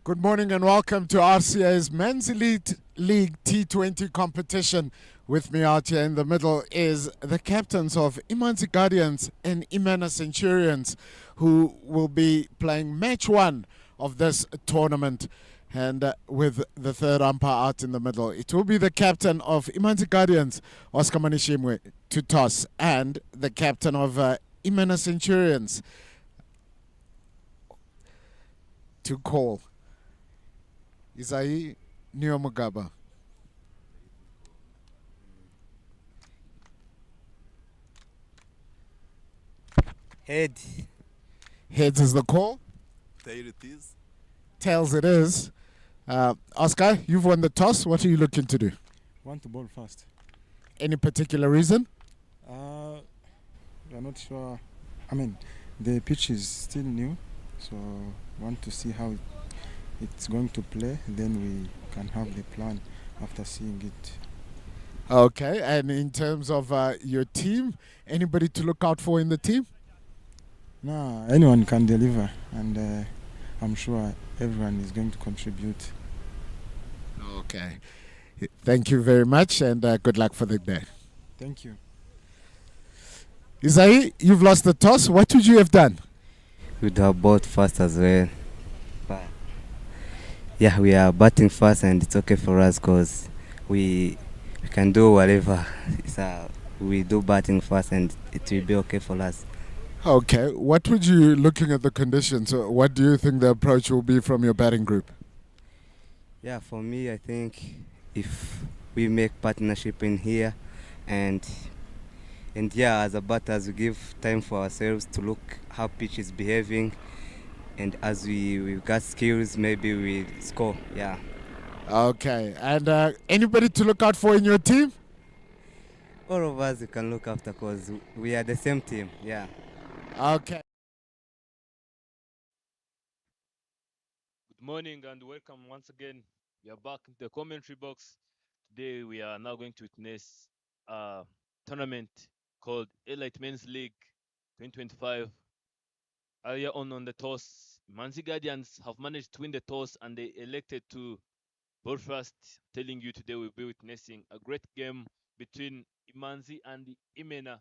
Good morning and welcome to RCA's Men's Elite League T20 competition. With me out here in the middle is the captains of Imanzi Guardians and Imena Centurions, who will be playing match one of this tournament. And with the third umpire out in the middle, it will be the captain of Imanzi Guardians, Oscar Manishimwe, to toss, and the captain of Imena Centurions to call. Isai Niomugaba. Heads is the call. Tail it is. Tails it is. Oscar, you've won the toss. What are you looking to do? Want to bowl first. Any particular reason? We are not sure. I mean, the pitch is still new, so want to see how it's going to play. Then we can have the plan after seeing it. Okay, and in terms of your team, anybody to look out for in the team? No, anyone can deliver, and I'm sure everyone is going to contribute. Okay. Thank you very much, and good luck for the day. Thank you. Isai, you've lost the toss. What would you have done? We'd have bought first as well. But yeah, we are batting first and it's okay for us because we can do whatever. We do batting first and it will be okay for us. Okay. What would you, looking at the conditions, what do you think the approach will be from your batting group? Yeah, for me, I think if we make partnership in here and yeah, as a batters, we give time for ourselves to look how pitch is behaving, and as we've got skills, maybe we score. Yeah. Okay. And anybody to look out for in your team? All of us you can look after because we are the same team. Yeah. Okay. Good morning and welcome once again. We are back in the commentary box. Today we are now going to witness a tournament called Elite Men's League 2025. Earlier on the toss, Imanzi Guardians have managed to win the toss and they elected to bowl first. Telling you today we'll be witnessing a great game between Imanzi and Imena.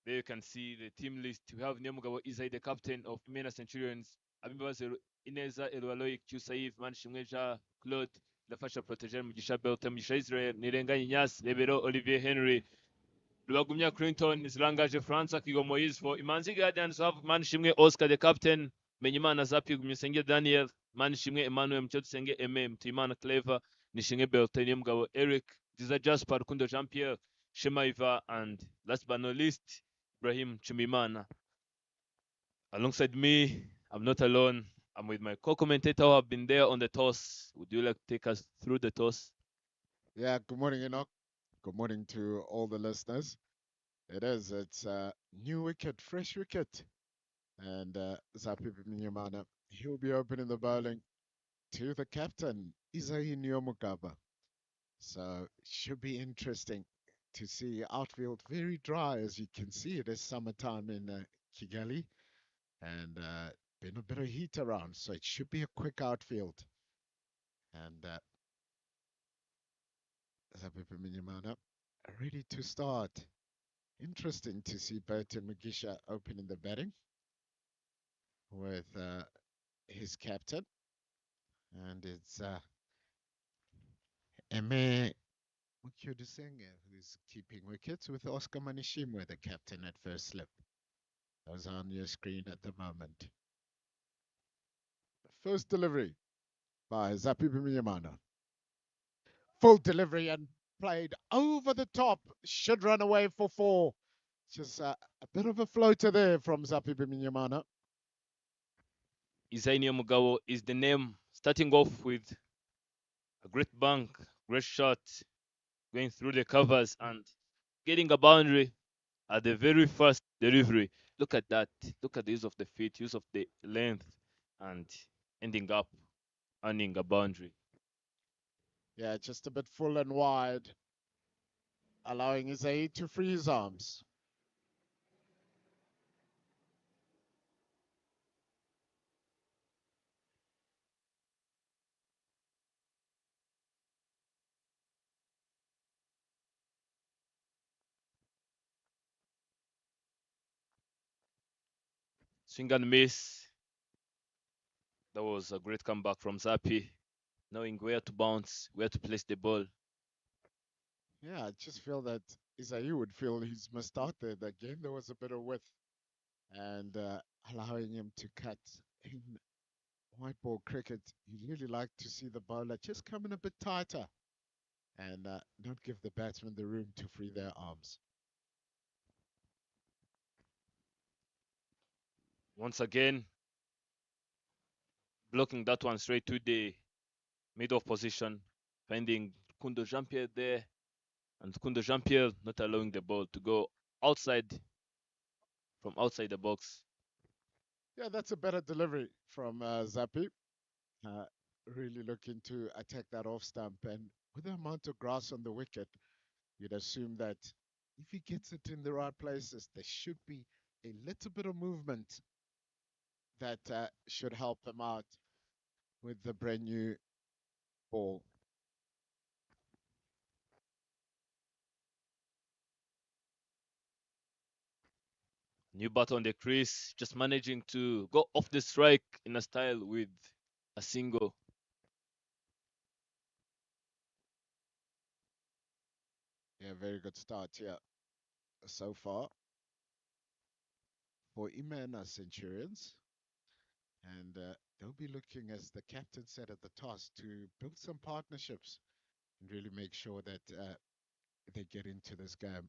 There you can see the team list. We have Nyamugabo Isai, the captain of Imena Centurions. Abimbaze Ineza Elwaloik Chusaif Manshimweja Claude Lafasha Protégé Mugisha Belta Mugisha Israel Nirenga Inyas Lebero Olivier Henry Lubagumya Clinton Zilangaje France Akigo Moise for Imanzi Guardians have Manshimwe Oscar, the captain. Menyimana Zapi Gumyesenge Daniel Manshimwe Emmanuel Mchotsenge MM Timana Clever Nishinge Belta Nyamugabo Eric Diza Jasper Kundo Jean Pierre Shemaiva, and last but not least, Ibrahim Chimimana. Alongside me, I'm not alone. I'm with my co-commentator who have been there on the toss. Would you like to take us through the toss? Yeah, good morning, Enoch. Good morning to all the listeners. It's a new wicket, fresh wicket. And Zapi Minyamana, he'll be opening the bowling to the captain, Isai Nyomugaba. So it should be interesting to see outfield very dry. As you can see, it is summertime in Kigali, and been a bit of heat around, so it should be a quick outfield. And Zapipa Minyamana ready to start. Interesting to see Burton Mugisha opening the batting with his captain, and it's Eme Mukyodusenge who's keeping wickets with Oscar Manishimwe, the captain at first slip. Those are on your screen at the moment. First delivery by Zapi Miyamana. Full delivery and played over the top. Should run away for four. Just a bit of a floater there from Zapi Miyamana. Isai Nyamugabo is the name. Starting off with a great bank, great shot, going through the covers and getting a boundary at the very first delivery. Look at that. Look at the use of the feet, use of the length, and ending up earning a boundary. Yeah, just a bit full and wide, allowing Isai to free his arms. Swing and miss. That was a great comeback from Zapi, knowing where to bounce, where to place the ball. Yeah, I just feel that Isai would feel he's missed out there. That game there was a bit of width, and allowing him to cut in white ball cricket. You really like to see the bowler just come in a bit tighter and not give the batsman the room to free their arms. Once again, blocking that one straight to the middle of position, finding Kundo Jean-Pierre there, and Kundo Jean-Pierre not allowing the ball to go outside, from outside the box. Yeah, that's a better delivery from Zappi. Uh, really looking to attack that off stump. And with the amount of grass on the wicket, you'd assume that if he gets it in the right places, there should be a little bit of movement that should help him out with the brand new ball. New bat on the crease, just managing to go off the strike in a style with a single. Yeah, very good start here so far for Imena Centurions. And they'll be looking, as the captain said at the toss, to build some partnerships and really make sure that they get into this game.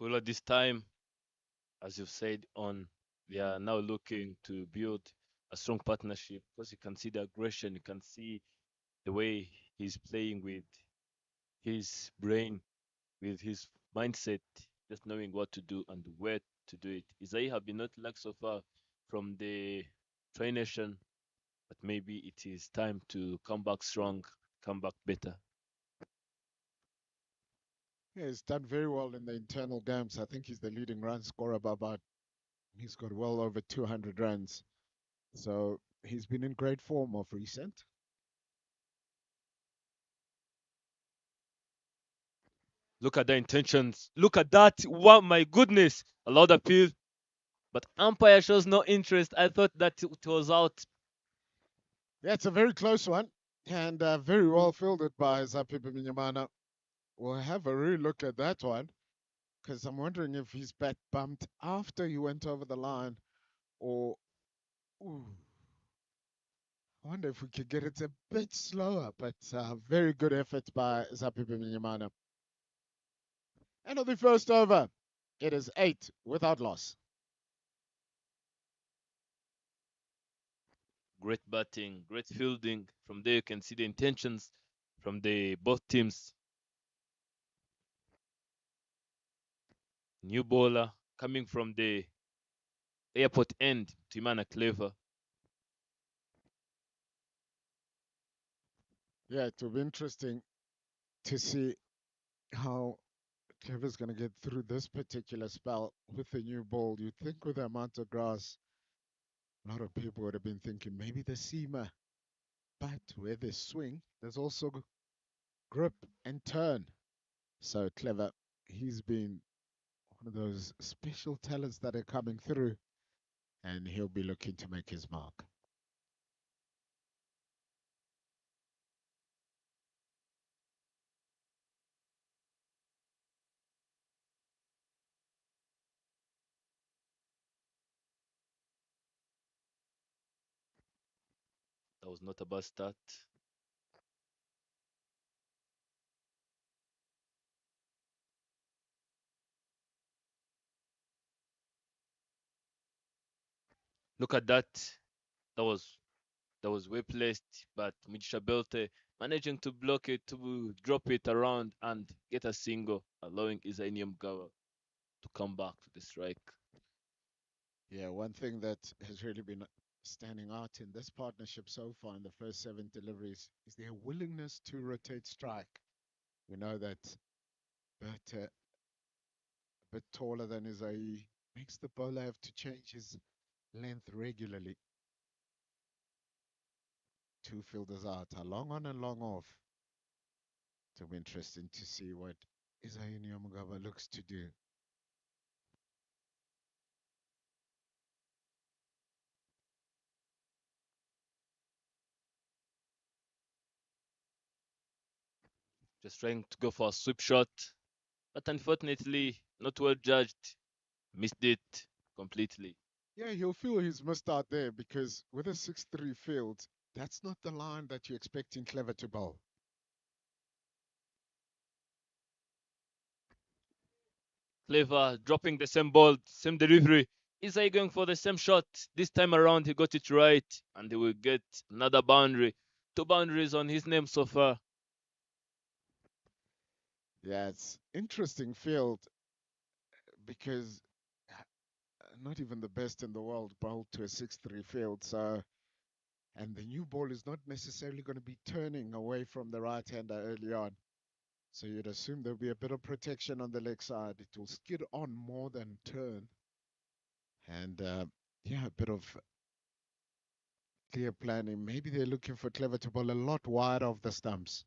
Well, at this time, as you've said, on they are now looking to build a strong partnership because you can see the aggression, you can see the way he's playing with his brain, with his mindset, just knowing what to do and where to do it. Isaiah have been not luck so far from the Tri Nation, but maybe it is time to come back strong, come back better. Yeah, he's done very well in the internal games. I think he's the leading run scorer by about, he's got well over 200 runs. So he's been in great form of recent. Look at the intentions. Look at that. Wow, my goodness. A lot of appeal. But umpire shows no interest. I thought that it was out. Yeah, it's a very close one and very well fielded by Zapipa Minyamana. We'll have a relook at that one because I'm wondering if his bat bumped after he went over the line or. Ooh, I wonder if we could get it a bit slower, but very good effort by Zapipa Minyamana. End of the first over. It is 8 without loss. Great batting, great fielding. From there you can see the intentions from the both teams. New bowler coming from the airport end, Timana Clever. Yeah, it will be interesting to see how Clever's going to get through this particular spell with the new ball. You'd think with the amount of grass, a lot of people would have been thinking maybe the seamer, but where they swing, there's also grip and turn. So Clever, he's been one of those special talents that are coming through, and he'll be looking to make his mark. That was not a bad start. Look at that. That was well placed, but Mugisha Belte managing to block it, to drop it around and get a single, allowing Isainium Gawa to come back to the strike. Yeah, one thing that has really been standing out in this partnership so far in the first 7 deliveries is their willingness to rotate strike. We know that Bert, a bit taller than Isai, makes the bowler have to change his length regularly. Two fielders out, a long on and long off. It'll be interesting to see what Isai Nyamugaba looks to do. Just trying to go for a sweep shot, but unfortunately, not well judged. Missed it completely. Yeah, he'll feel he's missed out there because with a 6-3 field, that's not the line that you're expecting Clever to bowl. Clever dropping the same ball, same delivery. Isai going for the same shot. This time around, he got it right, and he will get another boundary. 2 boundaries on his name so far. Yeah, it's interesting field because not even the best in the world bowled to a 6-3 field. So, and the new ball is not necessarily going to be turning away from the right hander early on. So you'd assume there'll be a bit of protection on the leg side. It will skid on more than turn. And yeah, a bit of clear planning. Maybe they're looking for Clever to bowl a lot wide of the stumps.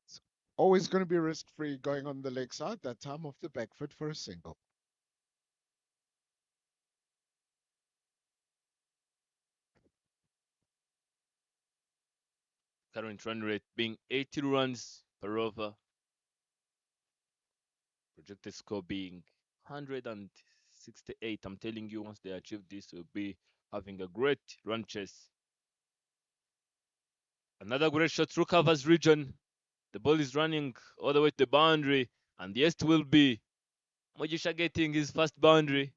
It's always going to be risk free going on the leg side. That time off the back foot for a single. Current run rate being 80 runs per over. Projected score being 168. I'm telling you, once they achieve this, we'll be having a great run chase. Another great shot through covers region. The ball is running all the way to the boundary, and yes, it will be Mojisha getting his first boundary.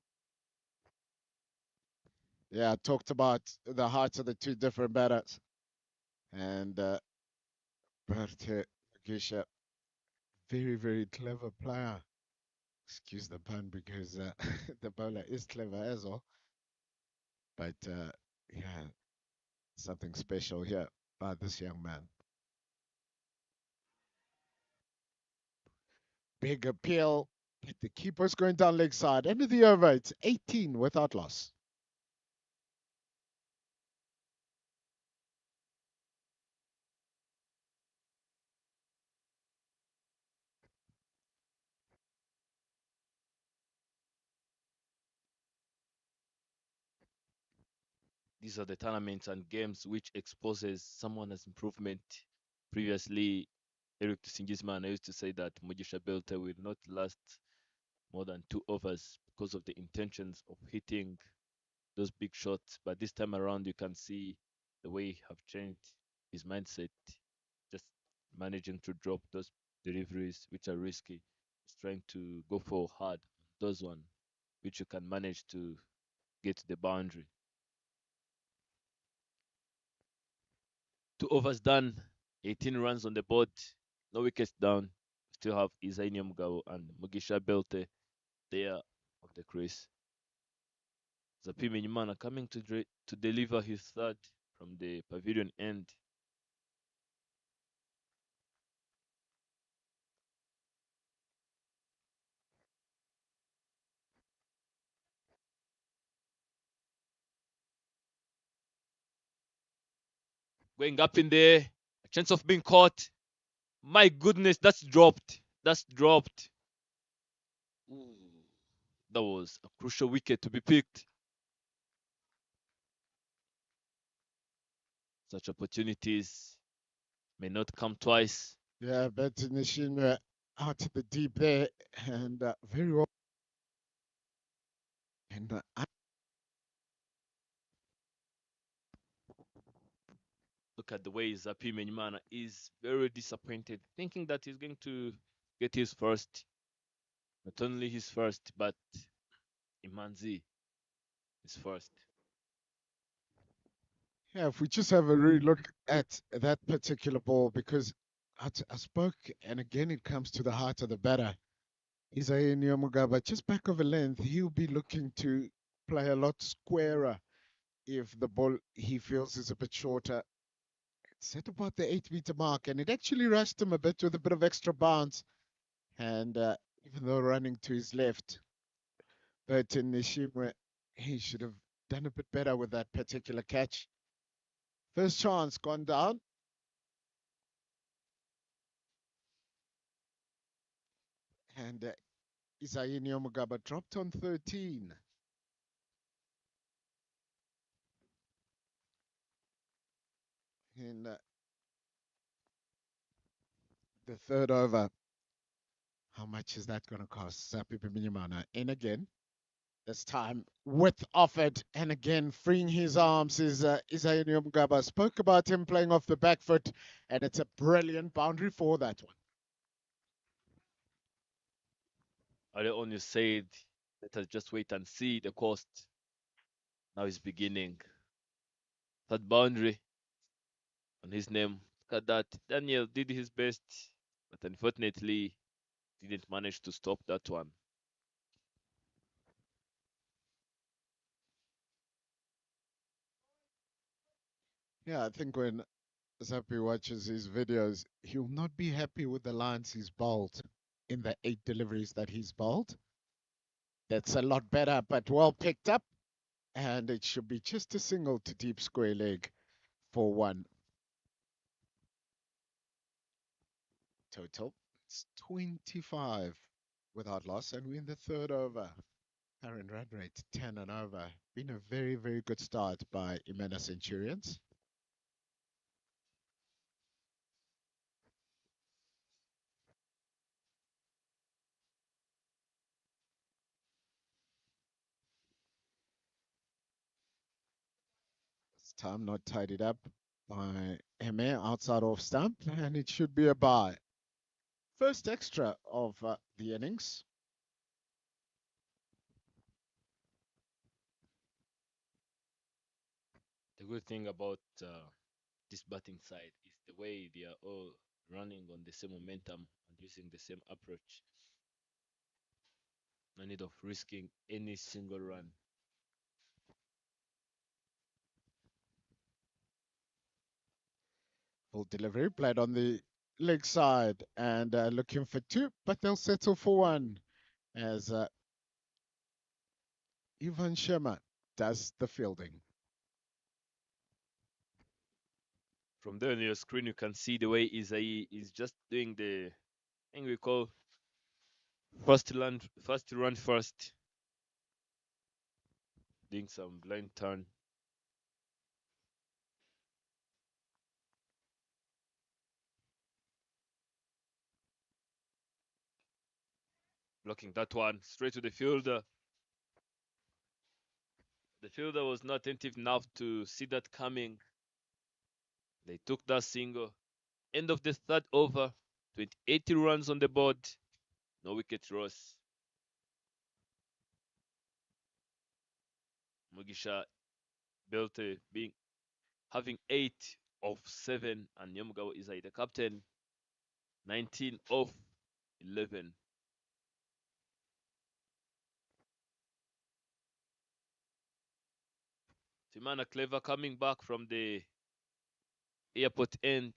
Yeah, I talked about the hearts of the two different batters. And Bert Gisha very, very clever player. Excuse the pun because the bowler is clever as well. But yeah, something special here about this young man. Big appeal. But the keeper's going down leg side. End of the over. It's 18 without loss. These are the tournaments and games which exposes someone's improvement. Previously, Eric Singisman used to say that Mugisha Belte will not last more than 2 overs because of the intentions of hitting those big shots. But this time around, you can see the way he have changed his mindset, just managing to drop those deliveries which are risky. He's trying to go for hard those one which you can manage to get to the boundary. 2 overs done, 18 runs on the board, no wickets down. Still have Ingabo and Mugisha Belte there of the crease. Zapimi Nyimana coming to deliver his third from the pavilion end. Going up in there, a chance of being caught. My goodness, that's dropped. That's dropped. Ooh, that was a crucial wicket to be picked. Such opportunities may not come twice. Yeah, Betty Nishimura out to the deep there and very well. And Look at the way Zapi Menyimana is very disappointed, thinking that he's going to get his first. Not only his first, but Imanzi is first. yeah, if we just have a really look at that particular ball, because I spoke, and again, it comes to the heart of the batter. Isaiah Nyamugaba, just back of a length, he'll be looking to play a lot squarer if the ball he feels is a bit shorter. It's set about the 8 meter mark, and it actually rushed him a bit with a bit of extra bounce. And even though running to his left, but in Nishimwe, he should have done a bit better with that particular catch. First chance gone down. And Isaiah Nyamugaba dropped on 13. In the third over. How much is that going to cost? Sapi Piminyamana in again. This time width offered, and again freeing his arms is Isaiah Nyamugaba. Spoke about him playing off the back foot, and it's a brilliant boundary for that one. Earlier on, you said, let us just wait and see the cost. Now he's beginning. That boundary on his name. Look at that. Daniel did his best, but unfortunately didn't manage to stop that one. Yeah, I think when Zapi watches his videos, he'll not be happy with the lines he's bowled in the 8 deliveries that he's bowled. That's a lot better, but well picked up. And it should be just a single to deep square leg for one. Total, it's 25 without loss, and we're in the third over. Current run rate 10 and over. Been a very, very good start by Imena Centurions. This time not tidied up by Eme outside off stump, and it should be a bye. First extra of the innings. The good thing about this batting side is the way they are all running on the same momentum and using the same approach. No need of risking any single run. Full delivery played on the leg side and looking for two, but they'll settle for one as Ivan Sherman does the fielding. From there on your screen, you can see the way Isai is just doing the thing we call first run first, doing some blind turn. Blocking that one straight to the fielder. The fielder was not attentive enough to see that coming. They took that single. End of the third over, 80 runs on the board, no wicket loss. Mugisha Belte being having 8 of 7, and Nyamugabo is the captain, 19 of 11. Timana Clever coming back from the airport end.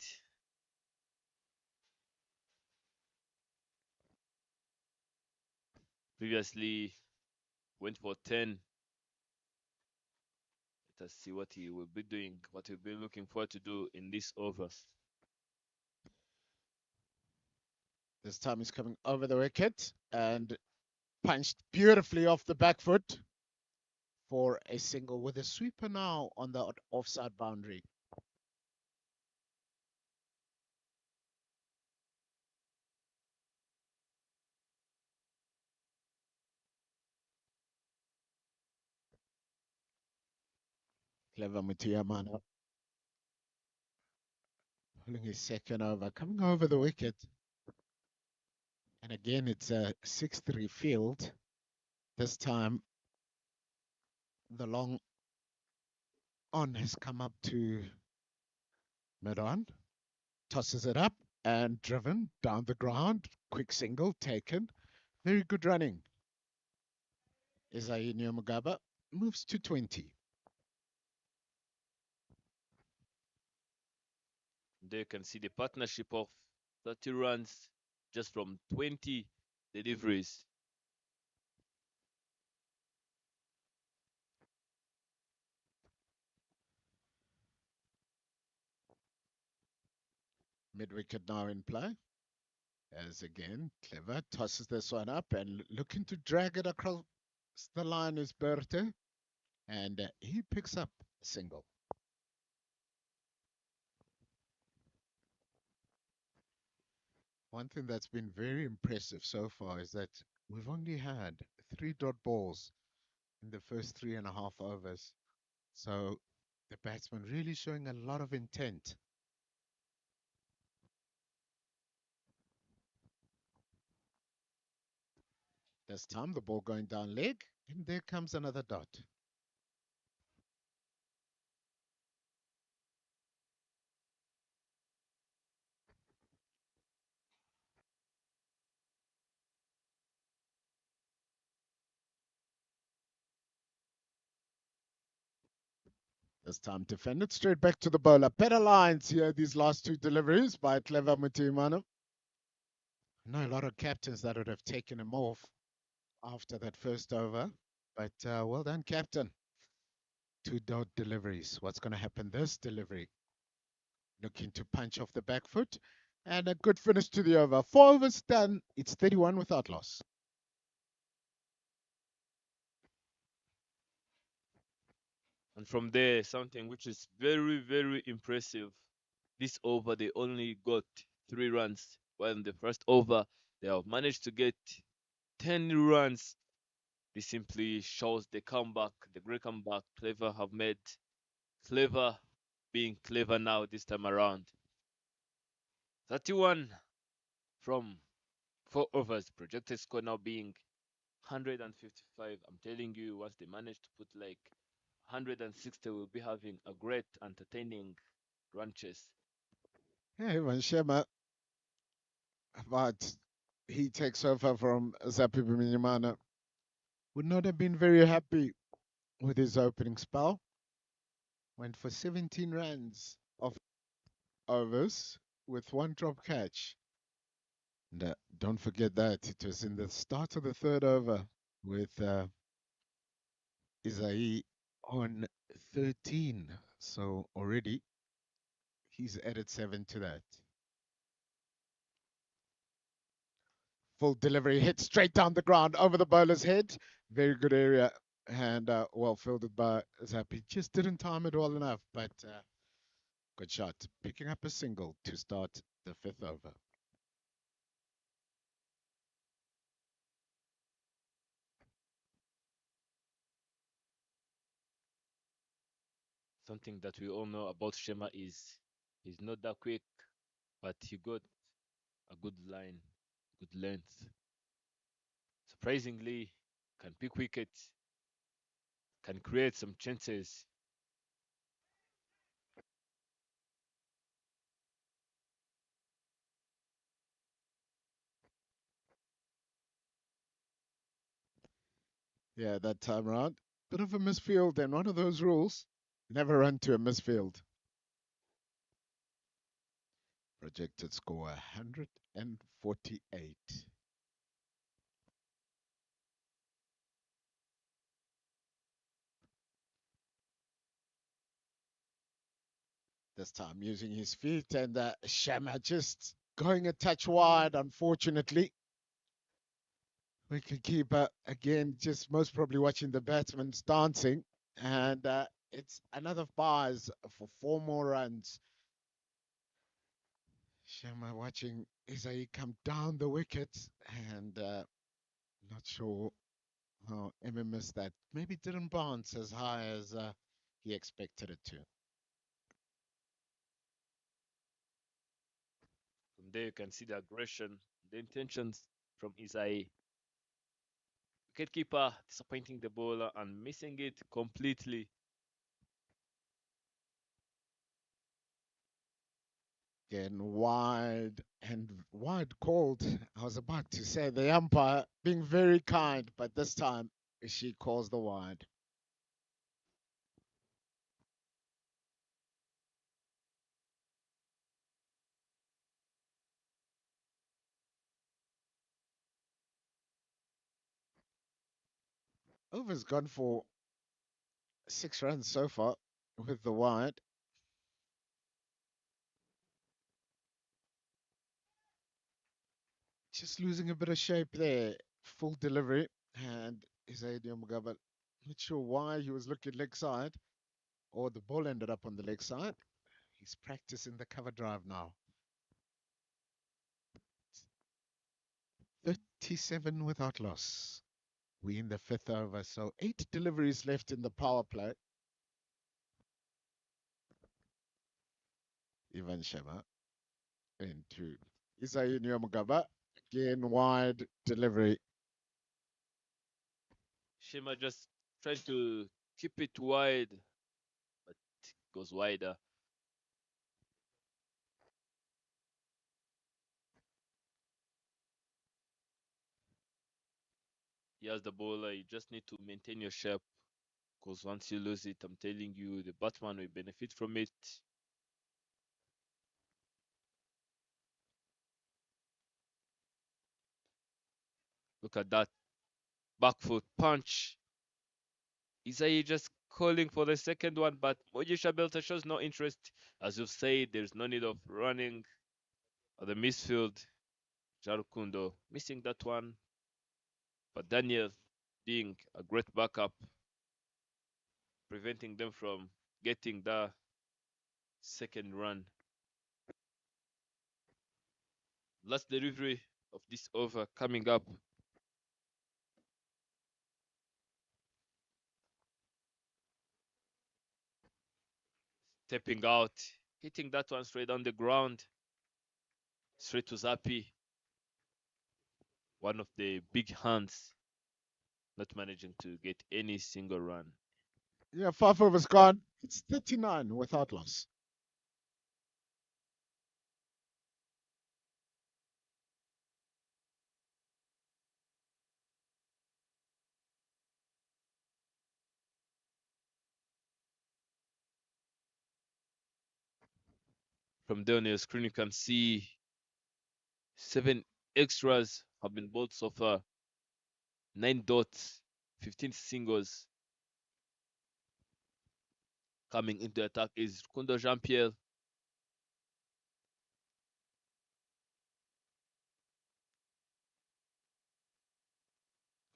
Previously went for 10. Let us see what he will be doing, what he'll be looking forward to do in this over. This time he's coming over the wicket and punched beautifully off the back foot for a single with a sweeper now on the offside boundary. Clever Mutiyamana pulling his second over, coming over the wicket. And again, it's a 6-3 field. This time, the long on has come up to mid-on, tosses it up and driven down the ground. Quick single taken. Very good running. Isai Nyamugaba moves to 20. There you can see the partnership of 30 runs just from 20 deliveries. Mid-wicket now in play. As again, Clever tosses this one up and looking to drag it across the line is Berthe. And he picks up a single. One thing that's been very impressive so far is that we've only had 3 dot balls in the first 3.5 overs. So the batsman really showing a lot of intent. This time the ball going down leg, and there comes another dot. This time defended straight back to the bowler. Better lines here, these last 2 deliveries by Clever Mutimano. I know a lot of captains that would have taken him off after that first over, but well done, captain. 2 dot deliveries. What's going to happen this delivery? Looking to punch off the back foot, and a good finish to the over. 4 overs done. It's 31 without loss. And from there, something which is very, very impressive. This over, they only got 3 runs, while in the first over, they have managed to get 10 runs. This simply shows the comeback, the great comeback Clever have made. Clever being clever now this time around. 31 from 4 overs. Projected score now being 155. I'm telling you, once they manage to put like 160, we'll be having a great, entertaining run chase. Hey, Ivan Sherman but he takes over from Zapi Biminyamana. Would not have been very happy with his opening spell. Went for 17 runs of overs with one drop catch. And don't forget that it was in the start of the third over with Isai on 13. So already he's added 7 to that. Full delivery, hit straight down the ground over the bowler's head. Very good area and well fielded by Zappi. Just didn't time it well enough, but good shot. Picking up a single to start the fifth over. Something that we all know about Shema is he's not that quick, but he got a good line, good length. Surprisingly, can pick wickets, can create some chances. Yeah, that time around. Bit of a misfield and one of those rules. Never run to a misfield. Projected score 148. This time using his feet and Shama just going a touch wide, unfortunately. Wicketkeeper, again, just most probably watching the batsman's dancing. And it's another bars for 4 more runs. Shama watching Isai come down the wicket and not sure how Emma missed that. Maybe didn't bounce as high as he expected it to. From there, you can see the aggression, the intentions from Isai. Wicketkeeper disappointing the bowler and missing it completely. Again, wide and wide called. I was about to say the umpire being very kind, but this time she calls the wide. Over's gone for 6 runs so far with the wide. Just losing a bit of shape there. Full delivery. And Isaiah Mugabe, not sure why he was looking leg side or the ball ended up on the leg side. He's practicing the cover drive now. 37 without loss. We in the fifth over, so 8 deliveries left in the power play. Ivan Shema into Isaiah Mugabe. Again, wide delivery. Shema just trying to keep it wide, but it goes wider. Here's the bowler. You just need to maintain your shape because once you lose it, I'm telling you, the batsman will benefit from it. Look at that back foot punch. Isai just calling for the second one, but Mojisha Belta shows no interest. As you've said, there's no need of running at the midfield. Jarukundo missing that one, but Daniel being a great backup, preventing them from getting the second run. Last delivery of this over coming up. Stepping out, hitting that one straight on the ground, straight to Zapi. One of the big hands, not managing to get any single run. Yeah, 5 overs gone. It's 39 without loss. From there on your screen, you can see 7 extras have been bowled so far. 9 dots, 15 singles. Coming into attack is Kundo Jean-Pierre.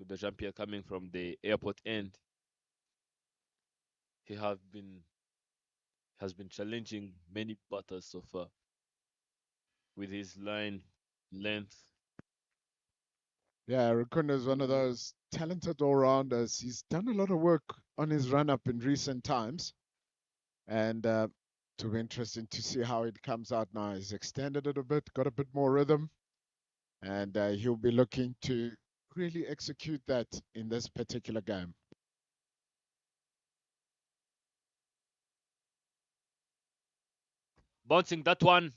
Kundo Jean-Pierre coming from the airport end. He has been challenging many batters so far with his line length. Yeah, Rukunda is one of those talented all-rounders. He's done a lot of work on his run-up in recent times, and it'll be interesting to see how it comes out now. He's extended it a bit, got a bit more rhythm, and he'll be looking to really execute that in this particular game. Bouncing that one.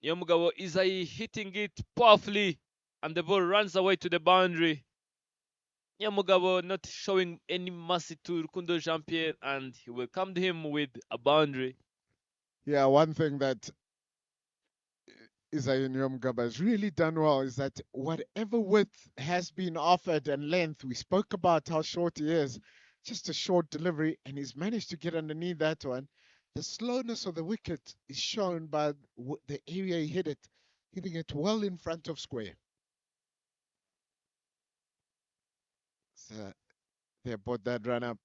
Yomugabo Isai hitting it powerfully, and the ball runs away to the boundary. Yamugabo not showing any mercy to Rukundo Jean-Pierre, and he welcomed him with a boundary. Yeah, one thing that Isayunium Gaba has really done well is that whatever width has been offered and length, we spoke about how short he is, just a short delivery, and he's managed to get underneath that one. The slowness of the wicket is shown by the area he hit it, hitting it well in front of square. So they brought that run up,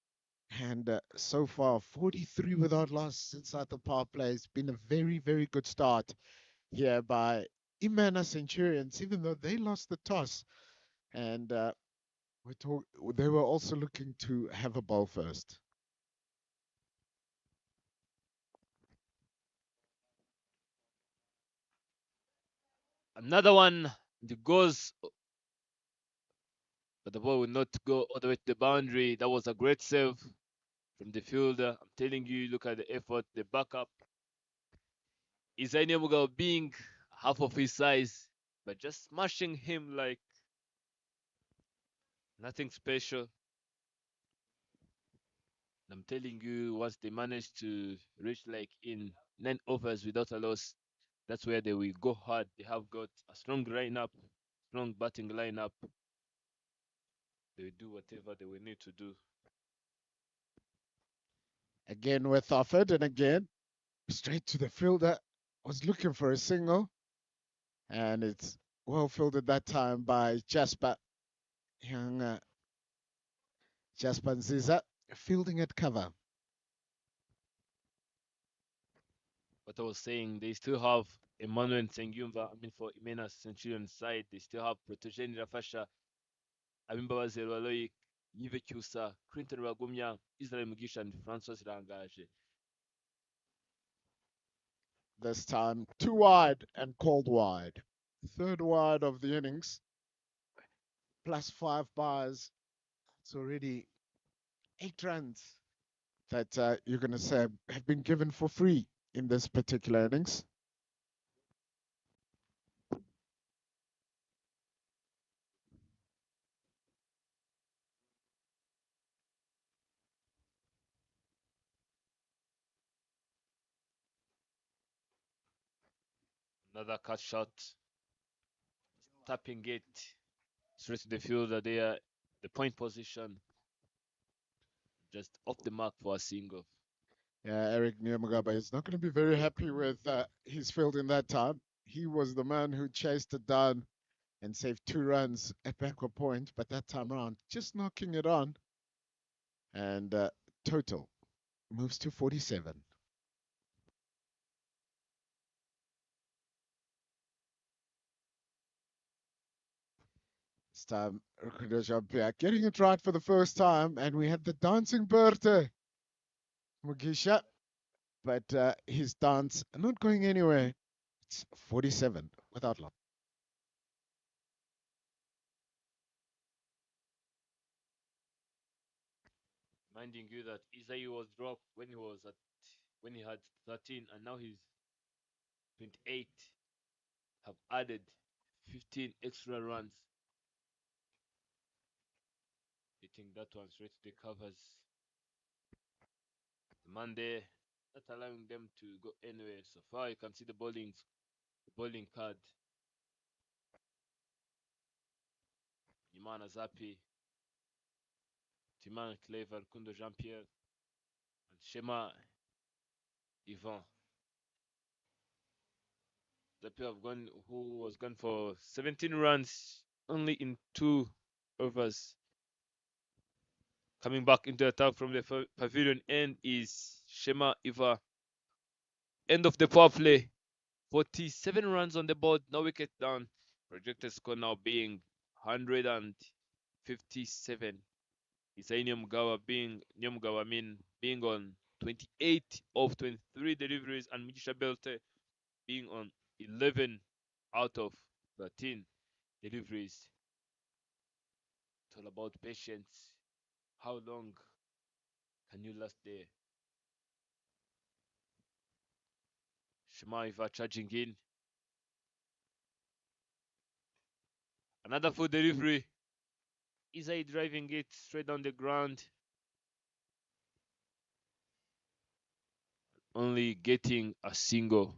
and so far 43 without loss inside the power play. It's been a very, very good start here by Imana Centurions, even though they lost the toss. And they were also looking to have a ball first. Another one, it goes, but the ball will not go all the way to the boundary. That was a great save from the fielder. I'm telling you, look at the effort, the backup. Isai Nemuga being half of his size, but just smashing him like nothing special. I'm telling you, once they manage to reach like in 9 overs without a loss, that's where they will go hard. They have got a strong lineup, strong batting lineup. They will do whatever they will need to do. Again with offered, and again straight to the fielder. Was looking for a single, and it's well fielded that time by Jasper. Young Jasper Nziza fielding at cover. What I was saying, they still have Emmanuel Sengyumva. I mean, for Imena Centurion side, they still have Protogene Rafasha, Abimbabazi Rwaloik, Yves Kyusa, Clinton Ragumya, Israel Mugisha, and Francois Rangaje. This time, too wide and called wide. Third wide of the innings, plus 5 bars. It's already 8 runs that you're going to say have been given for free in this particular innings. Another cut shot, tapping it straight to the fielder there. The point position, just off the mark for a single. Yeah, Eric Nyamagaba is not going to be very happy with his fielding that time. He was the man who chased it down and saved 2 runs at backward point, but that time around, just knocking it on. And total moves to 47. This time, Rukundo Jean-Pierre getting it right for the first time, and we had the dancing Berthe Mugisha, but his dance not going anywhere. It's 47 without loss. Minding you that Isai was dropped when he had 13, and now he's 28. Have added 15 extra runs. Hitting that one straight to the covers. Monday, not allowing them to go anywhere. So far, you can see the bowling card. Imana Zapi, Timan Clever, Kundo Jean Pierre, and Shema Ivan. Zapi who was gone for 17 runs only in 2 overs. Coming back into attack from the pavilion end is Shema Iva. End of the power play. 47 runs on the board, no wicket down. Projected score now being 157. Isai Nyamgawa being on 28 of 23 deliveries, and Mugisha Belte being on 11 out of 13 deliveries. It's all about patience. How long can you last there? Shemaiva charging in. Another full delivery. Isai driving it straight down the ground. Only getting a single.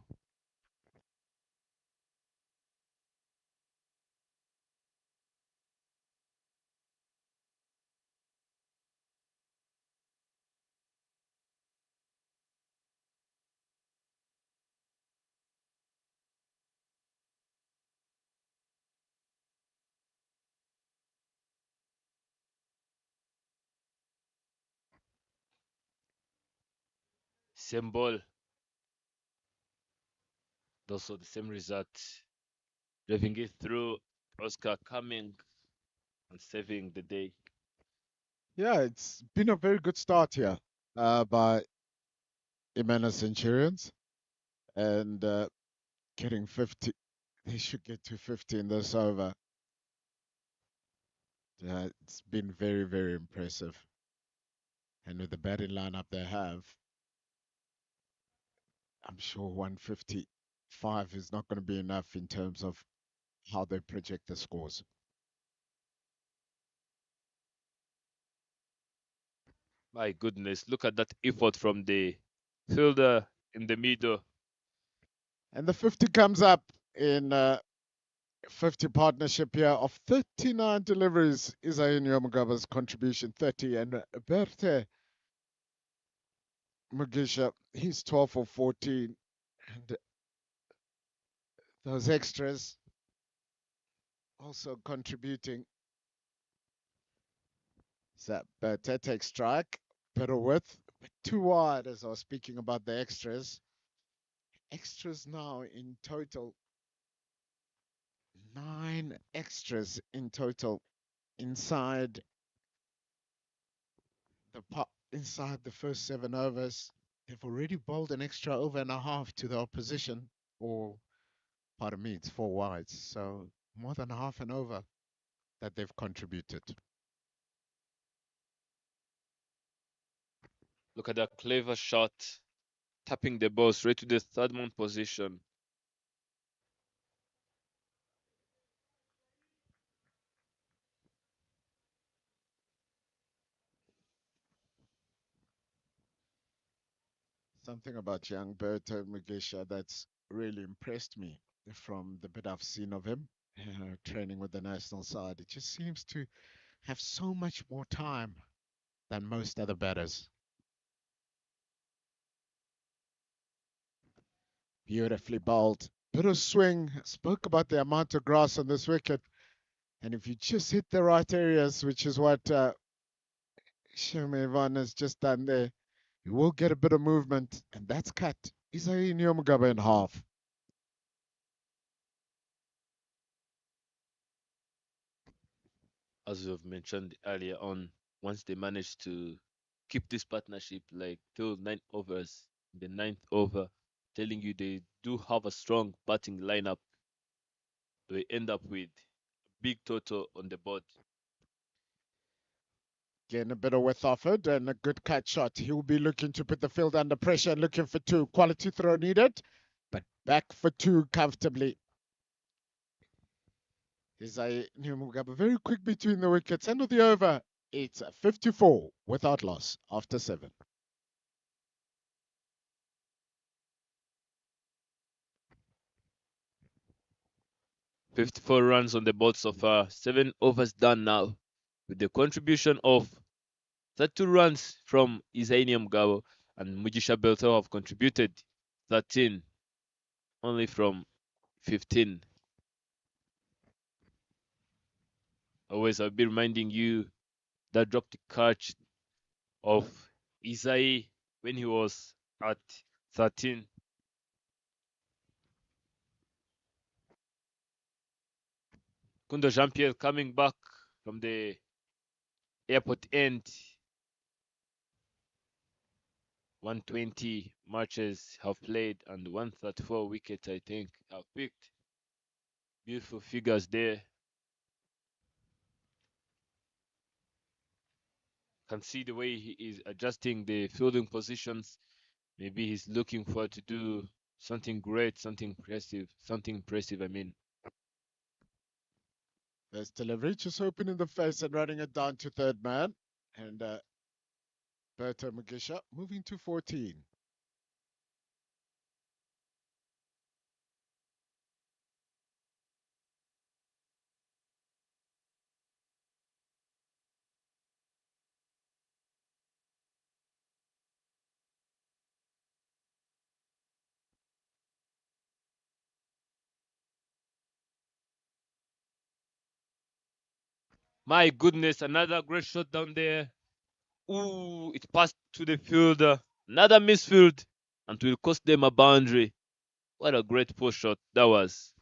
Same ball. Also the same result. Driving it through. Oscar coming and saving the day. Yeah, it's been a very good start here by Imena Centurions, and getting 50. They should get to 50 in this over. It's been very, very impressive. And with the batting lineup they have, I'm sure 155 is not going to be enough in terms of how they project the scores. My goodness, look at that effort from the fielder in the middle. And the 50 comes up in 50 partnership here of 39 deliveries. Isayin Yomugaba's contribution 30, and Berthe Mugisha, he's 12 for 14. And those extras also contributing. So Berthe takes strike, better width, but too wide as I was speaking about the extras. Extras now in total, 9 extras in total inside inside the first 7 overs. They've already bowled an extra over and a half to the opposition, or pardon me, it's 4 wides, so more than half an over that they've contributed. Look at that clever shot, tapping the ball straight to the third man position. Something about young Berto Mugisha that's really impressed me from the bit I've seen of him training with the national side. It just seems to have so much more time than most other batters. Beautifully bowled. Bit of swing. Spoke about the amount of grass on this wicket. And if you just hit the right areas, which is what Shema has just done there, you will get a bit of movement. And that's cut Isayi Nyomugaba in half. As we've mentioned earlier on, once they manage to keep this partnership like till 9 overs, the ninth over, telling you they do have a strong batting lineup, they end up with big total on the board. Getting a bit of width offered and a good cut shot. He will be looking to put the field under pressure and looking for 2. Quality throw needed, but back for 2 comfortably. Isayi Nyomugaba very quick between the wickets. End of the over. It's 54 without loss after 7. 54 runs on the board so far. 7 overs done now, with the contribution of 32 runs from Ingabo, and Mujisha Belto have contributed 13, only from 15. Always, I'll be reminding you that dropped the catch of Isai when he was at 13. Kundo Jean-Pierre coming back from the airport end. 120 matches have played and 134 wickets, I think, have picked. Beautiful figures there. Can see the way he is adjusting the fielding positions. Maybe he's looking for to do something great, something impressive, I mean. There's delivery, just opening the face and running it down to third man. And Berto Mugisha moving to 14. My goodness, another great shot down there. Ooh, it passed to the fielder. Another misfield, and will cost them a boundary. What a great push shot that was.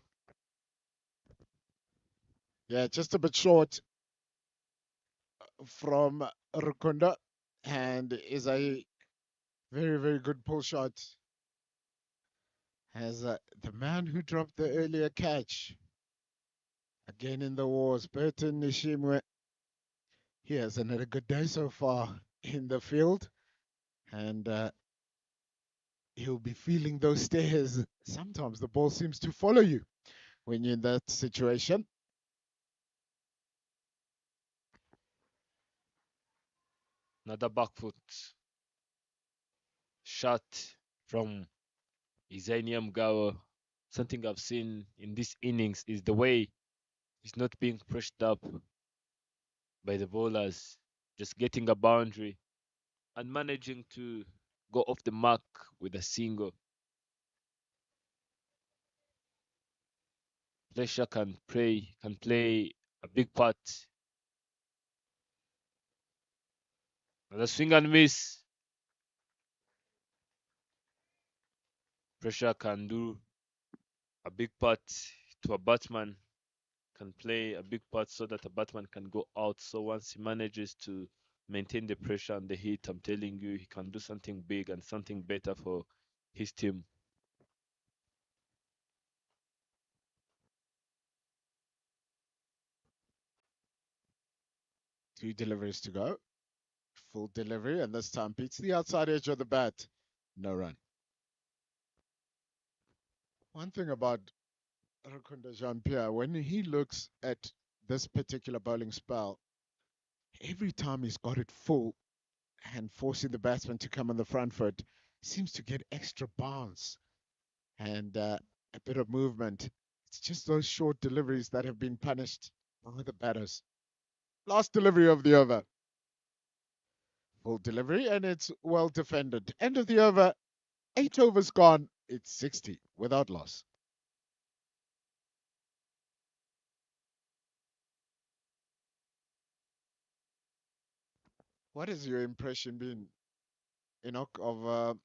Yeah, just a bit short from Rukunda, and is a very, very good pull shot. Has the man who dropped the earlier catch again in the wars, Burton Nishimwe. He hasn't had a good day so far in the field, and he'll be feeling those stares. Sometimes the ball seems to follow you when you're in that situation. Another back foot shot from Isaniam Gawa. Something I've seen in this innings is the way he's not being pushed up by the bowlers, just getting a boundary and managing to go off the mark with a single. Pressure can play a big part. Another swing and miss. Pressure can do a big part to a batsman, can play a big part so that a batsman can go out. So once he manages to maintain the pressure and the heat, I'm telling you, he can do something big and something better for his team. Two deliveries to go. Full delivery, and this time beats the outside edge of the bat. No run. One thing about Rukunda Jean-Pierre, when he looks at this particular bowling spell, every time he's got it full and forcing the batsman to come on the front foot, seems to get extra bounce and a bit of movement. It's just those short deliveries that have been punished by the batters. Last delivery of the over. Full delivery, and it's well defended. End of the over. 8 overs gone. It's 60 without loss. What has your impression been, Enoch, of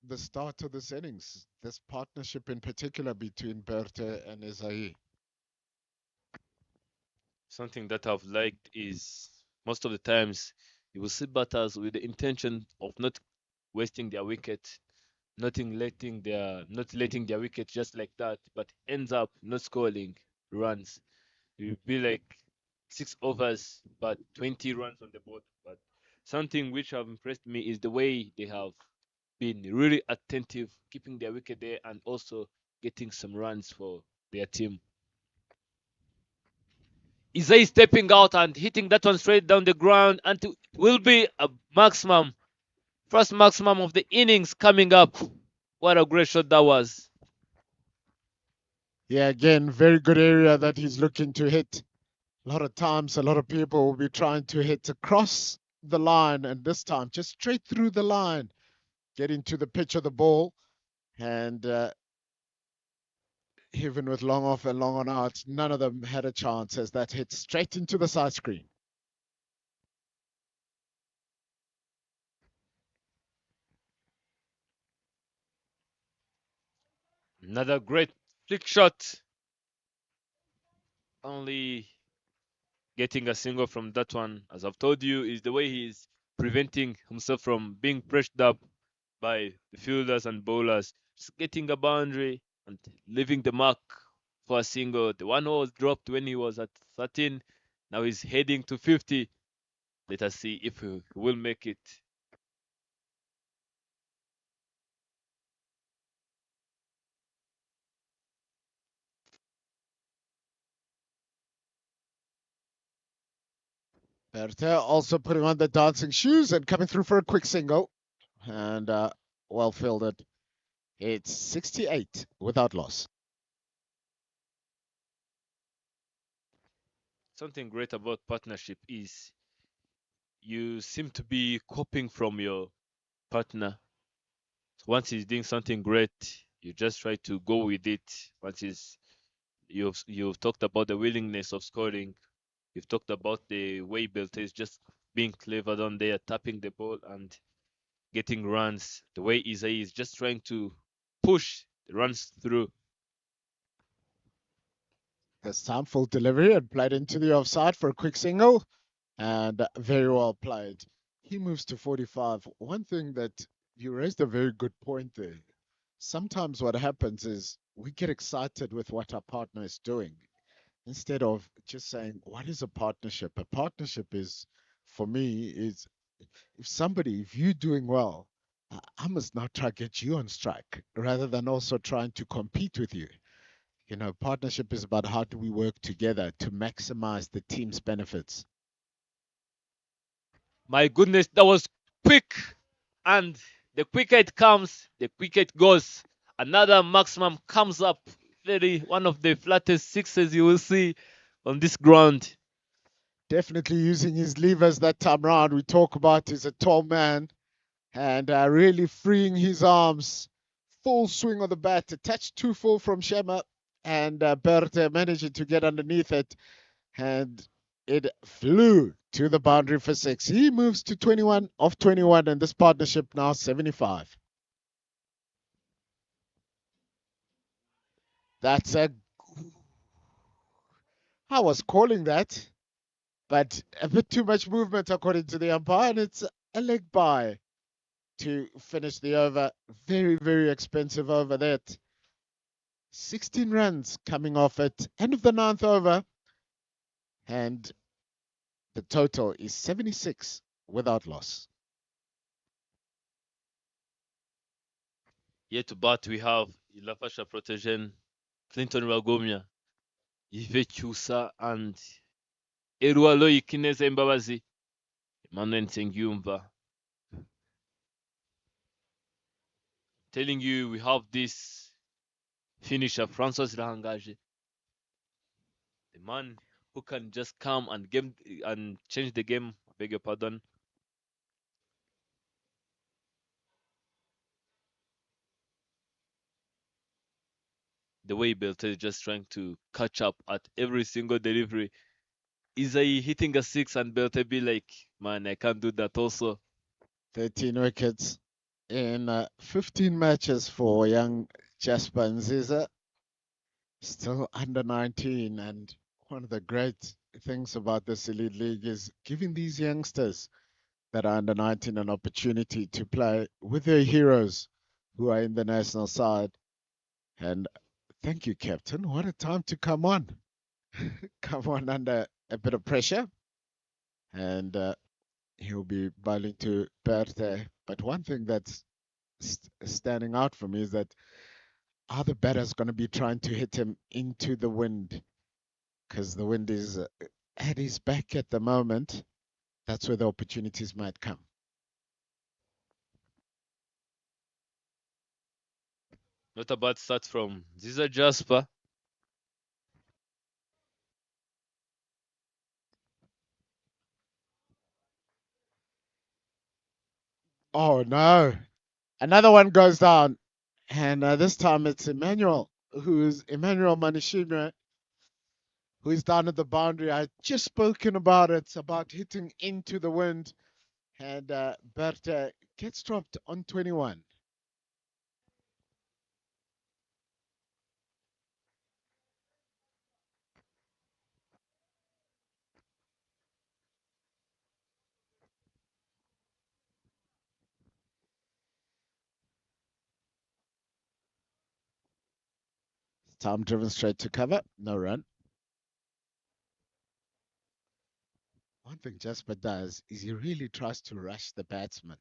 the start of this innings? This partnership in particular between Berthe and Isai. Something that I've liked is most of the times you will see batters with the intention of not wasting their wicket, not letting their wicket just like that, but ends up not scoring runs. It will be like 6 overs, but 20 runs on the board. But something which have impressed me is the way they have been really attentive, keeping their wicket there and also getting some runs for their team. Izay stepping out and hitting that one straight down the ground, and it will be a first maximum of the innings coming up. What a great shot that was. Yeah, again, very good area that he's looking to hit. A lot of times, a lot of people will be trying to hit across the line, and this time just straight through the line, get into the pitch of the ball, and even with long off and long on out, none of them had a chance as that hit straight into the side screen. Another great flick shot. Only getting a single from that one, as I've told you, is the way he's preventing himself from being pressured up by the fielders and bowlers. Just getting a boundary and leaving the mark for a single. The one who was dropped when he was at 13, now he's heading to 50. Let us see if he will make it. Bertha also putting on the dancing shoes and coming through for a quick single. And well fielded. It's 68 without loss. Something great about partnership is you seem to be copying from your partner. So once he's doing something great, you just try to go with it. You've talked about the willingness of scoring. You've talked about the way Belte is just being clever down there, tapping the ball and getting runs. The way Isai is just trying to push the runs through. This time full delivery and played into the offside for a quick single. And very well played. He moves to 45. One thing that you raised a very good point there. Sometimes what happens is we get excited with what our partner is doing instead of just saying, what is a partnership? A partnership is, for me, is if you're doing well, I must now try to get you on strike rather than also trying to compete with you. You know, partnership is about how do we work together to maximize the team's benefits. My goodness, that was quick. And the quicker it comes, the quicker it goes. Another maximum comes up. Very one of the flattest sixes you will see on this ground. Definitely using his levers that time round. We talk about he's a tall man and really freeing his arms. Full swing of the bat, a touch too full from Shema, and Berthe managing to get underneath it, and it flew to the boundary for six. He moves to 21 off 21, and this partnership now 75. That's a. I was calling that, but a bit too much movement according to the umpire, and it's a leg by to finish the over. Very, very expensive over that. 16 runs coming off it. End of the ninth over. And the total is 76 without loss. Yet to bat we have Ilafasha Protegen, Clinton Ragomia, Yves Chusa, and Erualo Ikineze Mbabazi, Emmanuel Nsengyumba. Telling you we have this finisher, Francois Rahangaje, the man who can just come and change the game. I beg your pardon. The way Belte is just trying to catch up at every single delivery. Is he hitting a six and Belte be like, man, I can't do that also. 13 wickets in 15 matches for young Jasper Nziza. Still under 19. And one of the great things about this Elite League is giving these youngsters that are under 19 an opportunity to play with their heroes who are in the national side. And thank you, Captain. What a time to come on. Come on under a bit of pressure. And he'll be bowling to Berthe. But one thing that's standing out for me is that are the batters going to be trying to hit him into the wind? Because the wind is at his back at the moment. That's where the opportunities might come. Not a bad start from Ziza Jasper. Oh no. Another one goes down. And this time it's Emmanuel Manishimwe, who is down at the boundary. I just spoken about it, about hitting into the wind. And Berta gets dropped on 21. Time driven straight to cover. No run. One thing Jasper does is he really tries to rush the batsman.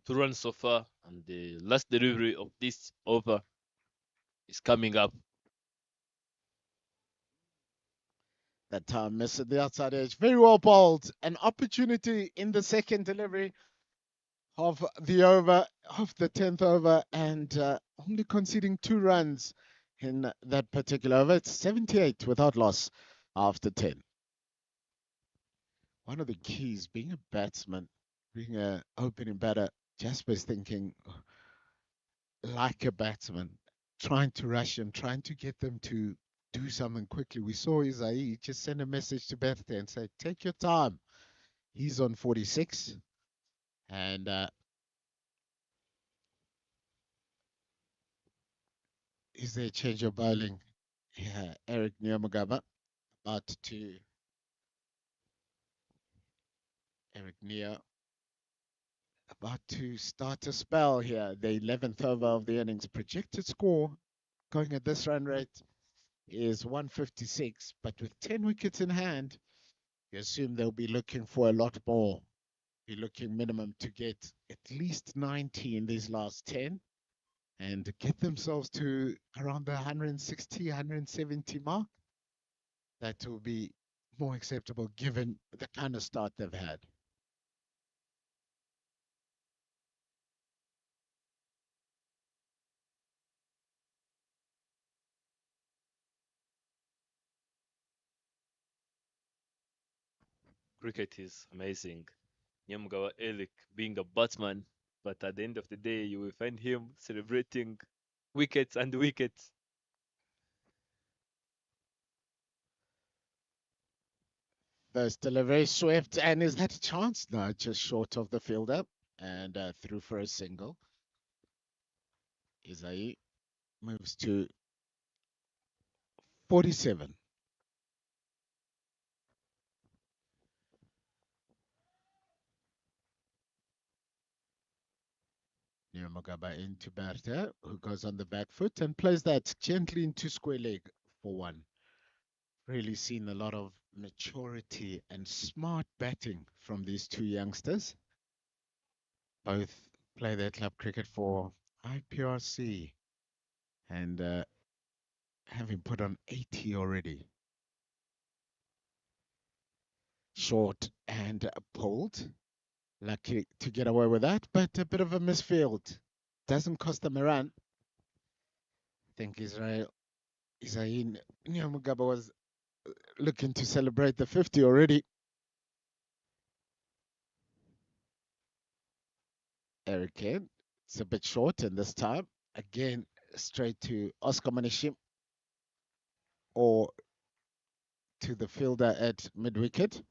2 runs so far, and the last delivery of this over is coming up. That time missed at the outside edge. Very well bowled. An opportunity in the second delivery of the over, of the 10th over, and only conceding 2 runs in that particular over. It's 78 without loss after 10. One of the keys, being a batsman, being an opening batter, Jasper's thinking like a batsman, trying to rush them, trying to get them to do something quickly. We saw Isai just send a message to Berthe and say, take your time. He's on 46. And is there a change of bowling? Yeah, Eric Nyamagaba about to Eric Nia about to start a spell here. The 11th over of the innings. Projected score going at this run rate is 156, but with 10 wickets in hand, you assume they'll be looking for a lot more. Be looking minimum to get at least 90 in these last 10 and get themselves to around the 160, 170 mark. That will be more acceptable given the kind of start they've had. Cricket is amazing. Nyamgawa Elik being a batsman, but at the end of the day, you will find him celebrating wickets and wickets. There's delivery swift, and is that a chance? No, just short of the fielder and through for a single. Isai moves to 47. Nyamagaba into Bertha, who goes on the back foot and plays that gently into square leg for one. Really seen a lot of maturity and smart batting from these two youngsters. Both play their club cricket for IPRC and having put on 80 already. Short and pulled. Lucky to get away with that, but a bit of a misfield. Doesn't cost them a run. I think Isain Nyamugaba was looking to celebrate the 50 already. Eric Kane, it's a bit short, and this time, again, straight to Oscar Manishim or to the fielder at mid wicket.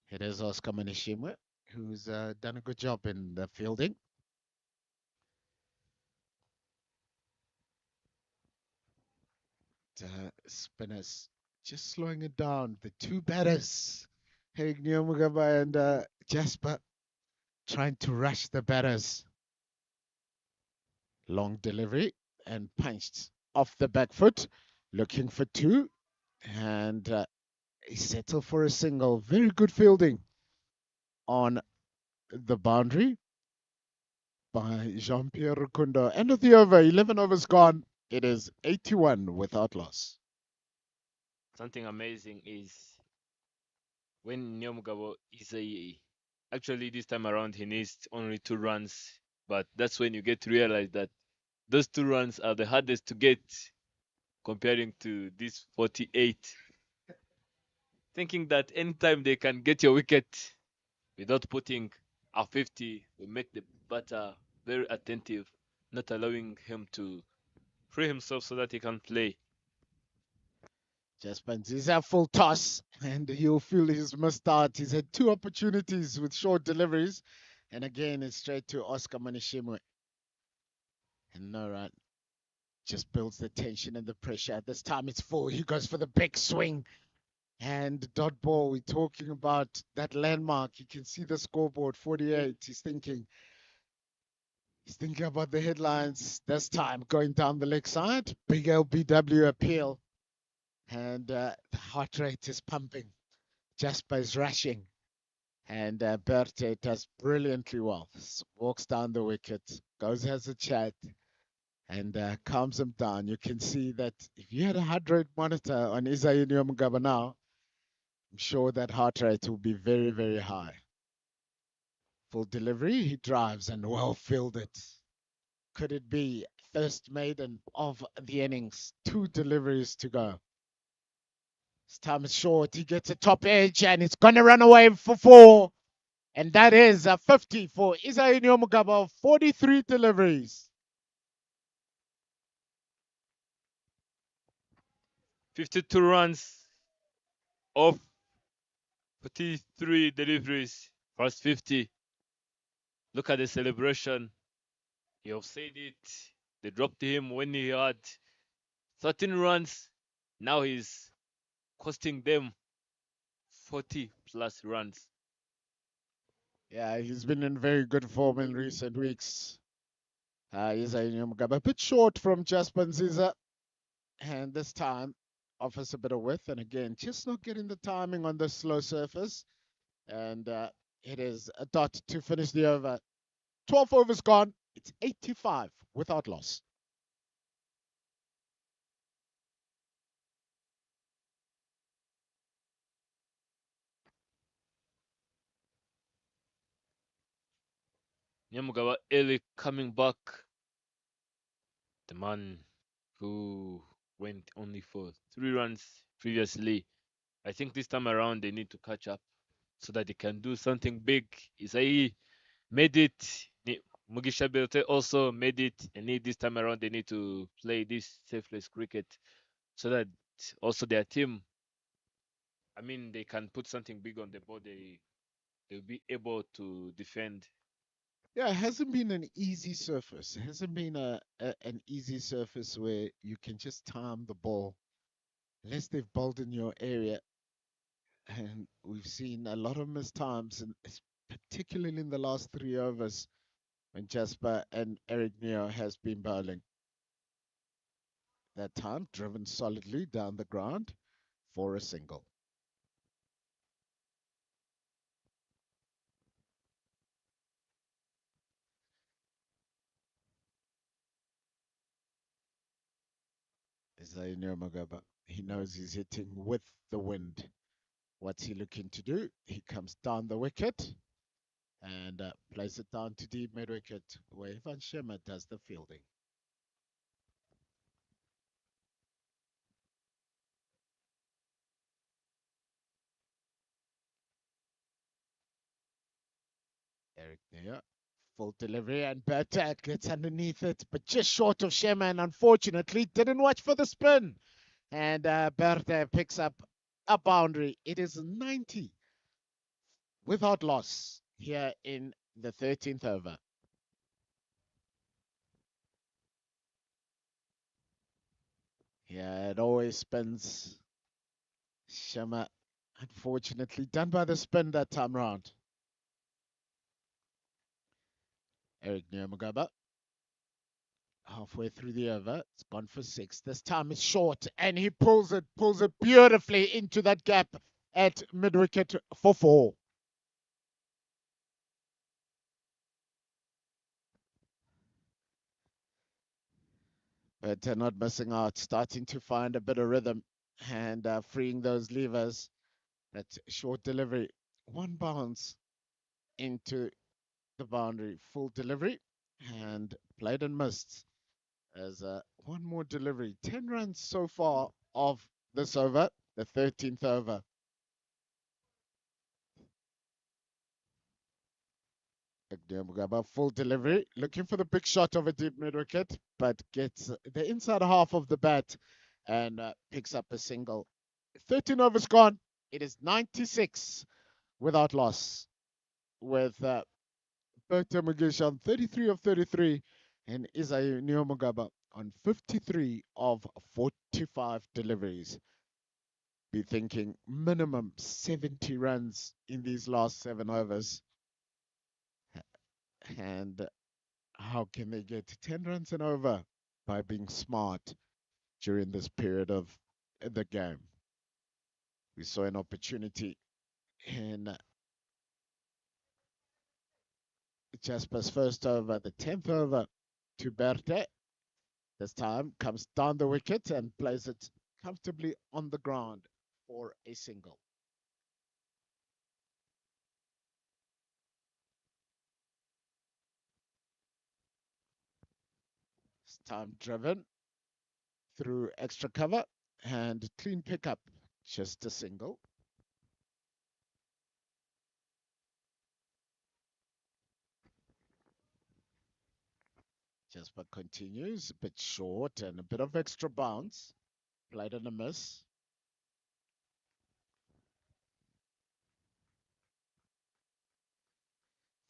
It is Oscar Manishimwe, who's done a good job in the fielding. Spinners just slowing it down. The two batters, Eric Nyamugaba and Jasper, trying to rush the batters. Long delivery and punched off the back foot, looking for two, and he settled for a single. Very good fielding on the boundary by Jean-Pierre Rukunda. End of the over, 11 overs gone. It is 81 without loss. Something amazing is when Nyamgawa is actually this time around he needs only 2 runs, but that's when you get to realize that those 2 runs are the hardest to get comparing to this 48. Thinking that anytime they can get your wicket without putting a 50 will make the batter very attentive, not allowing him to free himself so that he can play. Just he's a full toss, and he'll feel he's missed out. He's had two opportunities with short deliveries, and again it's straight to Oscar Manishimwe. And no run. Just builds the tension and the pressure. This time it's full. He goes for the big swing. And dot ball, we're talking about that landmark. You can see the scoreboard, 48. He's thinking about the headlines. This time going down the leg side. Big LBW appeal. And the heart rate is pumping. Jasper is rushing. And Berthe does brilliantly well. Walks down the wicket, goes, has a chat, and calms him down. You can see that if you had a heart rate monitor on Isaini Mugaba now, I'm sure that heart rate will be very, very high. Full delivery, he drives and well fielded. Could it be first maiden of the innings? Two deliveries to go. His time is short. He gets a top edge and it's going to run away for four. And that is a 50 for Isaini Mugaba, 43 deliveries. 52 runs off 43 deliveries, first 50. Look at the celebration. You have said it. They dropped him when he had 13 runs. Now he's costing them 40 plus runs. Yeah, he's been in very good form in recent weeks. Isaini Mugaba, a bit short from Jasper Nziza. And this time offers a bit of width. And again, just not getting the timing on the slow surface. And it is a dot to finish the over. 12 overs gone. It's 85 without loss. Nyamugaba early coming back. The man who went only for 3 runs previously. I think this time around they need to catch up so that they can do something big. Isai made it. Mugisha Belte also made it. And this time around they need to play this selfless cricket so that also their team, I mean, they can put something big on the board. They'll be able to defend. Yeah, it hasn't been an easy surface. It hasn't been an easy surface where you can just time the ball, unless they've bowled in your area. And we've seen a lot of missed times, and particularly in the last 3 overs when Jasper and Eric Neo has been bowling. That time driven solidly down the ground for a single. Zainur Magaba. He knows he's hitting with the wind. What's he looking to do? He comes down the wicket and plays it down to deep mid wicket where Ivan Sherma does the fielding. Eric Nea, full delivery and Bertat gets underneath it, but just short of Sherma and unfortunately didn't watch for the spin. And Berta picks up a boundary. It is 90 without loss here in the 13th over. Yeah, it always spins. Shama, unfortunately, done by the spin that time round. Eric Nyamagaba, halfway through the over. It's gone for 6. This time it's short, and he pulls it beautifully into that gap at mid wicket for 4. But not missing out, starting to find a bit of rhythm and freeing those levers. That short delivery, one bounce into the boundary, full delivery, and played and missed. As one more delivery. 10 runs so far of this over, the 13th over. Mugaba, full delivery, looking for the big shot of a deep mid wicket, but gets the inside half of the bat and picks up a single. 13 overs gone. It is 96 without loss, with Berta Mugisha on 33 of 33 and Isai Mugaba on 53 of 45 deliveries. Be thinking minimum 70 runs in these last 7 overs. And how can they get 10 runs and over? By being smart during this period of the game. We saw an opportunity in Jasper's first over, the 10th over to Berte. This time comes down the wicket and plays it comfortably on the ground for a single. This time driven through extra cover and clean pickup, just a single. Jasper continues, a bit short and a bit of extra bounce. Played on a miss.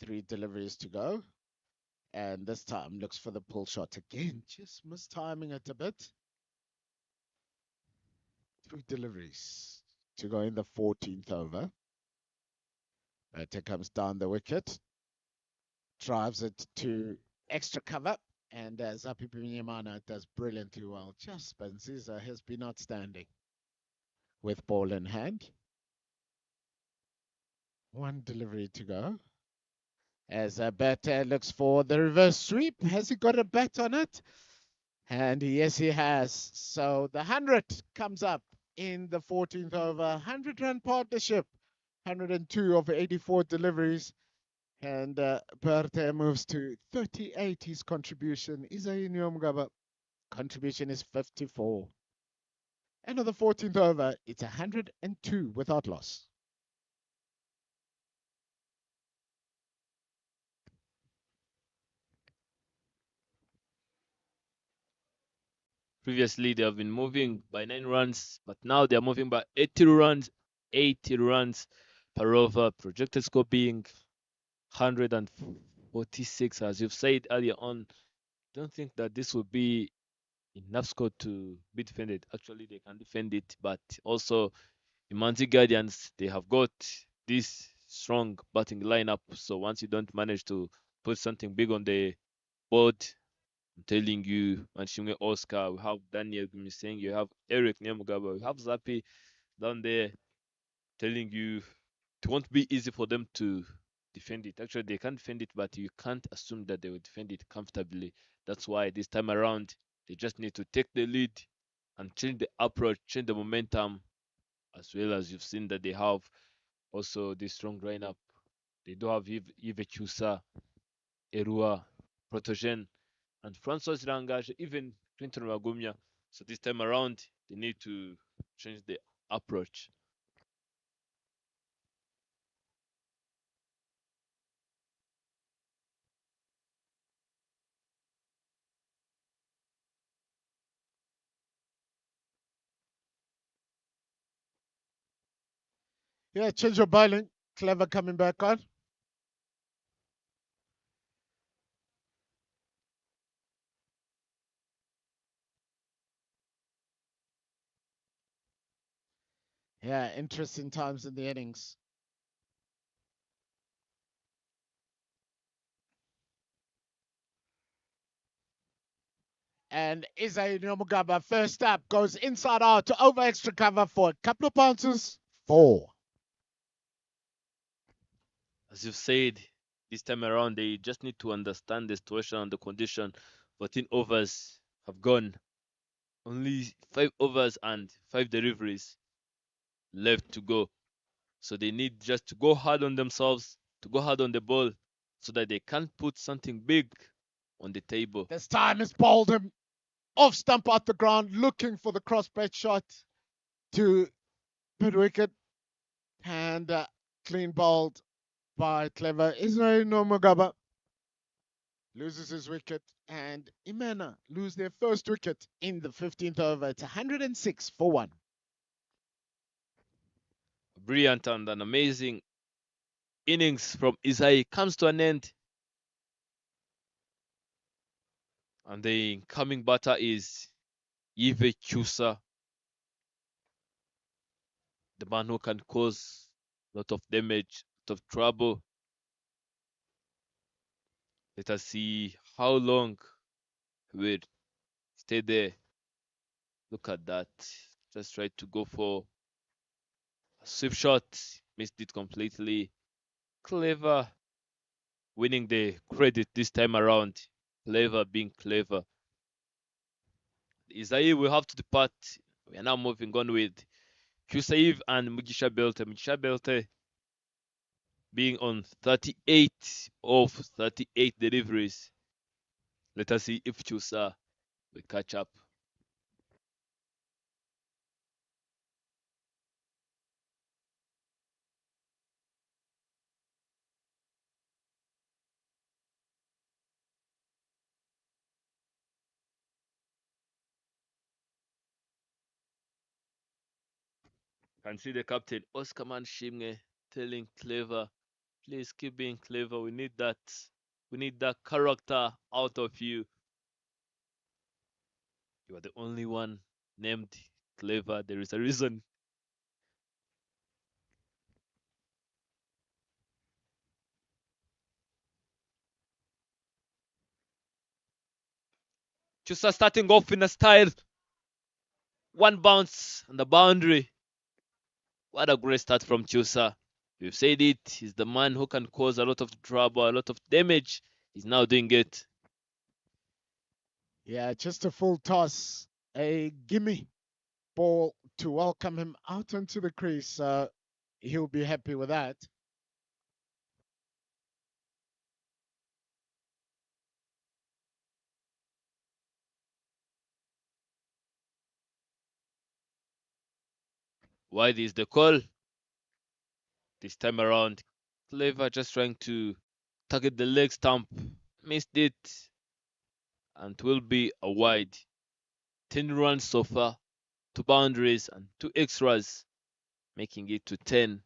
Three deliveries to go. And this time looks for the pull shot again. Just mistiming it a bit. Three deliveries to go in the 14th over. Batter comes down the wicket. Drives it to extra cover. And Zapi Pinyamana does brilliantly well. Just Benziza has been outstanding with ball in hand. One delivery to go. As a batter looks for the reverse sweep. Has he got a bat on it? And yes, he has. So the 100 comes up in the 14th over. 100-run partnership. 102 of 84 deliveries. And Berte moves to 38. His contribution is a Nyomgaba. Contribution is 54. And on the 14th over, it's 102 without loss. Previously, they have been moving by 9 runs, but now they are moving by 80 runs. 80 runs per over. Projected score being 146, as you've said earlier on. Don't think that this will be enough score to be defended. Actually, they can defend it, but also Imanzi Guardians, they have got this strong batting lineup. So once you don't manage to put something big on the board, I'm telling you, Manshimwe Oscar, we have Daniel Gumiseng, you have Eric Nyamugaba, we have Zapi down there, telling you it won't be easy for them to defend it. Actually, they can defend it, but you can't assume that they will defend it comfortably. That's why this time around, they just need to take the lead and change the approach, change the momentum, as well as you've seen that they have also this strong lineup. They do have Yves Chusa, Erua, Protogen, and Francois Rangaje, even Clinton Magumya. So this time around, they need to change the approach. Yeah, change your bowling. Clever coming back on. Yeah, interesting times in the innings. And Isai Nyomugaba first up goes inside out to over extra cover for a couple of bounces. 4. As you've said, this time around, they just need to understand the situation and the condition. 14 overs have gone. Only 5 overs and 5 deliveries left to go. So they need just to go hard on themselves, to go hard on the ball, so that they can put something big on the table. This time it's bowled him. Off stump out the ground, looking for the crossbat shot to mid wicket. And clean bowled by clever Israel Nomugaba. Loses his wicket. And Imena lose their first wicket in the 15th over. It's 106 for 1. Brilliant and an amazing innings from Isai comes to an end. And the incoming batter is Yves Chusa, the man who can cause a lot of damage, a lot of trouble. Let us see how long he will stay there. Look at that. Just tried to go for a sweep shot, missed it completely. Clever winning the credit this time around. Clever being clever. Isai will have to depart. We are now moving on with Husaiv and Mugisha Belte. Mugisha Belte being on 38 of 38 deliveries. Let us see if Chusa will catch up. Can see the captain, Oscar Shimge, telling Clever, please keep being clever. We need that. We need that character out of you. You are the only one named Clever. There is a reason. Chusa starting off in a style. One bounce on the boundary. What a great start from Chusa. We've said it. He's the man who can cause a lot of trouble, a lot of damage. He's now doing it. Yeah, just a full toss. A gimme ball to welcome him out onto the crease. So he'll be happy with that. Wide is the call. This time around, Clever just trying to target the leg stump. Missed it. And it will be a wide. 10 runs so far. 2 boundaries and 2 extras. Making it to 10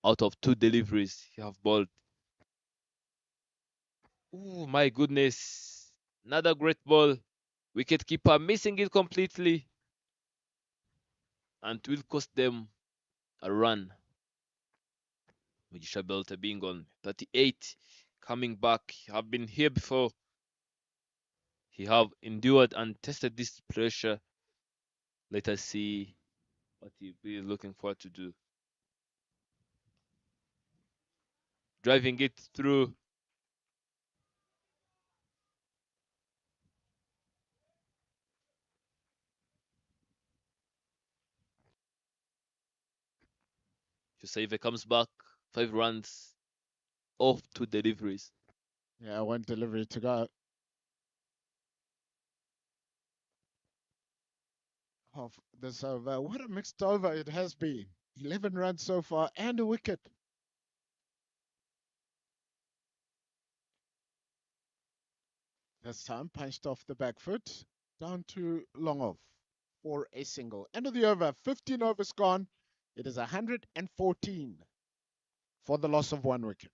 out of 2 deliveries you have bowled. Oh my goodness. Another great ball. Wicketkeeper missing it completely. And it will cost them a run. Mugisha Belter being on 38. Coming back. Have been here before. He have endured and tested this pressure. Let us see what he'll be looking forward to do. Driving it through. Joseive comes back. 5 runs off 2 deliveries. Yeah, one delivery to go. Of this over. What a mixed over it has been. 11 runs so far and a wicket. This time punched off the back foot down to long off for a single. End of the over. 15 overs gone. It is 114 for the loss of 1 wicket.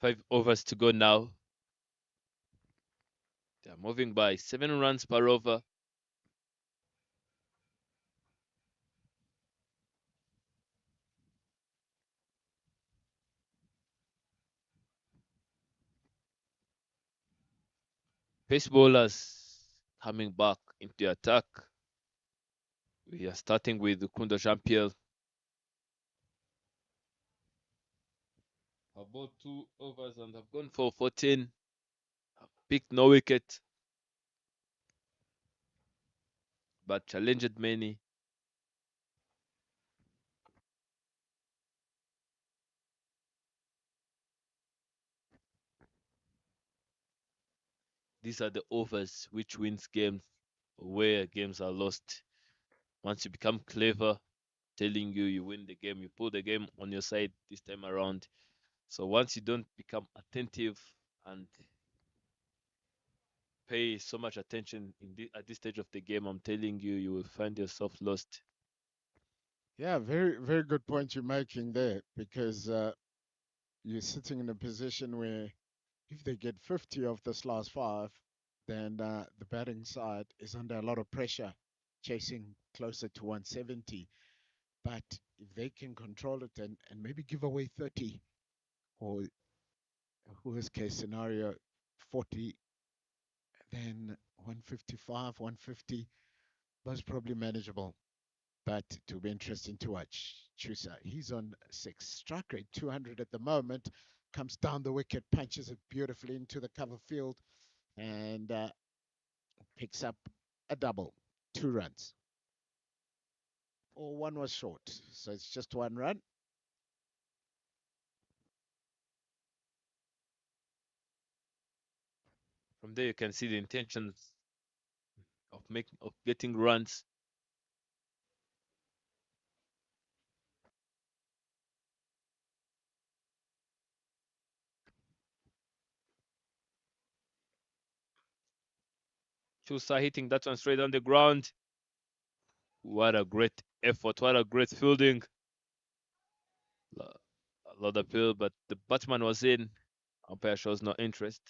Five overs to go now. They are moving by 7 runs per over. Pace bowlers coming back into the attack. We are starting with Kundo Jean-Pierre. About 2 overs and have gone for 14. Have picked no wicket. but challenged many. These are the overs which wins games, where games are lost. Once you become clever, telling you you win the game, you put the game on your side this time around. So once you don't become attentive and pay so much attention at this stage of the game, I'm telling you, you will find yourself lost. Yeah, very, very good point you're making there because you're sitting in a position where if they get 50 of this last five, then the batting side is under a lot of pressure, chasing closer to 170. But if they can control it and maybe give away 30, or worst case scenario, 40, then 155, 150, most probably manageable. But it will be interesting to watch. Chusa, he's on six. Strike rate 200 at the moment. Comes down the wicket, punches it beautifully into the cover field, and picks up a double. 2 runs. Or one was short. So it's just 1 run. From there, you can see the intentions of getting runs. Chusa hitting that one straight on the ground. What a great effort! What a great fielding! A lot of appeal, but the batsman was in. Umpire shows no interest.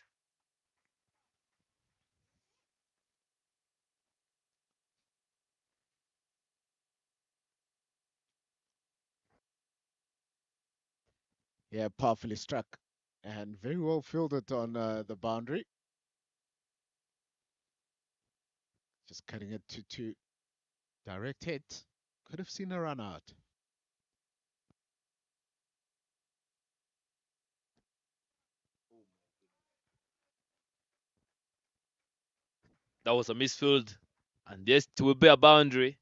Yeah, powerfully struck. And very well fielded on the boundary. Just cutting it to two. Direct hit. Could have seen a run out. That was a misfield, and yes, it will be a boundary.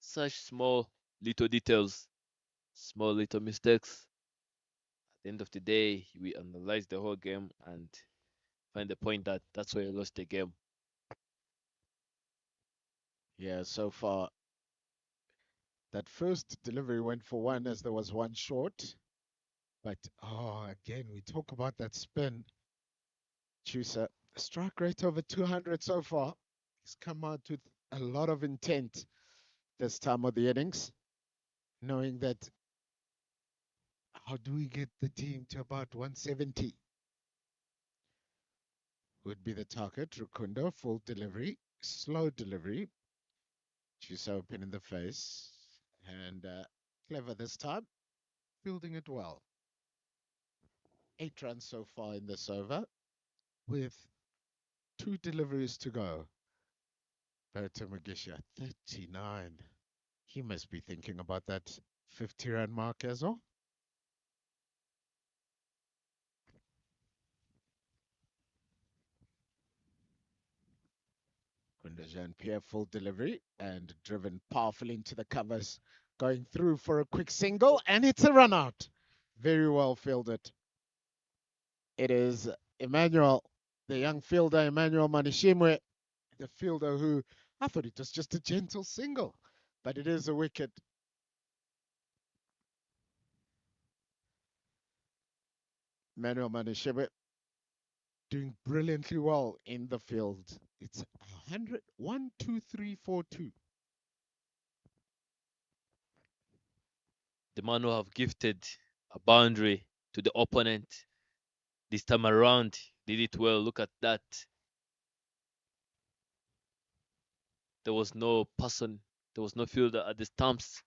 Such small little details, small little mistakes. At the end of the day, we analyze the whole game and find the point that that's where you lost the game. Yeah, so far that first delivery went for one as there was one short. But oh, again, we talk about that spin. Chusa, strike rate over 200 so far. He's come out with a lot of intent this time of the innings, knowing that how do we get the team to about 170 would be the target. Rukundo, full delivery, slow delivery. Chusa open in the face and clever this time, fielding it well. 8 runs so far in this over with 2 deliveries to go. Berta Magisha, 39. He must be thinking about that 50-run mark as well. Jean Pierre full delivery and driven powerfully into the covers, going through for a quick single, and it's a run out. Very well fielded. It is Emmanuel, the young fielder, Emmanuel Manishimwe, the fielder who I thought it was just a gentle single, but it is a wicket. Emmanuel Manishimwe doing brilliantly well in the field. It's 100, 1, 2, 3, 4, 2. The man who have gifted a boundary to the opponent this time around did it well. Look at that. There was no person, there was no fielder at the stumps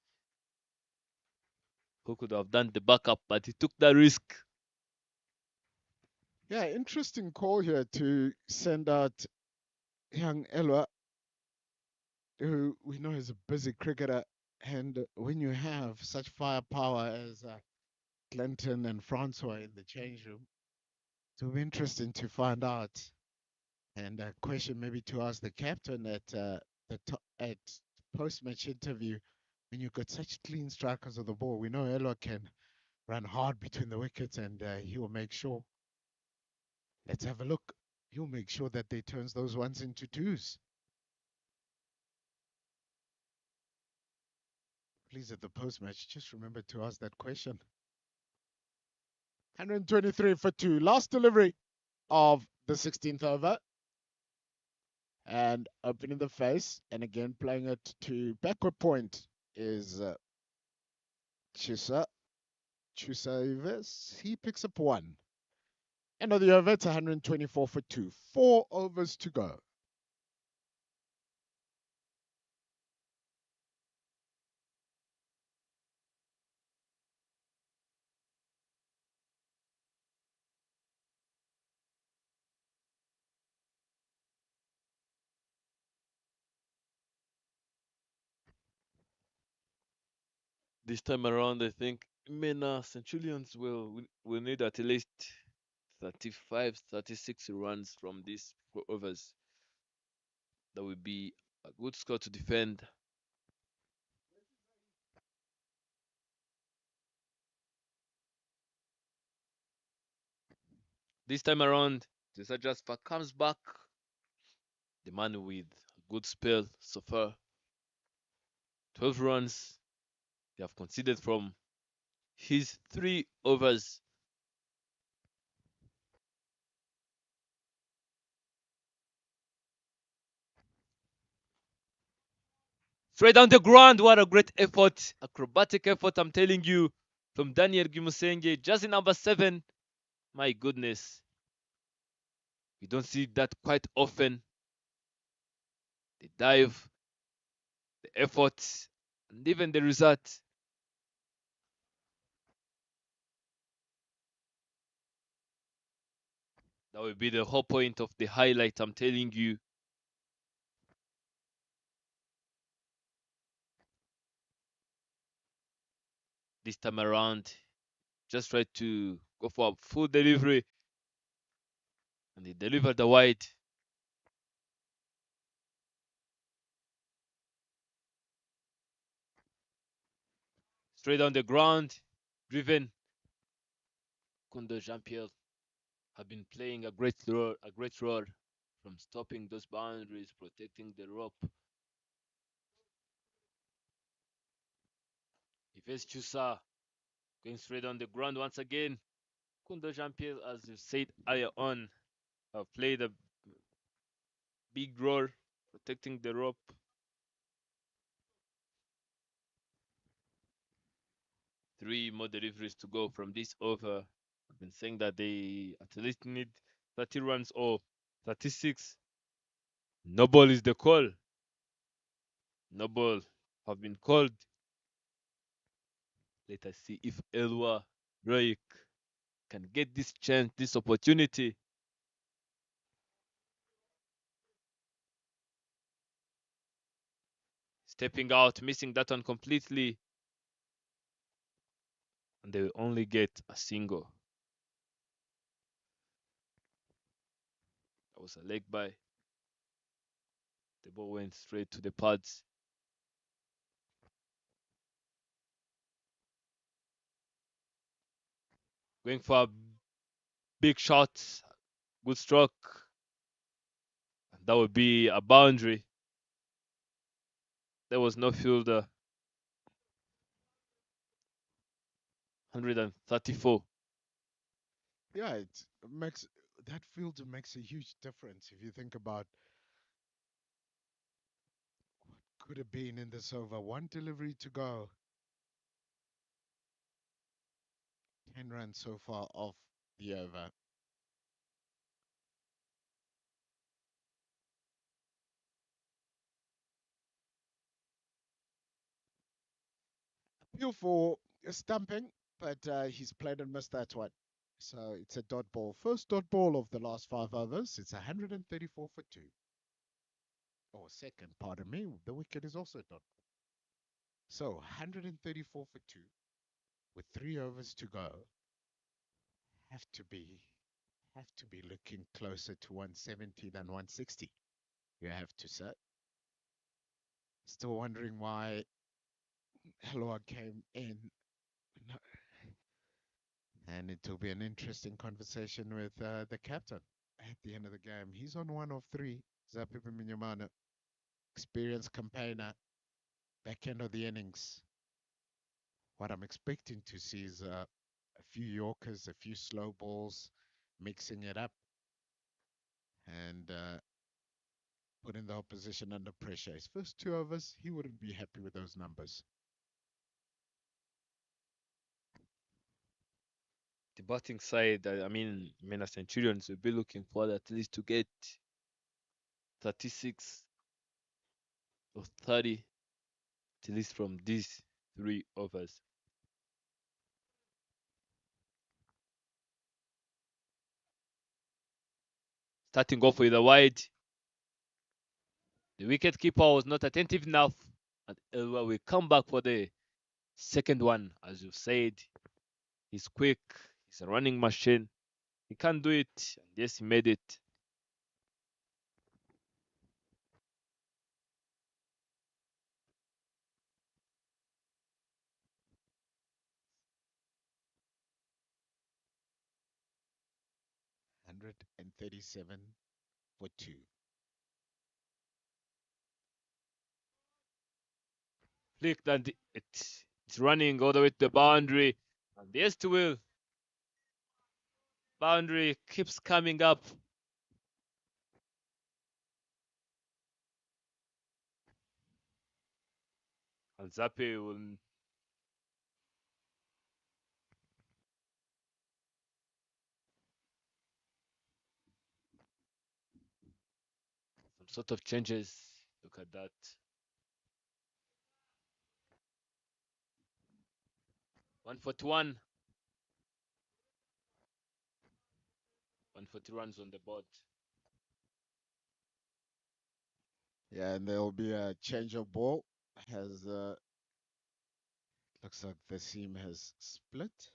who could have done the backup, but he took that risk. Yeah, interesting call here to send out young Elwa, who we know is a busy cricketer. And when you have such firepower as Clinton and Francois in the change room, it will be interesting to find out. And a question maybe to ask the captain at at post-match interview, when you've got such clean strikers of the ball, we know Elo can run hard between the wickets, and he will make sure. Let's have a look. He'll make sure that they turns those ones into twos. Please, at the post-match, just remember to ask that question. 123 for two. Last delivery of the 16th over. And opening the face, and again playing it to backward point is Chisa. Chusa he picks up one. End of the over, it's 124 for two. 4 overs to go. This time around, I think Mena Centurions will need at least 35, 36 runs from these 4 overs. That would be a good score to defend. This time around, Tessa Jasper comes back. The man with a good spell so far. 12 runs they have conceded from his 3 overs. Straight down the ground. What a great effort. Acrobatic effort, I'm telling you, from Daniel Gimusenge. Jersey number 7. My goodness. We don't see that quite often. The dive, the effort, and even the result. That will be the whole point of the highlight, I'm telling you. This time around, just try to go for a full delivery, and he delivered the wide. Straight on the ground, driven. Kundo Jean-Pierre have been playing a great role from stopping those boundaries, protecting the rope. He faced Chusa, going straight on the ground once again. Kundo Jean-Pierre, as you said earlier on, have played a big role protecting the rope. Three more deliveries to go from this over. I've been saying that they at least need 30 runs or 36. No ball is the call. No ball have been called. Let us see if Elwa Roik can get this chance, this opportunity. Stepping out, missing that one completely. And they will only get a single. That was a leg by. The ball went straight to the pads. Going for a big shot. Good stroke. That would be a boundary. There was no fielder. 134. Yeah, it makes that fielder makes a huge difference if you think about what could have been in this over. One delivery to go. 10 runs so far off the over. Appeal for a stumping, but he's played and missed that one. So it's a dot ball. First dot ball of the last 5 overs. It's 134 for two. Or second, pardon me. The wicket is also a dot ball. So 134 for two with 3 overs to go. Have to be looking closer to 170 than 160. You have to say. Still wondering why Helwa came in. No- And it will be an interesting conversation with the captain at the end of the game. He's on 1 of 3. Zapipa Minyamana, experienced campaigner, back end of the innings. What I'm expecting to see is a few Yorkers, a few slow balls, mixing it up and putting the opposition under pressure. His first 2 overs, he wouldn't be happy with those numbers. The batting side, as Centurions will be looking for at least to get 36 or 30, at least from these 3 overs. Starting off with a wide. The wicket keeper was not attentive enough, and Elwa will come back for the second one. As you said, he's quick, he's a running machine. He can do it, and yes, he made it. $137 for 2. Flicked, and it's running all the way to the boundary. And yes, to will. Boundary keeps coming up. And Zappe will some sort of changes. Look at that. One 140 runs on the board. Yeah, and there'll be a change of ball. Has looks like the seam has split.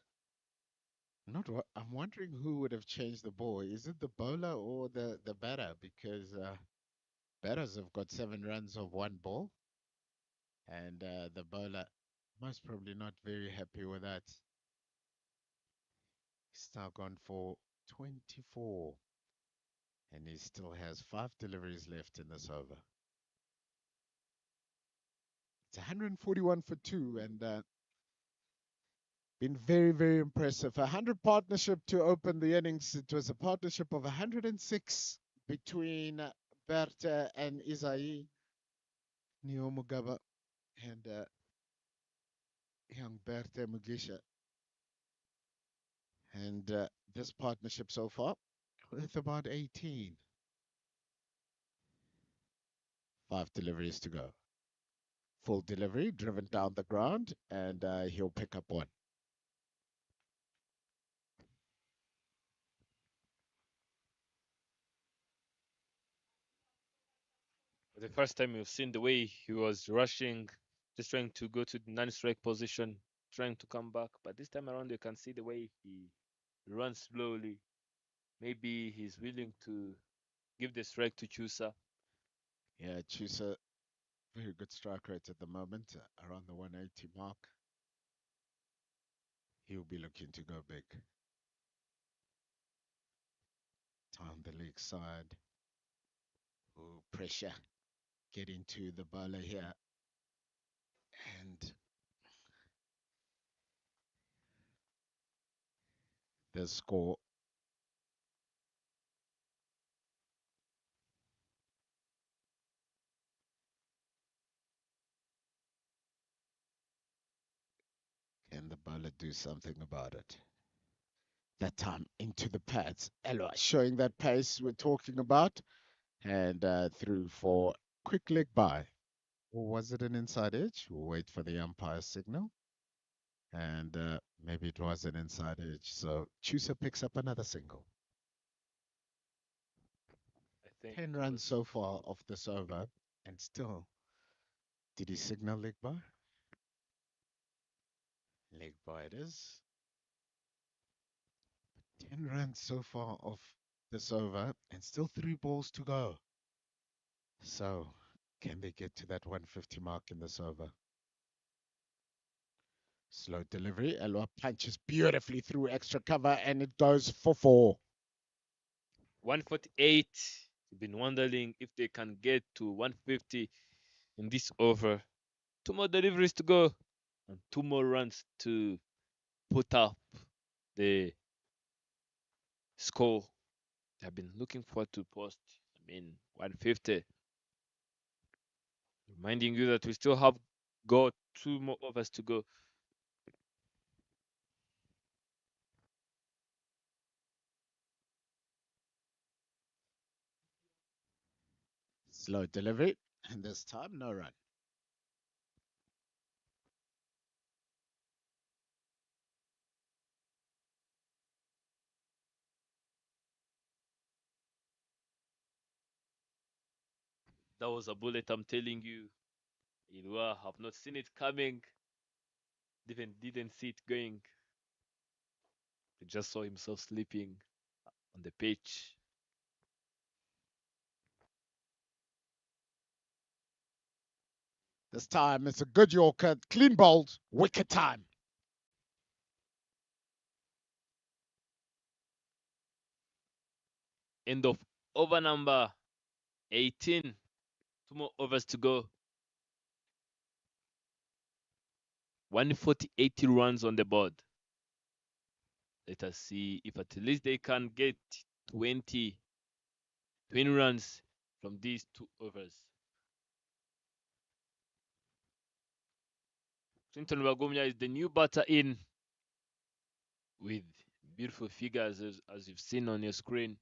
Not what I'm wondering who would have changed the ball. Is it the bowler or the batter? Because batters have got 7 runs of 1 ball, and the bowler most probably not very happy with that. He's now gone for 24, and he still has 5 deliveries left in this over. It's 141 for 2, and been very, very impressive. 100 partnership to open the innings. It was a partnership of 106 between Berta and Isai Niomugaba and young Berta Mugisha. And this partnership so far with about 18. 5 deliveries to go. Full delivery, driven down the ground, and he'll pick up one. For the first time, you've seen the way he was rushing, just trying to go to the non-strike position, trying to come back. But this time around, you can see the way he runs slowly. Maybe he's willing to give the strike to Chusa. Yeah, Chusa, very good strike rate at the moment, around the 180 mark. He'll be looking to go big. On the leg side. Ooh, pressure. Get into the bowler here. And the score. Can the bowler do something about it? That time into the pads. Elwa showing that pace we're talking about. And through for quick leg by. Or was it an inside edge? We'll wait for the umpire signal. And maybe it was an inside edge. So Chusa picks up another single. I think 10 it runs was so far off this over. And still, did he signal leg by? Leg by it is. 10 runs so far off this over. And still 3 balls to go. So, Can they get to that 150 mark in this over? Slow delivery. Elwa punches beautifully through extra cover and it goes for 4. 148. You've been wondering if they can get to 150 in this over. 2 more deliveries to go and 2 more runs to put up the score they've been looking forward to post. 150. Reminding you that we still have got 2 more overs to go. Slow delivery. And this time, no run. That was a bullet, I'm telling you. Ilwa have not seen it coming. Even didn't see it going. He just saw himself sleeping on the pitch. This time, it's a good Yorker. Clean bowled. Wicket time. End of over number 18. 2 more overs to go. 140, 80 runs on the board. Let us see if at least they can get 20 runs from these 2 overs. Clinton Wagumya is the new batter in with beautiful figures as you've seen on your screen.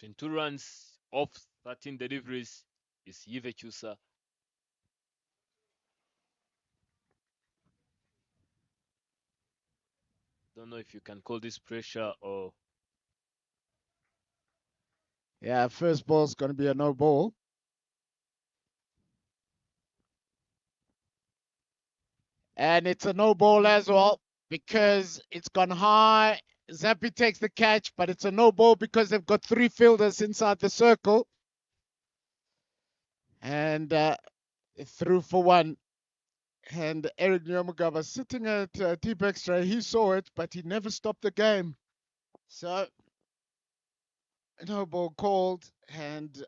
In 2 runs off 13 deliveries is Yive Chusa. Don't know if you can call this pressure or... Yeah, first ball's going to be a no ball. And it's a no ball as well because it's gone high. Zappi takes the catch, but it's a no ball because they've got 3 fielders inside the circle. And through for 1. And Eric Nyomugava sitting at deep extra, he saw it, but he never stopped the game. So, no ball called, and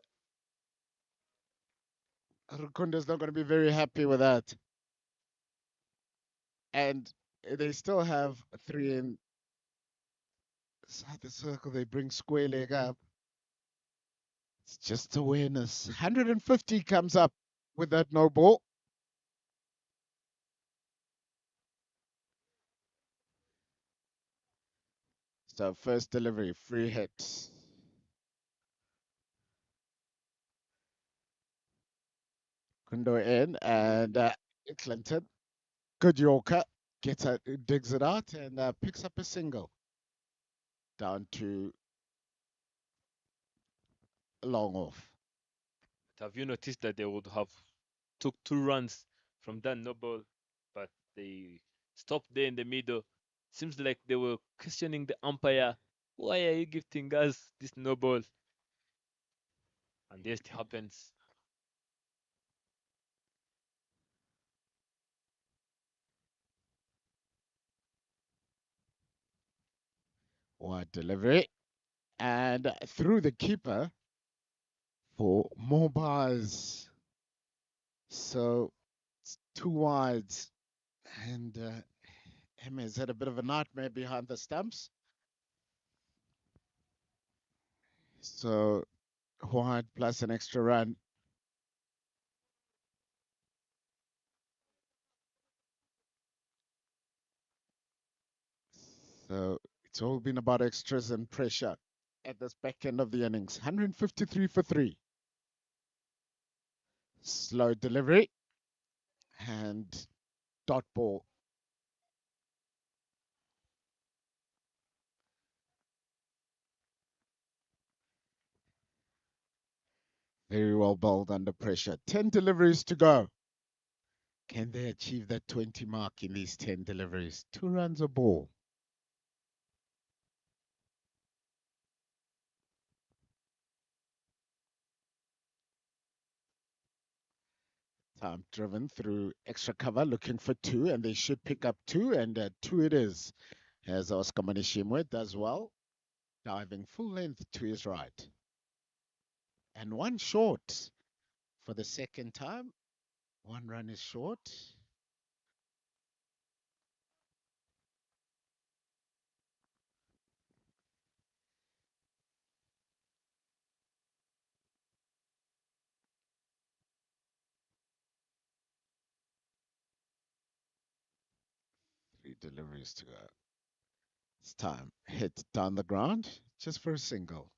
Rukunda's not going to be very happy with that. And they still have 3 inside the circle. They bring square leg up. It's just awareness. 150 comes up with that no ball. So first delivery, free hit. Kundo in and Clinton, good Yorker, gets it, digs it out and picks up a single. Down to long off. But have you noticed that they would have took 2 runs from that no ball, but they stopped there in the middle? Seems like they were questioning the umpire. Why are you gifting us this no ball? And this happens. Wide delivery. And through the keeper for more bars. So it's 2 wides. And Emma's had a bit of a nightmare behind the stumps. So wide plus an extra run. So it's all been about extras and pressure at this back end of the innings. 153 for 3. Slow delivery and dot ball. Very well bowled under pressure. 10 deliveries to go. Can they achieve that 20 mark in these 10 deliveries? 2 runs a ball. Time driven through extra cover, looking for 2, and they should pick up 2, and 2 it is. As Oscar Manishimwe does well, diving full length to his right. And 1 short for the second time. 1 run is short. 3 deliveries to go. It's time. Hit down the ground just for a single.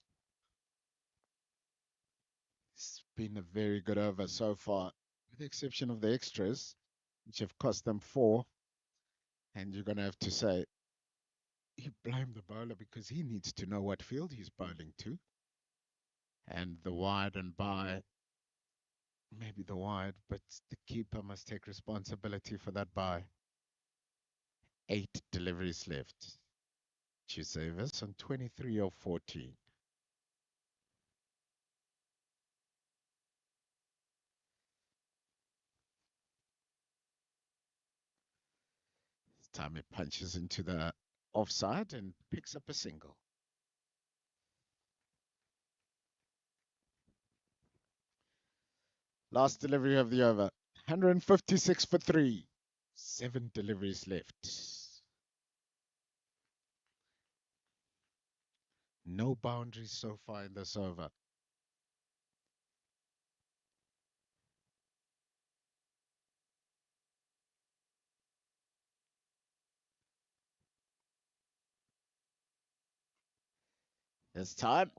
It's been a very good over so far, with the exception of the extras, which have cost them 4. And you're going to have to say, you blame the bowler because he needs to know what field he's bowling to. And the wide and by, maybe the wide, but the keeper must take responsibility for that by. 8 deliveries left. Chisavis on 23 of 14. This time it punches into the offside and picks up a single. Last delivery of the over. 156 for 3. 7 deliveries left. No boundaries so far in this over. This time,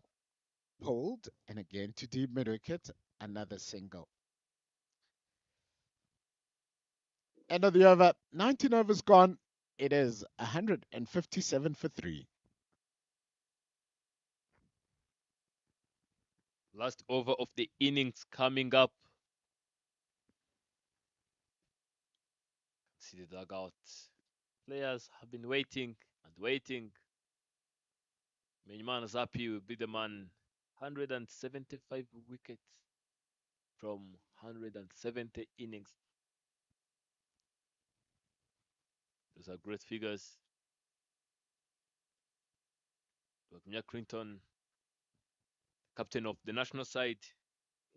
pulled, and again to deep mid wicket, another single. End of the over, 19 overs gone. It is 157 for 3. Last over of the innings coming up. See the dugout. Players have been waiting and waiting. Manyman Zapi will be the man. 175 wickets from 170 innings. Those are great figures. Wagner Clinton, captain of the national side,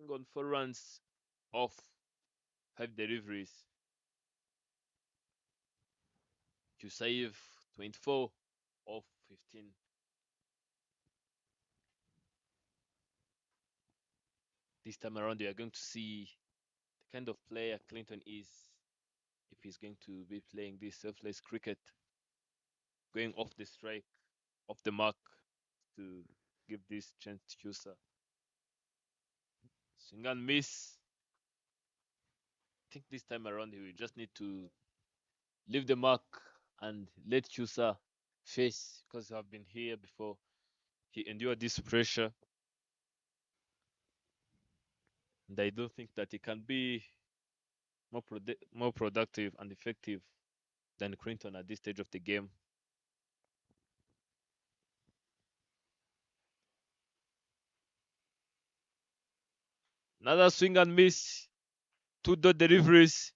on 4 runs off 5 deliveries. Jusaev, 24 off 15. This time around, we are going to see the kind of player Clinton is if he's going to be playing this selfless cricket, going off the strike, off the mark to give this chance to Chusa. Swing and miss. I think this time around, he will just need to leave the mark and let Chusa face, because I've been here before. He endured this pressure, and I don't think that he can be more productive and effective than Clinton at this stage of the game. Another swing and miss. 2 dot deliveries.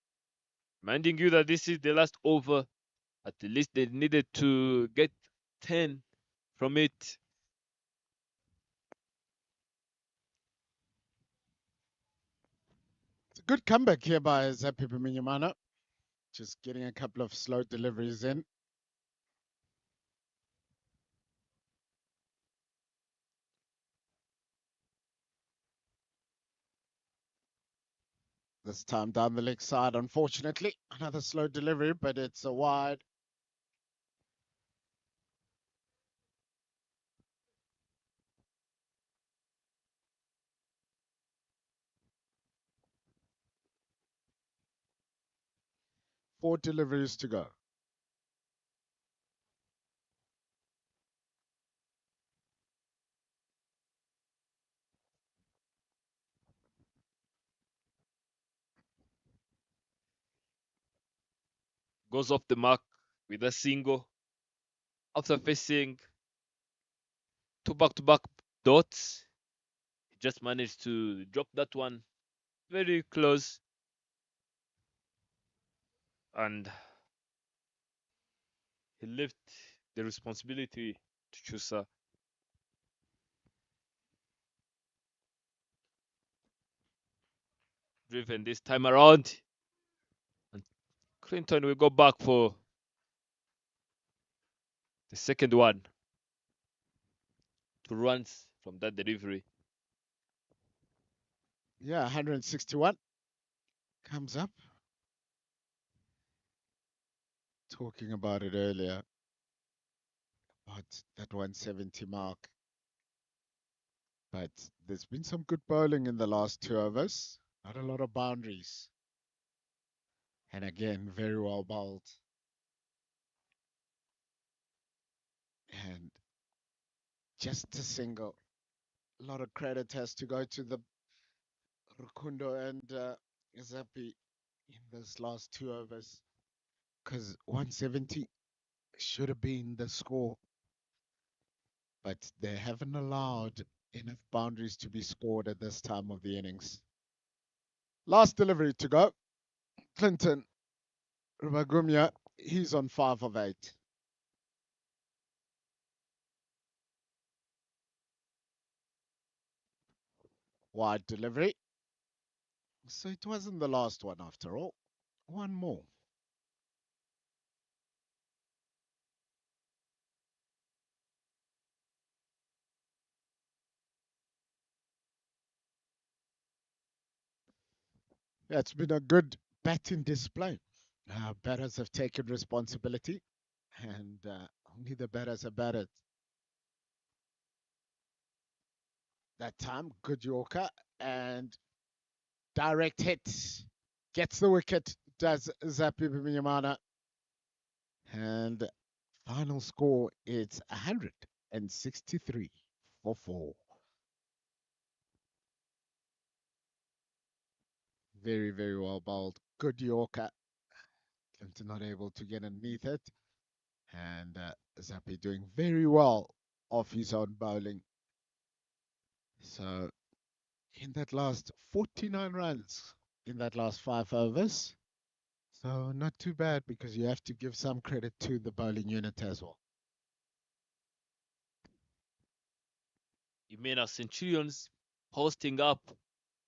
Reminding you that this is the last over. At least they needed to get 10 from it. It's a good comeback here by Zapi Minyamana. Just getting a couple of slow deliveries in. This time down the leg side, unfortunately. Another slow delivery, but it's a wide. Four deliveries to go. goes off the mark with a single after facing two back-to-back dots. He just managed to drop that one very close, and he left the responsibility to Chusa. Driven this time around, and Clinton will go back for the second one. 2 runs from that delivery. Yeah, 161 comes up. Talking about it earlier, about that 170 mark. But there's been some good bowling in the last 2 overs. Not a lot of boundaries. And again, very well bowled. And just a single. A lot of credit has to go to the Rukundo and Zapi in this last 2 overs. Because 170 should have been the score. But they haven't allowed enough boundaries to be scored at this time of the innings. Last delivery to go. Clinton Rubagumya, he's on 5 of 8. Wide delivery. So it wasn't the last one after all. One more. Yeah, it's been a good batting display. Batters have taken responsibility, and only the batters have batted. That time, good Yorker and direct hit. Gets the wicket, does Zapi Bimyamana. And final score, it's 163 for 4. Very, very well bowled. Good Yorker. Clinton not able to get underneath it. And Zapi doing very well off his own bowling. So in that last 49 runs in that last 5 overs. So not too bad because you have to give some credit to the bowling unit as well. Imena Centurions posting up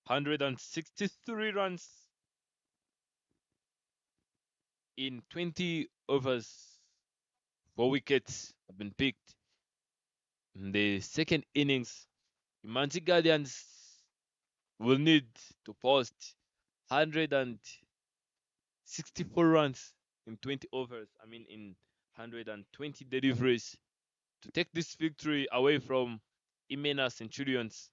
163 runs in 20 overs. 4 wickets have been picked. In the second innings, Imanzi Guardians will need to post 164 runs in 20 overs. I mean, in 120 deliveries to take this victory away from Imena Centurions.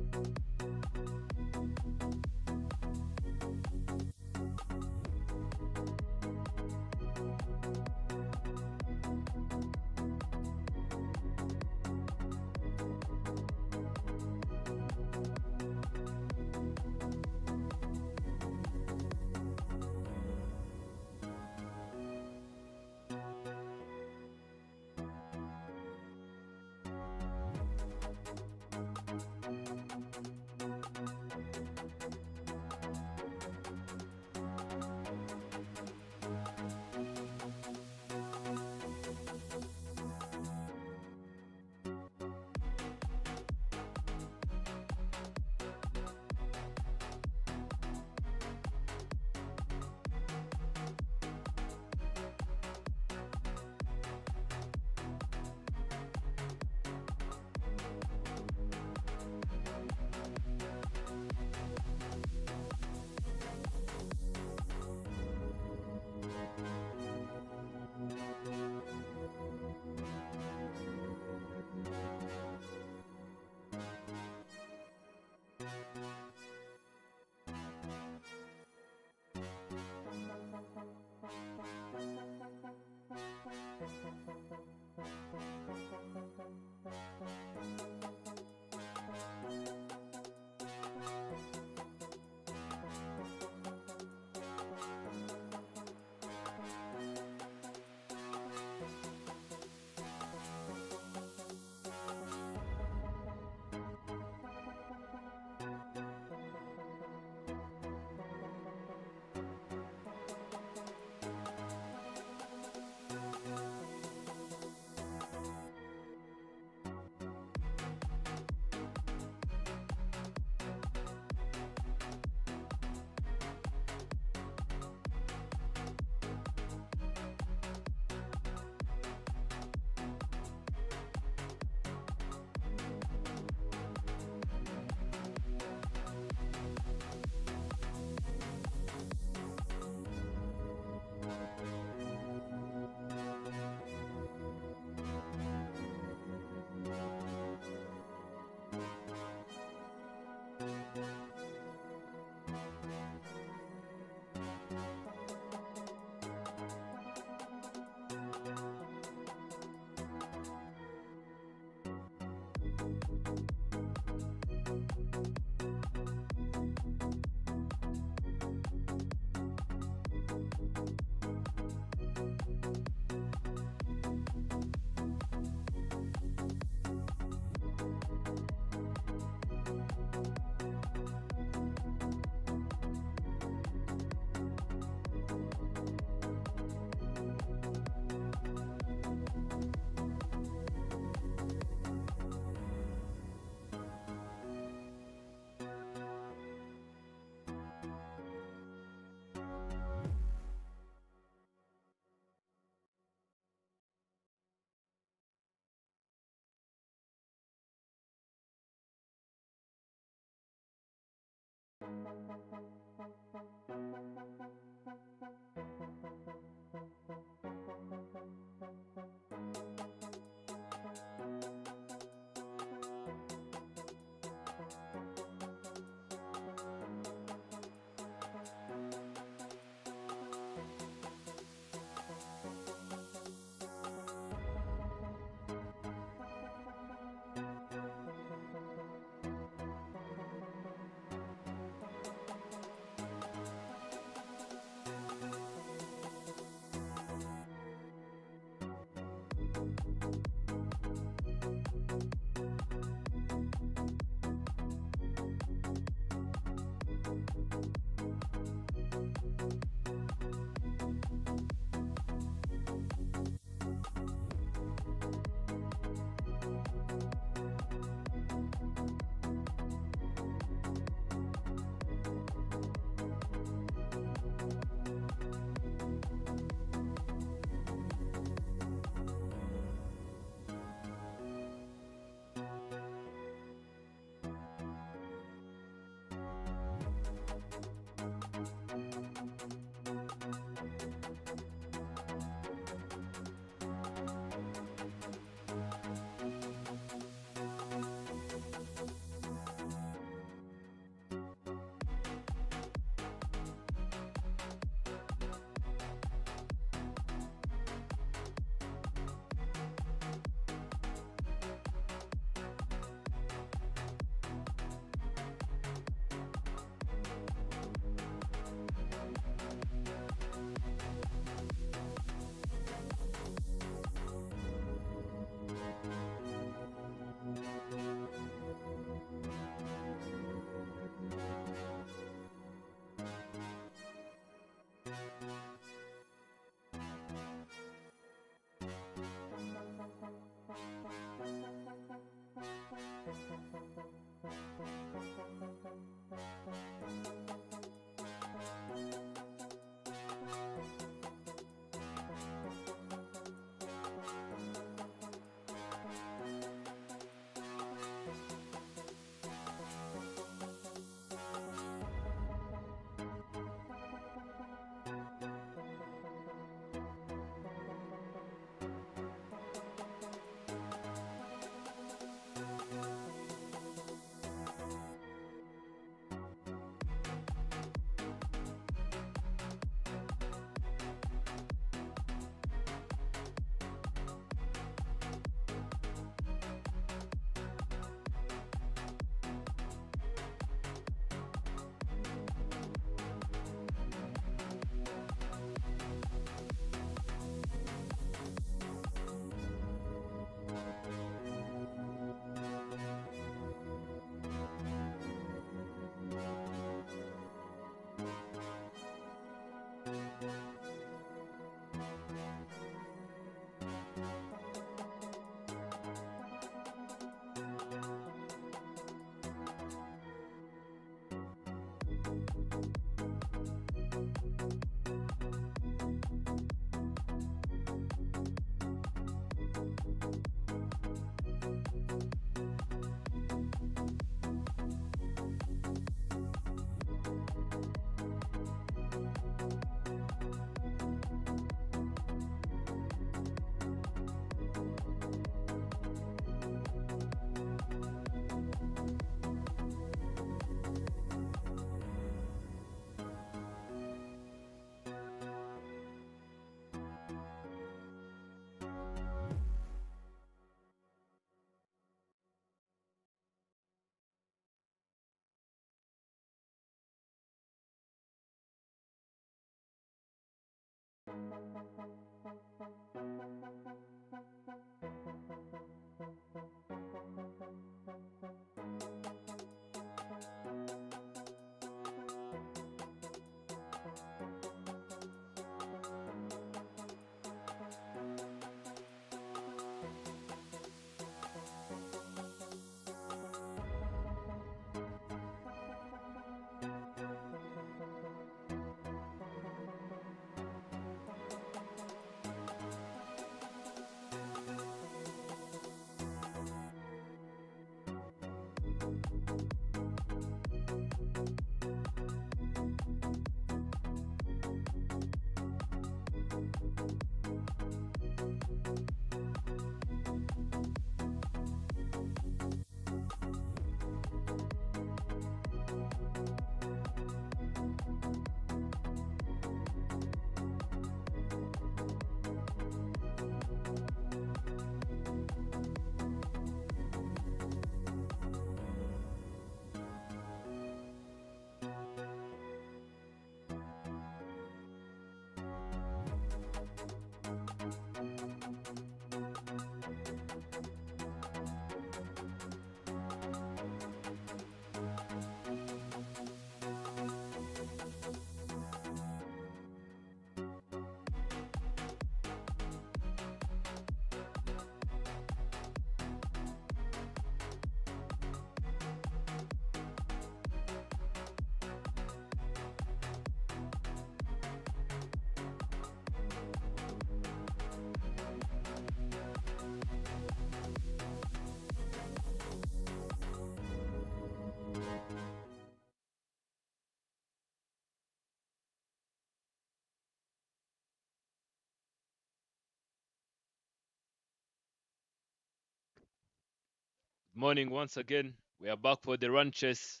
Morning once again. We are back for the run chase.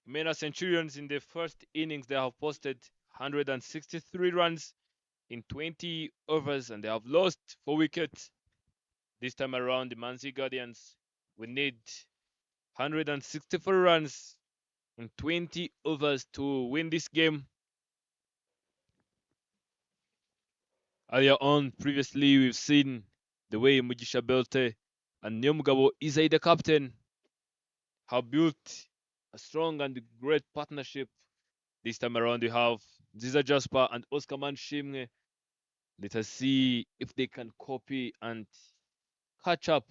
Mena Centurions in the first innings, they have posted 163 runs in 20 overs and they have lost 4 wickets. This time around, the Imanzi Guardians will need 164 runs in 20 overs to win this game. Earlier on, previously, we've seen the way Mujisha Belte and Nyomugabo Izai, the captain, have built a strong and great partnership. This time around, we have Ziza Jasper and Oscar Manshimwe. Let us see if they can copy and catch up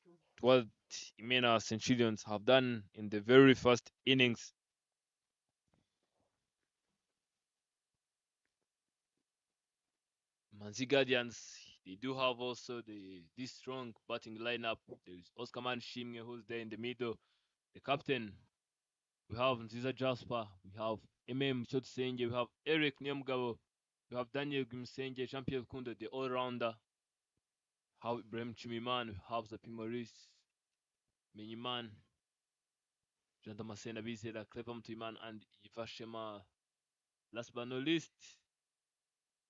to what Imena Centurions have done in the very first innings. Manzi Guardians, they do have also this strong batting lineup. There is Oscar Manshimwe who's there in the middle, the captain. We have Nziza Jasper, we have MM Chotsenje, we have Eric Nyamgabo, we have Daniel Grimsenje, Jean-Pierre Kunda, the all-rounder. How Ibrahim Chimiman, we have Zapi Maurice, Miniman, Janta Masena Bizela, Clever Mtiman, and Ivashema. Last but not least,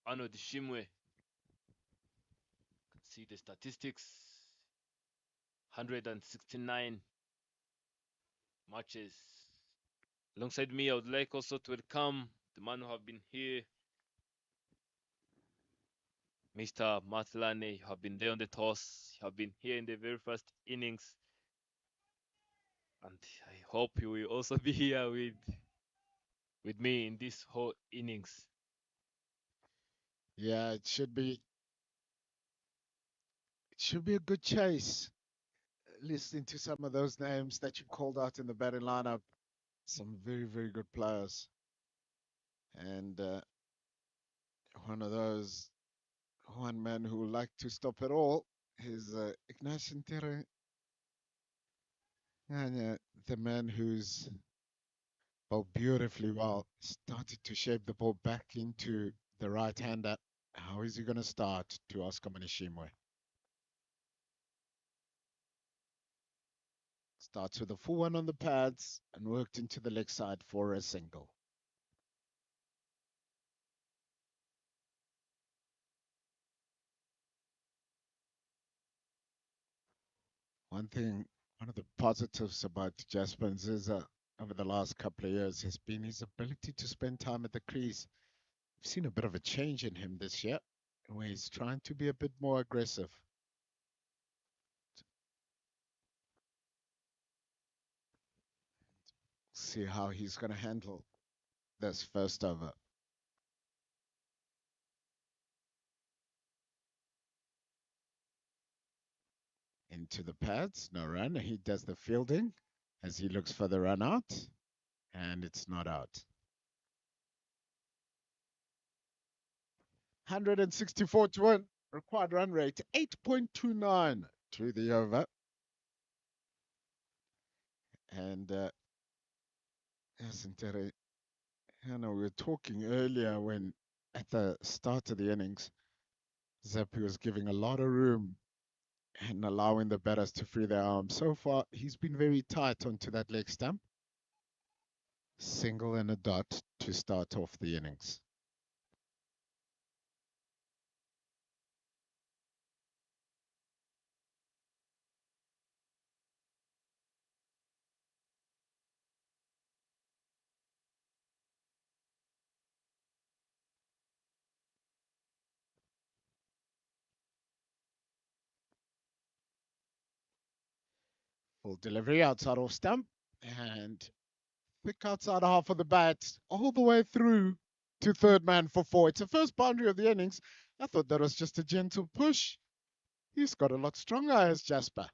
Arnold Shimwe. Can see the statistics. 169 matches. Alongside me, I would like also to welcome the man who have been here, Mr. Matlane. You have been there on the toss. You have been here in the very first innings. And I hope you will also be here with me in this whole innings. Yeah, it should be a good chase. Listening to some of those names that you called out in the batting lineup, some very, very good players. And one of those, one man who would like to stop it all is Ignacio Ntere, and the man who's bowled beautifully well, started to shape the ball back into the right hander. How is he going to start to Oscar Manishimwe? Starts with a full one on the pads and worked into the leg side for a single. One of the positives about Jasper Nziza over the last couple of years has been his ability to spend time at the crease. We've seen a bit of a change in him this year, where he's trying to be a bit more aggressive. See how he's going to handle this first over. Into the pads, no run. He does the fielding as he looks for the run out, and it's not out. 164 to 1, required run rate 8.29 to the over. And isn't that we were talking earlier when at the start of the innings, Zappi was giving a lot of room and allowing the batters to free their arms. So far, he's been very tight onto that leg stump. Single and a dot to start off the innings. Full delivery outside off stump and quick outside half of the bat all the way through to third man for 4. It's the first boundary of the innings. I thought that was just a gentle push. He's got a lot stronger as Jasper.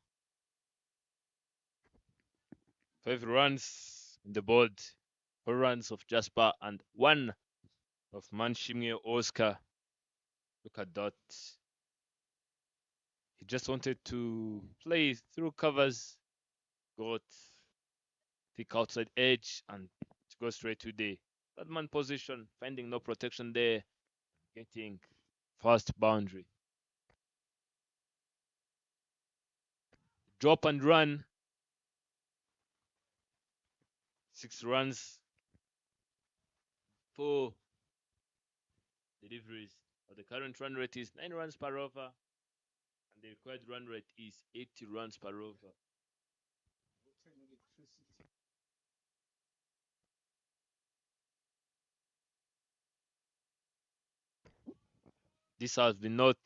5 runs in the board, 4 runs of Jasper and 1 of Manshimwe Oscar. Look at that. He just wanted to play through covers, got thick outside edge, and to go straight to the third man position, finding no protection there, getting fast boundary. Drop and run. 6 runs, 4 deliveries. But the current run rate is 9 runs per over, and the required run rate is 80 runs per over. This has been not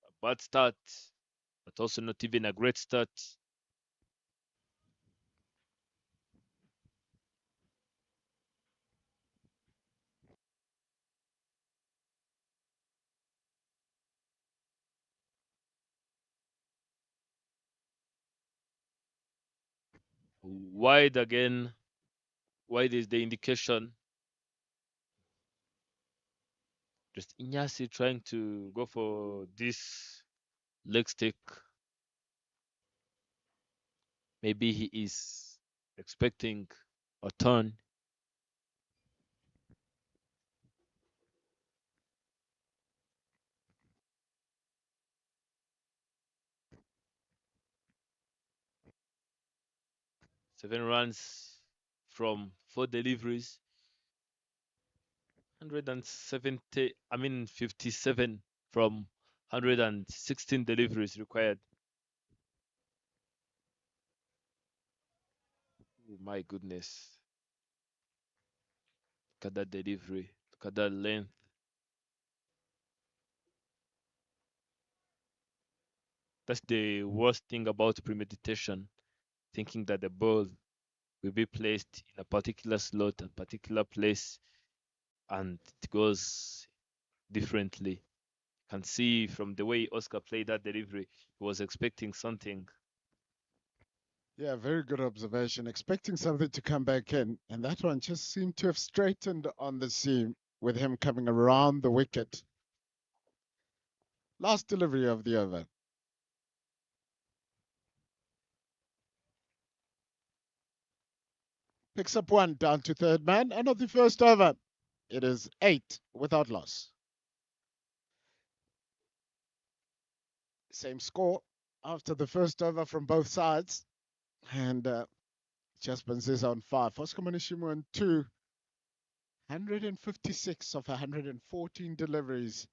a bad start, but also not even a great start. Wide again. Wide is the indication. Just Inyasi trying to go for this leg stick. Maybe he is expecting a turn. Seven runs from 4 deliveries. 57 from 116 deliveries required. Oh my goodness. Look at that delivery. Look at that length. That's the worst thing about premeditation. Thinking that the ball will be placed in a particular slot, a particular place, and it goes differently. You can see from the way Oscar played that delivery, he was expecting something. Yeah, very good observation. Expecting something to come back in, and that one just seemed to have straightened on the seam with him coming around the wicket. Last delivery of the over. Picks up 1 down to third man, and of the first over, it is 8 without loss. Same score after the first over from both sides, and Jasper is on 5. Oscar Manishimu on 2. 156 of 114 deliveries.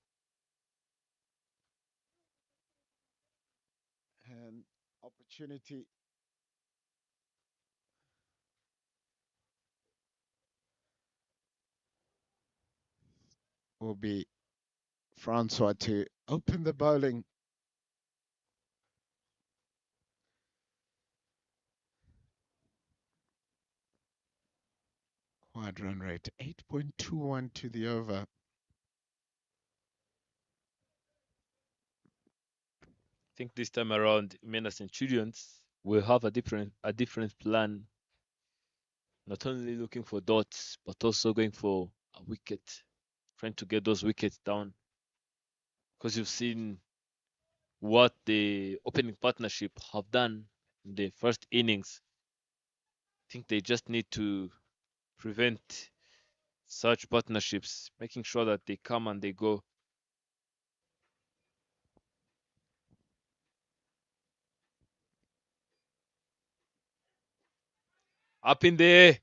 And opportunity will be Francois to open the bowling. Wide run rate, 8.21 to the over. I think this time around, Mena Centurions will have a different plan. Not only looking for dots, but also going for a wicket, trying to get those wickets down. Because you've seen what the opening partnership have done in the first innings. I think they just need to prevent such partnerships, making sure that they come and they go. Up in the air,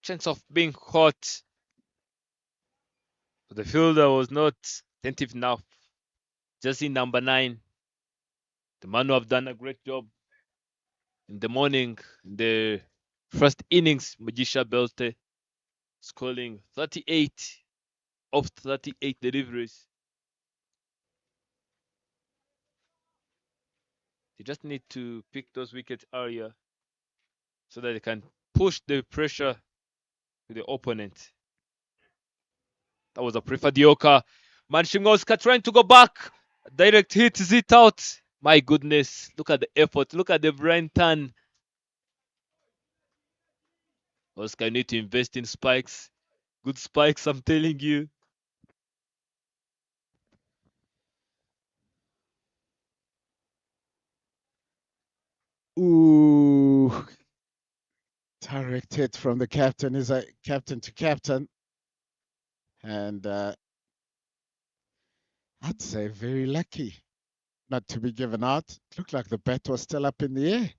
chance of being caught. But the fielder was not attentive enough. Just in number 9, the man who have done a great job in the morning, in the first innings, Mujisha Belte, scoring 38 of 38 deliveries. They just need to pick those wickets earlier so that they can push the pressure to the opponent. That was a preferred Yoka. Manshingoska trying to go back. Direct hit, is it out? My goodness. Look at the effort. Look at the brain turn. Oscar, need to invest in spikes. Good spikes, I'm telling you. Ooh. Direct hit from the captain. Is a captain to captain. And I'd say very lucky not to be given out. It looked like the bat was still up in the air.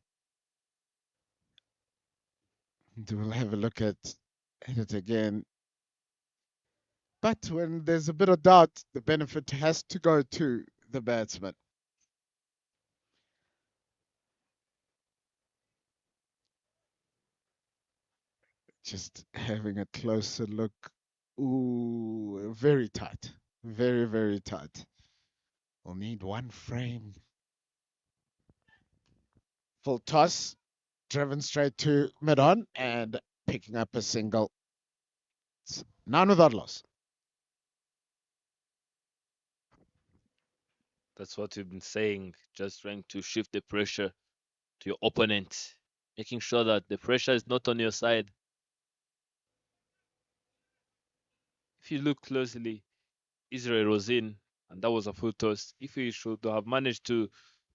And we'll have a look at it again. But when there's a bit of doubt, the benefit has to go to the batsman. Just having a closer look. Ooh, very tight. Very, very tight. We'll need one frame. Full toss, driven straight to mid-on and picking up a single. None without loss. That's what we've been saying. Just trying to shift the pressure to your opponent, making sure that the pressure is not on your side. If you look closely, Israel was in, and that was a full toss. If he should have managed to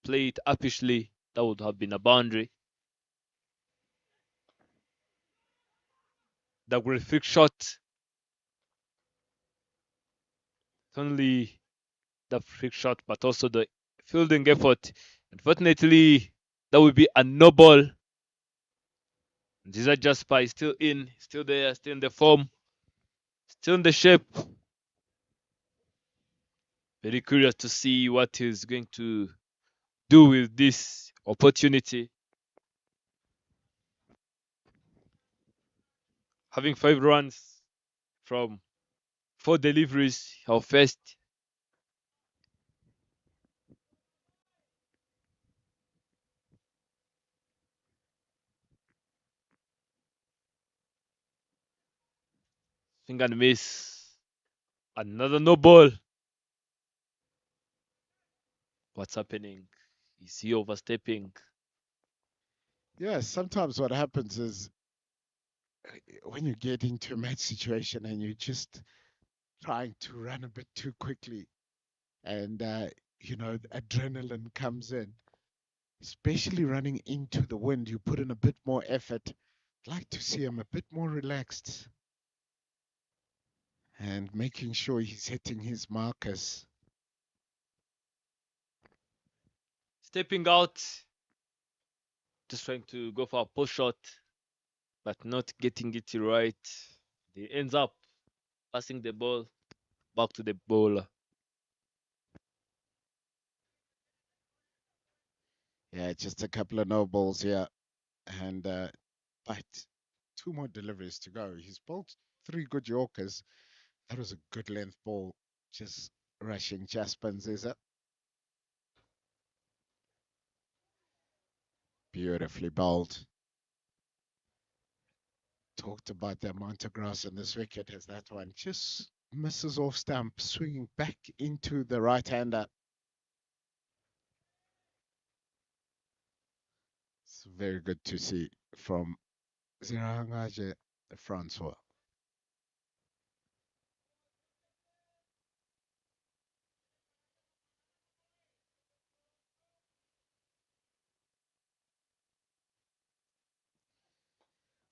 play it uppishly, that would have been a boundary. The great flick shot. Not only the flick shot, but also the fielding effort. Unfortunately, that would be a no ball. Giza Jasper is still in, still there, still in the form, still in the shape. Very curious to see what he's going to do with this opportunity. Having 5 runs from 4 deliveries, our first. Swing and miss. Another no ball. What's happening? Is he overstepping? Yeah, sometimes what happens is when you get into a match situation and you're just trying to run a bit too quickly and, adrenaline comes in, especially running into the wind, you put in a bit more effort. I'd like to see him a bit more relaxed and making sure he's hitting his markers. Stepping out. Just trying to go for a push shot, but not getting it right. He ends up passing the ball back to the bowler. Yeah, just a couple of no balls here. And but 2 more deliveries to go. He's bowled 3 good Yorkers. That was a good length ball. Just rushing Jasper Nziza. Beautifully bowled. Talked about the amount of grass on this wicket as that one just misses off stump, swinging back into the right-hander. It's very good to see from Zirahangaje Francois.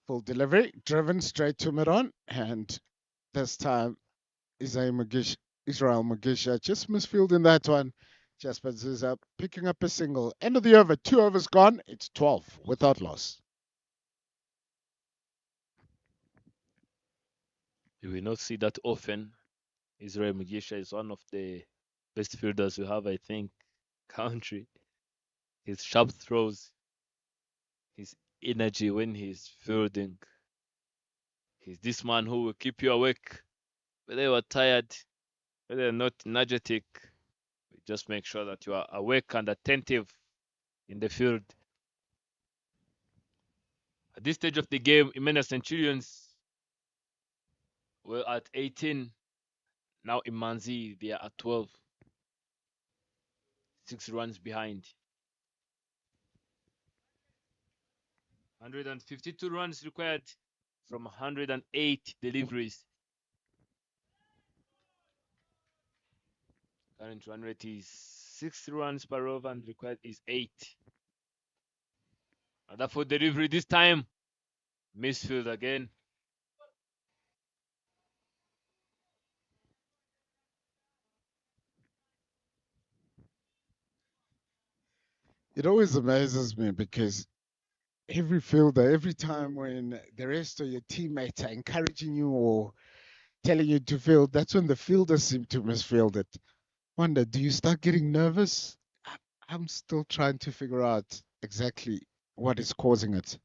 Full delivery, driven straight to mid-on, and this time Israel Mugisha just misfielding that one. Jasper Nziza picking up a single. End of the over, 2 overs gone. It's 12 without loss. You will not see that often. Israel Mugisha is one of the best fielders we have, I think, country. His sharp throws, his energy when he's fielding. He's this man who will keep you awake. Whether you are tired, whether you're not energetic, just make sure that you are awake and attentive in the field. At this stage of the game, Imena Centurions were at 18. Now Imanzi, they are at 12. 6 runs behind. 152 runs required from 108 deliveries. Current run rate is 6 runs per over and required is 8. Another for delivery this time. Misfield again. It always amazes me because every fielder, every time when the rest of your teammates are encouraging you or telling you to field, that's when the fielders seem to misfield it. Wonder, do you start getting nervous? I'm still trying to figure out exactly what is causing it.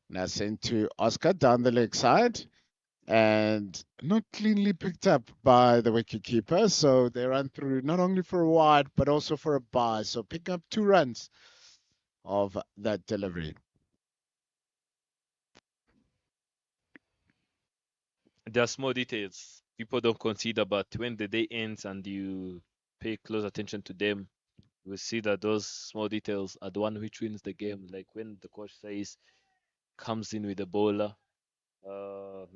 Now sent to Oscar down the leg side and not cleanly picked up by the wicketkeeper. So they run through not only for a wide but also for a bye. So pick up 2 runs of that delivery. There are small details people don't consider, but when the day ends and you pay close attention to them, you will see that those small details are the one which wins the game. Like when the coach says, comes in with the bowler,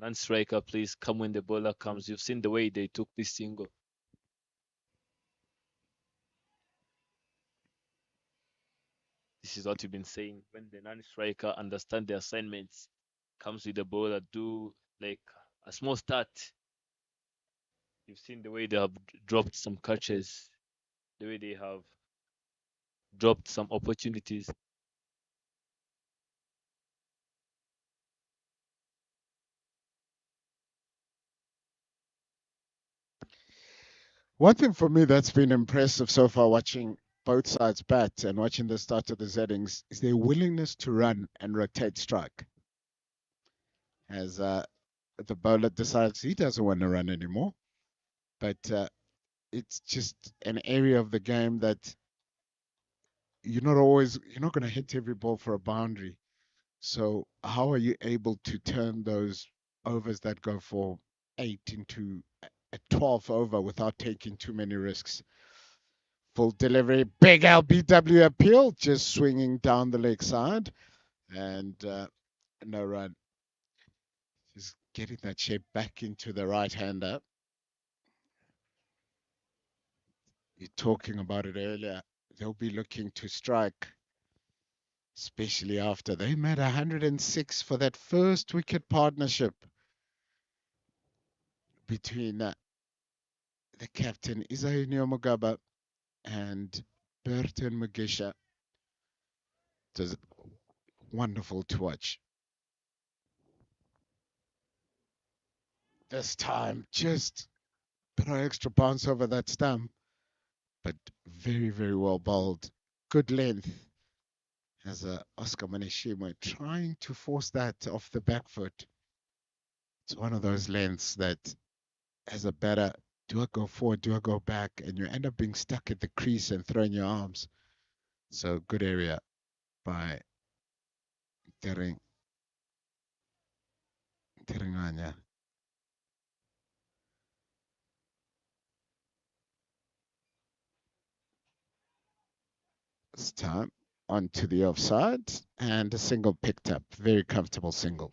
non-striker, please come when the bowler comes. You've seen the way they took this single. This is what you've been saying. When the non-striker understand the assignments, comes with the bowler, do like a small start. You've seen the way they have dropped some catches, the way they have dropped some opportunities. One thing for me that's been impressive so far watching both sides bat and watching the start of the settings is their willingness to run and rotate strike. As the bowler decides he doesn't want to run anymore, but it's just an area of the game that you're not going to hit every ball for a boundary. So how are you able to turn those overs that go for 8 into a 12th over without taking too many risks? Full delivery, big LBW appeal, just swinging down the leg side, and no run. Just getting that shape back into the right hander. You're talking about it earlier. They'll be looking to strike, especially after they made 106 for that first wicket partnership between the captain Isai Nyomugaba and Burton Mugisha. It was wonderful to watch. This time, just put an extra bounce over that stump, but very, very well bowled. Good length. as Oscar Manishimwe trying to force that off the back foot. It's one of those lengths that, as a batter, do I go forward, do I go back? And you end up being stuck at the crease and throwing your arms. So good area by Teringanya. This time onto the offside and a single picked up. Very comfortable single.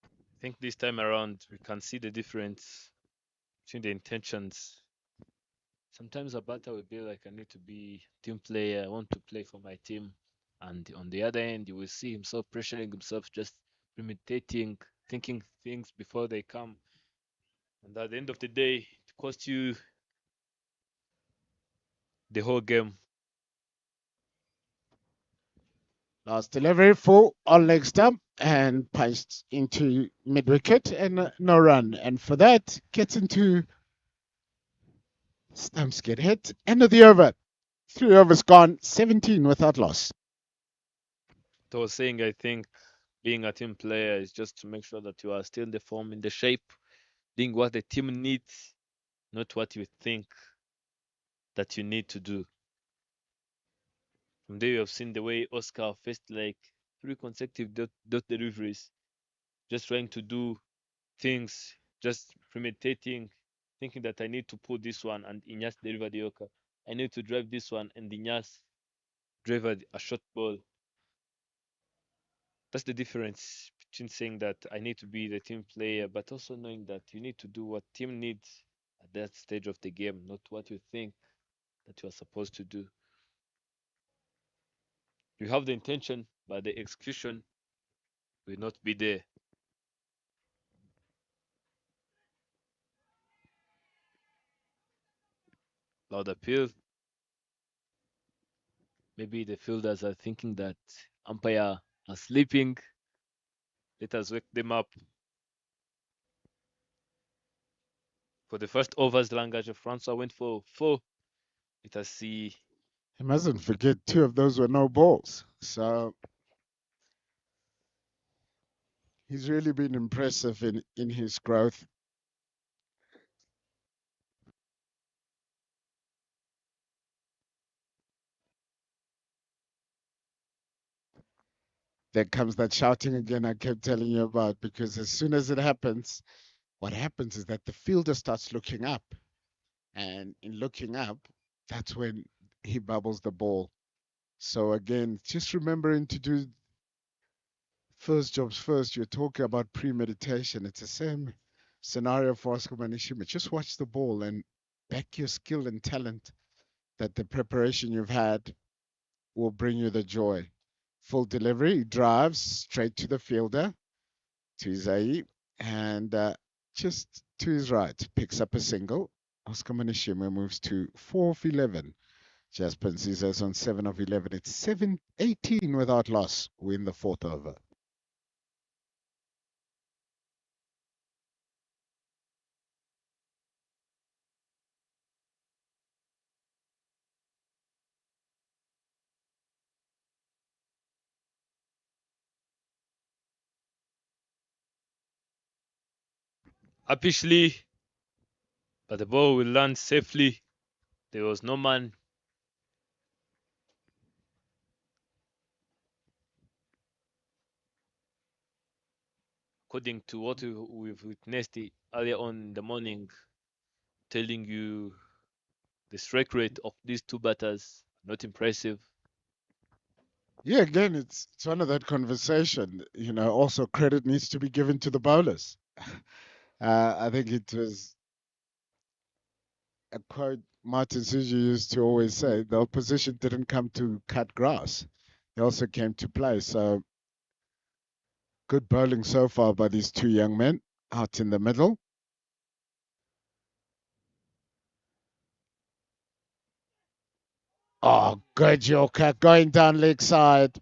I think this time around we can see the difference between the intentions. Sometimes a batter will be like, I need to be team player, I want to play for my team. And on the other end, you will see himself pressuring himself, just premeditating, thinking things before they come. And at the end of the day, it costs you the whole game. Last delivery, full on leg stump and punched into mid wicket and no run. And for that, gets into stumps get hit. End of the over. 3 overs gone, 17 without loss. I was saying, I think being a team player is just to make sure that you are still in the form, in the shape, doing what the team needs, not what you think that you need to do. From there, you have seen the way Oscar faced like 3 consecutive dot deliveries, just trying to do things, just premeditating, thinking that I need to put this one and Inyas deliver the Yoka. I need to drive this one and Inyas drive a short ball. That's the difference between saying that I need to be the team player, but also knowing that you need to do what team needs at that stage of the game, not what you think that you are supposed to do. You have the intention, but the execution will not be there. Loud appeal. Maybe the fielders are thinking that umpire are sleeping. Let us wake them up. For the first overs, Langage Francois went for 4. Let us see. He mustn't forget 2 of those were no balls. So he's really been impressive in his growth. There comes that shouting again I kept telling you about, because as soon as it happens, what happens is that the fielder starts looking up. And in looking up, that's when he bubbles the ball. So again, just remembering to do first jobs first. You're talking about premeditation. It's the same scenario for Oscar Manishima. Just watch the ball and back your skill and talent that the preparation you've had will bring you the joy. Full delivery, he drives straight to the fielder, to Izai, and just to his right, picks up a single. Oscar Manishima moves to 4 of 11. Jasper Nziza's on 7 of 11. It's 7-18 without loss. Win the 4th over. Apishly, but the ball will land safely. There was no man. According to what we've witnessed earlier on in the morning, telling you the strike rate of these 2 batters, not impressive. Yeah, again, it's one of that conversation. Also credit needs to be given to the bowlers. I think it was a quote Martin Suji used to always say: the opposition didn't come to cut grass; they also came to play. So good bowling so far by these 2 young men out in the middle. Oh, good Yorker going down leg side.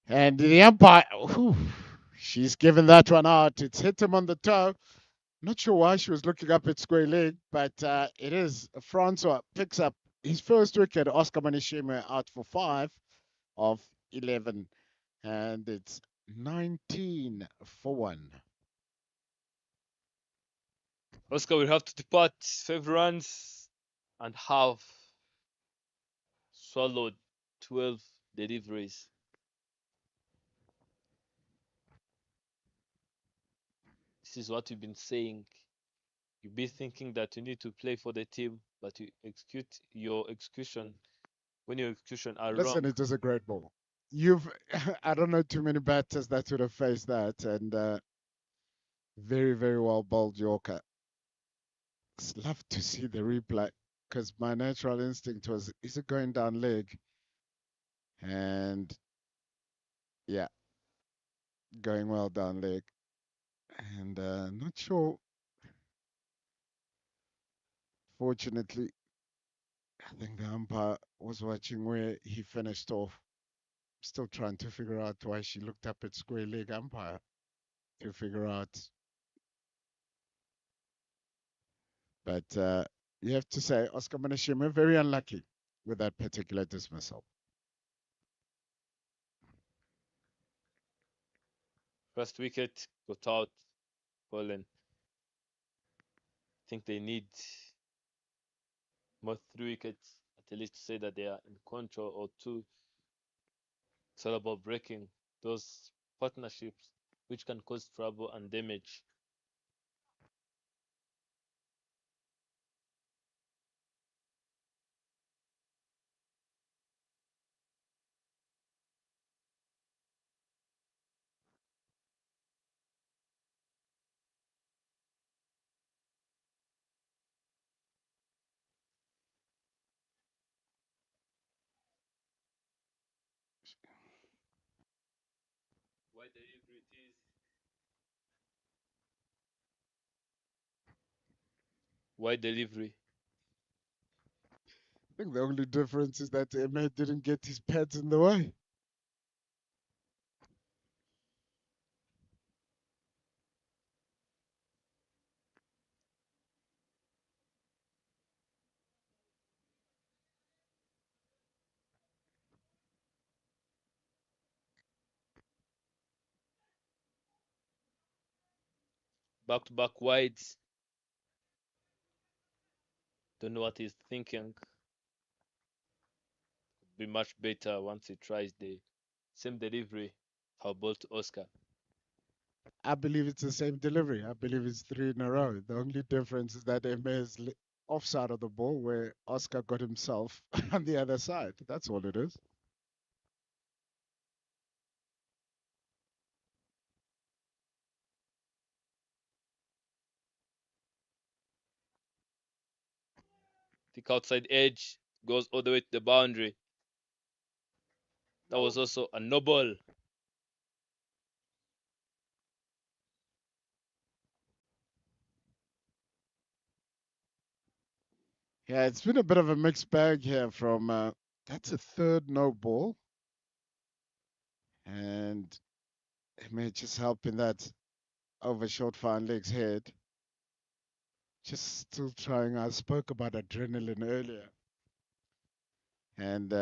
And the umpire, whew, she's given that one out. It's hit him on the toe. Not sure why she was looking up at square leg, but it is. Francois picks up his first wicket, Oscar Manishima out for 5 of 11, and it's 19 for 1. Oscar will have to depart 5 runs and have swallowed 12 deliveries. This is what we've been saying. You be thinking that you need to play for the team, but you execute your execution when your execution are Listen, wrong. it is a great ball. You've, I don't know too many batters that would have faced that, and very, very well bowled Yorker. It's love to see the replay because my natural instinct was, is it going down leg? And yeah, going well down leg. And not sure, fortunately, I think the umpire was watching where he finished off. Still trying to figure out why she looked up at square leg umpire to figure out. But you have to say, Oscar Manashima, very unlucky with that particular dismissal. First wicket got out, Poland. I think they need more 3 wickets at least to say that they are in control, or two. It's all about breaking those partnerships which can cause trouble and damage. Why delivery it is? Why delivery? I think the only difference is that Ahmed didn't get his pads in the way. Back to back wides. Don't know what he's thinking. Be much better once he tries the same delivery. How about Oscar? I believe it's the same delivery. I believe it's three in a row. The only difference is that Ahmed is offside of the ball where Oscar got himself on the other side. That's all it is. Thick outside edge goes all the way to the boundary. That was also a noble. Yeah, it's been a bit of a mixed bag here from that's a third no ball. And it may just help in that over short fine legs head. Just still trying. I spoke about adrenaline earlier. And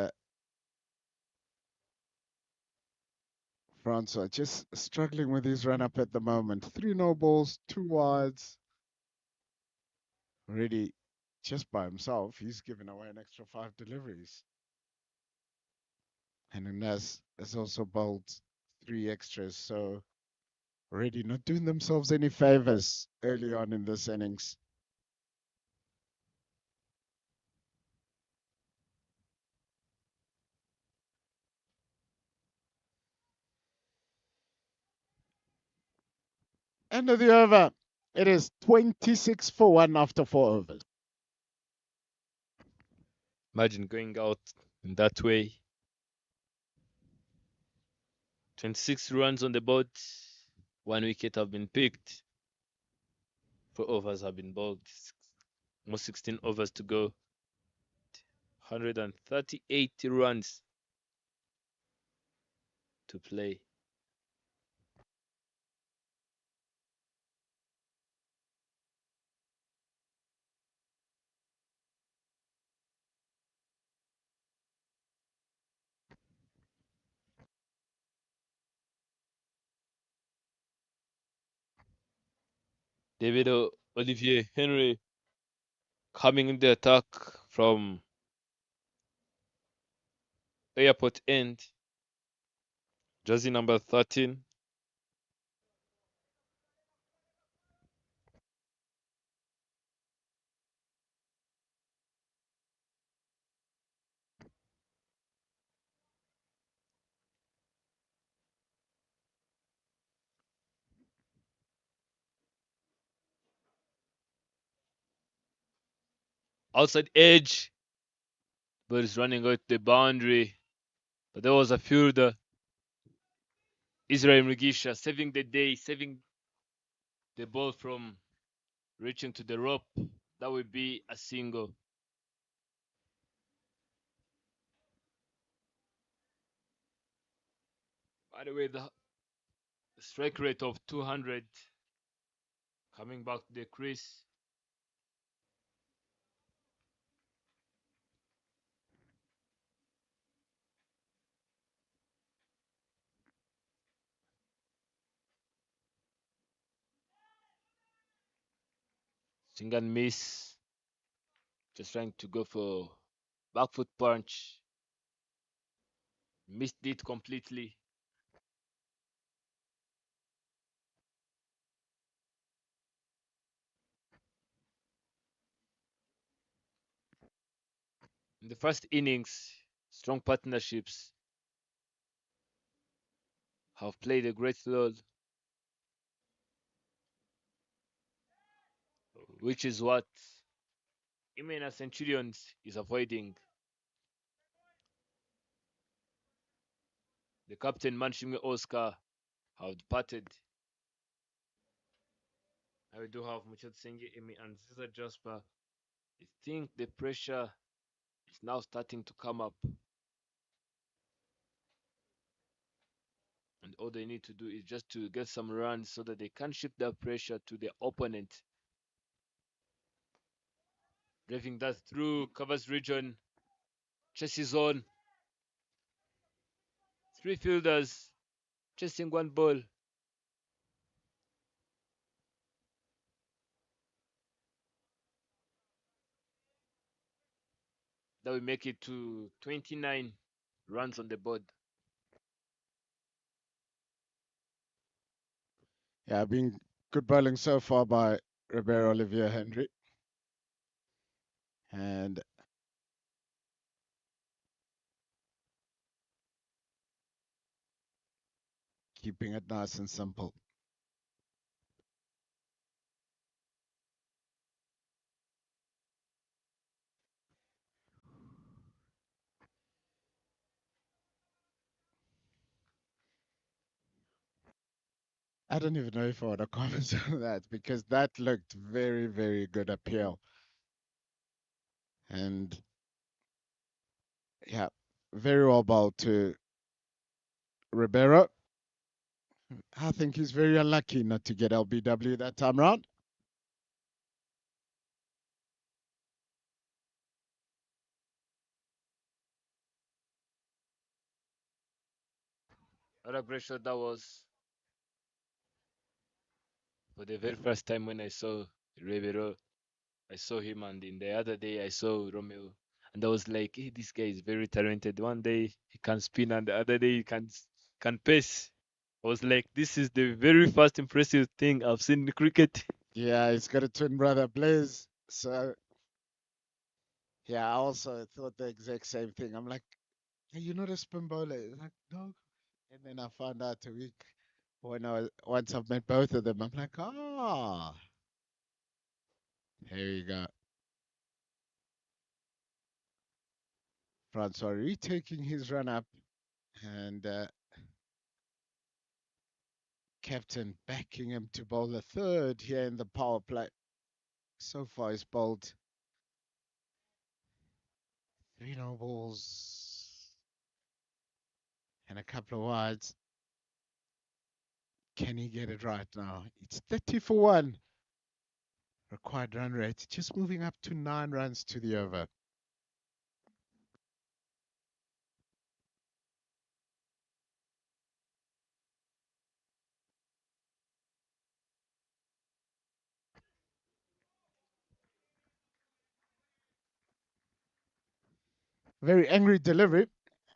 Francois just struggling with his run up at the moment. Three no balls, two wides. Already just by himself, he's given away an extra 5 deliveries. And Inez has also bowled 3 extras. So already not doing themselves any favors early on in this innings. End of the over. It is 26 for 1 after 4 overs. Imagine going out in that way. 26 runs on the board. 1 wicket have been picked. 4 overs have been bowled. Almost 16 overs to go. 138 runs to play. Olivier Henry coming in the attack from airport end, jersey number 13. Outside edge, but is running out the boundary. But there was a fielder, Israel Mugisha, saving the day, saving the ball from reaching to the rope. That would be a single. By the way, the strike rate of 200 coming back to the crease. Swing and miss. Just trying to go for back foot punch. Missed it completely. In the first innings, strong partnerships have played a great role, which is what Imena Centurions is avoiding. The captain Manshimi Oscar have departed. Now we do have Muchat Senge Emi and Cesar Jasper. I think the pressure is now starting to come up. And all they need to do is just to get some runs so that they can shift that pressure to their opponent. Driving that through, covers region, chases on. Three fielders chasing one ball. That will make it to 29 runs on the board. Yeah, been good bowling so far by Ribeiro Olivier Henry. And keeping it nice and simple. I don't even know if I want to comment on that because that looked very, very good appeal. And yeah, very well bowled to Ribeiro. I think he's very unlucky not to get LBW that time round. What a great shot that was. For the very first time when I saw Ribeiro, I saw him, and in the other day I saw Romeo, and I was like, hey, this guy is very talented. One day he can spin, and the other day he can pace. I was like, this is the very first impressive thing I've seen in cricket. Yeah, he's got a twin brother, Blaze. So yeah, I also thought the exact same thing. I'm like, hey, you're not a spin bowler. He's like, no. And then I found out a week when once I've met both of them, I'm like, ah, here you go. Francois retaking his run up and captain backing him to bowl the third here in the power play. So far, he's bowled three no balls and a couple of wides. Can he get it right now? It's 30 for 1. Required run rate just moving up to 9 runs to the over. Very angry delivery.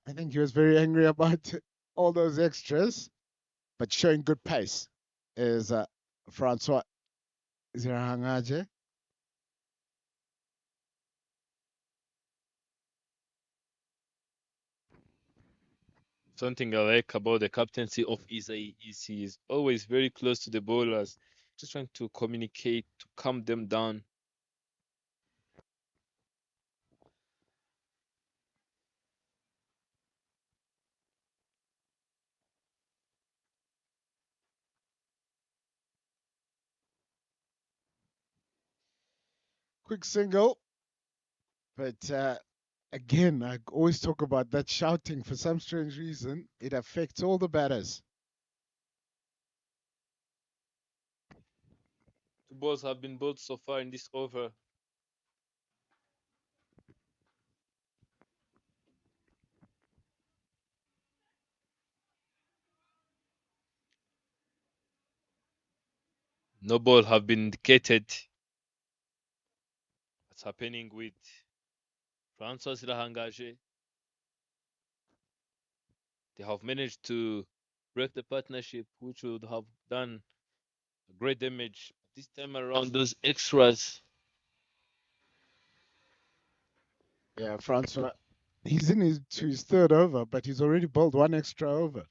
I think he was very angry about all those extras, but showing good pace is Francois Zirahangaje. Something I like about the captaincy of Isai is he is always very close to the bowlers, just trying to communicate to calm them down. Quick single, but again, I always talk about that shouting for some strange reason. It affects all the batters. Two balls have been bowled so far in this over. No ball have been indicated. What's happening with Francois Rahangaje? They have managed to break the partnership, which would have done great damage. This time around, those extras. Yeah, Francois, he's in to his third over, but he's already bowled one extra over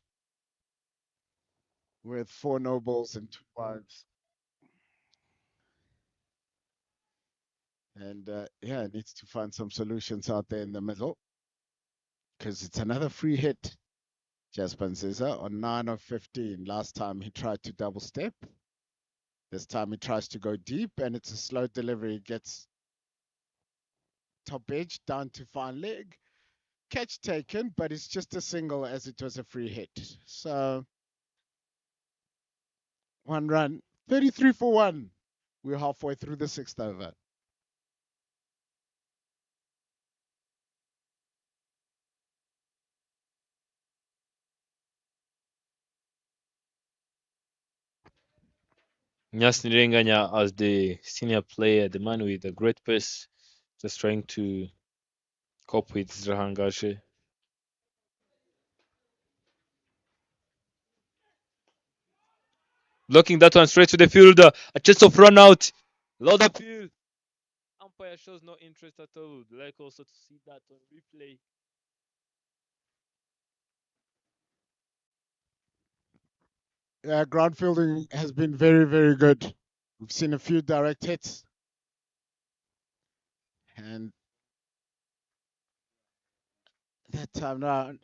with four no balls and two wides. And yeah, needs to find some solutions out there in the middle because it's another free hit. Jasper Nziza on 9 of 15. Last time he tried to double step. This time he tries to go deep and it's a slow delivery. Gets top edge down to fine leg. Catch taken, but it's just a single as it was a free hit. So one run, 33 for one. We're halfway through the sixth over. Nyas Nirenganya as the senior player, the man with a great pace, just trying to cope with Rahangaje. Blocking that one straight to the fielder. A chance of run out. Loud appeal. Umpire shows no interest at all. Would like also to see that on replay. Yeah, ground fielding has been very, very good. We've seen a few direct hits. And that time round,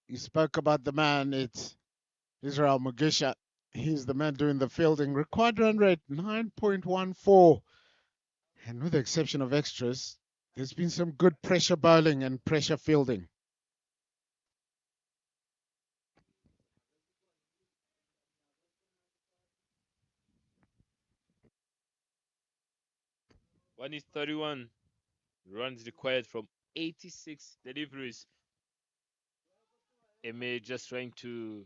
you spoke about the man. It's Israel Mugisha. He's the man doing the fielding. Required run rate 9.14. And with the exception of extras, there's been some good pressure bowling and pressure fielding. One is 31 runs required from 86 deliveries. Eme just trying to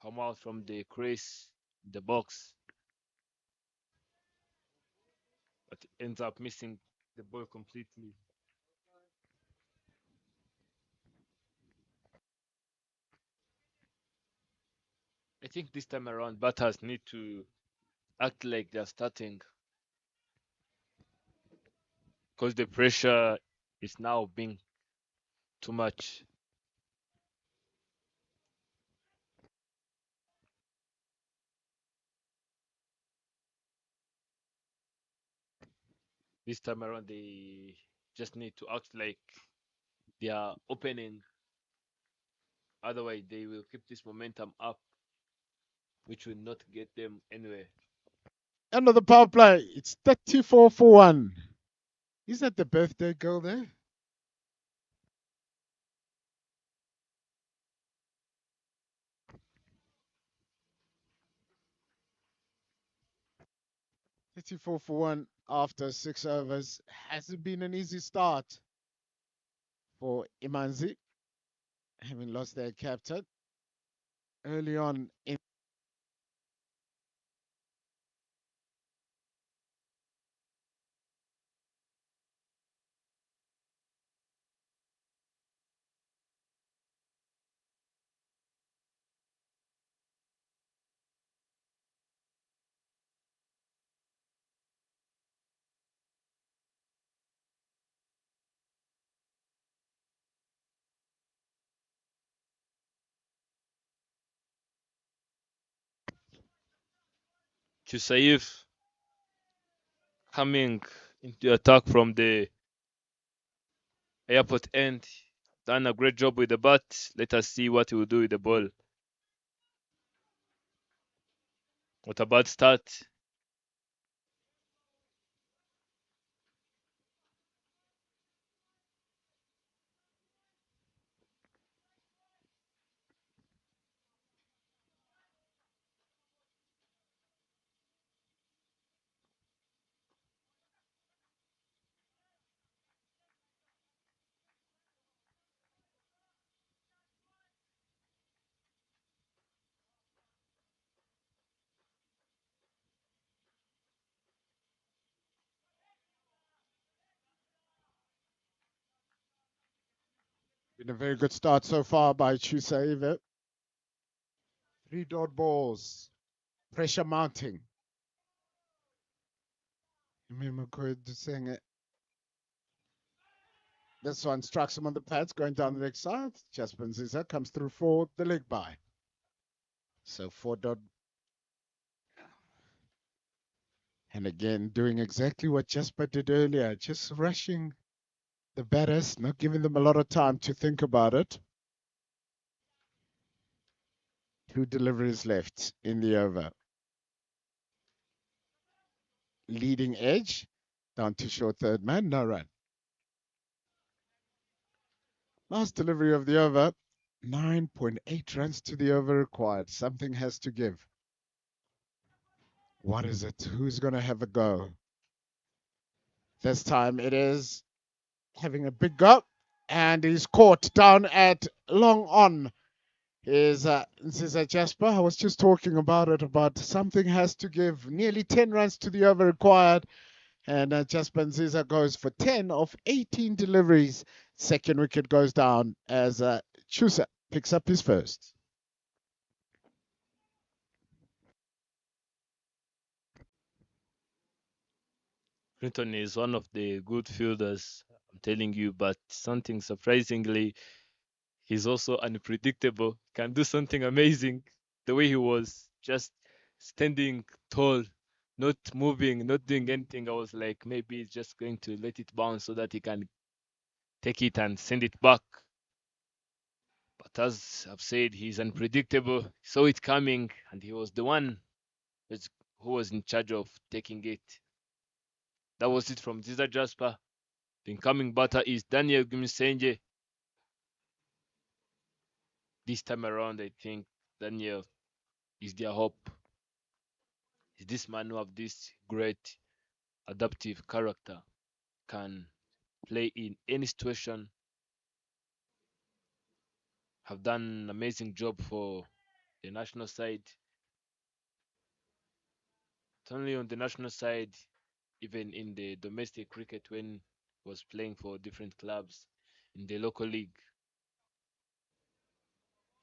come out from the crease, the box, but ends up missing the ball completely. I think this time around, batters need to act like they're starting because the pressure is now being too much. This time around, they just need to act like they are opening. Otherwise, they will keep this momentum up, which will not get them anywhere. End of the power play. It's 34 for one. Is that the birthday girl there? Thirty-four for one after 6 overs. Hasn't been an easy start for Imanzi, having lost their captain early on in Chusayev coming into attack from the airport end. Done a great job with the bat. Let us see what he will do with the ball. What a bad start. Been a very good start so far by Chusaive. Three dot balls. Pressure mounting. Saying it. This one strikes him on the pads, going down the leg side. Jasper Nziza comes through for the leg by. So 4 dot. And again, doing exactly what Jasper did earlier, just rushing the batters, not giving them a lot of time to think about it. 2 deliveries left in the over. Leading edge, down to short third man, no run. Last delivery of the over, 9.8 runs to the over required. Something has to give. What is it? Who's going to have a go? This time it is having a big go, and he's caught down at long on. This is Jasper. I was just talking about it, about something has to give. Nearly 10 runs to the over required. And Jasper Nziza goes for 10 of 18 deliveries. Second wicket goes down as Chusa picks up his first. Clinton is one of the good fielders, I'm telling you, but something surprisingly, he's also unpredictable. Can do something amazing. The way he was just standing tall, not moving, not doing anything. I was like, maybe he's just going to let it bounce so that he can take it and send it back. But as I've said, he's unpredictable. He saw it coming, and he was the one who was in charge of taking it. That was it from Ziza Jasper. The incoming batter is Daniel Gimisenje. This time around, I think Daniel is their hope. Is this man who have this great adaptive character, can play in any situation, have done an amazing job for the national side. Not only on the national side, even in the domestic cricket when he was playing for different clubs in the local league.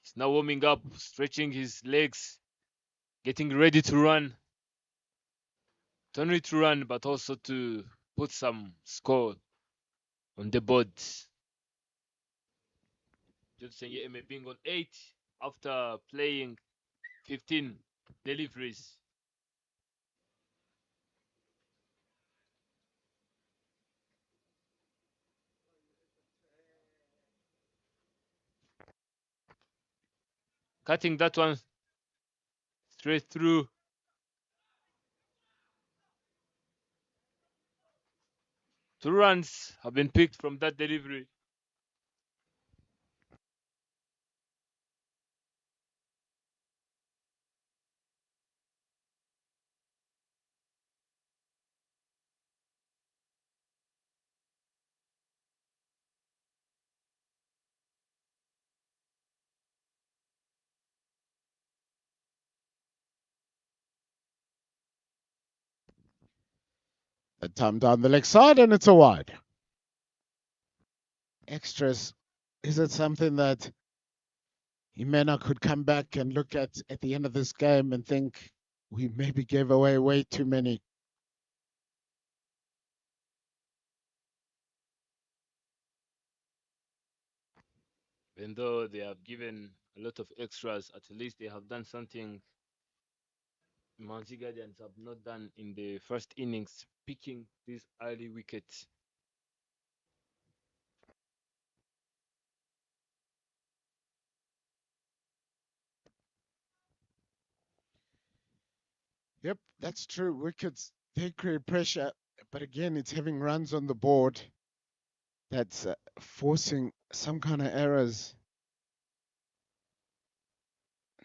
He's now warming up, stretching his legs, getting ready to run. Not only to run, but also to put some score on the board. Judson Yeme being on 8 after playing 15 deliveries. Cutting that one straight through. Two runs have been picked from that delivery. A time down the leg side, and it's a wide. Extras. Is it something that Jimena could come back and look at the end of this game and think we maybe gave away way too many? Even though they have given a lot of extras, at least they have done something Imanzi Guardians have not done in the first innings, picking these early wickets. Yep, that's true. Wickets, they create pressure, but again, it's having runs on the board that's forcing some kind of errors.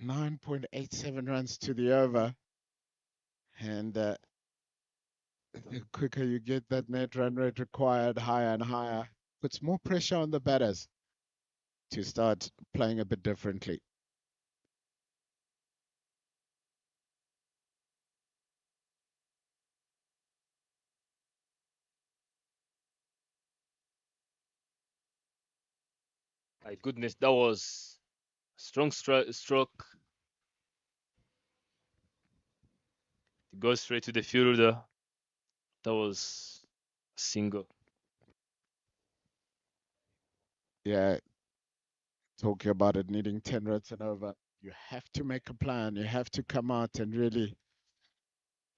9.87 runs to the over, and the quicker you get that net run rate required higher and higher, puts more pressure on the batters to start playing a bit differently. My goodness, that was a strong stroke. It goes straight to the fielder. That was a single. Yeah, talking about it needing 10 runs and over, you have to make a plan. You have to come out and really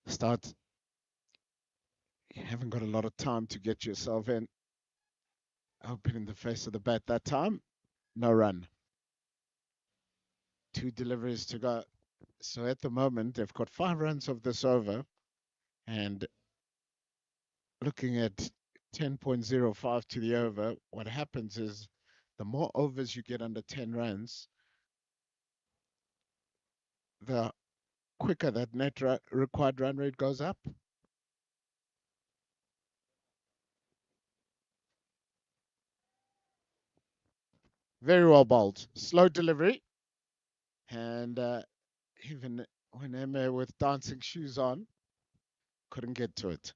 start. You haven't got a lot of time to get yourself in. Open in the face of the bat that time. No run. 2 deliveries to go. So at the moment, they've got 5 runs of this over. And looking at 10.05 to the over, what happens is the more overs you get under 10 runs, the quicker that required run rate goes up. Very well bowled. Slow delivery. And even when Emma with dancing shoes on, couldn't get to it.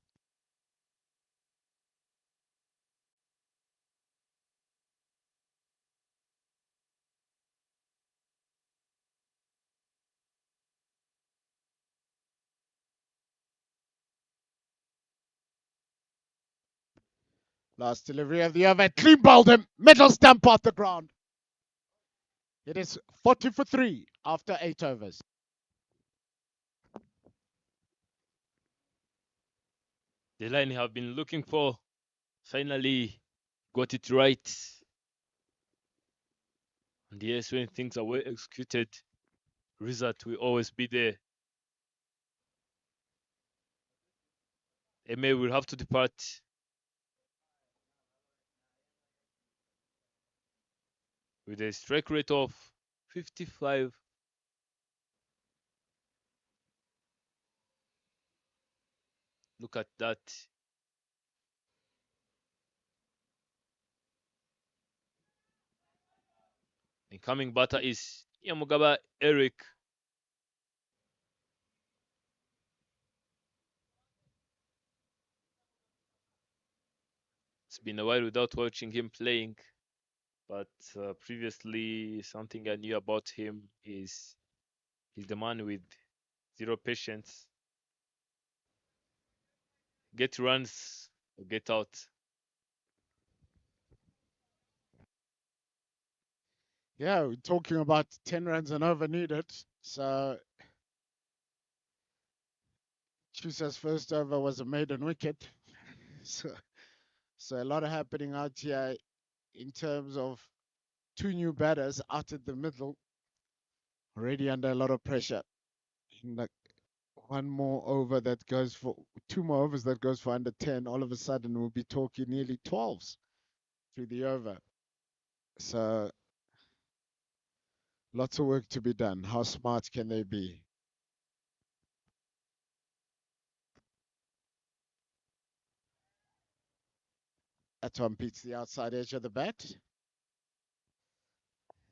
Last delivery of the over. Clean bowled him. Metal stamp off the ground. It is 40 for 3 after 8 overs. The line have been looking for finally got it right. And yes, when things are well executed, result will always be there. Eme will have to depart. With a strike rate of 55. Look at that. Incoming batter is Yamugaba Eric. It's been a while without watching him playing, but previously something I knew about him is he's the man with zero patience. Get runs or get out. Yeah, we're talking about 10 runs and over needed. So Chusa's first over was a maiden wicket. So a lot of happening out here in terms of 2 new batters out at the middle, already under a lot of pressure. Like one more over that goes for 2 more overs that goes for under 10, all of a sudden we'll be talking nearly 12s through the over. So lots of work to be done. How smart can they be? Atom beats the outside edge of the bat.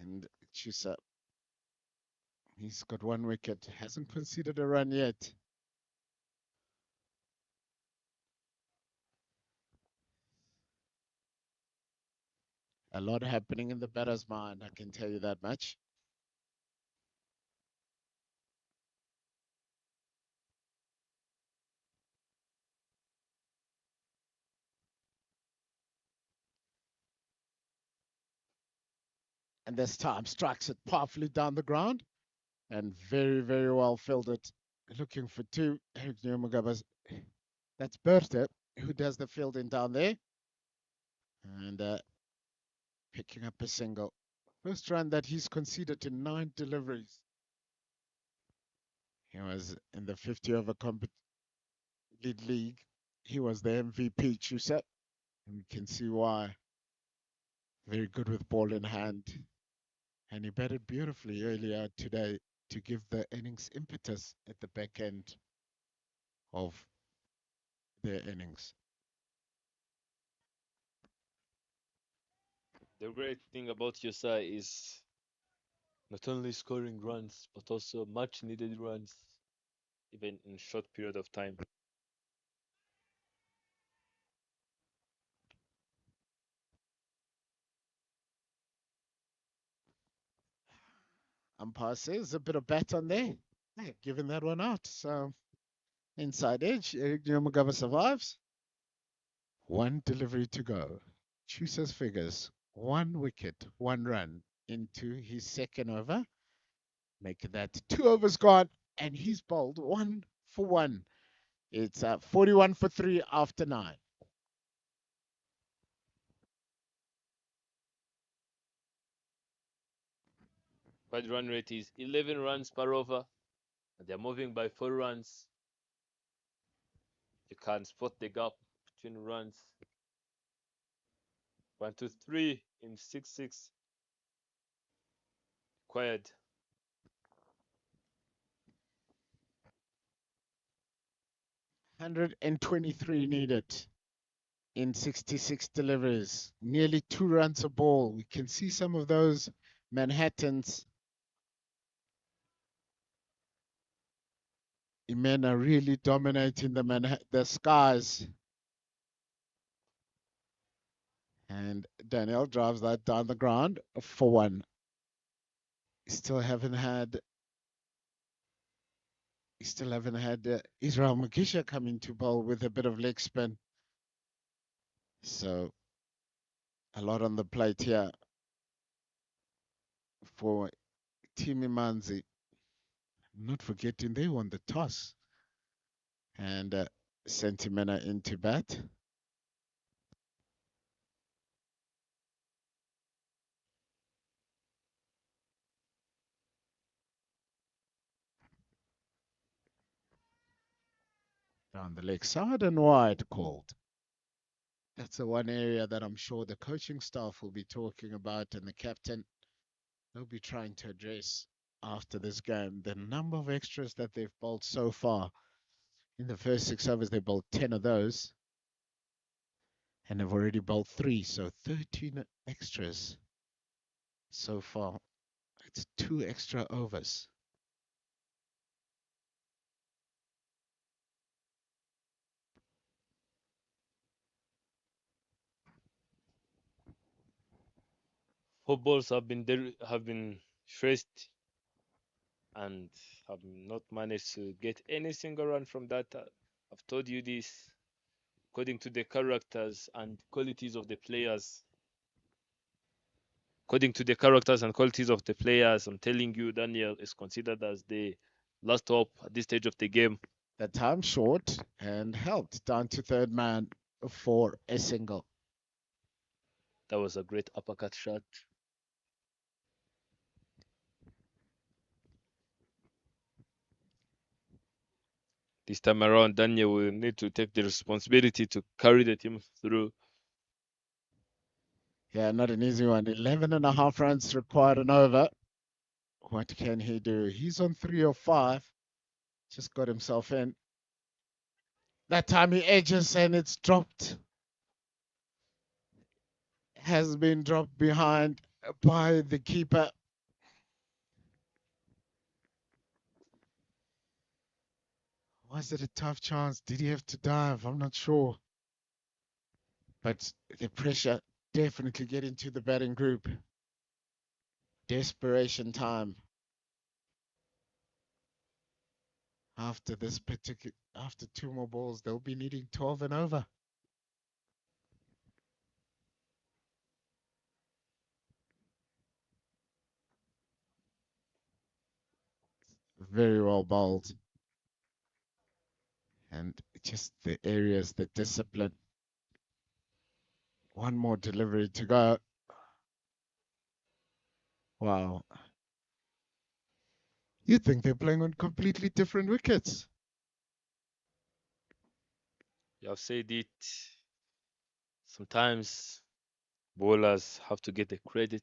And Chusa, he's got 1 wicket, hasn't conceded a run yet. A lot happening in the batter's mind, I can tell you that much. And this time strikes it powerfully down the ground and very, very well fielded. looking for two. Eric Nyamagaba's, that's Bertha, who does the fielding down there. And picking up a single. First run that he's conceded in 9 deliveries. He was in the 50 over league. He was the MVP, Chusa. And we can see why. Very good with ball in hand. And he batted beautifully earlier today to give the innings impetus at the back end of their innings. The great thing about Yosai is not only scoring runs, but also much needed runs, even in short period of time. Umpire says a bit of bat on there. Hey, giving that one out. So inside edge, Eric Nyamagava survives. 1 delivery to go. Chusa's figures. 1 wicket, 1 run into his second over. Making that 2 overs gone. And he's bowled 1 for 1. It's 41 for 3 after 9. But run rate is 11 runs per over. And they're moving by 4 runs. You can spot the gap between runs. 1, 2, 3 in 6-6. Required. 123 needed in 66 deliveries. Nearly 2 runs a ball. We can see some of those Manhattans. Imena really dominating the skies. And Daniel drives that down the ground for 1. Still haven't had Israel Makisha come into bowl with a bit of leg spin. So a lot on the plate here for Team Imanzi. Not forgetting they won the toss and sent Imena into bat. Down the leg side and wide called. That's the one area that I'm sure the coaching staff will be talking about and the captain. They'll be trying to address after this game the number of extras that they've bowled so far. In the first 6 overs, they bowled 10 of those. And they've already bowled 3, so 13 extras so far. It's 2 extra overs. Four balls have been faced and have not managed to get any single run from that. I've told you this. According to the characters and qualities of the players. According to the characters and qualities of the players, I'm telling you, Daniel is considered as the last hope at this stage of the game. The time short and helped down to third man for a single. That was a great uppercut shot. This time around, Daniel will need to take the responsibility to carry the team through. Yeah, not an easy one. 11 and a half runs required and over. What can he do? He's on 3 or 5. Just got himself in. That time he edges and it's dropped. Has been dropped behind by the keeper. Was it a tough chance? Did he have to dive? I'm not sure. But the pressure definitely getting to the batting group. Desperation time. After 2 more balls, they'll be needing 12 and over. Very well bowled. and just the areas, the discipline. One more delivery to go. Wow. You think they're playing on completely different wickets. You have said it. Sometimes bowlers have to get the credit.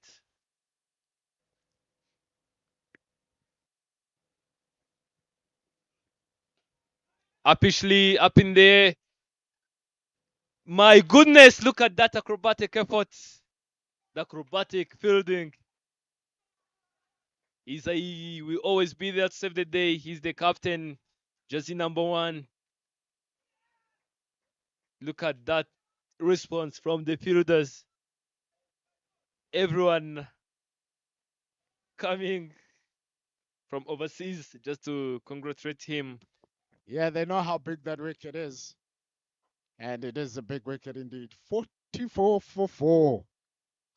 Uppishly up in there. My goodness, look at that acrobatic effort. The acrobatic fielding. He will always be there to save the day. He's the captain, jersey number 1. Look at that response from the fielders. Everyone coming from overseas just to congratulate him. Yeah, they know how big that wicket is. And it is a big wicket indeed. 44 for 4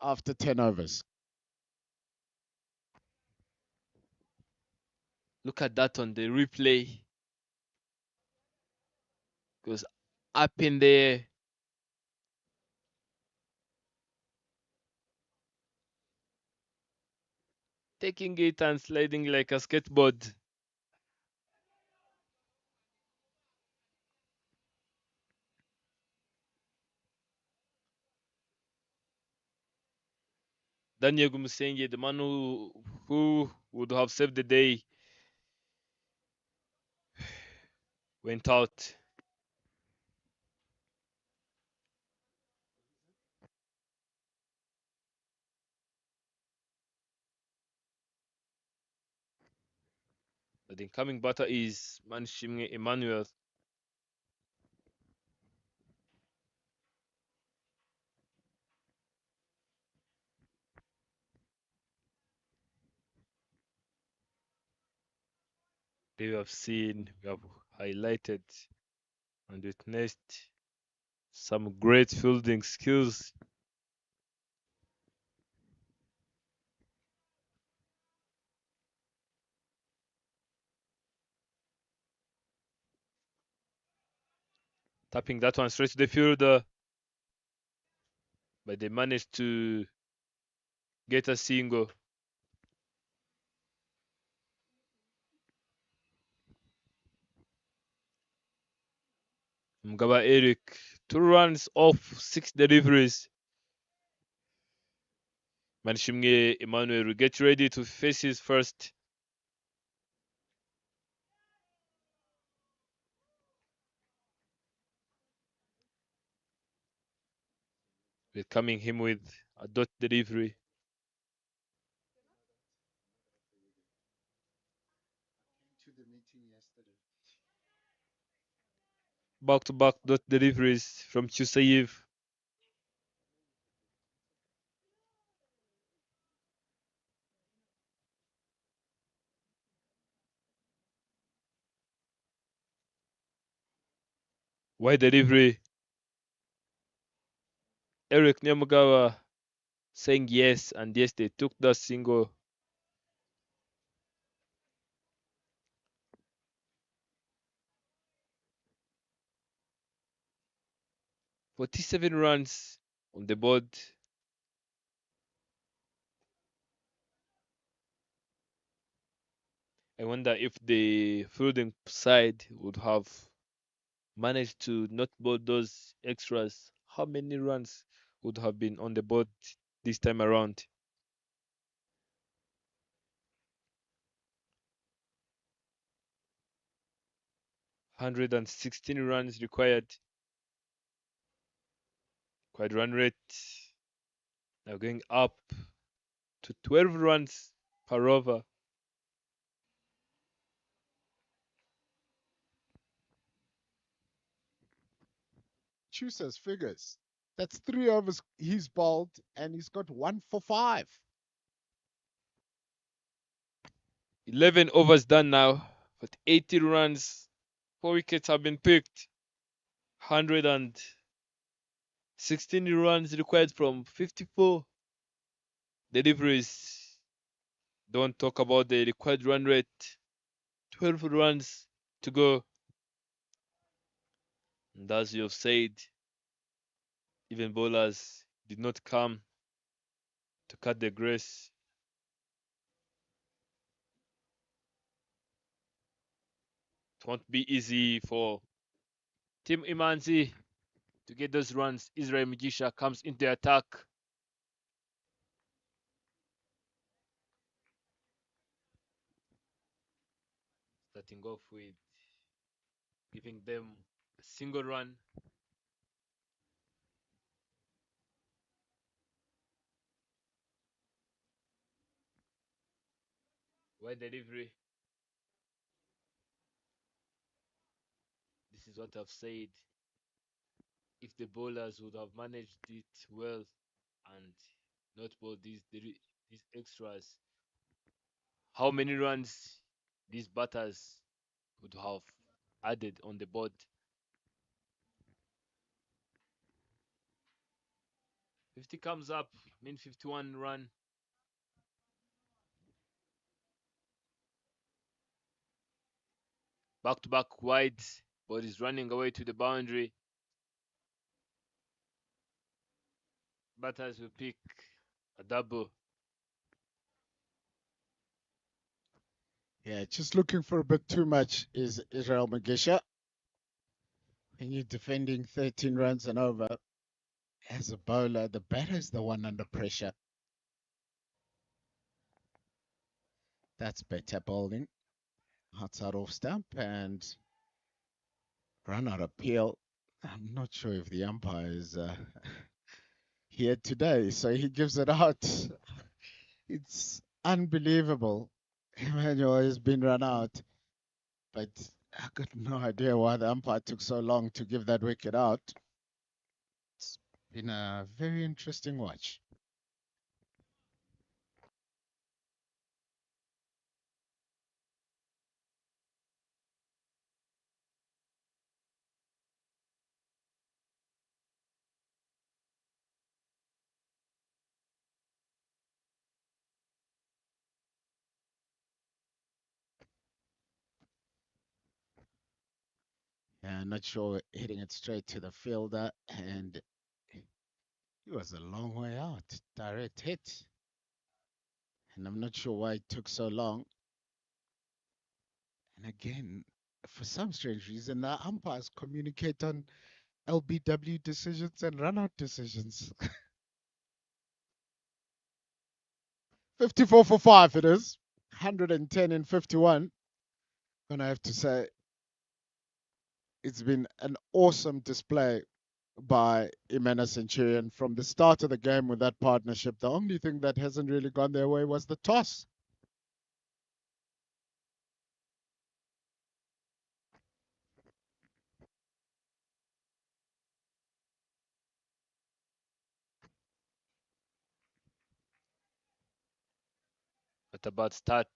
after 10 overs. Look at that on the replay. Goes up in there. Taking it and sliding like a skateboard. Daniel Gumusenge, the man who would have saved the day, went out. The incoming batter is Manishimwe Emmanuel. We have seen, we have highlighted and witnessed some great fielding skills. Tapping that one straight to the fielder. But they managed to get a single. Mgaba Eric, 2 runs off 6 deliveries. Manishimwe Emmanuel will get ready to face his first. We're coming him with a dot delivery. Back-to-back dot deliveries from Chusayev. Wide delivery. Eric Nyamagawa saying yes, and yes, they took that single. "47 runs on the board. I wonder if the fielding side would have managed to not bowl those extras. How many runs would have been on the board this time around? 116 runs required. Quad run rate now going up to 12 runs per over. Chusa's figures. That's 3 overs he's bowled, and he's got 1 for 5. 11 overs done now, but 80 runs. 4 wickets have been picked. 116 runs required from 54 deliveries. Don't talk about the required run rate. 12 runs to go. And as you've said, even bowlers did not come to cut the grace. It won't be easy for Team Imanzi to get those runs. Israel Mugisha comes into the attack. Starting off with giving them a single run. Wide delivery. This is what I've said. If the bowlers would have managed it well and not bowl these extras, how many runs these batters would have added on the board? 50 comes up, mean 51 run. Back to back wide, but is running away to the boundary. Batters will pick a double. Yeah, just looking for a bit too much is Israel Mugisha. When you're defending 13 runs and over, as a bowler, the batter is the one under pressure. That's better bowling. Outside off stump and run out appeal. I'm not sure if the umpire is here today, so he gives it out. It's unbelievable. Emmanuel has been run out, but I got no idea why the umpire took so long to give that wicket out. It's been a very interesting watch. Yeah, not sure hitting it straight to the fielder, and he was a long way out. Direct hit. And I'm not sure why it took so long. And again, for some strange reason, the umpires communicate on LBW decisions and run out decisions. 54 for 5 it is. 110 in 51. And I have to say, it's been an awesome display by Imena Centurion from the start of the game with that partnership. The only thing that hasn't really gone their way was the toss. What about start?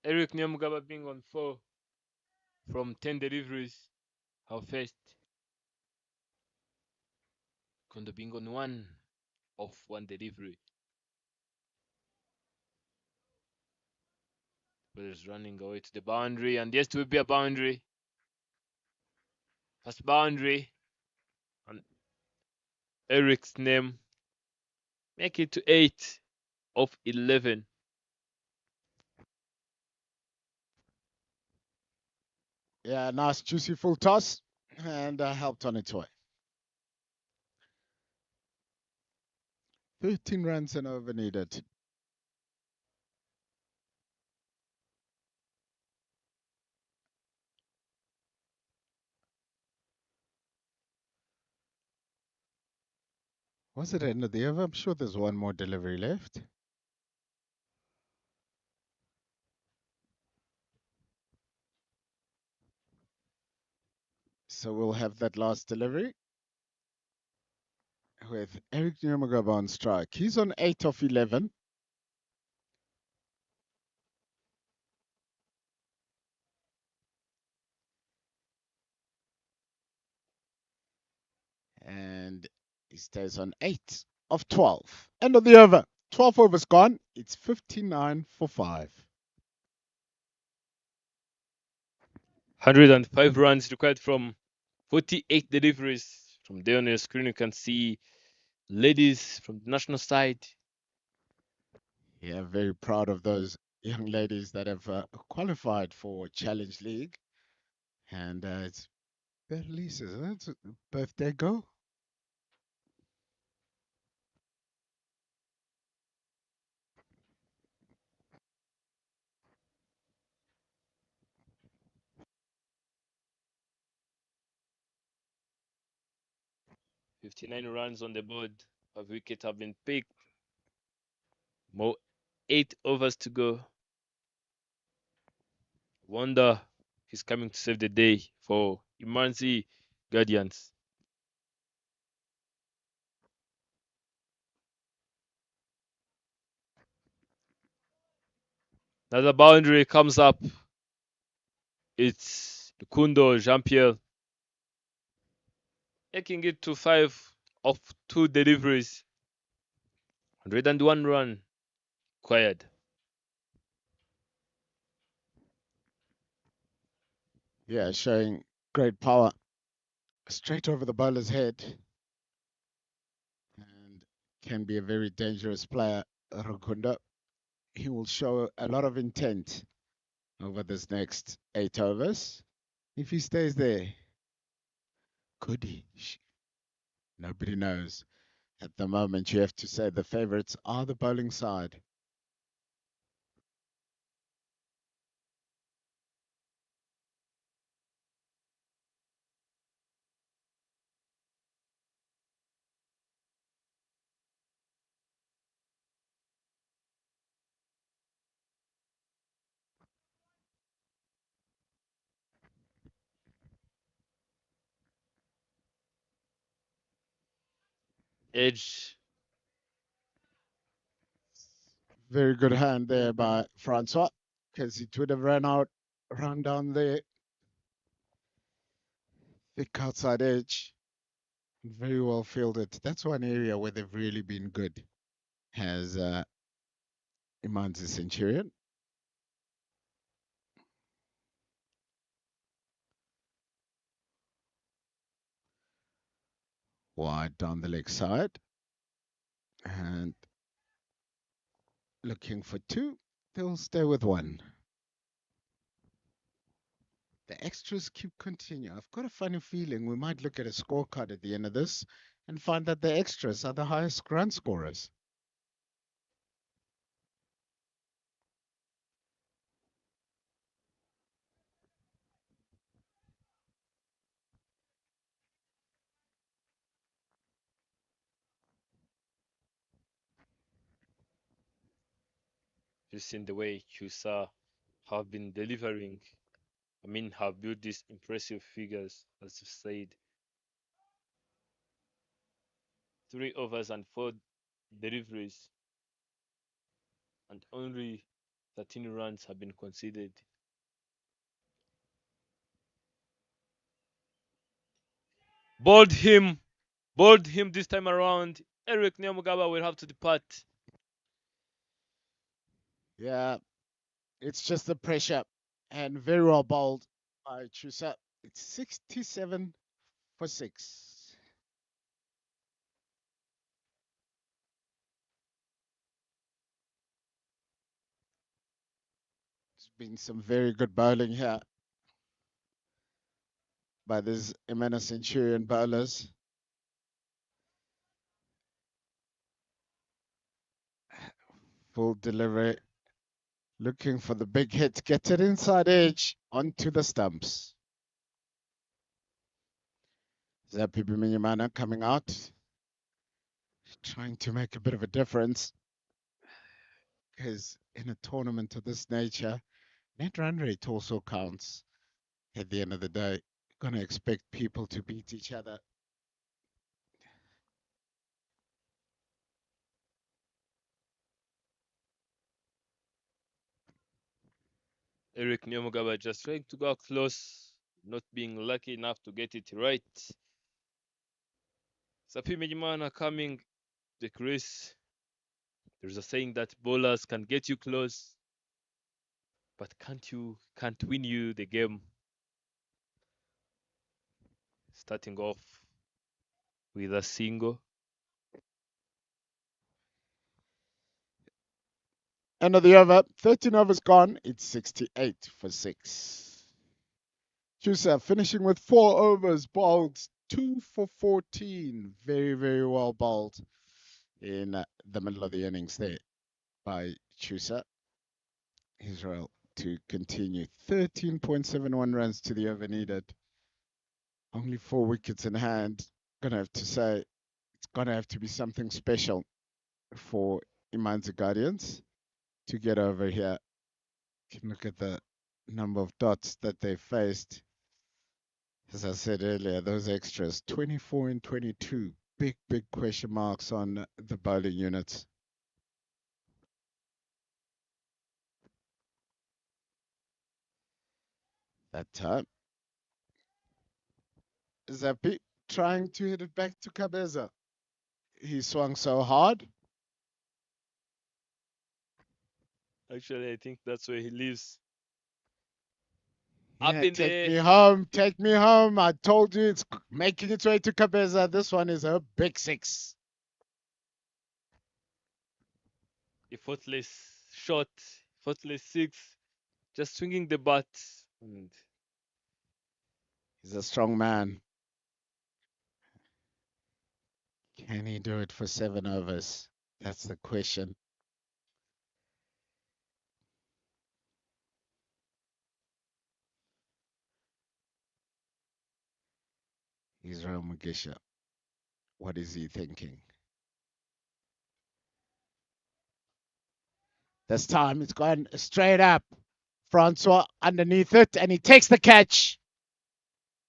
Eric Nyamugaba being on 4 from 10 deliveries. How first? Kondo being on 1 of 1 delivery. But is running away to the boundary, and yes, it will be a boundary. First boundary. And Eric's name. Make it to 8 of 11. Yeah, nice juicy full toss and helped on its way. 13 runs and over needed. Was it end of the over? I'm sure there's one more delivery left. So we'll have that last delivery with Eric Nyamugaba on strike. He's on 8 of 11. And he stays on 8 of 12. End of the over. 12 overs gone. It's 59 for 5. 105 runs required from 48 deliveries. From there on your screen, you can see ladies from the national side. Yeah, very proud of those young ladies that have qualified for Challenge League. And it's Berlice, isn't it? It's a birthday go. 59 runs on the board. 5 wickets have been picked. More 8 overs to go. Wonder he's coming to save the day for Imanzi Guardians. Another boundary comes up. It's Lukundo Jean-Pierre making it to 5 of 2 deliveries. 101 run required. Yeah, showing great power straight over the bowler's head and can be a very dangerous player, Rukundo. He will show a lot of intent over this next 8 overs. If he stays there, could he? Nobody knows. At the moment, you have to say the favourites are the bowling side. Edge. Very good hand there by Francois, because it would have run down the thick outside edge. Very well fielded. That's one area where they've really been good. Has Imanzi Centurion. Wide down the leg side. And looking for two. They'll stay with one. The extras keep continuing. I've got a funny feeling we might look at a scorecard at the end of this and find that the extras are the highest run scorers. You've seen the way Chusa have been delivering. Have built these impressive figures, as you said. 3 overs and 4 deliveries, and only 13 runs have been conceded. Bowled him this time around. Eric Nyamugaba will have to depart. Yeah, it's just the pressure and very well bowled by Chusa. It's 67 for 6. It's been some very good bowling here by these Emena Centurion bowlers. Full delivery. Looking for the big hit. Get it inside edge onto the stumps. Zapi Biminyamana coming out. Trying to make a bit of a difference. Because in a tournament of this nature, net run rate also counts. At the end of the day, you're going to expect people to beat each other. Eric Nyamugaba just trying to go close, not being lucky enough to get it right. Sapi Mijimana coming to the crease. There's a saying that bowlers can get you close, but can't win you the game. starting off with a single. End of the over. 13 overs gone. It's 68 for 6. Chusa finishing with 4 overs, bowled 2 for 14. Very, very well bowled in the middle of the innings there by Chusa. Israel to continue. 13.71 runs to the over needed. Only 4 wickets in hand. Gonna have to say it's gonna have to be something special for Imanzi Guardians to get over here. You can look at the number of dots that they faced. As I said earlier, those extras, 24 and 22. Big, big question marks on the bowling units. That time. Zappi trying to hit it back to Cabeza. He swung so hard. Actually, I think that's where he lives. Yeah, Up in take there. me home, take me home. I told you it's making its way to Cabeza. This one is a big 6. Effortless shot, effortless 6, just swinging the bat. And He's a strong man. Can he do it for 7 overs? That's the question. Israel Mugisha. What is he thinking? This time it's gone straight up. Francois underneath it, and he takes the catch.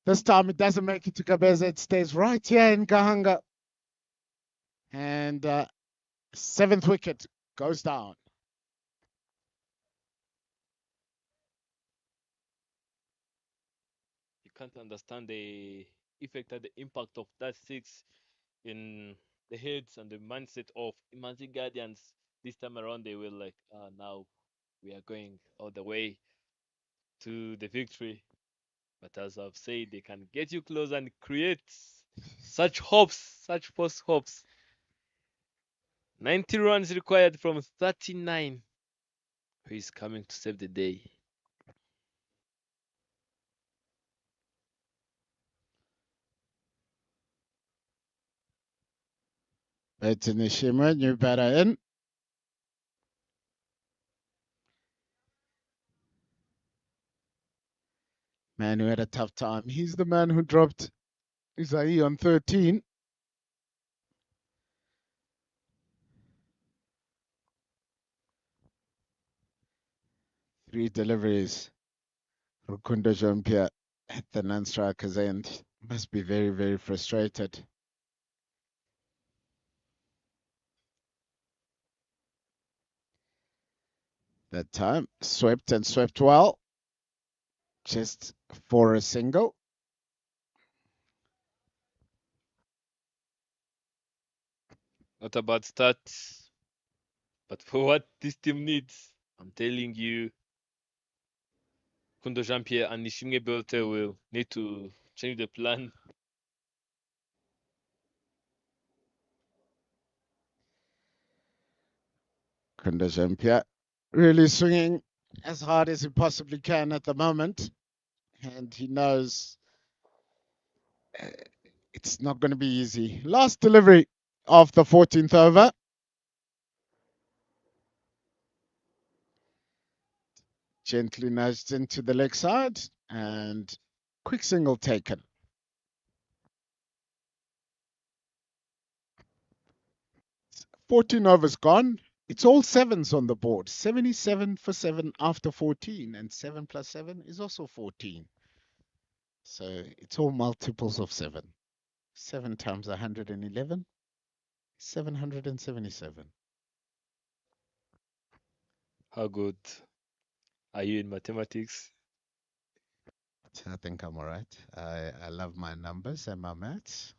This time it doesn't make it to Cabeza. It stays right here in Gahanga. And 7th wicket goes down. you can't understand the effect and the impact of that 6 in the heads and the mindset of Imanzi Guardians. This time around, they were like, now we are going all the way to the victory. But as I've said, they can get you close and create such hopes, such false hopes. 90 runs required from 39. Who is coming to save the day? It's Nishima, new batter in. Man who had a tough time. He's the man who dropped Isai on 13. Three deliveries. Rukunda Jean-Pierre at the non-striker's end. Must be very, very frustrated. That time, swept and swept well. Just for a single. Not a bad start. But for what this team needs, I'm telling you, Kundo Jean-Pierre and Nishimge Belte will need to change the plan. Kunda Jean-Pierre really swinging as hard as he possibly can at the moment. And he knows it's not going to be easy. Last delivery of the 14th over. Gently nudged into the leg side and quick single taken. It's 14 overs gone. It's all 7s on the board. 77 for 7 after 14, and 7 plus 7 is also 14. So it's all multiples of 7. 7 times 111, 777. How good are you in mathematics? I think I'm all right. I love my numbers and my maths.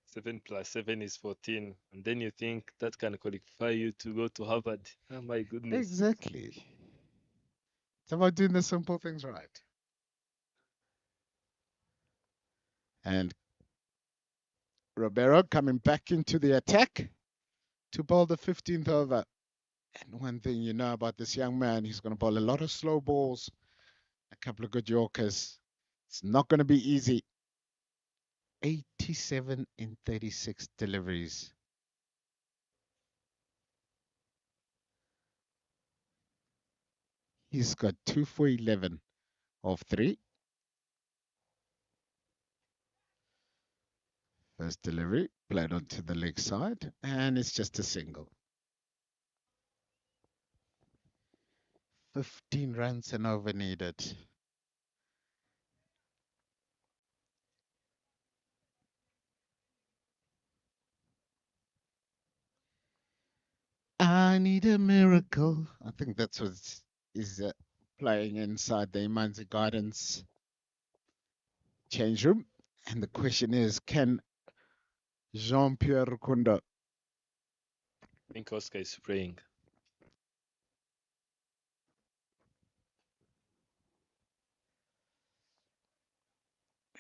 7 plus 7 is 14. And then you think that can qualify you to go to Harvard. Oh my goodness. Exactly. It's about doing the simple things right. And Ribeiro coming back into the attack to bowl the 15th over. And one thing you know about this young man, he's going to bowl a lot of slow balls, a couple of good Yorkers. It's not going to be easy. 87 in 36 deliveries. He's got 2 for 11 of 3. First delivery, played onto the leg side, and it's just a single. 15 runs and over needed. I need a miracle. I think that's what is playing inside the Imanzi Gardens change room. And the question is, can Jean-Pierre Kunda I think Oscar is praying.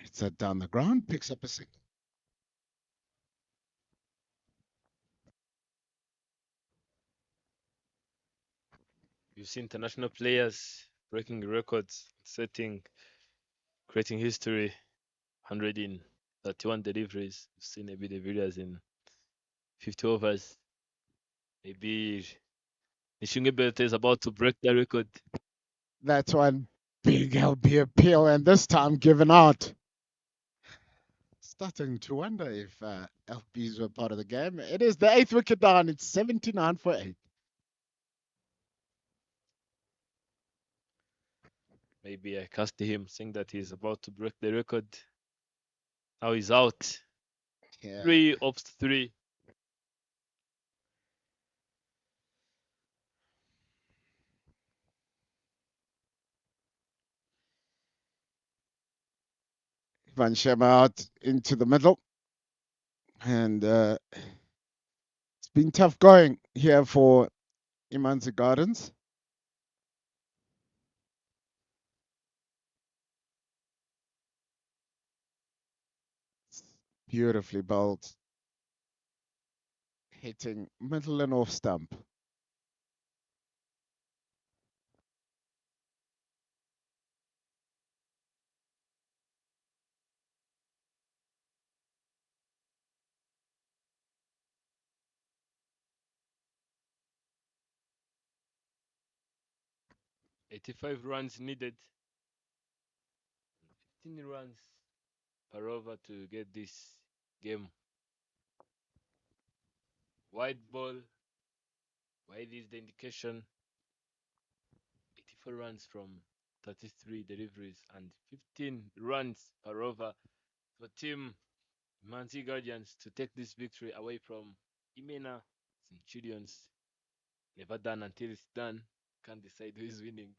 hits that down the ground, picks up a single. You see international players breaking records, creating history, 131 deliveries. You've seen maybe the videos in 50 overs. Maybe Nishungebete is about to break the record. That's one big LB appeal, and this time given out. Starting to wonder if LBs were part of the game. It is the 8th wicket down. It's 79 for 8. Maybe I cast him saying that he's about to break the record. Now he's out. Yeah. 3 off 3. Van Schermer out into the middle. And it's been tough going here for Imanzi Gardens. Beautifully bowled. Hitting middle and off stump. $85 runs needed. 15 runs per over to get this game. Wide ball. Wide is the indication. 84 runs from 33 deliveries and 15 runs per over for Team Imanzi Guardians to take this victory away from Imena Centurions. Never done until it's done. Can't decide who is winning.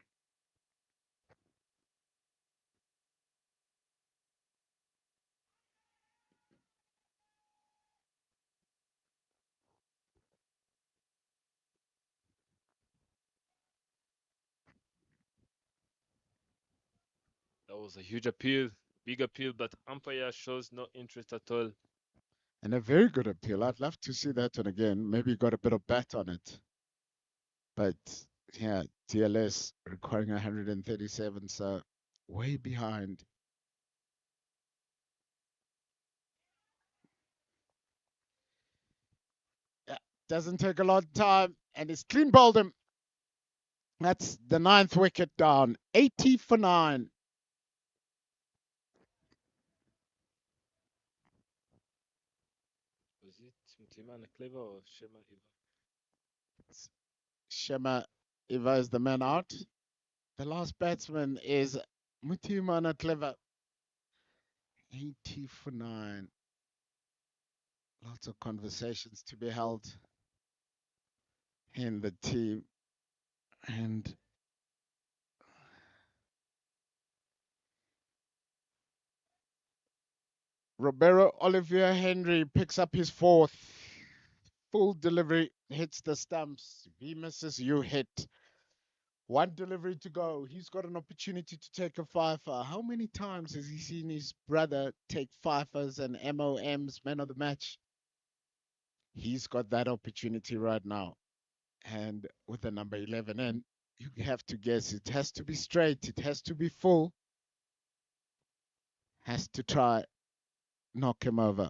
That was a huge appeal, big appeal, but umpire shows no interest at all. And a very good appeal. I'd love to see that one again. Maybe got a bit of bat on it. But yeah, TLS requiring 137, so way behind. Yeah, doesn't take a lot of time, and it's clean bowled him. That's the 9th wicket down. 80 for 9. Was it Mutimana Clever or Shema Iva? Shema Iva is the man out. The last batsman is Mutimana Clever. 80 for 9. Lots of conversations to be held in the team. And Roberto Olivier Henry picks up his 4th. Full delivery, hits the stumps. If he misses, you hit. One delivery to go. He's got an opportunity to take a fifer. How many times has he seen his brother take fifers and MOMs, man of the match? He's got that opportunity right now. And with the number 11 in, you have to guess. It has to be straight. It has to be full. Has to try knock him over.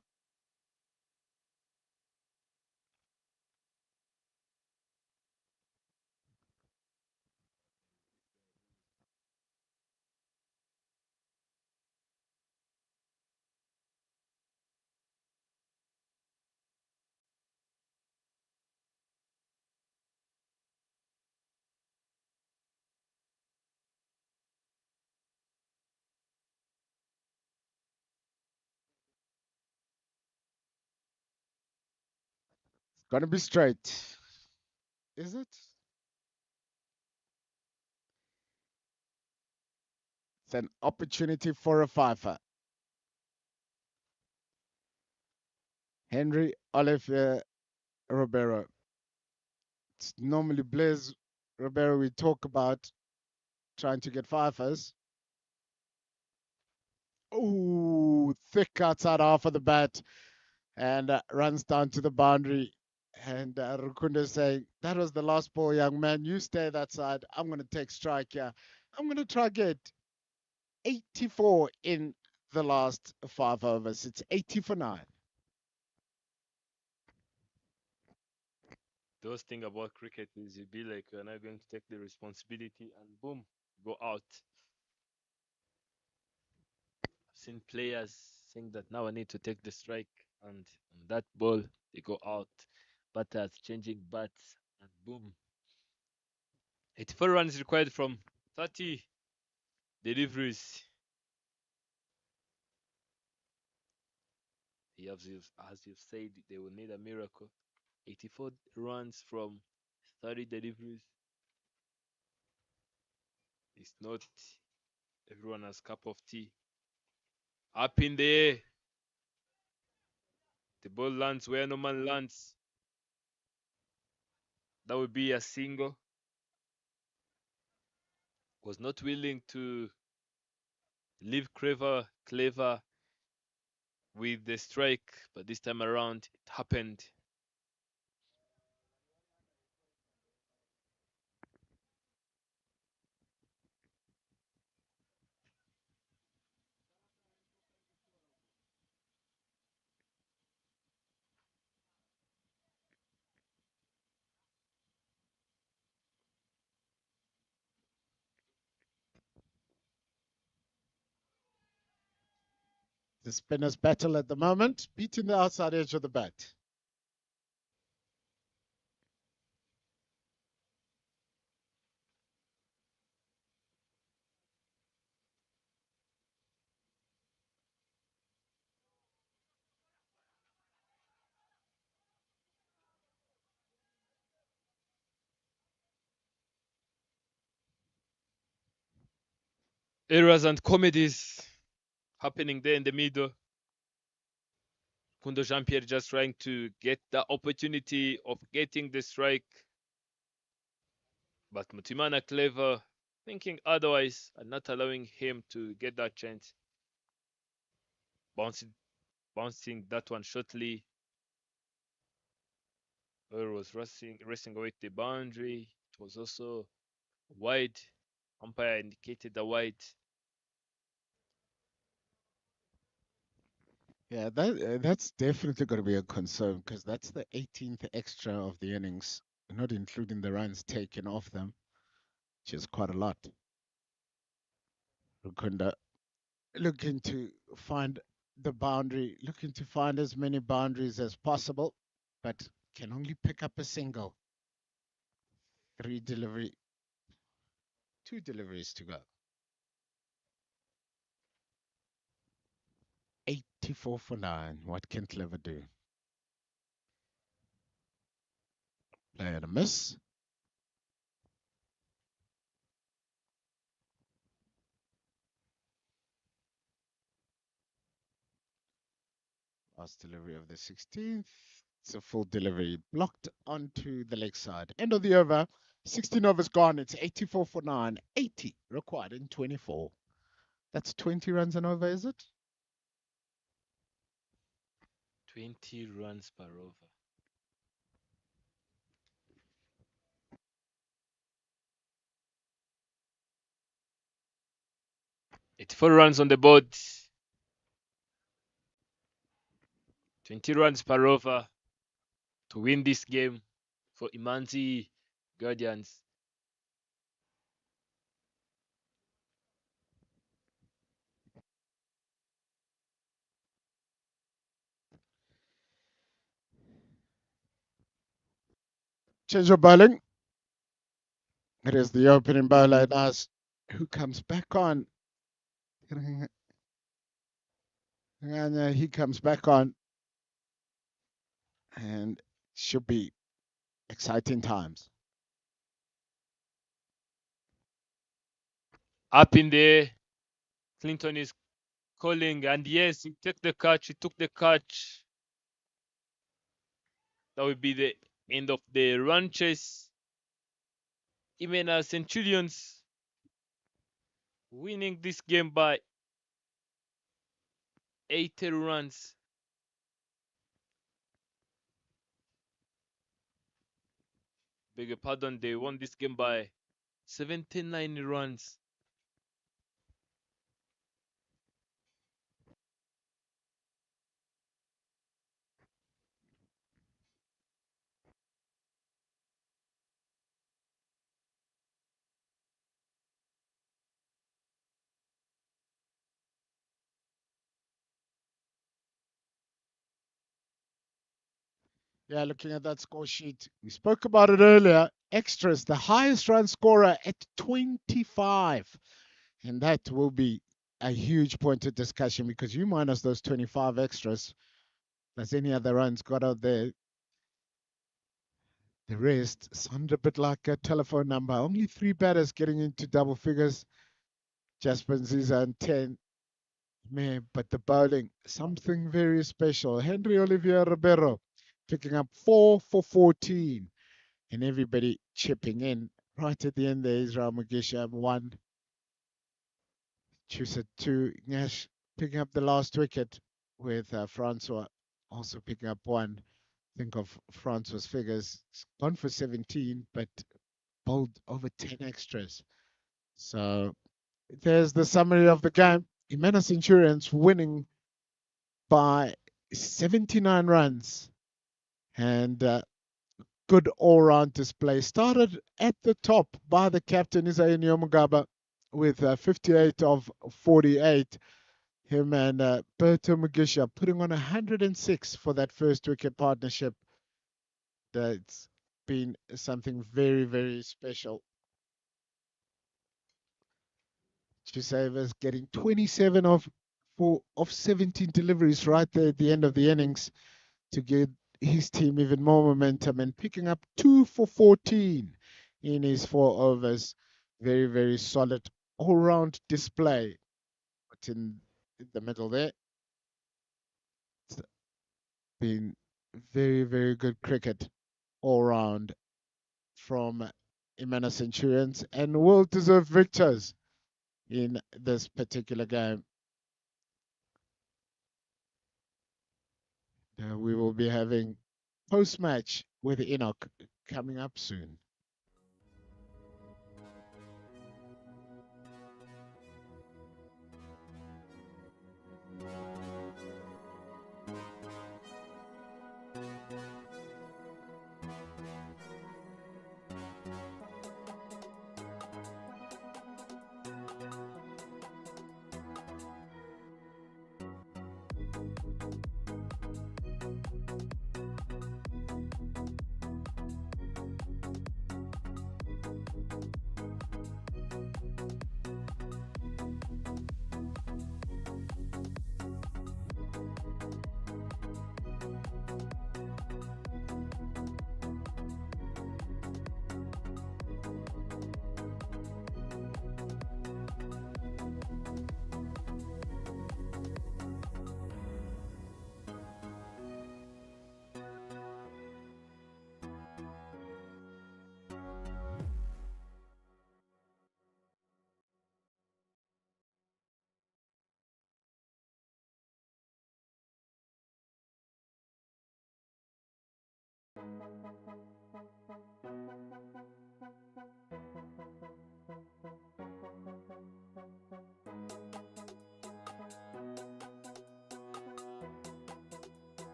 It's gonna be straight. Is it? It's an opportunity for a fifer. Henry Olivier Ribeiro. It's normally Blaise Ribeiro we talk about trying to get fifers. Oh, thick outside half of the bat and runs down to the boundary. And Rukunde saying, that was the last ball, young man. You stay that side. I'm going to take strike here. I'm going to try get 84 in the last 5 overs. It's 80 for 9. Those thing about cricket is you be like you're not going to take the responsibility and boom, go out. I've seen players saying that now I need to take the strike and on that ball they go out. Batters changing bats and boom. 84 runs required from 30 deliveries. As you've said, they will need a miracle. 84 runs from 30 deliveries. It's not everyone has cup of tea. Up in the air. The ball lands where no man lands. That would be a single. Was not willing to leave clever with the strike, but this time around it happened. The spinners battle at the moment, beating the outside edge of the bat. Errors and comedies happening there in the middle. Kundo Jean-Pierre just trying to get the opportunity of getting the strike. But Mutimana clever, thinking otherwise and not allowing him to get that chance. Bouncing that one shortly. Was racing away the boundary. It was also wide. Umpire indicated the wide. Yeah, that's definitely going to be a concern because that's the 18th extra of the innings, not including the runs taken off them, which is quite a lot. Rukunda looking to find the boundary, looking to find as many boundaries as possible, but can only pick up a single. 2 deliveries to go. 84 for 9. What can Clever do? Play and a miss. Last delivery of the 16th. It's a full delivery blocked onto the leg side. End of the over. 16 overs gone. It's 84 for 9. 80 required in 24. That's 20 runs an over, is it? 20 runs per over. It's 4 runs on the board. 20 runs per over to win this game for Imanzi Guardians. Change of bowling. It is the opening bowler as who comes back on. And he comes back on. And should be exciting times. Up in there. Clinton is calling, and yes, he took the catch. He took the catch. That will be the end of the run chase. Imena Centurions winning this game by 80 runs. Beg your pardon, they won this game by 79 runs. Yeah, looking at that score sheet, we spoke about it earlier. Extras, the highest run scorer at 25. And that will be a huge point of discussion because you minus those 25 extras. As any other runs got out there, the rest sound a bit like a telephone number. Only 3 batters getting into double figures. Jasper Nziza and 10. Man, but the bowling, something very special. Henry Olivier Ribeiro picking up 4 for 14. And everybody chipping in. Right at the end there, Israel Mugisha 1. Chusa 2. Nash picking up the last wicket with Francois also picking up 1. Think of Francois' figures. It's gone for 17, but bowled over 10 extras. So there's the summary of the game. Imena Centurions winning by 79 runs. And good all-round display. Started at the top by the captain, Isayi Nyomugaba, with 58 of 48. Him and Berto Mugisha putting on 106 for that first wicket partnership. That's been something very, very special. Chisavas getting 27 of 17 deliveries right there at the end of the innings to give his team even more momentum and picking up 2 for 14 in his 4 overs. Very, very solid all-round display. But in the middle there, it's been very, very good cricket all round from Imena Centurions and well-deserved victors in this particular game. We will be having post-match with Enoch coming up soon.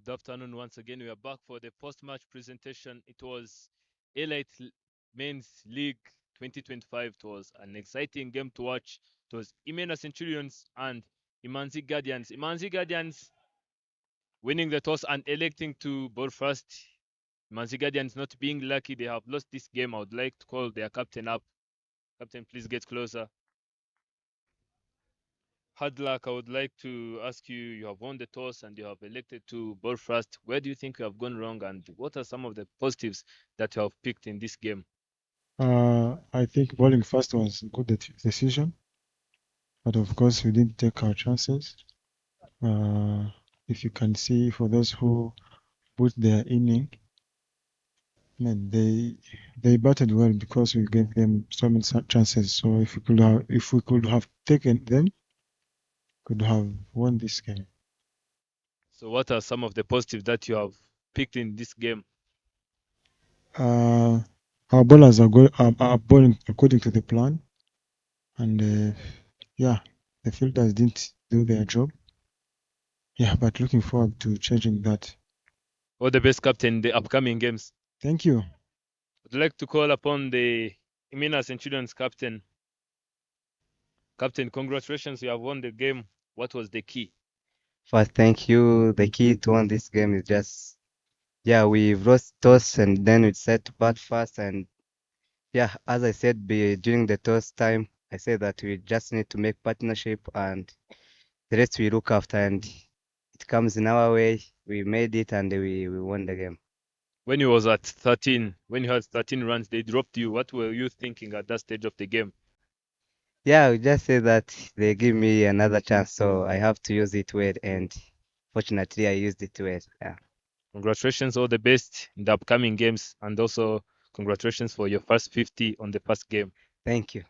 Good afternoon once again. We are back for the post-match presentation. It was Elite Men's League 2025. It was an exciting game to watch. It was Imena Centurions and Imanzi Guardians. Imanzi Guardians winning the toss and electing to bowl first. Imanzi Guardians not being lucky. They have lost this game. I would like to call their captain up. Captain, please get closer. Hard luck. I would like to ask you, you have won the toss and you have elected to bowl first. Where do you think you have gone wrong and what are some of the positives that you have picked in this game? I think bowling first was a good decision, but of course we didn't take our chances. If you can see, for those who put their inning, man, they batted well because we gave them so many chances. So if we could have taken them, could have won this game. So what are some of the positives that you have picked in this game? Our bowlers are bowling according to the plan, and yeah, the fielders didn't do their job. Yeah, but looking forward to changing that. All the best, Captain, in the upcoming games. Thank you. I'd like to call upon the Imena Centurions captain. Captain, congratulations, you have won the game. What was the key? First, thank you. The key to win this game is just, we've lost toss and then we decided to bat first. And as I said during the toss time, I said that we just need to make partnership and the rest we look after. And it comes in our way. We made it and we won the game. When you was at 13, when you had 13 runs, they dropped you. What were you thinking at that stage of the game? Yeah, we just say that they give me another chance, so I have to use it well. And fortunately, I used it well. Yeah. Congratulations, all the best in the upcoming games, and also congratulations for your first 50 on the first game. Thank you.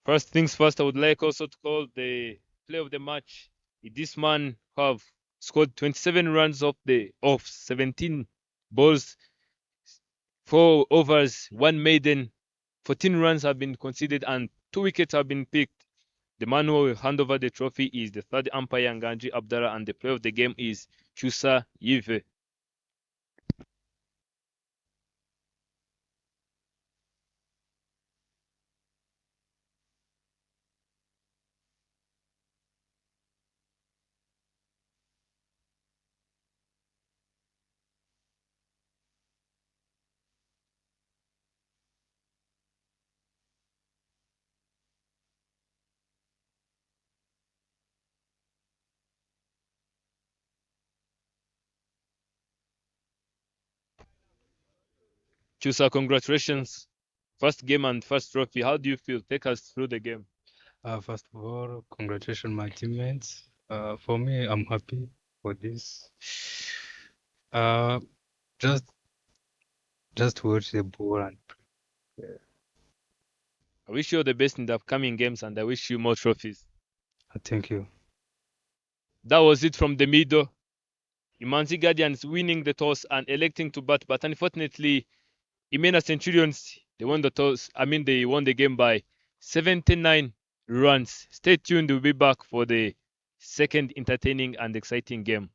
First things first, I would like also to call the play of the match. This man have scored 27 runs off 17 balls, 4 overs, 1 maiden, 14 runs have been conceded, and 2 wickets have been picked. The man who will hand over the trophy is the third umpire, Nganji Abdallah, and the player of the game is Chusa Yive. Chusa, congratulations. First game and first trophy. How do you feel? Take us through the game. First of all, congratulations, my teammates. For me, I'm happy for this. Uh, just watch the ball and I wish you all the best in the upcoming games and I wish you more trophies. thank you. That was it from the middle. Imanzi Guardians winning the toss and electing to bat, but unfortunately, Imena Centurions, they won the toss. They won the game by 79 runs. Stay tuned, we'll be back for the second entertaining and exciting game.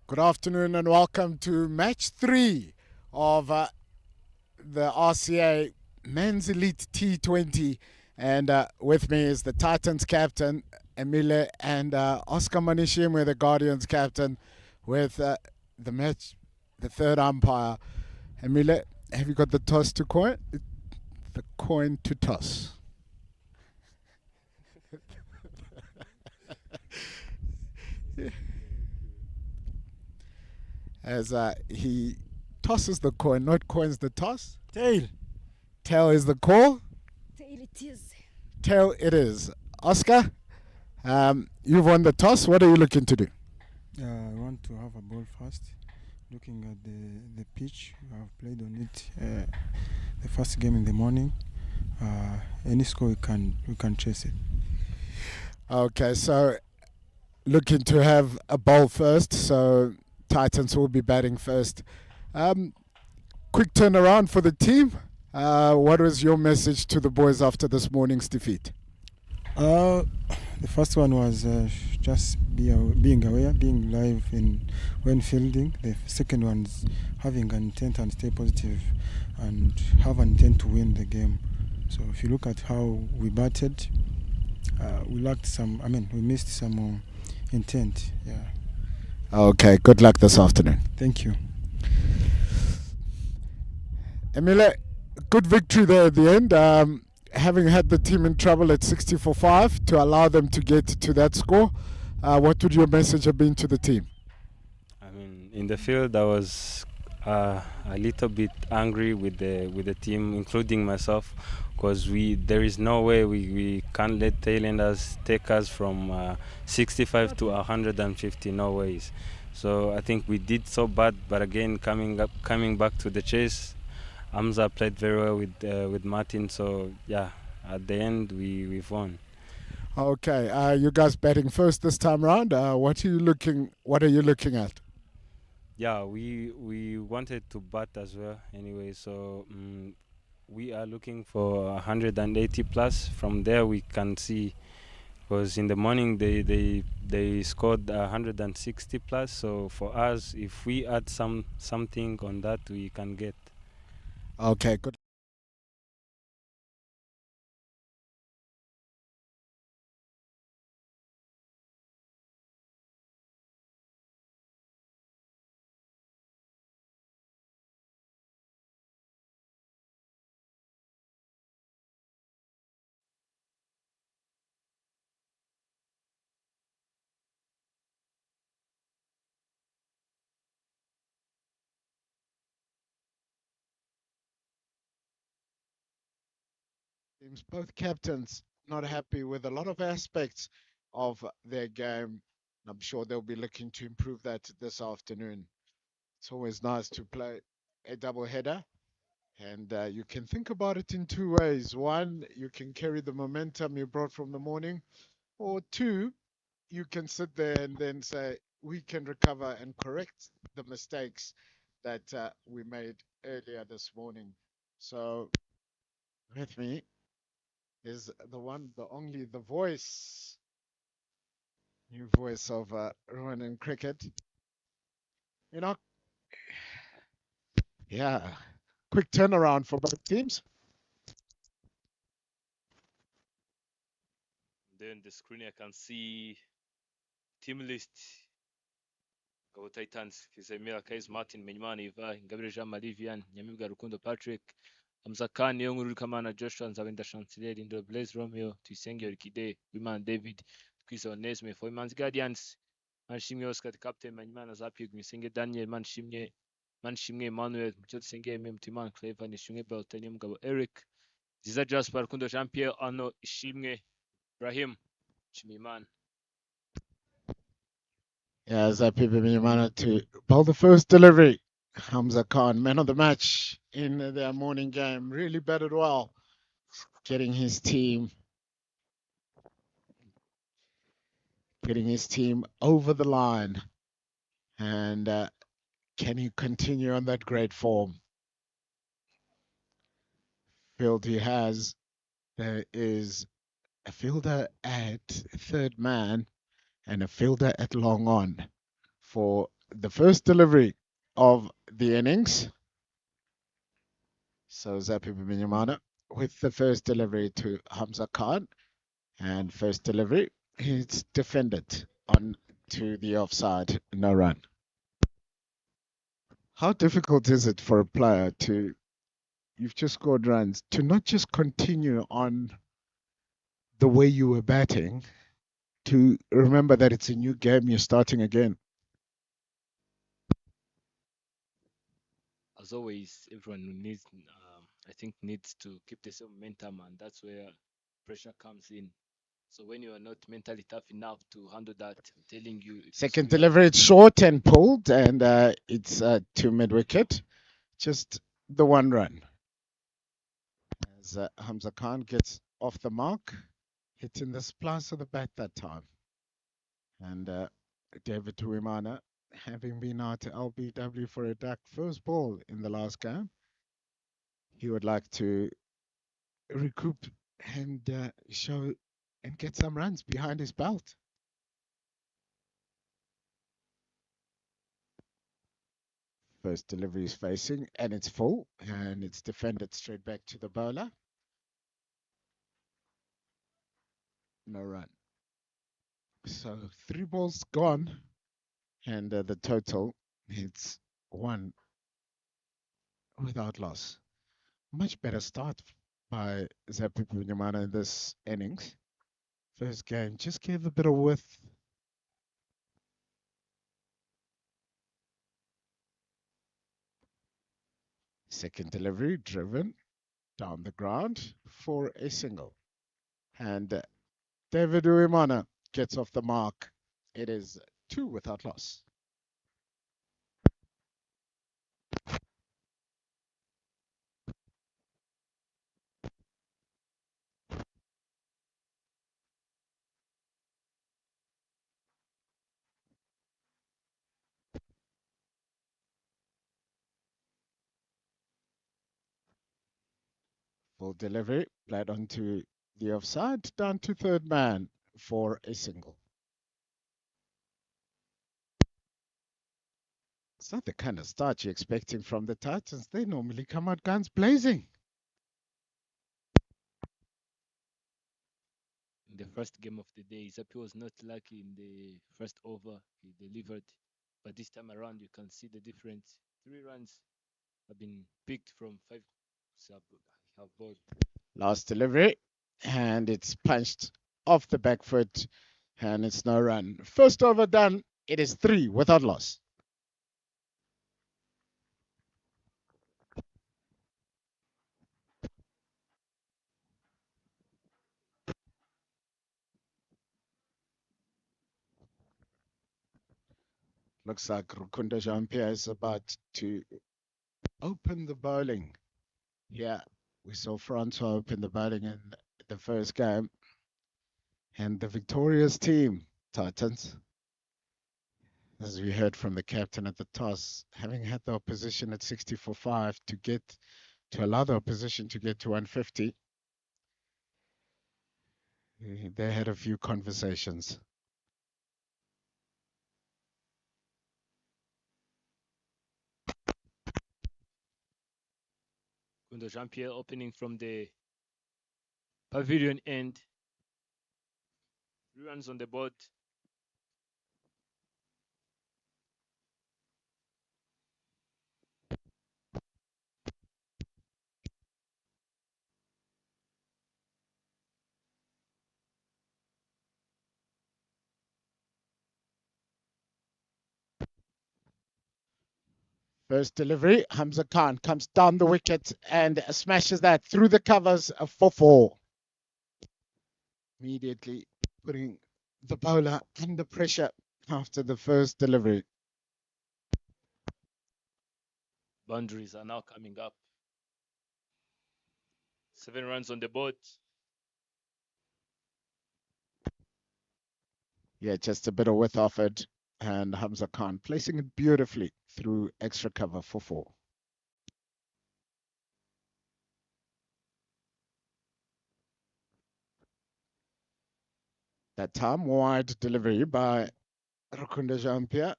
Good afternoon and welcome to match 3 of the RCA Men's Elite T20. And with me is the Titans captain, Emile and Oscar Manishimwe, the Guardians captain, with the match, the third umpire. Emile, have you got the toss to coin? The coin to toss. As he tosses the coin, not coins the toss. Tail. Tail is the call. Tail it is. Tail it is. Oscar, you've won the toss. What are you looking to do? I want to have a ball first. Looking at the pitch, I've played on it the first game in the morning. Any score we can chase it. Okay, so looking to have a ball first. So Titans will be batting first. Quick turnaround for the team. What was your message to the boys after this morning's defeat? The first one was just being aware, being live when fielding. The second one is having an intent and stay positive and have an intent to win the game. So if you look at how we batted, we missed some intent. Yeah. Okay, good luck this afternoon. Thank you. Emile, good victory there at the end. Having had the team in trouble at 60-5 to allow them to get to that score, what would your message have been to the team? I mean, in the field, I was a little bit angry with the team, including myself, because there is no way we can't let Thailanders take us from 65 to 150. No ways. So I think we did so bad, but again, coming back to the chase. Hamza played very well with Martin, so yeah, at the end we've won. Okay, you guys batting first this time round. What are you looking at? Yeah, we wanted to bat as well anyway, so we are looking for 180 plus. From there we can see, because in the morning they scored 160 plus. So for us, if we add something on that, we can get. Okay, good. Teams, both captains not happy with a lot of aspects of their game. I'm sure they'll be looking to improve that this afternoon. It's always nice to play a double header, and you can think about it in two ways. One, you can carry the momentum you brought from the morning, or two, you can sit there and then say, we can recover and correct the mistakes that we made earlier this morning. So, with me is the one, the only, the voice, new voice of Rowan cricket. You know, yeah, quick turnaround for both teams. Then the screen I can see team list. Ingabo Titans, Kisemira Kais, Martin Menyimana Iva, Ingabire Jean Marie Vian, Nyamibwa Rukundo Patrick, Hamza Khan, Yonguru Kamana Joshua, Nzabenda Chancelier, Indo Blaze Romeo, Tuisenge Orkide, Wiman David, Chris Onesme, for Imanzi Guardians, Manshimye Oscar, the captain, Menyimana Zapi, Gmisenge Daniel, Manshimye Emmanuel, Muchotsenge, Mtiman, Clever, Nishunge Beltanium Gabo Eric, Ziza Jasper, Rukundo Jean Pierre, Arno, Ishimwe, Ibrahim, Chimiman. Yeah, Zapi Bimimana to bowl the first delivery. Hamza Khan, man of the match in their morning game, really batted well, getting his team over the line. And can he continue on that great form? Field he has. There is a fielder at third man and a fielder at long on for the first delivery of the innings. So Zapi Biminyamana with the first delivery to Hamza Khan, and first delivery It's defended on to the offside, no run. How difficult is it for a player to, you've just scored runs, to not just continue on the way you were batting, to remember that it's a new game, you're starting again? As always, everyone needs, I think, needs to keep the same momentum, and that's where pressure comes in. So when you are not mentally tough enough to handle that, I'm telling you, if you Second swing delivery, it's short and pulled, and it's to mid wicket. Just the one run. As Hamza Khan gets off the mark, hitting the splice of the bat that time. And David Tuimana, having been out to LBW for a duck first ball in the last game, he would like to recoup and show and get some runs behind his belt. First delivery is facing, and it's full, and it's defended straight back to the bowler. No run. So 3 balls gone, and the total, it's 1 without loss. Much better start by Zapi Punyamana in this innings. First game just gave a bit of width. Second delivery driven down the ground for a single. And David Uimana gets off the mark. It is 2 without loss. Full delivery, played onto the offside, down to third man for a single. It's not the kind of start you're expecting from the Titans. They normally come out guns blazing. in the first game of the day, Zapi was not lucky in the first over. He delivered, but this time around, you can see the difference. 3 runs have been picked from 5 sub have bowled. Last delivery, and it's punched off the back foot, and it's no run. First over done. It is 3 without loss. Looks like Rukunda Jean-Pierre is about to open the bowling. Yeah, we saw Francois open the bowling in the first game. And the victorious team, Titans, as we heard from the captain at the toss, having had the opposition at 60 for 5 to allow the opposition to get to 150, they had a few conversations. Kundo Jean-Pierre opening from the pavilion end. 3 runs on the board. First delivery, Hamza Khan comes down the wicket and smashes that through the covers for 4. Immediately putting the bowler under pressure after the first delivery. Boundaries are now coming up. 7 runs on the board. Yeah, just a bit of width offered, and Hamza Khan placing it beautifully through extra cover for 4. That time, wide delivery by Rukunda Jean-Pierre.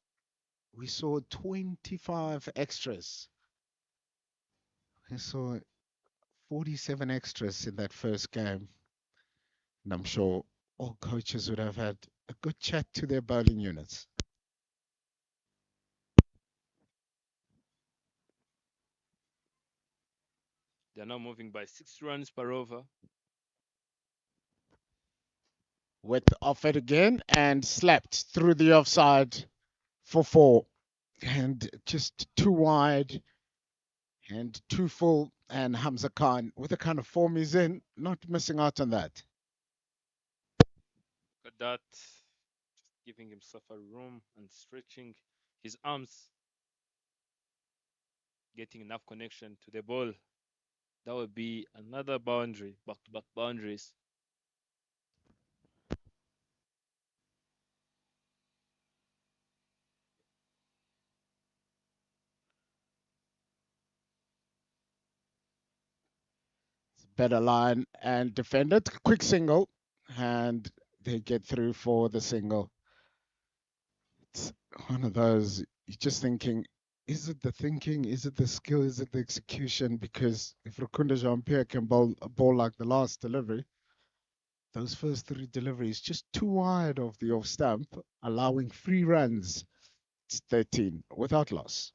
We saw 25 extras. We saw 47 extras in that first game. And I'm sure all coaches would have had a good chat to their bowling units. They're now moving by 6 runs per over. With offered again and slapped through the offside for 4. And just too wide and too full. And Hamza Khan, with the kind of form he's in, not missing out on that. Look at that. Just giving himself a room and stretching his arms. Getting enough connection to the ball. That would be another boundary, back-to-back boundaries. Better line and defended. Quick single. And they get through for the single. It's one of those, you're just thinking, is it the thinking? Is it the skill? Is it the execution? Because if Rukunda Jean-Pierre can bowl a ball like the last delivery, those first 3 deliveries just too wide of the off stump, allowing 3 runs. It's 13 without loss.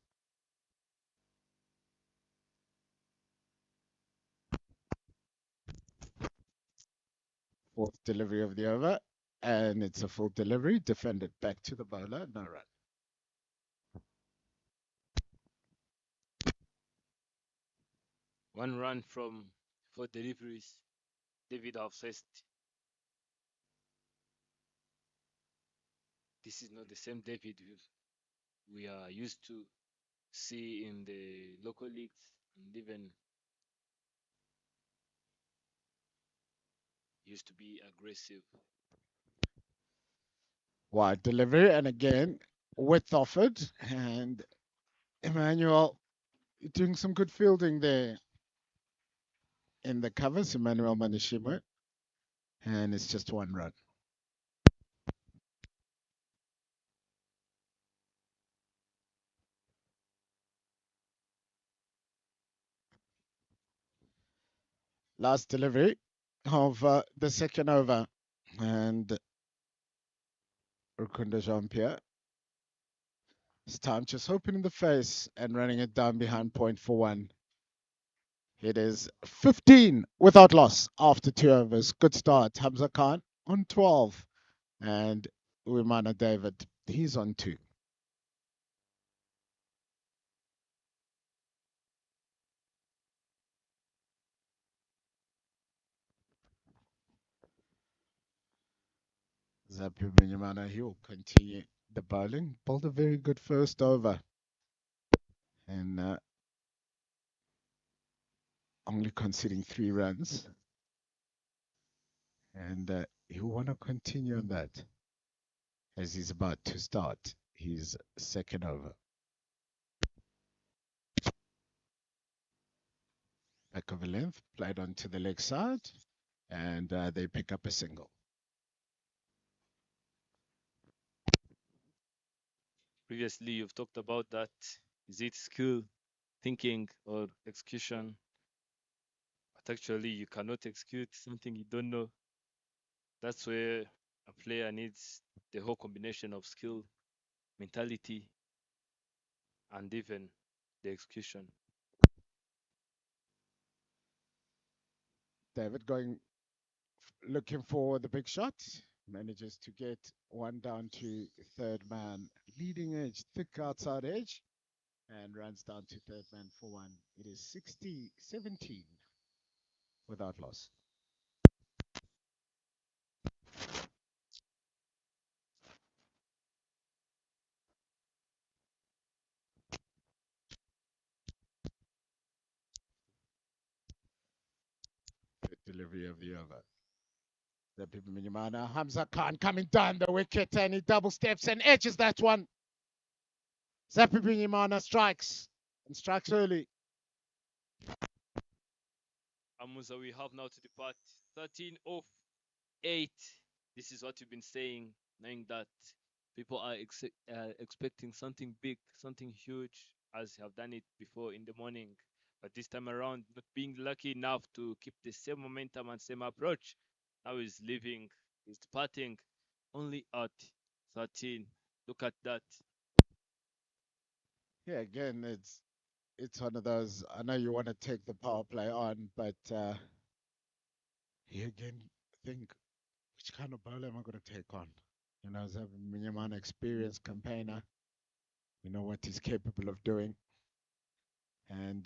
Fourth delivery of the over, and it's a full delivery, defended back to the bowler, no run. One run from 4 deliveries. David Alcest. This is not the same David we are used to see in the local leagues and even used to be aggressive. Wide delivery, and again, width offered, and Emmanuel doing some good fielding there in the covers, Emmanuel Manishima, and it's just 1 run. Last delivery of the second over, and Rukunda Jean-Pierre. It's time just hoping in the face and running it down behind point for 1. It is 15 without loss after 2 overs. Good start. Hamza Khan on 12, and Uimana David, he's on 2. Zapi Binyamana, he'll continue the bowling. Bowled a very good first over. And only conceding 3 runs. And he'll want to continue on that as he's about to start his second over. Back of a length, played onto the leg side, and they pick up a single. Previously, you've talked about that. Is it skill, thinking, or execution? But actually, you cannot execute something you don't know. That's where a player needs the whole combination of skill, mentality, and even the execution. David going looking for the big shot, manages to get one down to third man, leading edge, thick outside edge, and runs down to third man for 1. It is 60-17 without loss. Good delivery of the over. The Minimana, Hamza Khan coming down the wicket, and he double steps and edges that one. Zapi Binyamana strikes, and strikes early. Amuza, we have now to depart 13 off 8. This is what you've been saying, knowing that people are expecting something big, something huge, as you have done it before in the morning. But this time around, not being lucky enough to keep the same momentum and same approach. Now he's leaving He's departing only at 13. Look at that. Yeah, again, it's one of those. I know you want to take the power play on, but you again think, which kind of bowler am I going to take on? You know, as a minimum experienced campaigner, we know what he's capable of doing. And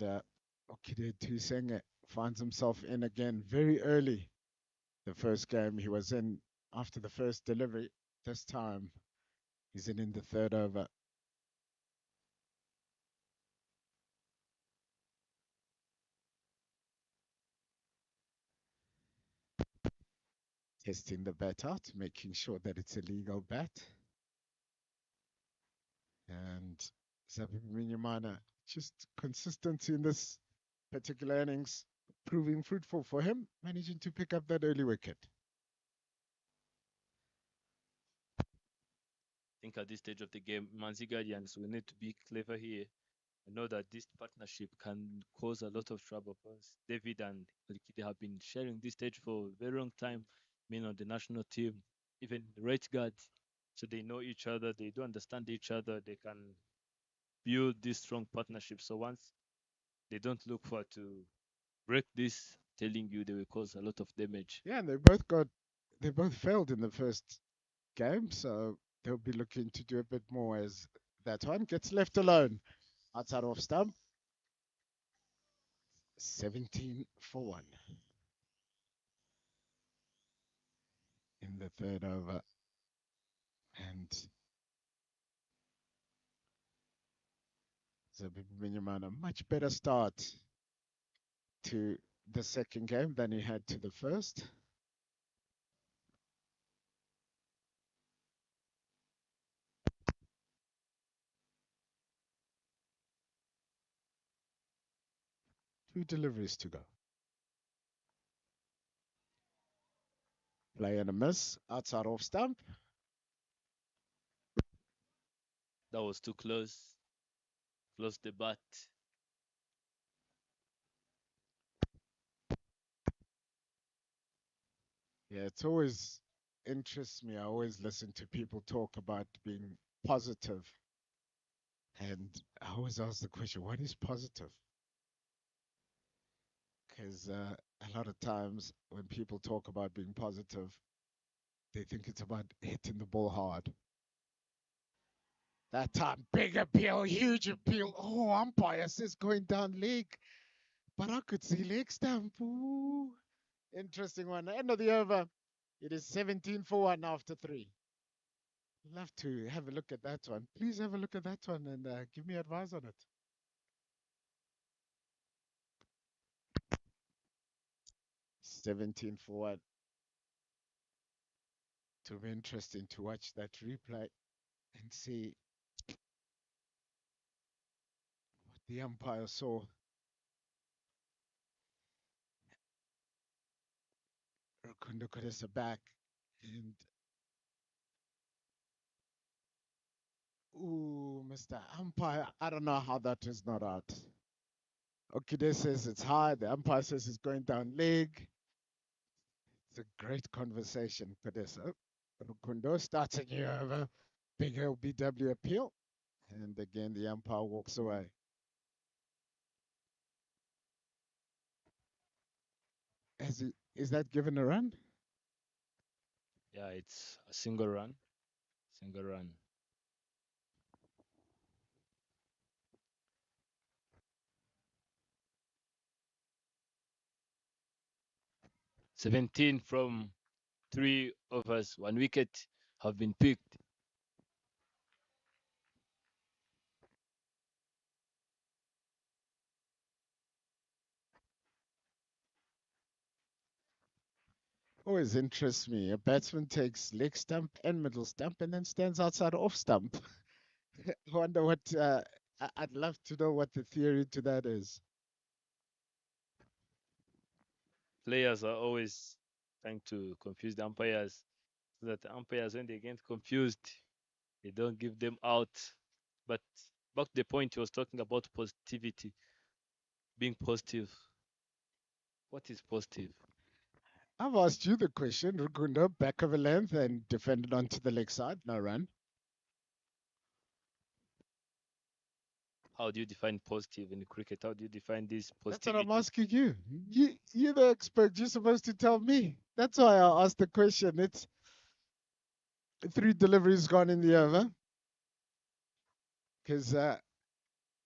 Okide Tusenge finds himself in again very early. The first game he was in after the first delivery. This time he's in the third over. Testing the bat out, making sure that it's a legal bat. And Zabimina, just consistency in this particular innings, proving fruitful for him, managing to pick up that early wicket. I think at this stage of the game, Imanzi Guardians will need to be clever here. I know that this partnership can cause a lot of trouble because David and Olikide have been sharing this stage for a very long time, being on the national team, even right guard. So they know each other, they do understand each other, they can build this strong partnership. So once they don't look for to break this, telling you they will cause a lot of damage. Yeah, and they both failed in the first game, so they'll be looking to do a bit more as that one gets left alone outside off stump. 17 for 1 in the third over. And Zabimina, a much better start to the second game than he had to the first. Two deliveries to go. Play and a miss outside off stump. That was too close. Close the bat. Yeah, it's always interests me. I always listen to people talk about being positive. And I always ask the question, what is positive? Because a lot of times when people talk about being positive, they think it's about hitting the ball hard. That time, big appeal, huge appeal. Oh, umpire says going down leg. But I could see leg stamp. Ooh. Interesting one. End of the over. It is 17 for 1 after 3. Love to have a look at that one. Please have a look at that one and give me advice on it. 17 for 1. It'll be interesting to watch that replay and see what the umpire saw. Rukundo Kodesa back and ooh, Mr. Umpire, I don't know how that is not out. Okide says it's hard. The umpire says it's going down leg. It's a great conversation, Kodesa. Rukundo starts a new over. Big LBW appeal. And again, the umpire walks away. Is that given a run? Yeah, it's a single run. Single run. "17 from 3 overs, 1 wicket have been picked." Always interests me. A batsman takes leg stump and middle stump and then stands outside off stump. I wonder what. I'd love to know what the theory to that is. Players are always trying to confuse the umpires so that the umpires, when they get confused, they don't give them out. But back to the point he was talking about positivity, being positive. What is positive? I've asked you the question. Rugunda, back of a length and defended onto the leg side. No run. How do you define positive in cricket? How do you define this That's what I'm positivity? asking you. You're the expert. You're supposed to tell me. That's why I asked the question. It's 3 deliveries gone in the over. Because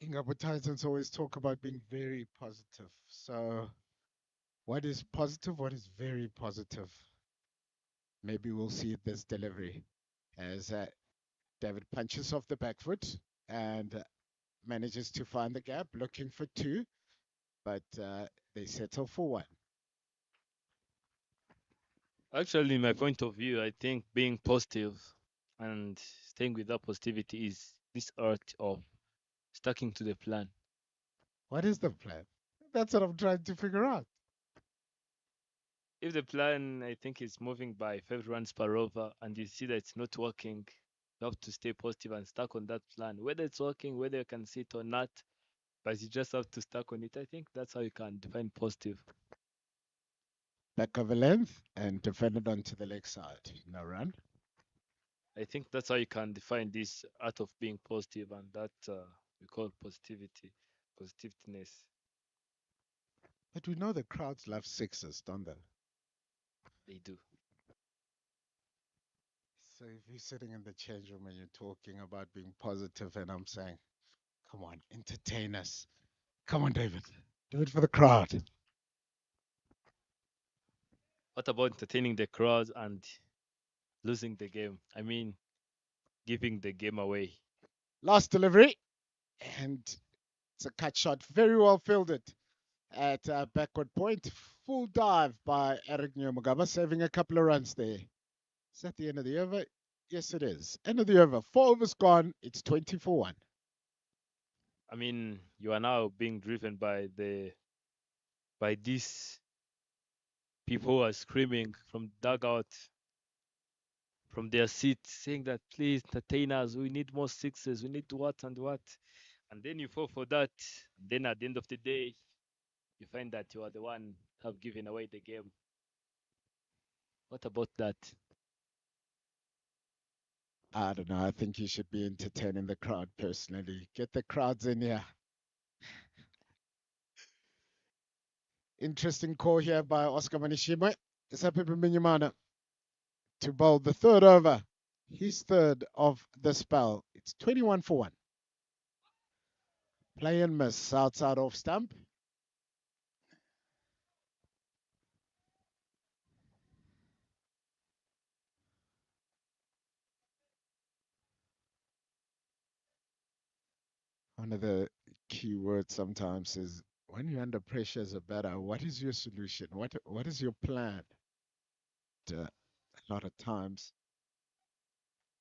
Ingabo Titans always talk about being very positive. So, what is positive? What is very positive? Maybe we'll see this delivery as David punches off the back foot and manages to find the gap, looking for 2, but they settle for 1. Actually, in my point of view, I think being positive and staying with that positivity is this art of sticking to the plan. What is the plan? That's what I'm trying to figure out. If the plan, I think, is moving by 5 runs per over and you see that it's not working, you have to stay positive and stuck on that plan. Whether it's working, whether you can see it or not, but you just have to stuck on it. I think that's how you can define positive. Back of a length and defended onto the leg side. No run. I think that's how you can define this art of being positive, and that we call positivity, positiveness. But we know the crowds love sixes, don't they? They do. So if you're sitting in the change room and you're talking about being positive, and I'm saying, come on, entertain us. Come on, David. Do it for the crowd. What about entertaining the crowd and losing the game? I mean, giving the game away. Last delivery. And it's a cut shot. Very well fielded at backward point. Full dive by Eric Nyomugaba, saving a couple of runs there. Is that the end of the over? Yes, it is. End of the over. 4 overs gone. It's 20-1. I mean, you are now being driven by these people who are screaming from dugout, from their seats, saying that please entertain us. We need more sixes. We need what and what. And then you fall for that. And then at the end of the day, you find that you are the one have given away the game. What about that? I don't know. I think you should be entertaining the crowd personally. Get the crowds in here. Interesting call here by Oscar Manishima. Isape Minyamana to bowl the third over. His third of the spell. It's 21-1. Play and miss outside off stump. One of the key words sometimes is when you're under pressure as a batter, what is your solution? What is your plan? A lot of times,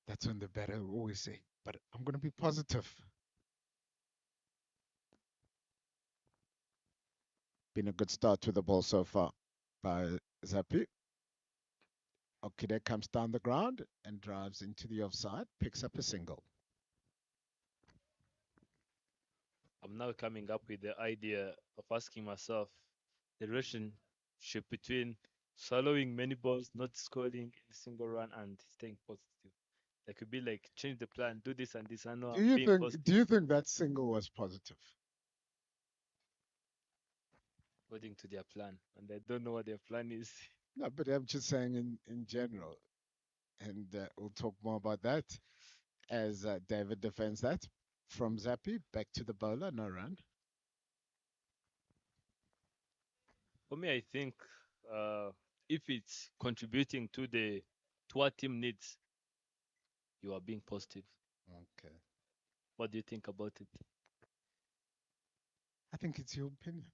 that's when the batter will always say, but I'm going to be positive. Been a good start to the ball so far by Zapi. Okide comes down the ground and drives into the offside, picks up a single. I'm now coming up with the idea of asking myself the relationship between swallowing many balls, not scoring a single run, and staying positive. That could be like change the plan, do this and this. I know I'm being positive Do you think that single was positive? according to their plan, and I don't know what their plan is. No, but I'm just saying in general, and we'll talk more about that as David defends that. From Zappi, back to the bowler, no run. For me, I think if it's contributing to what team needs, you are being positive. Okay. What do you think about it? I think it's your opinion.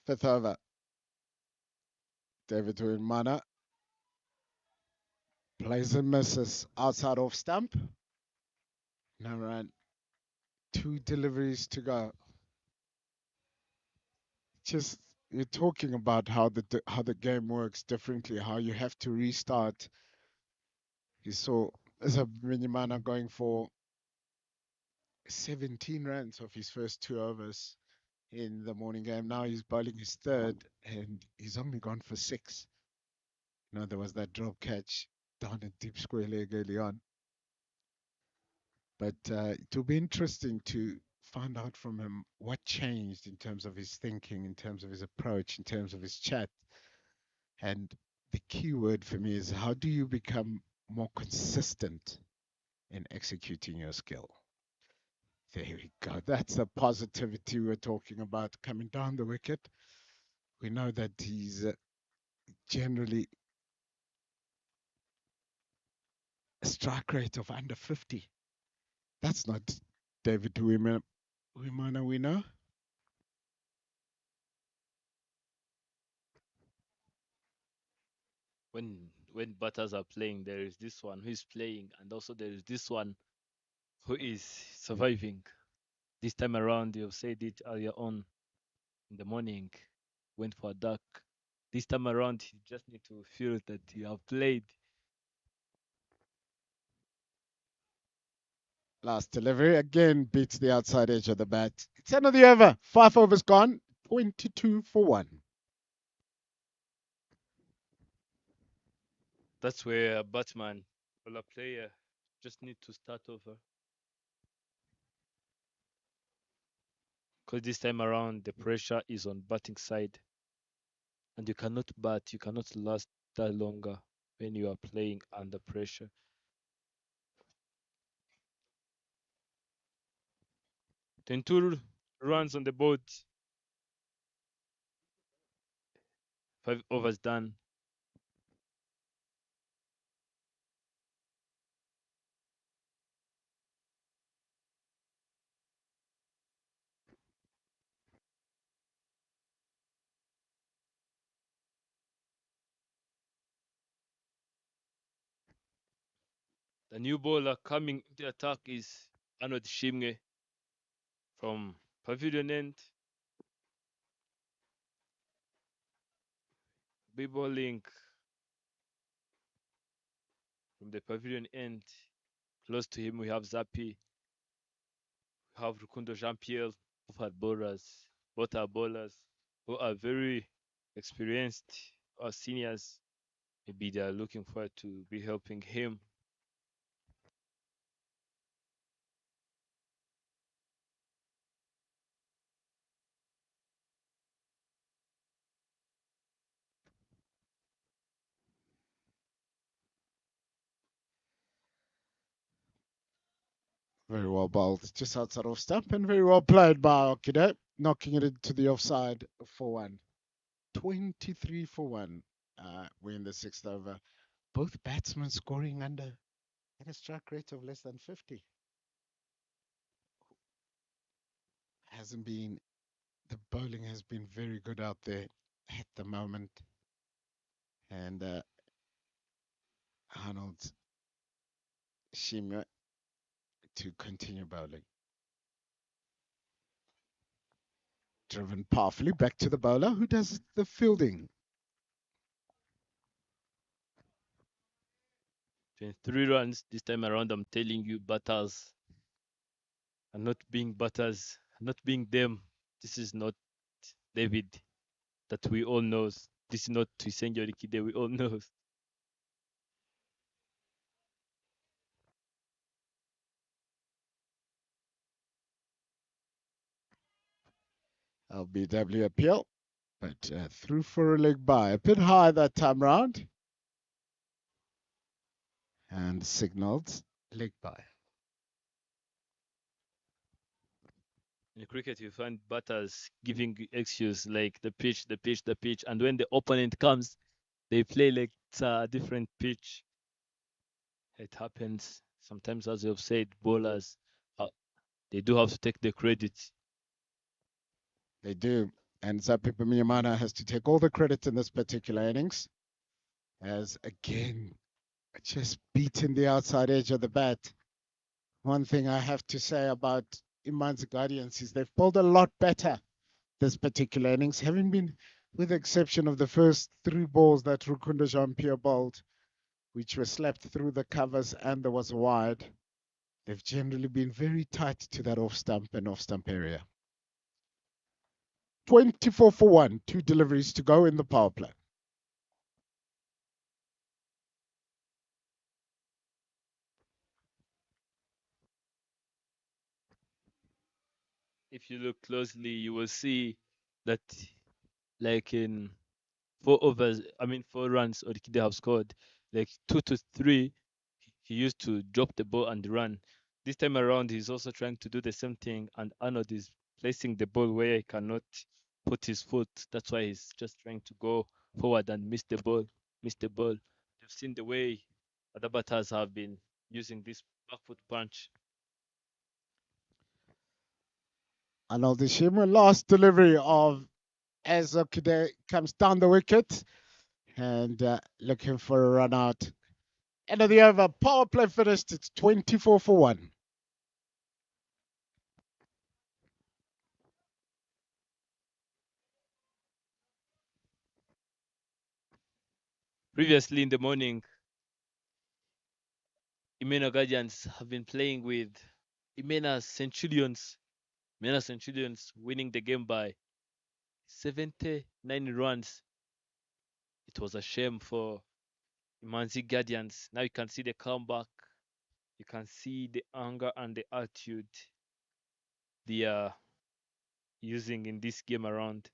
Fifth over. David Mana plays and misses outside off stump. No run. 2 deliveries to go. Just you're talking about how the game works differently, how you have to restart. You saw Mana going for 17 runs off his first 2 overs in the morning game. Now he's bowling his third, and he's only gone for 6. There was that drop catch down a deep square leg early on. But it will be interesting to find out from him what changed in terms of his thinking, in terms of his approach, in terms of his chat. And the key word for me is, how do you become more consistent in executing your skill? There we go. That's the positivity we're talking about coming down the wicket. We know that he's generally a strike rate of under 50. That's not David Wimana, we know. When batters are playing, there is this one who is playing, and also there is this one who is surviving. This time around, you've said it earlier on in the morning, went for a duck. This time around, you just need to feel that you have played. Last delivery again beats the outside edge of the bat. It's end of the over. 5 overs gone. 22 for 1. That's where a batsman or a player just need to start over. Because this time around, the pressure is on batting side. And you cannot bat, you cannot last that longer when you are playing under pressure. Then 2 runs on the board. 5 overs done. The new bowler coming to the attack is Arnold Shimge from Pavilion End. Be bowling from the Pavilion End. Close to him, we have Zappi. We have Rukundo Jean-Pierre, both are bowlers. Both are bowlers who are very experienced or seniors. Maybe they are looking forward to be helping him. Very well bowled, just outside off stump, and very well played by Okide, knocking it into the offside for 1. 23 for 1. We're in the 6th over. Both batsmen scoring under at a strike rate of less than 50. Hasn't been, the bowling has been very good out there at the moment. And Arnold Shimya to continue bowling. Driven powerfully back to the bowler, who does the fielding. 23 runs this time around. I'm telling you, batters are not being batters, not being them. This is not David that we all knows. This is not Tuisenjo Rikide we all knows. LBW appeal, but through for a leg by. A bit high that time round. And signaled leg by. In cricket, you find batters giving excuse like the pitch, the pitch, the pitch, and when the opponent comes, they play like it's a different pitch. It happens sometimes, as you've said, bowlers they do have to take the credit. They do. And Zapipa Miyamana has to take all the credit in this particular innings. As again, just beating the outside edge of the bat. One thing I have to say about Imanzi Guardians is they've bowled a lot better this particular innings, having been, with the exception of the first 3 balls that Rukundo Jean-Pierre bowled, which were slapped through the covers and there was a wide. They've generally been very tight to that off stump and off stump area. 24 for 1, 2 deliveries to go in the power play. If you look closely, you will see that, like in 4 overs, 4 runs, Orkide have scored like 2 to 3. He used to drop the ball and run. This time around, he's also trying to do the same thing, and Arnold is placing the ball where he cannot put his foot. That's why he's just trying to go forward and miss the ball. You've seen the way other batters have been using this back foot punch. Arnold Ishimwe, last delivery of as Okide comes down the wicket and looking for a run out. End of the over, power play finished. It's 24 for 1. Previously in the morning, Imena Guardians have been playing with Imena Centurions. Imena Centurions winning the game by 79 runs. It was a shame for Imanzi Guardians. Now you can see the comeback. You can see the anger and the attitude they are using in this game around.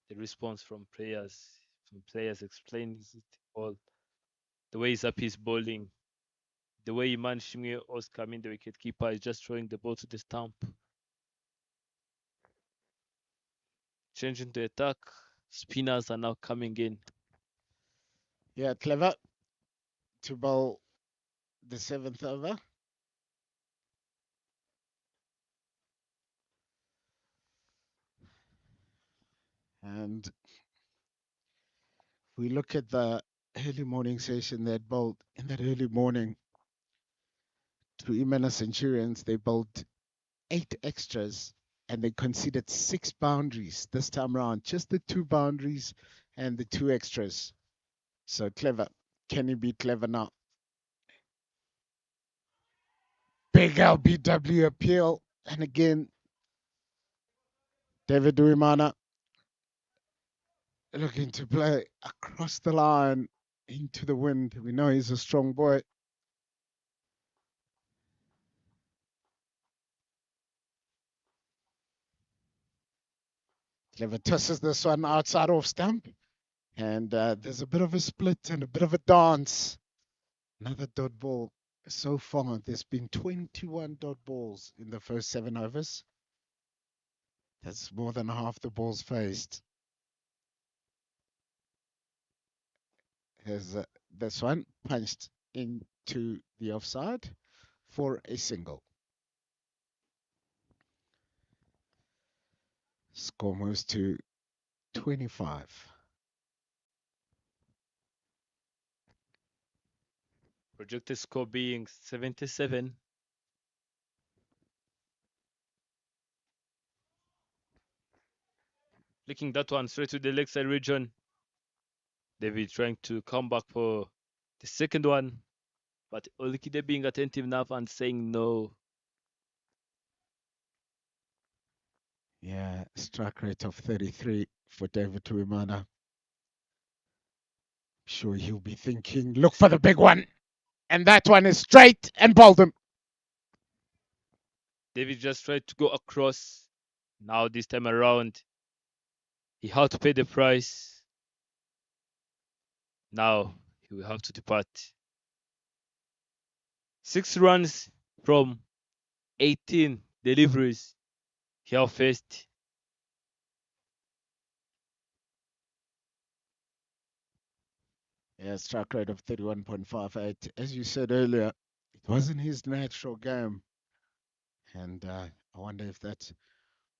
The response from players explains it all. The way Zapi is bowling, the way Iman Shimwe Oscar, the wicketkeeper, is just throwing the ball to the stump. Changing the attack, spinners are now coming in. Yeah, clever to bowl the 7th over. And we look at the early morning session that bowled in that early morning to Imena Centurions. They bowled 8 extras and they conceded 6 boundaries this time around. Just the 2 boundaries and the 2 extras. So clever. Can he be clever now? Big LBW appeal. And again, David Duimana looking to play across the line into the wind. We know he's a strong boy. Clever tosses this one outside off stump. And there's a bit of a split and a bit of a dance. Another dot ball. So far, there's been 21 dot balls in the first 7 overs. That's more than half the balls faced. Here's this one punched into the offside for a single. Score moves to 25. Projected score being 77. Flicking that one straight to the leg side region. David trying to come back for the second one, but Olikide being attentive enough and saying no. Yeah, strike rate of 33 for David Tuimana. Sure, he'll be thinking, look for the big one. And that one is straight and bowled him. David just tried to go across. Now this time around, he had to pay the price. Now he will have to depart. 6 runs from 18 deliveries here faced. Yeah, strike rate of 31.58. As you said earlier, it wasn't his natural game. And I wonder if that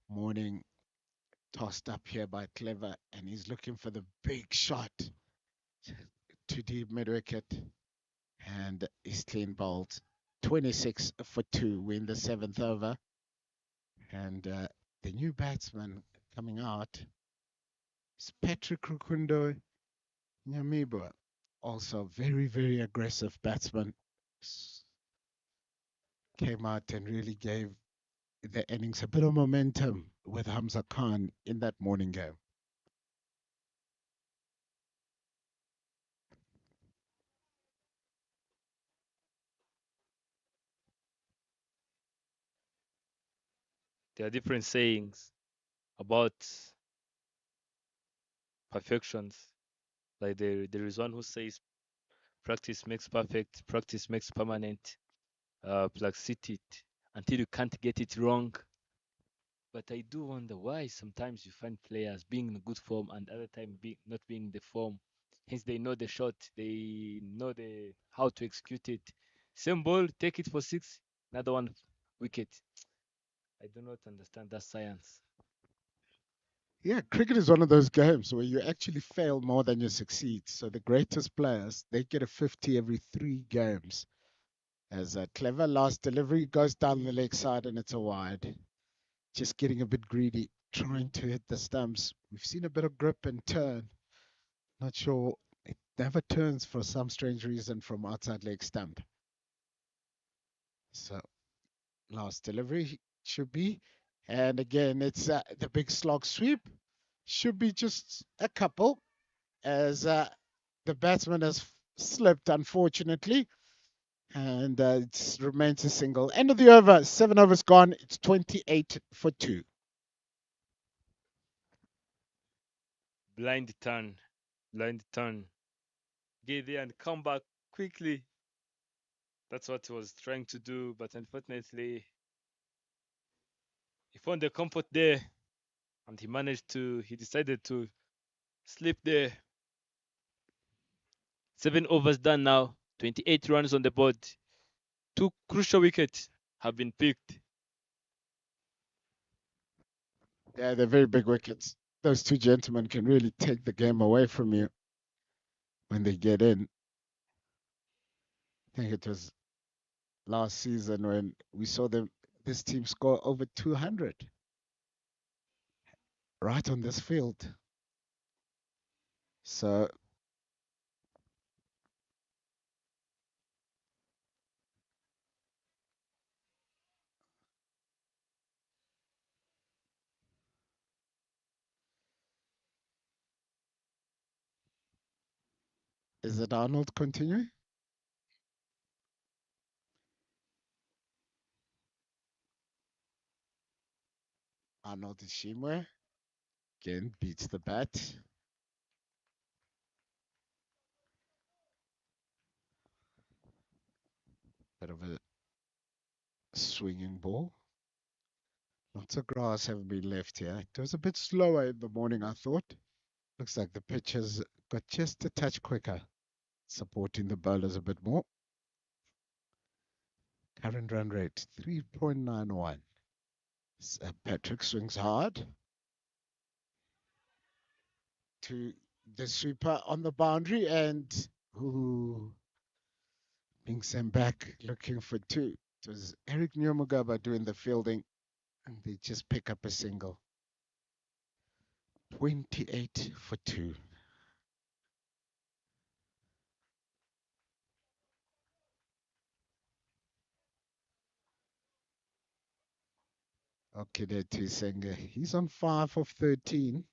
morning tossed up here by Clever and he's looking for the big shot to deep mid wicket. And he's clean bowled. 26 for 2, win the 7th over. And the new batsman coming out is Patrick Rukundo Nyamibwa. also very, very aggressive batsman, came out and really gave the innings a bit of momentum with Hamza Khan in that morning game. There are different sayings about perfections. Like there is one who says practice makes perfect, practice makes permanent. Like sit it until you can't get it wrong. But I do wonder why sometimes you find players being in good form and other time not being in the form. Hence they know the shot, they know the how to execute it. Same ball, take it for six, another one wicket. I do not understand that science. Yeah, cricket is one of those games where you actually fail more than you succeed. So the greatest players, they get a 50 every 3 games. As a clever last delivery goes down the leg side and it's a wide. Just getting a bit greedy, trying to hit the stumps. We've seen a bit of grip and turn. Not sure. It never turns for some strange reason from outside leg stump. So last delivery should be. And again, it's the big slog sweep. Should be just a couple as the batsman has slipped, unfortunately. And it remains a single. End of the over. 7 overs gone. It's 28 for 2. Blind turn, blind turn. Get there and come back quickly. That's what he was trying to do, but unfortunately, he found the comfort there, and he decided to sleep there. 7 overs done now, 28 runs on the board. 2 crucial wickets have been picked. Yeah, they're very big wickets. Those two gentlemen can really take the game away from you when they get in. I think it was last season when we saw this team score over 200 right on this field. So is it Arnold continuing? Arnold Ishimwe again beats the bat. Bit of a swinging ball. Lots of grass haven't been left here. It was a bit slower in the morning, I thought. Looks like the pitch has got just a touch quicker, supporting the bowlers a bit more. Current run rate 3.91. Patrick swings hard to the sweeper on the boundary and ooh, being sent back looking for two. It was Eric Nyomugaba doing the fielding and they just pick up a single. 28 for 2. Okay, there to Senga. He's on 5 of 13.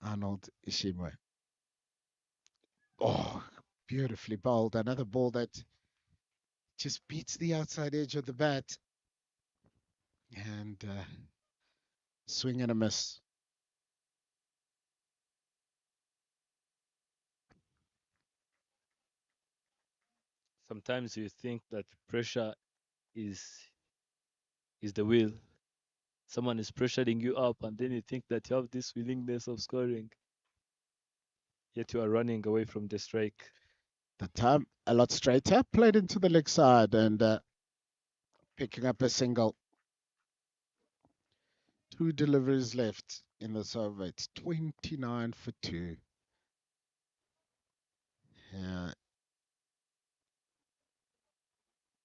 Arnold Ishimwe. Oh, beautifully bowled. Another ball that just beats the outside edge of the bat. And swing and a miss. Sometimes you think that pressure is is the will. Someone is pressuring you up, and then you think that you have this willingness of scoring, yet you are running away from the strike. The time a lot straighter, played into the leg side and picking up a single. 2 deliveries left in the over. It's 29 for 2. Yeah,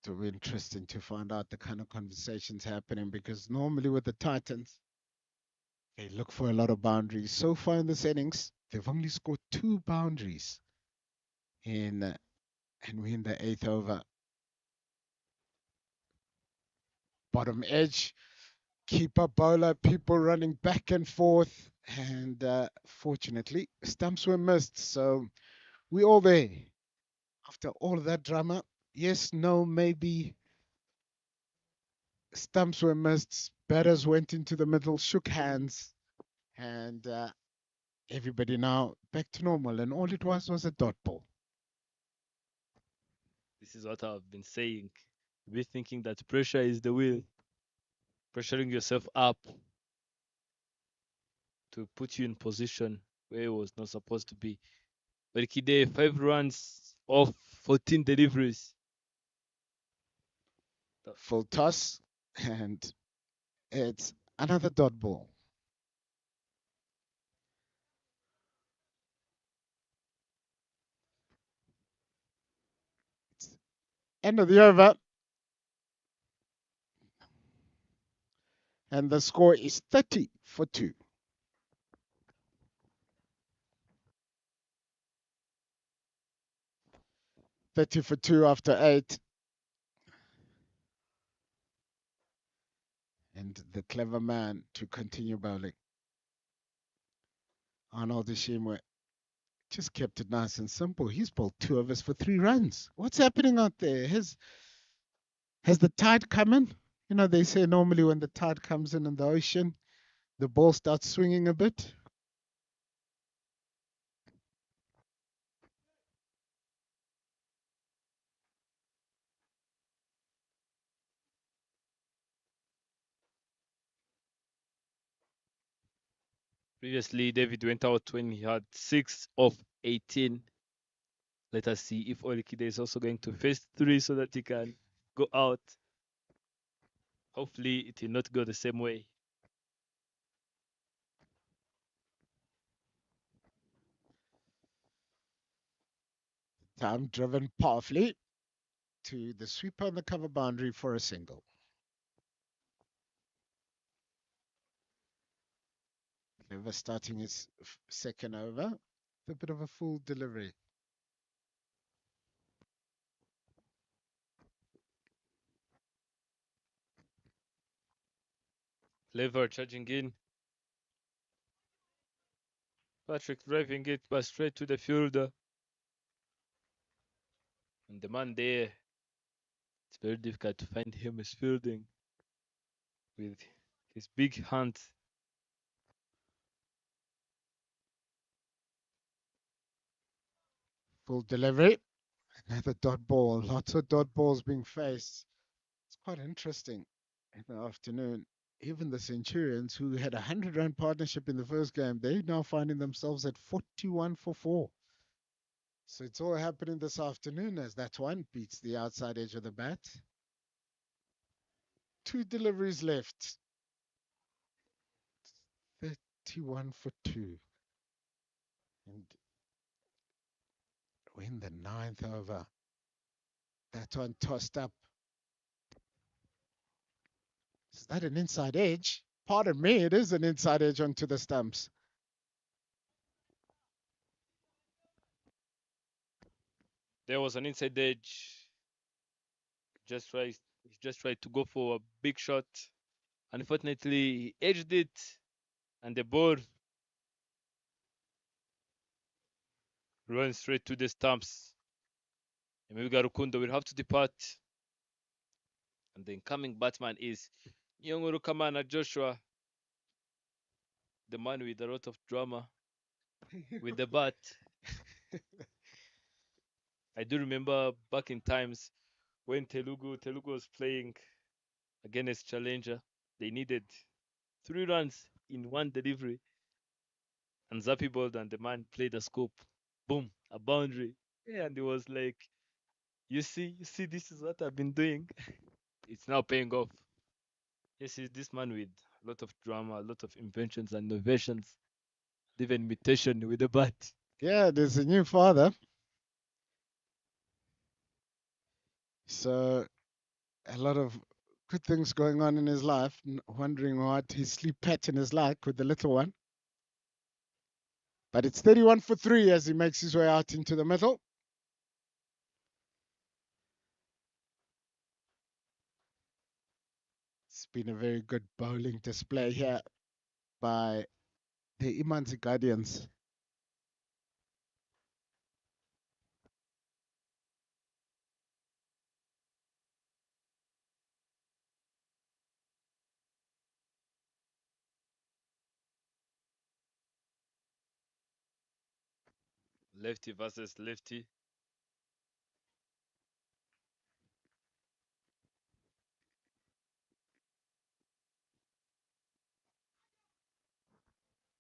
it'll be interesting to find out the kind of conversations happening because normally with the Titans, They look for a lot of boundaries. So far in this innings, they've only scored 2 boundaries in and we're in the 8th over. Bottom edge, keeper bowler, people running back and forth, and fortunately, stumps were missed. So we're all there. After all of that drama, yes, no, maybe, stumps were missed. Batters went into the middle, shook hands, and everybody now back to normal. And all it was a dot ball. This is what I've been saying. Be thinking that pressure is the will, pressuring yourself up to put you in position where it was not supposed to be. But Kide, 5 runs off 14 deliveries. Full toss, and it's another dot ball. It's end of the over. And the score is 30 for 2. "30 for 2 after 8. And the clever man to continue bowling. Arnold Ishimwe just kept it nice and simple. He's bowled 2 overs for 3 runs. What's happening out there? Has the tide come in? You know, they say normally when the tide comes in the ocean, the ball starts swinging a bit. Previously, David went out when he had 6 of 18. Let us see if Olikide is also going to face 3 so that he can go out. Hopefully, it will not go the same way. Time driven powerfully to the sweeper on the cover boundary for a single. Clever starting his second over with a bit of a full delivery. Clever charging in. Patrick driving it but straight to the fielder. And the man there, it's very difficult to find him as fielding with his big hands. Full delivery. Another dot ball. Lots of dot balls being faced. It's quite interesting in the afternoon. Even the Centurions, who had a 100-run partnership in the first game, they're now finding themselves at 41 for 4. So it's all happening this afternoon as that one beats the outside edge of the bat. 2 deliveries left. 31 for 2. And win the 9th over. That one tossed up. Is that an inside edge? Pardon me, it is an inside edge onto the stumps. There was an inside edge. He just tried to go for a big shot. Unfortunately, he edged it, and the ball ran straight to the stumps. Emeka Rukundo will have to depart. And the incoming batsman is Nyonguru Kamana Joshua, the man with a lot of drama with the bat. I do remember back in times when Telugu was playing against Challenger. They needed 3 runs in one delivery. And Zappi bowled and the man played a scoop. Boom, a boundary. Yeah, and it was like, you see, this is what I've been doing. It's now paying off. Yes, he's this man with a lot of drama, a lot of inventions and innovations, even imitation with the bat. Yeah, there's a new father. So a lot of Good things going on in his life. Wondering what his sleep pattern is like with the little one. But it's 31 for 3 as he makes his way out into the middle. It's been a very good bowling display here by the Imanzi Guardians. Lefty versus lefty.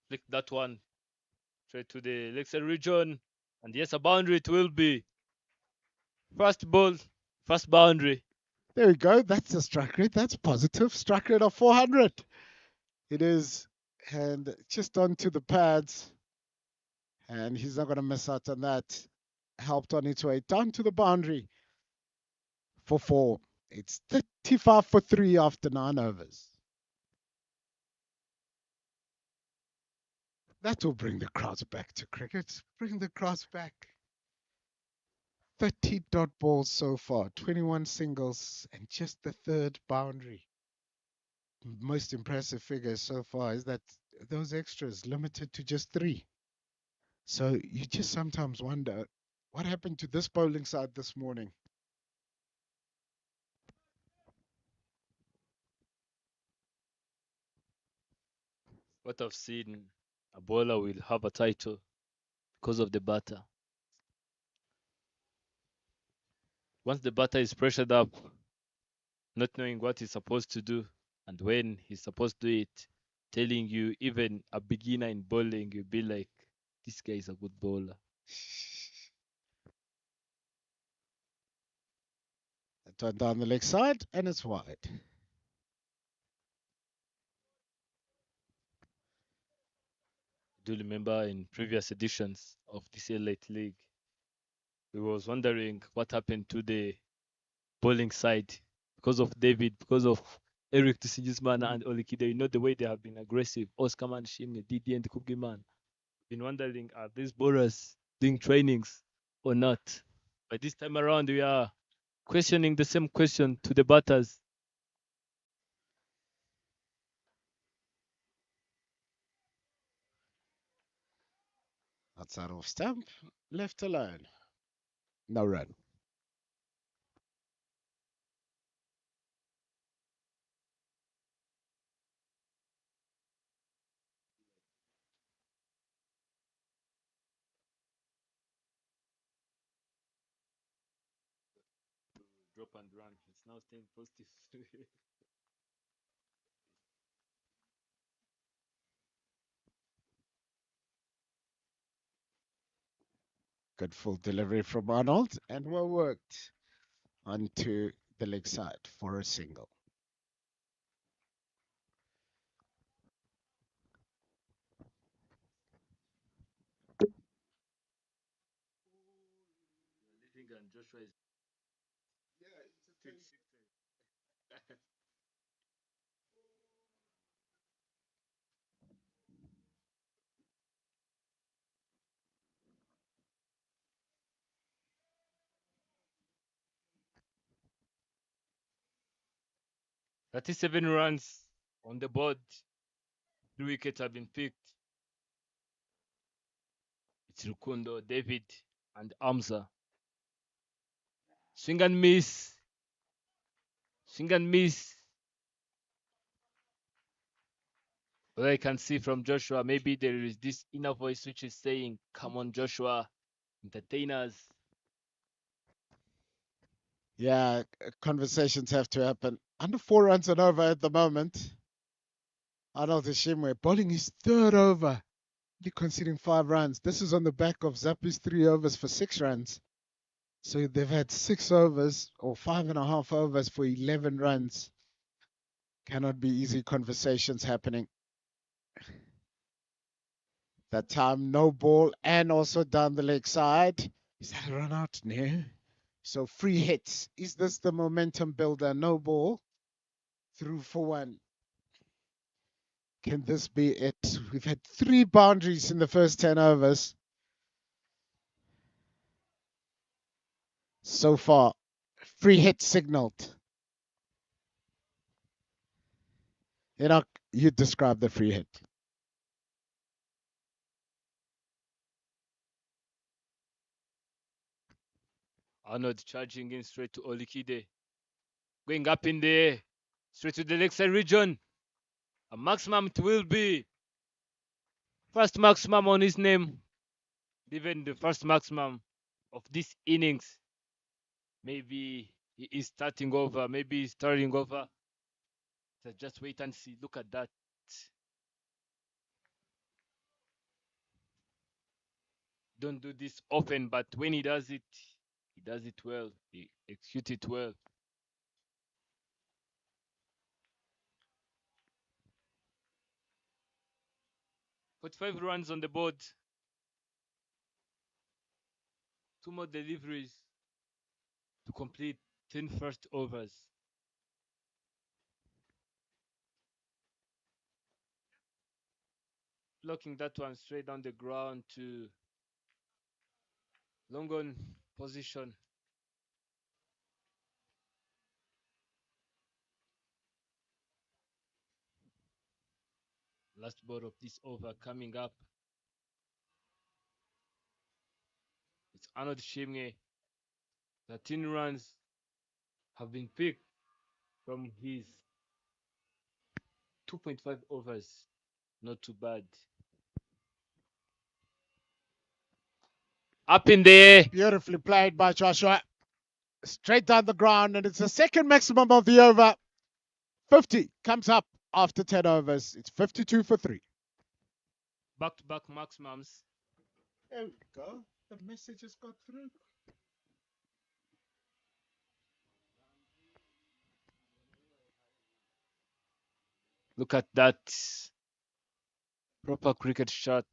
Flick that one straight to the leg side region. And yes, a boundary it will be. First ball, first boundary. There we go. That's the strike rate. That's positive. Strike rate of 400. It is. And just onto the pads. And he's not going to miss out on that. Helped on its way down to the boundary for 4. It's 35 for 3 after 9 overs. That will bring the crowds back to cricket. Bring the crowds back. 30 dot balls so far, 21 singles, and just the 3rd boundary. Most impressive figure so far is that those extras limited to just 3. So you just sometimes wonder what happened to this bowling side this morning. What I've seen, a bowler will have a title because of the batter. Once the batter is pressured up, not knowing what he's supposed to do and when he's supposed to do it, telling you, even a beginner in bowling, you'll be like, this guy is a good bowler. That one down the leg side, and it's wide. Do remember in previous editions of this Elite League, we was wondering what happened to the bowling side because of David, because of Eric Tusigisman and Olikide. You know the way they have been aggressive. Oscar Man, Shimne, Didi and Cookie Man. Been wondering, are these bowlers doing trainings or not? But this time around, we are questioning the same question to the batters. Outside off stump, left alone. No run. Drop and run. It's now staying positive. Good full delivery from Arnold, and well worked onto the leg side for a single. And Joshua is 37 runs on the board. 3 wickets have been picked. It's Rukundo, David, and Amza. Swing and miss. Swing and miss. What I can see from Joshua, maybe there is this inner voice which is saying, come on, Joshua, entertain us. Yeah, conversations have to happen. Under 4 runs and over at the moment. Arnold Ishimwe bowling his 3rd over. Only conceding 5 runs. This is on the back of Zapi's 3 overs for 6 runs. So they've had 6 overs or 5.5 overs for 11 runs. Cannot be easy conversations happening. That time, no ball and also down the leg side. Is that a run out? No. So free hits. Is this the momentum builder? No ball. through for one. Can this be it? We've had 3 boundaries in the first 10 overs. So far, free hit signaled. Enoch, you describe the free hit. Arnold charging in straight to Olikide. Going up in there, straight to the leg side region. A maximum it will be. First maximum on his name. Even the first maximum of this innings. Maybe he is starting over. Maybe he's starting over. So just wait and see. Look at that. Don't do this often, but when he does it well. He executes it well. Put 5 runs on the board. 2 more deliveries to complete 10 first overs. Blocking that one straight down the ground to long on position. Last ball of this over coming up. It's Arnold Shimge. 13 runs have been picked from his 2.5 overs. Not too bad. Up in there. Beautifully played by Joshua. Straight down the ground, and it's the second maximum of the over. 50 comes up after 10 overs. It's 52 for 3. Back-to-back maximums. There we go. The message has got through. Look at that. Proper cricket shot.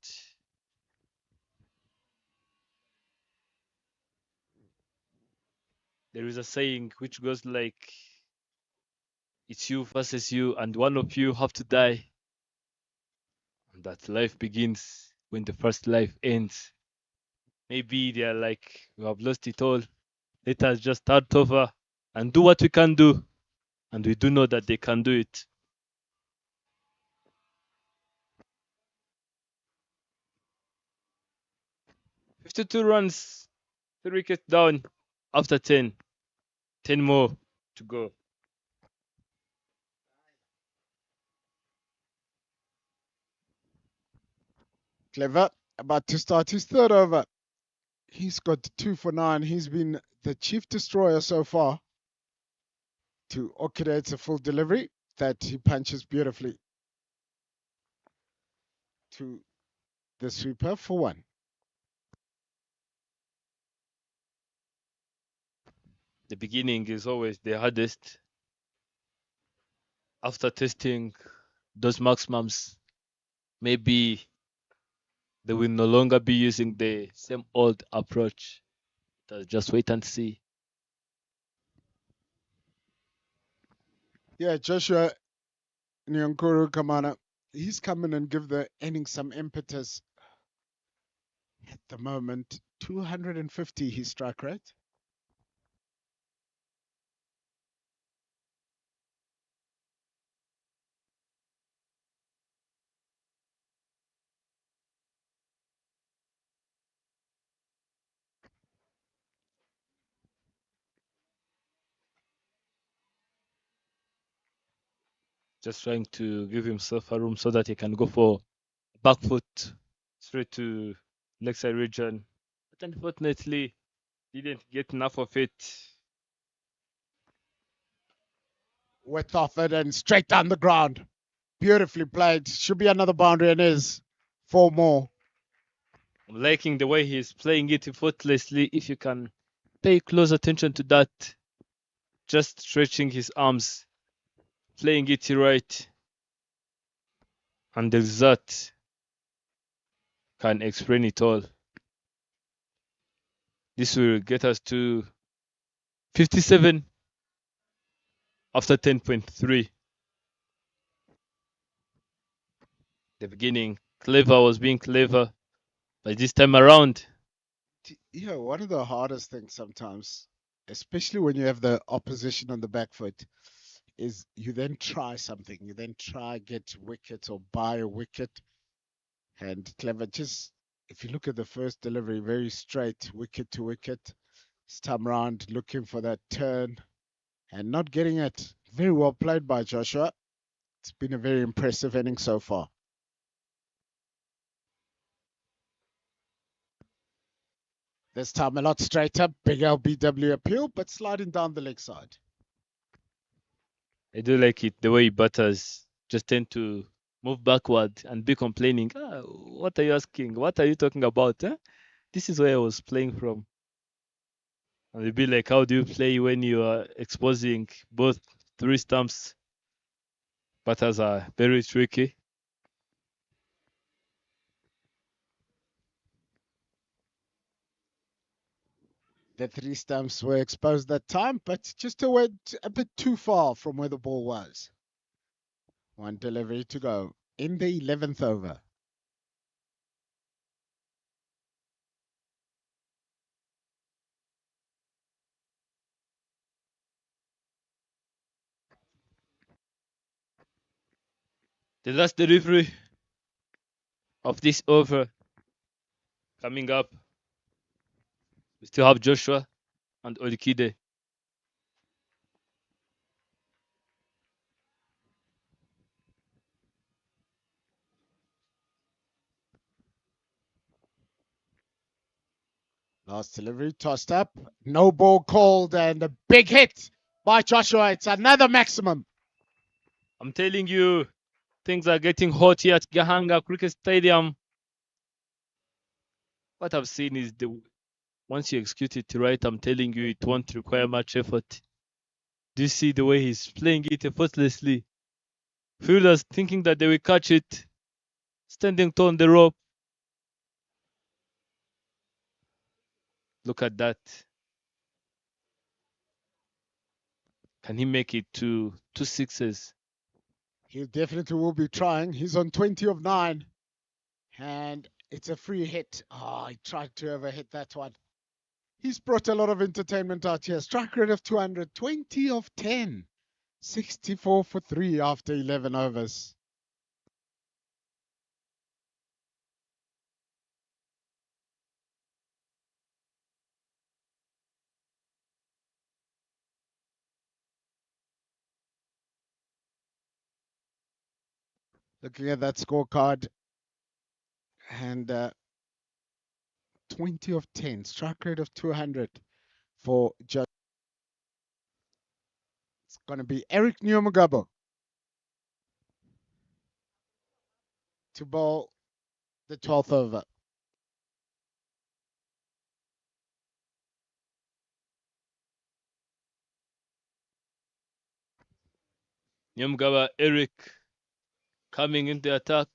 There is a saying which goes like, it's you versus you, and one of you have to die. And that life begins when the first life ends. Maybe they're like, we have lost it all. Let us just start over and do what we can do. And we do know that they can do it. "52 runs, 3 wickets down after 10. 10 more to go." Clever, about to start his third over. He's got 2 for 9. He's been the chief destroyer so far. To Orchidate's a full delivery that he punches beautifully to the sweeper for 1. The beginning is always the hardest. After testing those maximums, maybe they will no longer be using the same old approach. Just wait and see. Yeah, Joshua Nyankuru Kamana, he's coming and give the innings some impetus. At the moment, 250 his strike rate. Just trying to give himself a room so that he can go for back foot straight to leg side region. But unfortunately, didn't get enough of it. Width off it and straight down the ground. Beautifully played. Should be another boundary and is 4 more. I'm liking the way he's playing it effortlessly. If you can pay close attention to that, just stretching his arms, playing it right, and the result can explain it all. This will get us to 57 after 10.3. The beginning, Clever was being clever, but this time around, Yeah, one of the hardest things sometimes, especially when you have the opposition on the back foot, is you then try something. You then try get wicket or buy a wicket. And Clever just, if you look at the first delivery, very straight, wicket to wicket. This time round, looking for that turn and not getting it. Very well played by Joshua. It's been a very impressive inning so far. This time a lot straighter, big LBW appeal, but sliding down the leg side. I do like it the way batters just tend to move backward and be complaining. What are you asking? What are you talking about? Huh? This is where I was playing from. And they'd be like, how do you play when you are exposing both three stumps? Batters are very tricky. The three stumps were exposed that time, but just a bit too far from where the ball was. One delivery to go in the 11th over. The last delivery of this over coming up. We still have Joshua and Olikide. Last delivery tossed up, no ball called, and a big hit by Joshua. It's another maximum. I'm telling you, things are getting hot here at Gahanga Cricket Stadium. What I've seen is once you execute it right, I'm telling you, it won't require much effort. Do you see the way he's playing it effortlessly? Fielders thinking that they will catch it, standing tall on the rope. Look at that. Can he make it to 2 sixes? He definitely will be trying. He's on 20 of 9. And it's a free hit. Oh, he tried to overhit that one. He's brought a lot of entertainment out here. Strike rate of 200, 20 of 10. 64 for 3 after 11 overs. Looking at that scorecard, and 20 of 10, strike rate of 200 for just. It's going to be Eric Nyomugabo to bowl the 12th over. Nyamgaba Eric coming in the attack.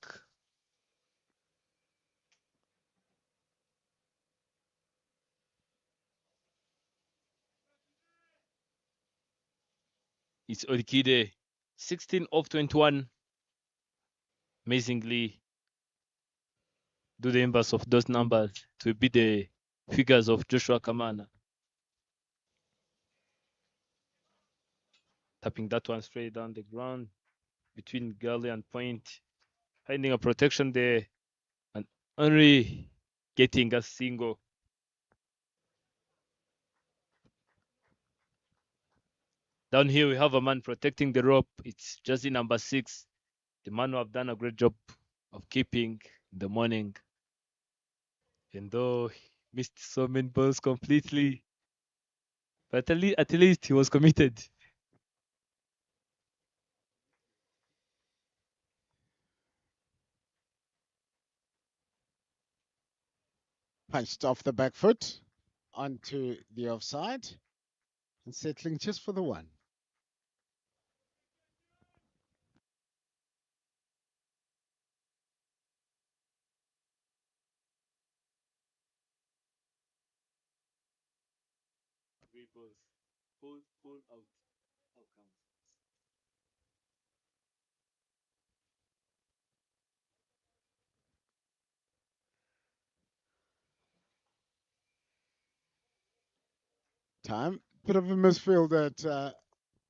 It's Orikide, 16 of 21. Amazingly, do the inverse of those numbers to beat the figures of Joshua Kamana. Tapping that one straight down the ground between gully and point. Finding a protection there and only getting a single. Down here we have a man protecting the rope. It's just number 6. The man who have done a great job of keeping in the morning. And though he missed so many balls completely, but at least he was committed. Punched off the back foot onto the offside and settling just for the one. Three balls. Pull out. Outcomes. time. Bit of a misfield at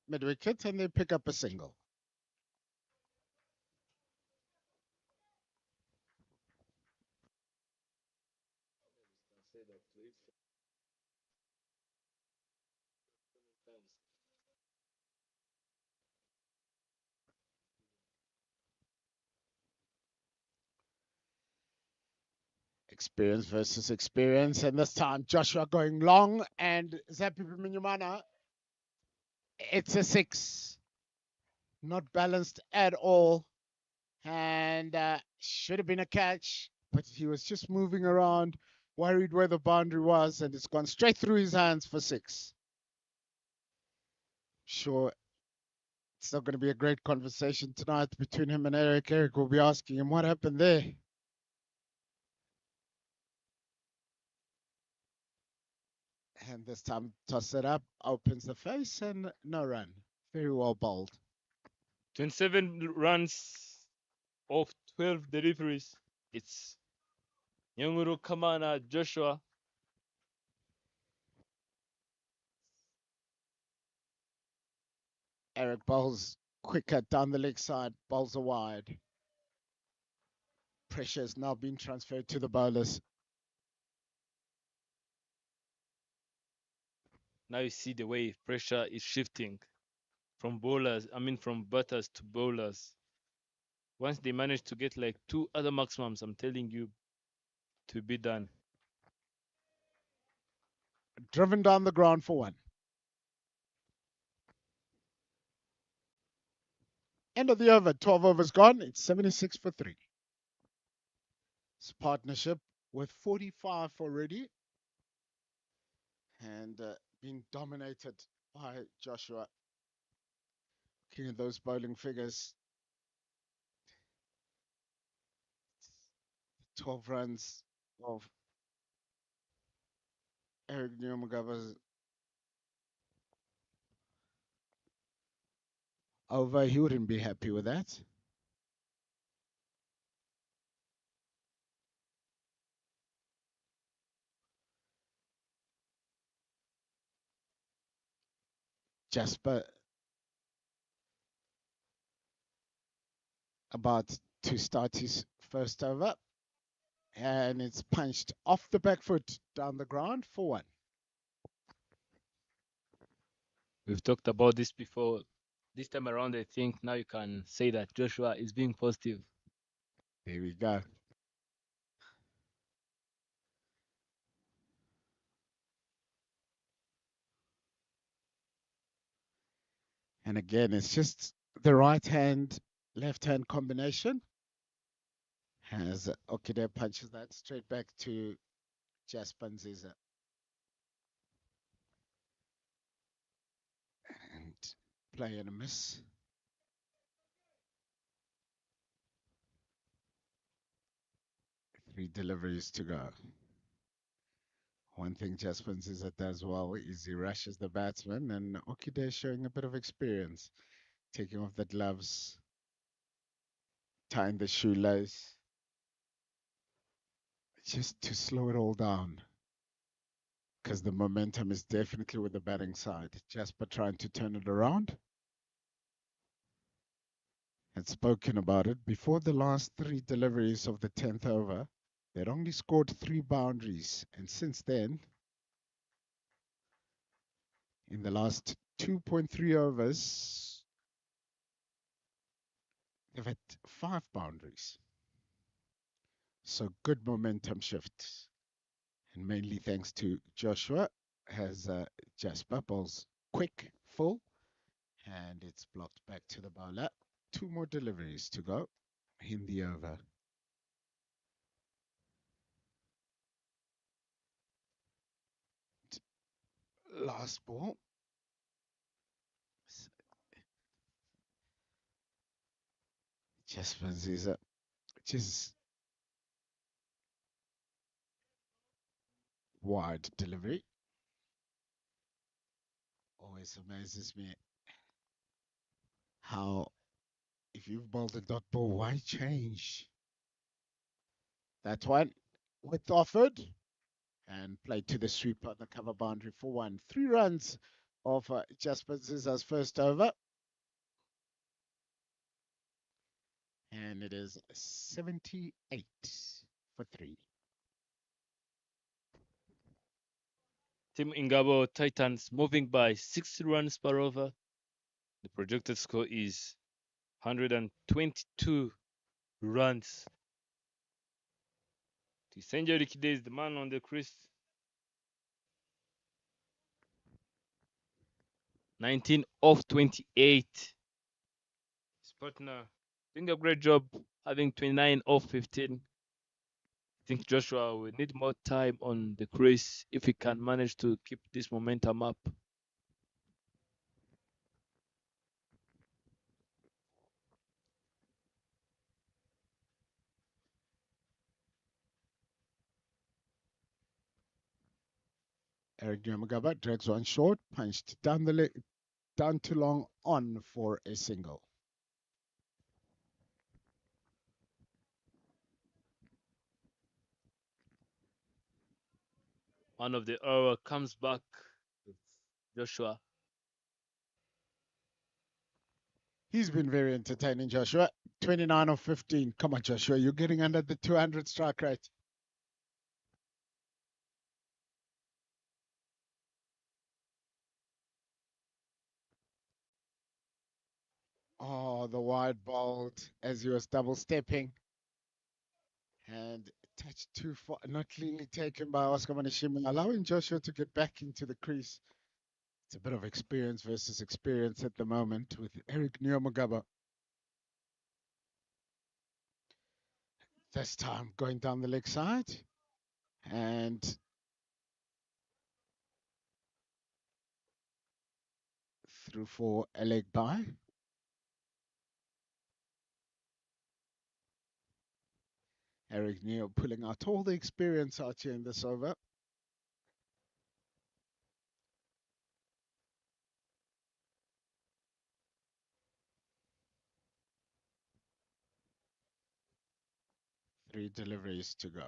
mid wicket, and they pick up a single. Experience versus experience, and this time Joshua going long, and Zapi Minyumana. It's a 6. Not balanced at all, and should have been a catch, but he was just moving around, worried where the boundary was, and it's gone straight through his hands for 6. Sure, it's not going to be a great conversation tonight between him and Eric. Eric will be asking him what happened there. And this time, toss it up, opens the face, and no run. Very well bowled. 27 runs of 12 deliveries. It's Nyonguru Kamana Joshua. Eric bowls quicker down the leg side, bowls are wide. Pressure has now been transferred to the bowlers. Now you see the way pressure is shifting from from batters to bowlers. Once they manage to get like 2 other maximums, I'm telling you, to be done. Driven down the ground for 1. End of the over, 12 overs gone. It's 76 for 3. It's partnership with 45 already, and being dominated by Joshua. Looking at those bowling figures, 12 runs of Eric Nyomagaba's over. He wouldn't be happy with that. Jasper about to start his first over, and it's punched off the back foot down the ground for 1. We've talked about this before. This time around, I think now you can say that Joshua is being positive. There we go. And again, it's just the right hand, left hand combination. As Okide punches that straight back to Jasper Nziza. And play and a miss. Three deliveries to go. One thing Jasper Nziza does well is he rushes the batsman, and Okide is showing a bit of experience. Taking off the gloves, tying the shoelace, just to slow it all down. Because the momentum is definitely with the batting side. Jasper trying to turn it around. Had spoken about it before the last 3 deliveries of the 10th over. They'd only scored 3 boundaries, and since then, in the last 2.3 overs, they've had 5 boundaries. So good momentum shift, and mainly thanks to Joshua, as Jasper bowls quick, full, and it's blocked back to the bowler. 2 more deliveries to go in the over. Last ball. Jasper Nziza, just wide delivery. Always amazes me how, if you've bowled a dot ball, why change? That one with offered, and played to the sweep on the cover boundary for 1. 3 runs of Jasper Ziza's first over. And it is 78 for 3. Team Ingabo Titans moving by 6 runs per over. The projected score is 122 runs. Tisenja Rikide is the man on the crease. 19 off 28. His partner doing a great job having 29 off 15. I think Joshua will need more time on the crease if he can manage to keep this momentum up. Eric Nyamagaba drags one short, punched down the leg, down too long, on for a single. One of the error comes back with Joshua. He's been very entertaining, Joshua. 29 of 15. Come on, Joshua. You're getting under the 200 strike rate. Oh, the wide bowled as he was double stepping. And touched too far. Not cleanly taken by Oscar Manishima, allowing Joshua to get back into the crease. It's a bit of experience versus experience at the moment with Eric Nyamagaba. This time going down the leg side. And through for a leg by. Eric Neo pulling out all the experience out here in this over. Three deliveries to go.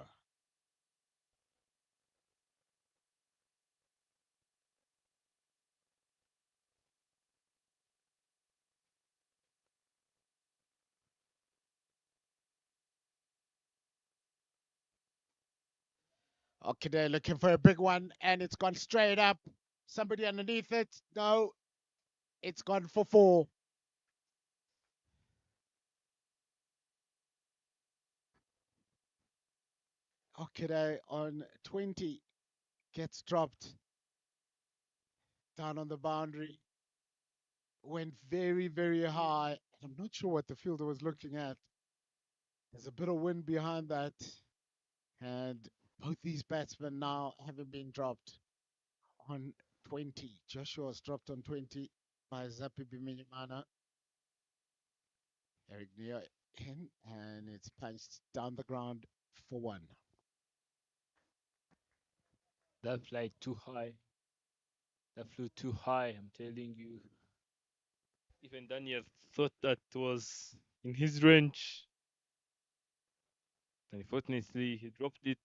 Okay, they're looking for a big one, and it's gone straight up. Somebody underneath it. No, it's gone for 4. Okay, on 20 gets dropped down on the boundary. Went very, very high. I'm not sure what the fielder was looking at. There's a bit of wind behind that. And both these batsmen now having been dropped on 20. Joshua's dropped on 20 by Zapi Biminyamana. Eric Neo in, and it's punched down the ground for 1. That flight too high. That flew too high, I'm telling you. Even Daniel thought that was in his range. Unfortunately, he dropped it.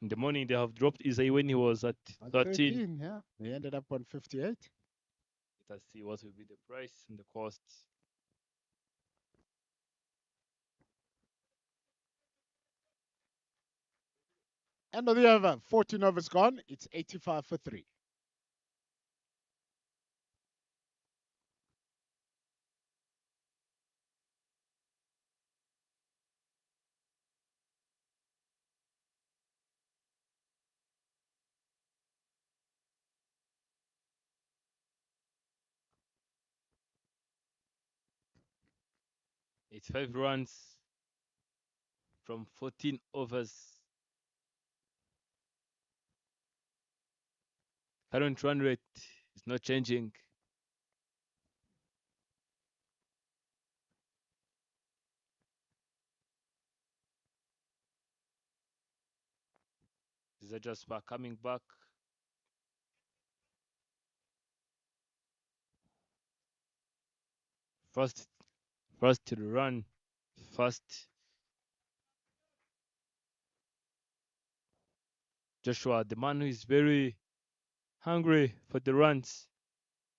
In the morning, they have dropped Isai when he was at 13. Yeah. He ended up on 58. Let us see what will be the price and the cost. End of the over. 14 overs gone. It's 85 for 3. It's 5 runs from 14 overs. Current run rate is not changing. These are just coming back. First to run. First. Joshua, the man who is very hungry for the runs,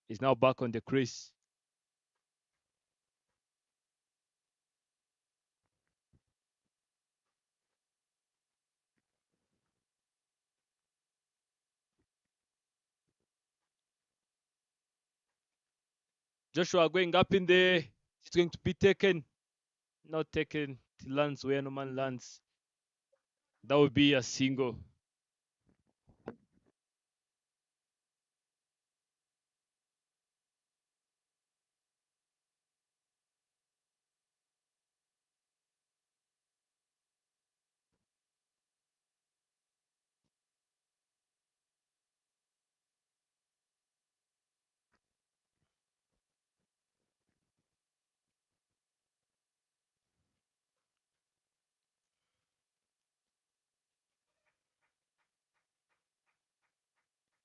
is now back on the crease. Joshua going up in there. It's going to be taken. Not taken. It lands where no man lands. That would be a single.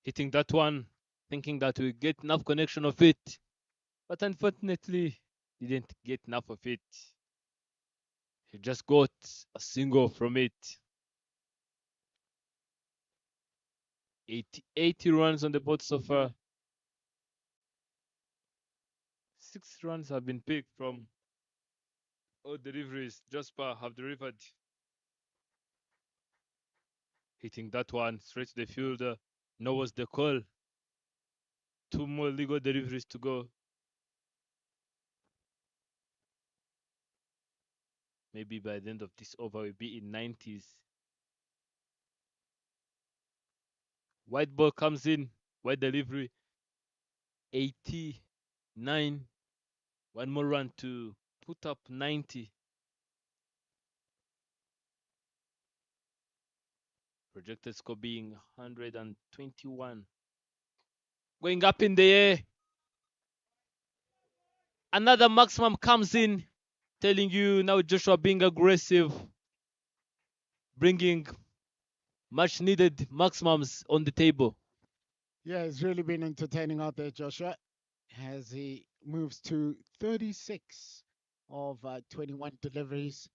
Hitting that one, thinking that we get enough connection of it. But unfortunately, didn't get enough of it. He just got a single from it. 80 runs on the board so far. 6 runs have been picked from all deliveries Jasper have delivered. Hitting that one straight to the fielder. No was the call. 2 more legal deliveries to go. Maybe by the end of this over, we'll be in 90s. White ball comes in. White delivery. 89. One more run to put up 90. Projected score being 121. Going up in the air. Another maximum comes in, telling you now Joshua being aggressive, bringing much needed maximums on the table. Yeah, it's really been entertaining out there, Joshua, as he moves to 36 of 21 deliveries.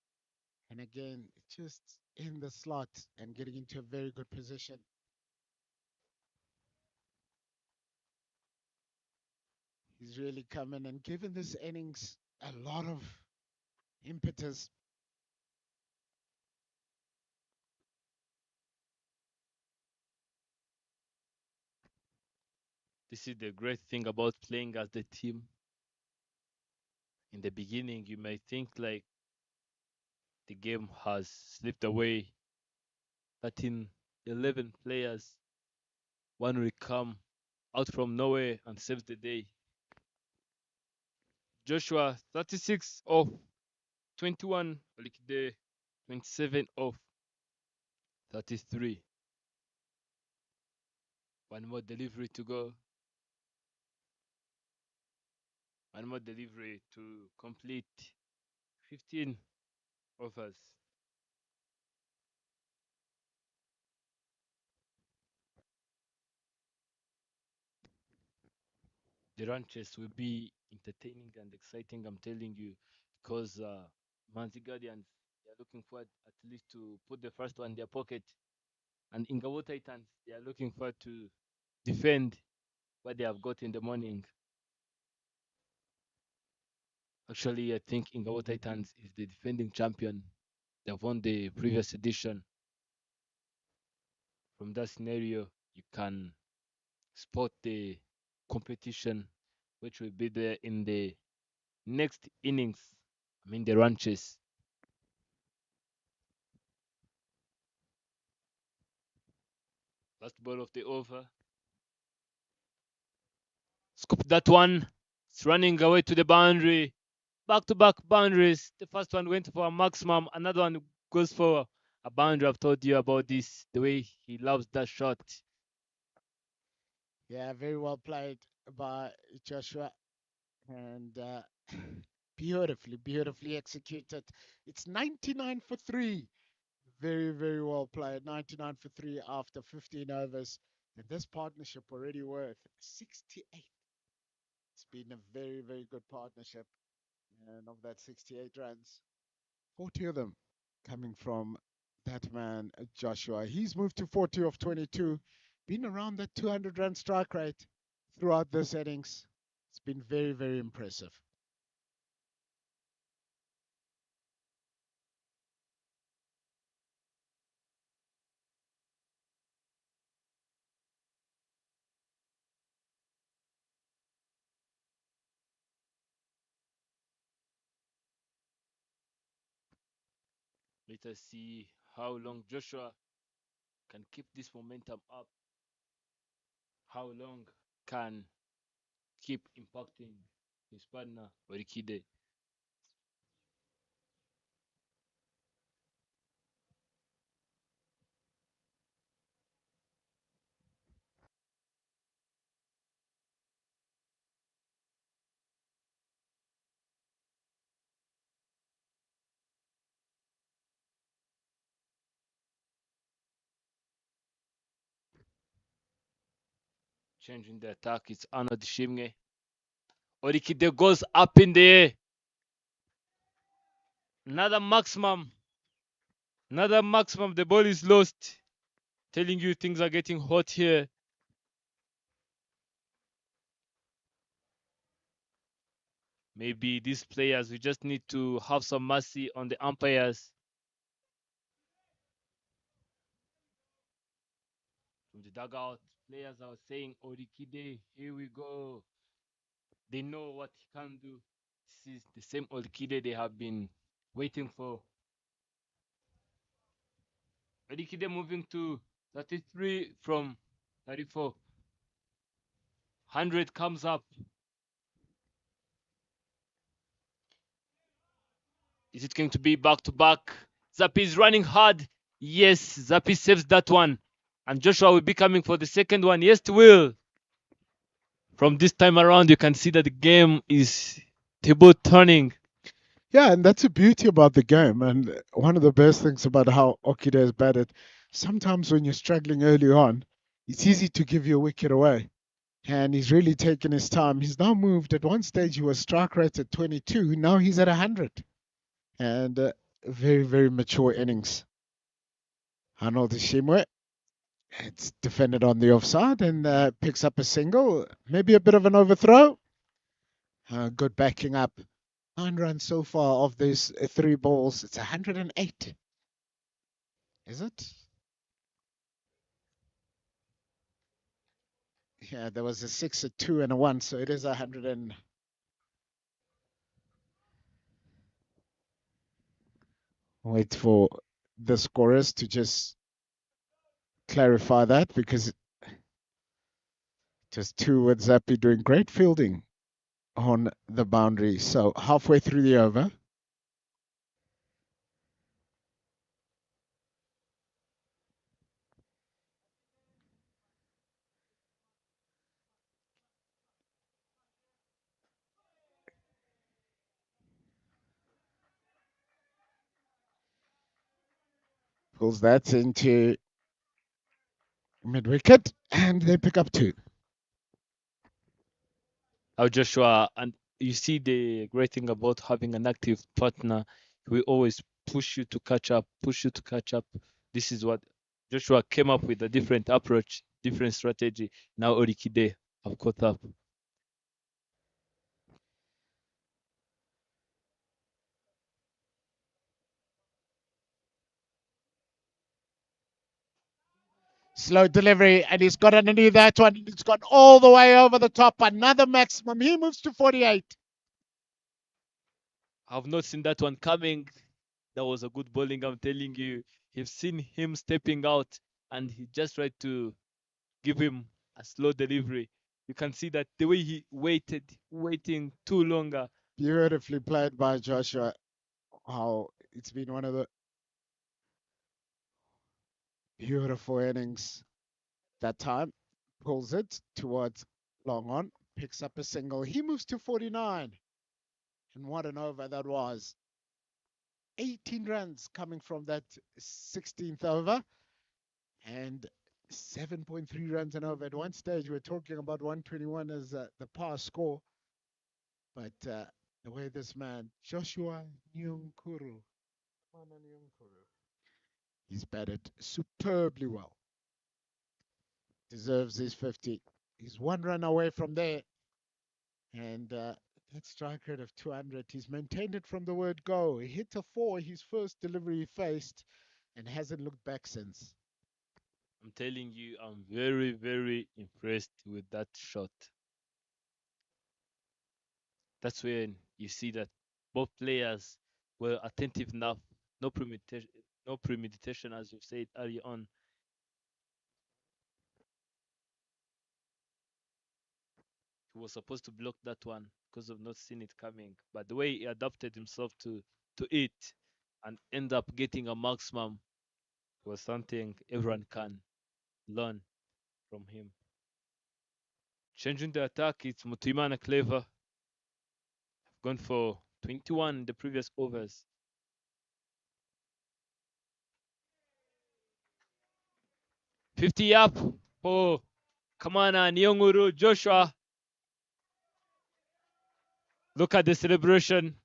And again, just in the slot and getting into a very good position. He's really coming and given this innings a lot of impetus. This is the great thing about playing as the team. In the beginning, you may think like the game has slipped away, but in 11 players, one will come out from nowhere and save the day. Joshua, 36 of 21, Olikide, 27 of 33. One more delivery to go. One more delivery to complete 15 overs. The ranches will be entertaining and exciting, I'm telling you, because Manzi Guardians, they are looking forward at least to put the first one in their pocket. And Ingabo Titans, they are looking forward to defend what they have got in the morning. Actually, I think Ingabo Titans is the defending champion. They've won the previous edition. From that scenario, you can spot the competition which will be there in the next innings. I mean, the ranches. Last ball of the over. Scoop that one. It's running away to the boundary. Back to back boundaries. The first one went for a maximum. Another one goes for a boundary. I've told you about this. The way he loves that shot. Yeah, very well played by Joshua. And beautifully executed. It's 99 for 3. Very well played. 99 for 3 after 15 overs. And this partnership already worth 68. It's been a very good partnership. And of that 68 runs, 40 of them coming from that man, Joshua. He's moved to 40 of 22, been around that 200 run strike rate throughout this innings. It's been very, very impressive. Let us see how long Joshua can keep this momentum up. How long can keep impacting his partner Orikide. Changing the attack, it's Arnold Shimge. Orikide goes up in the air. Another maximum. Another maximum. The ball is lost. Telling you things are getting hot here. Maybe these players, we just need to have some mercy on the umpires. From the dugout, players are saying, Orikide, here we go. They know what he can do. This is the same Orikide they have been waiting for. Orikide moving to 33 from 34. 100 comes up. Is it going to be back to back? Zappi is running hard. Yes, Zappi saves that one. And Joshua will be coming for the second one. Yes, it will. From this time around, you can see that the game is table turning. Yeah, and that's the beauty about the game. And one of the best things about how Okida is batted, sometimes when you're struggling early on, it's easy to give your wicket away. And he's really taken his time. He's now moved. At one stage, he was strike rate at 22. Now he's at 100. And very, very mature innings. Arnold Ishimwe, it's defended on the offside and picks up a single. Maybe a bit of an overthrow. Good backing up. 9 runs so far of these three balls. It's 108. Is it? Yeah, there was a 6, a 2, and a 1, so it is 100 and. Wait for the scorers to just clarify that because just 2 with Zappi doing great fielding on the boundary. So halfway through the over. Pulls that into mid wicket and they pick up 2. Now Joshua, and you see the great thing about having an active partner, we always push you to catch up, push you to catch up. This is what Joshua came up with, a different approach, different strategy. Now Orikide have caught up. Slow delivery, and he's got underneath that one. He's gone all the way over the top. Another maximum. He moves to 48. I've not seen that one coming. That was a good bowling, I'm telling you. You've seen him stepping out, and he just tried to give him a slow delivery. You can see that the way he waiting too longer. Beautifully played by Joshua. Wow, it's been one of the beautiful innings. That time pulls it towards long on, picks up a single. He moves to 49. And what an over that was. 18 runs coming from that 16th over and 7.3 runs and over. At one stage, we're talking about 121 as the par score. But the way this man, Joshua Nyunkuru, He's batted superbly well. Deserves his 50. He's one run away from there. And that strike rate of 200, he's maintained it from the word go. He hit a 4, his first delivery he faced, and hasn't looked back since. I'm telling you, I'm very, very impressed with that shot. That's when you see that both players were attentive enough, no premeditation, as you've said earlier on. He was supposed to block that one because of not seeing it coming, but the way he adapted himself to it and end up getting a maximum was something everyone can learn from him. Changing the attack, it's Mutimana Clever. Gone for 21 in the previous overs. $50 up for Kamana Nyonguru Joshua. Look at the celebration.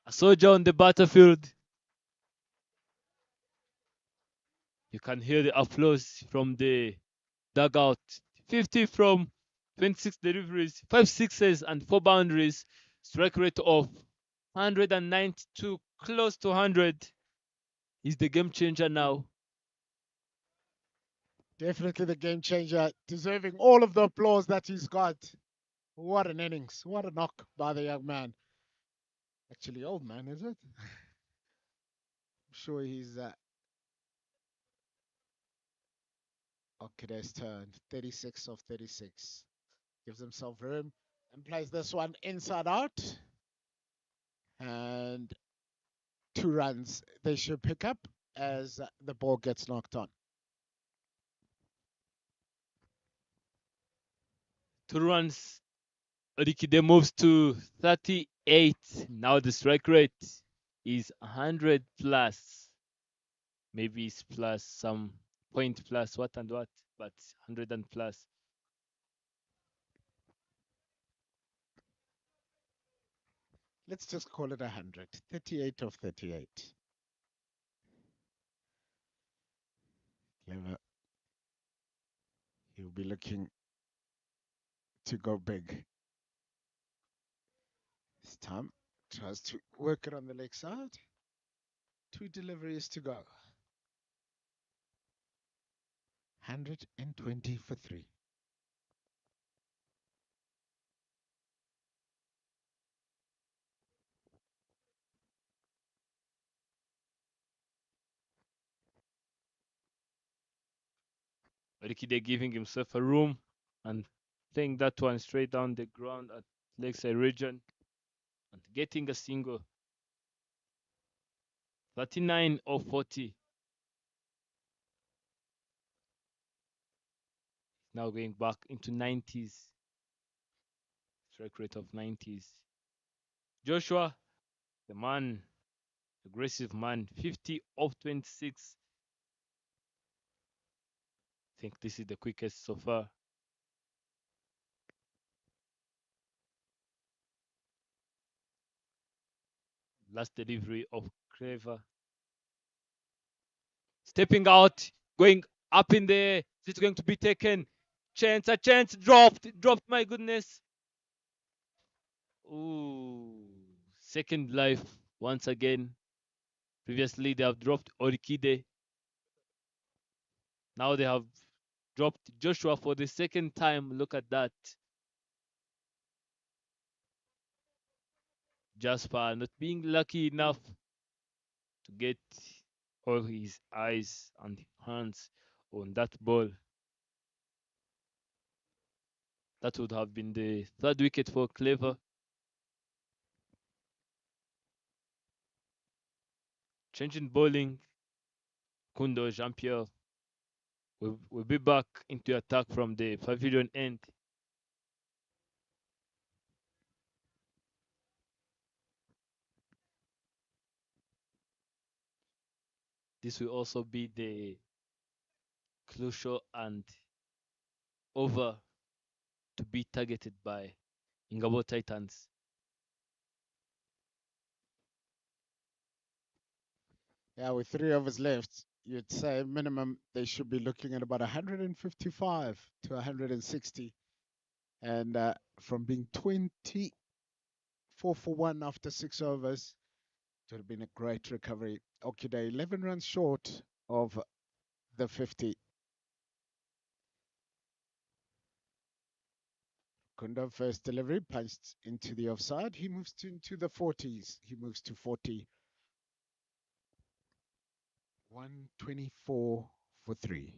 A soldier on the battlefield. You can hear the applause from the dugout. 50 from 26 deliveries, 5 sixes and 4 boundaries. Strike rate of 192, close to 100. He's the game changer now. Definitely the game changer, deserving all of the applause that he's got. What an innings. What a knock by the young man. Actually, old man, is it? I'm sure he's Okid's turn. 36 of 36. Gives himself room and plays this one inside out. And 2 runs they should pick up as the ball gets knocked on. 2 runs. Odikide moves to 38. Now the strike rate is 100 plus. Maybe it's plus some point plus what and what, but 100 and plus. Let's just call it 100. 38 of 38. Clever. He'll be looking to go big. This time, tries to work it on the leg side. 2 deliveries to go. 120 for 3. Odikide giving himself a room and playing that one straight down the ground at Lakeside region and getting a single. 39 or 40. Now going back into 90s. Strike rate of 90s. Joshua, the man, aggressive man, 50 of 26. I think this is the quickest so far. Last delivery of Clever. Stepping out, going up in there. Is it going to be taken? Chance, a chance, dropped, my goodness. Ooh, second life once again. Previously, they have dropped Orikide. Now they have dropped Joshua for the second time. Look at that. Jasper not being lucky enough to get all his eyes and hands on that ball. That would have been the 3rd wicket for Clever. Changing bowling. Kundo, Jean-Pierre will be back into attack from the pavilion end. This will also be the crucial and over to be targeted by Ingabo Titans. Yeah, with 3 overs left, you'd say minimum they should be looking at about 155 to 160. And from being 24 for 1 after 6 overs, it would have been a great recovery. Okida 11 runs short of the 50. Kunda first delivery punched into the offside. He moves into the 40s. He moves to 40. 124 for 3.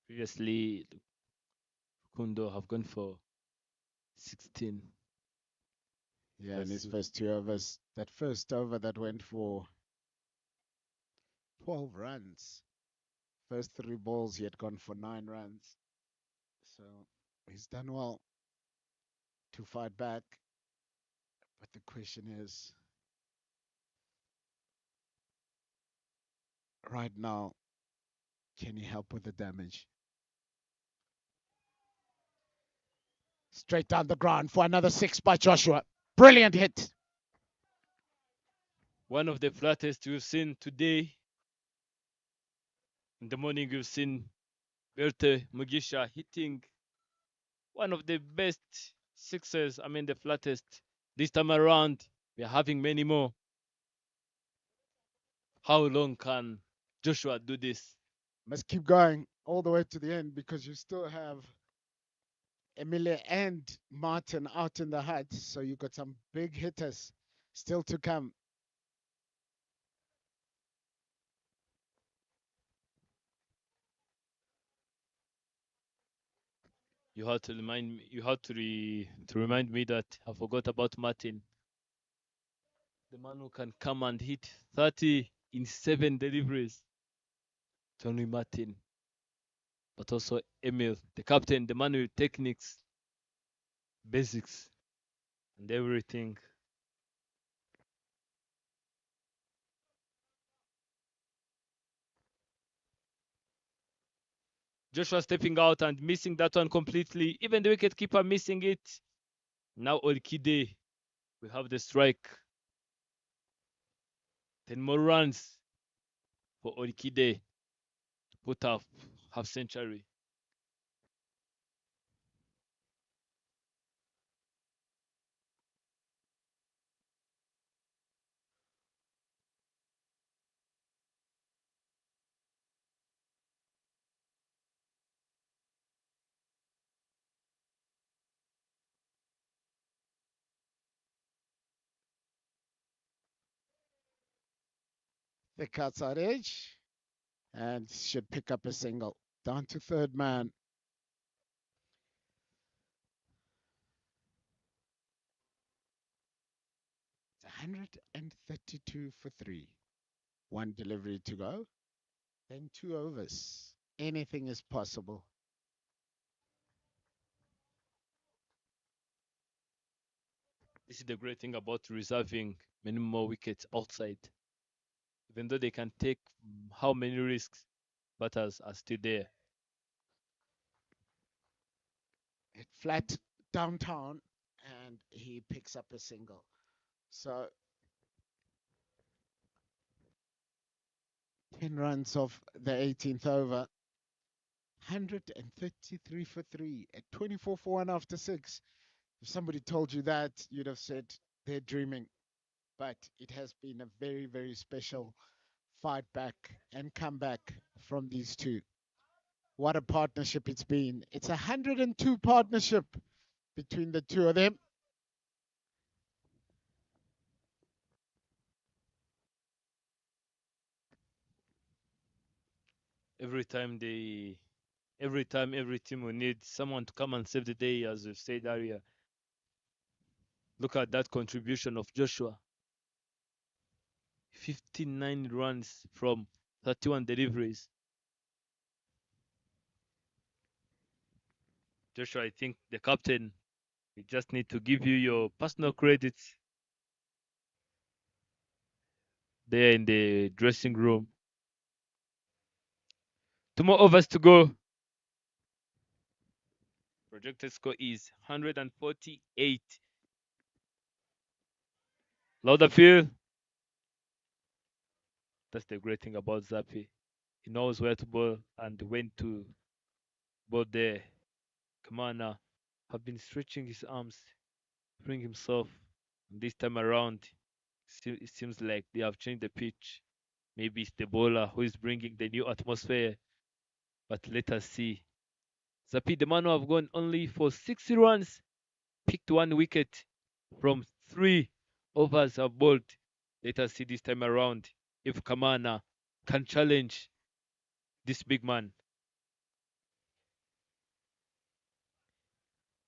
Previously, Kundo have gone for 16. Yeah, in his first 2 overs. That first over that went for 12 runs. First 3 balls, he had gone for 9 runs. So he's done well to fight back. But the question is, right now, can he help with the damage? Straight down the ground for another 6 by Joshua. Brilliant hit. One of the flattest we've seen today. In the morning, we've seen Berthe Mugisha hitting one of the best sixes. I mean, the flattest. This time around, we are having many more. How long can Joshua do this? Must keep going all the way to the end because you still have Emilia and Martin out in the hut. So you've got some big hitters still to come. You have to remind me. You have to remind me that I forgot about Martin, the man who can come and hit 30 in 7 deliveries. Tony Martin, but also Emil, the captain, the man with techniques, basics, and everything. Joshua stepping out and missing that one completely. Even the wicketkeeper missing it. Now Orkide will have the strike. 10 more runs for Orkide to put up half century. Thick outside edge and should pick up a single. Down to third man. It's 132 for 3. 1 delivery to go. Then 2 overs. Anything is possible. This is the great thing about reserving many more wickets outside. Even though they can take how many risks, batters are still there. It flat downtown and he picks up a single. So 10 runs off the 18th over. 133 for 3 at 24 for 1 after 6. If somebody told you that, you'd have said they're dreaming. But it has been a very, very special fight back and comeback from these two. What a partnership it's been. It's 102 partnership between the two of them. Every time every team will need someone to come and save the day, as we've said earlier. Look at that contribution of Joshua. 59 runs from 31 deliveries. Joshua, I think the captain, we just need to give you your personal credits there in the dressing room. 2 more overs to go. Projected score is 148 Loud appeal. That's the great thing about Zappi. He knows where to bowl and when to bowl there. Kamana have been stretching his arms, bring himself. And this time around, it seems like they have changed the pitch. Maybe it's the bowler who is bringing the new atmosphere. But let us see. Zappi, the man who have gone only for 60 runs, picked 1 wicket from 3 overs of bowled. Let us see this time around if Kamana can challenge this big man.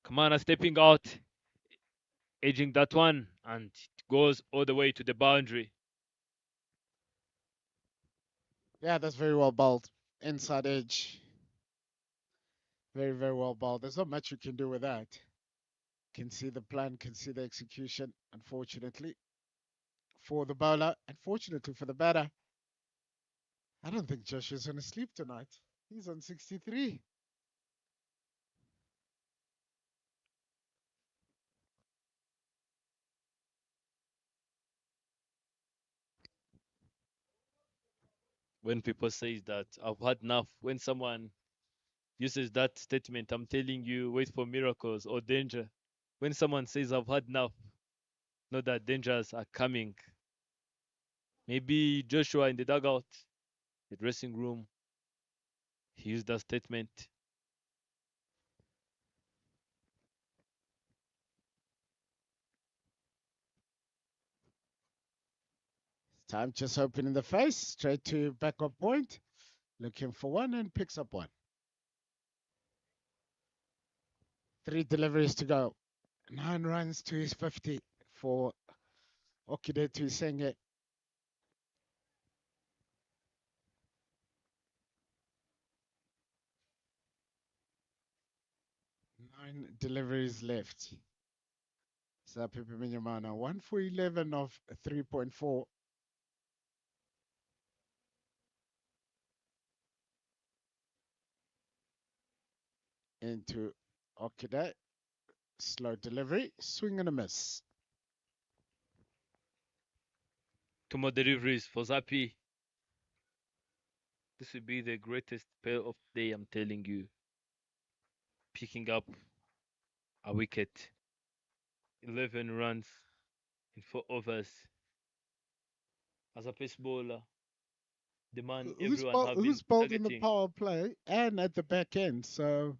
Kamana stepping out, edging that one, and it goes all the way to the boundary. Yeah, that's very well bowled. Inside edge. Very, very well bowled. There's not much you can do with that. Can see the plan, can see the execution. Unfortunately for the bowler, unfortunately for the batter. I don't think Josh is going to sleep tonight. He's on 63. When people say that I've had enough, when someone uses that statement, I'm telling you, wait for miracles or danger. When someone says I've had enough, know that dangers are coming. Maybe Joshua in the dugout, the dressing room, he used that statement. Time just opening the face, straight to backup point. Looking for one and picks up one. 3 deliveries to go. 9 runs to his 50 for Okide Tuisenge. 9 deliveries left. Sapi Piminyamana, 1 for 11 of 3.4. Into Okide. Slow delivery, swing and a miss. 2 more deliveries for Zappi. This will be the greatest spell of the day, I'm telling you. Picking up a wicket. 11 runs in 4 overs. As a pace bowler, the man everyone have been Who's bowled in the targeting. power play and at the back end, so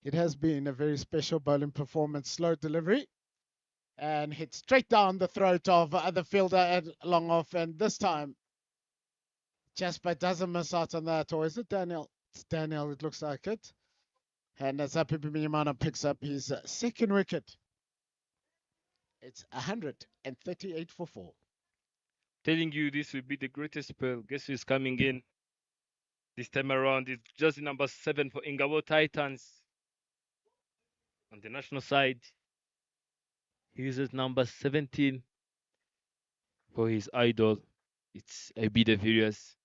it has been a very special bowling performance. Slow delivery and hit straight down the throat of the fielder at long off, and this time Jasper doesn't miss out on that. Or is it Daniel? It's Daniel, it looks like it. And as Zapi Bimiyamana picks up his second wicket, it's 138 for 4. Telling you this will be the greatest spell. Guess who's coming in this time around? It's just number 7 for Ingabo Titans. On the national side, he uses number 17 for his idol. It's AB the Furious.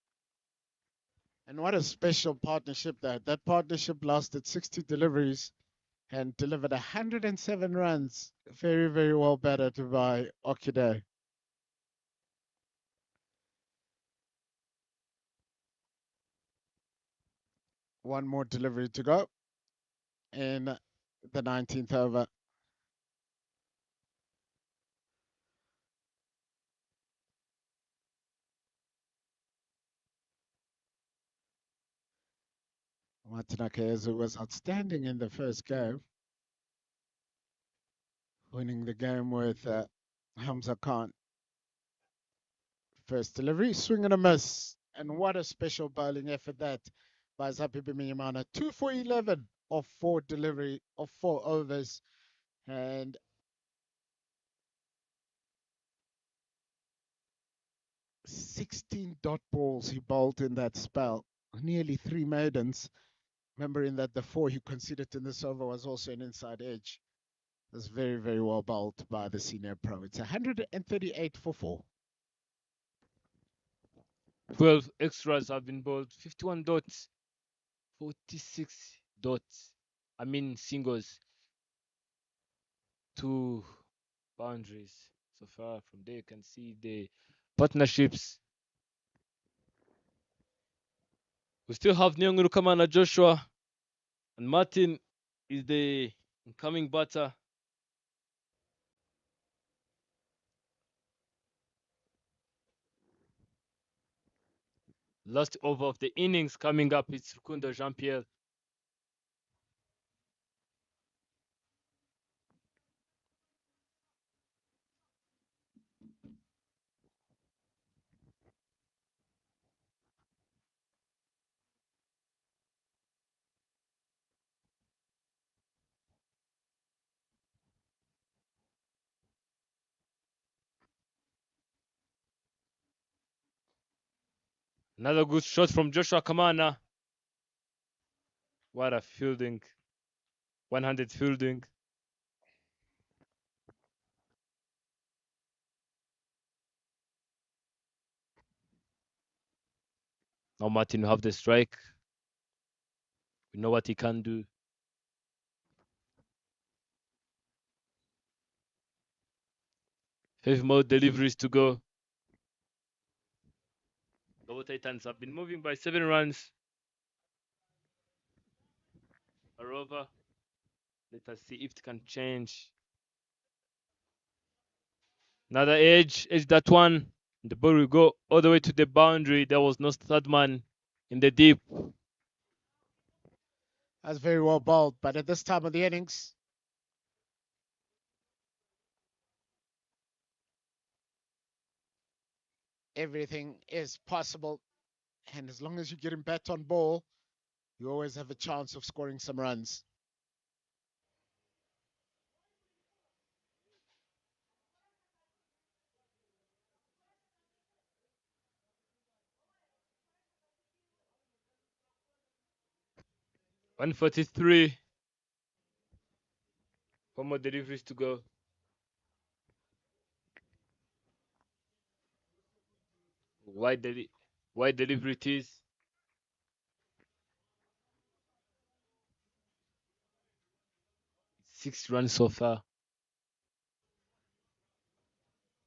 And what a special partnership that. That partnership lasted 60 deliveries and delivered 107 runs. Very, very well batted by Okide. One more delivery to go in the 19th over. Martin was outstanding in the first game, winning the game with Hamza Khan. First delivery, swing and a miss. And what a special bowling effort that by Zapi Bimiyamana. 2 for 11 of 4 delivery of 4 overs. And 16 dot balls he bowled in that spell. Nearly 3 maidens. Remembering that the 4 he conceded in this over was also an inside edge. It was very, very well bowled by the senior pro. It's 138 for 4. 12 extras have been bowled. 51 dots. 46 dots. Singles. 2 boundaries. so far. From there, you can see the partnerships. We still have Nyong'o Kamana Joshua, and Martin is the incoming batter. Last over of the innings coming up is Rukundo Jean-Pierre. Another good shot from Joshua Kamana. What a fielding. 100 fielding. Now Martin will have the strike. We know what he can do. 5 more deliveries to go. The Titans have been moving by 7 runs. Arova. Let us see if it can change. Another edge that one. The ball will go all the way to the boundary. There was no third man in the deep. That's very well bowled, but at this time of the innings, everything is possible. And as long as you're getting bat on ball, you always have a chance of scoring some runs. $143. 4 more deliveries to go. Wide delivery it is. 6 runs so far.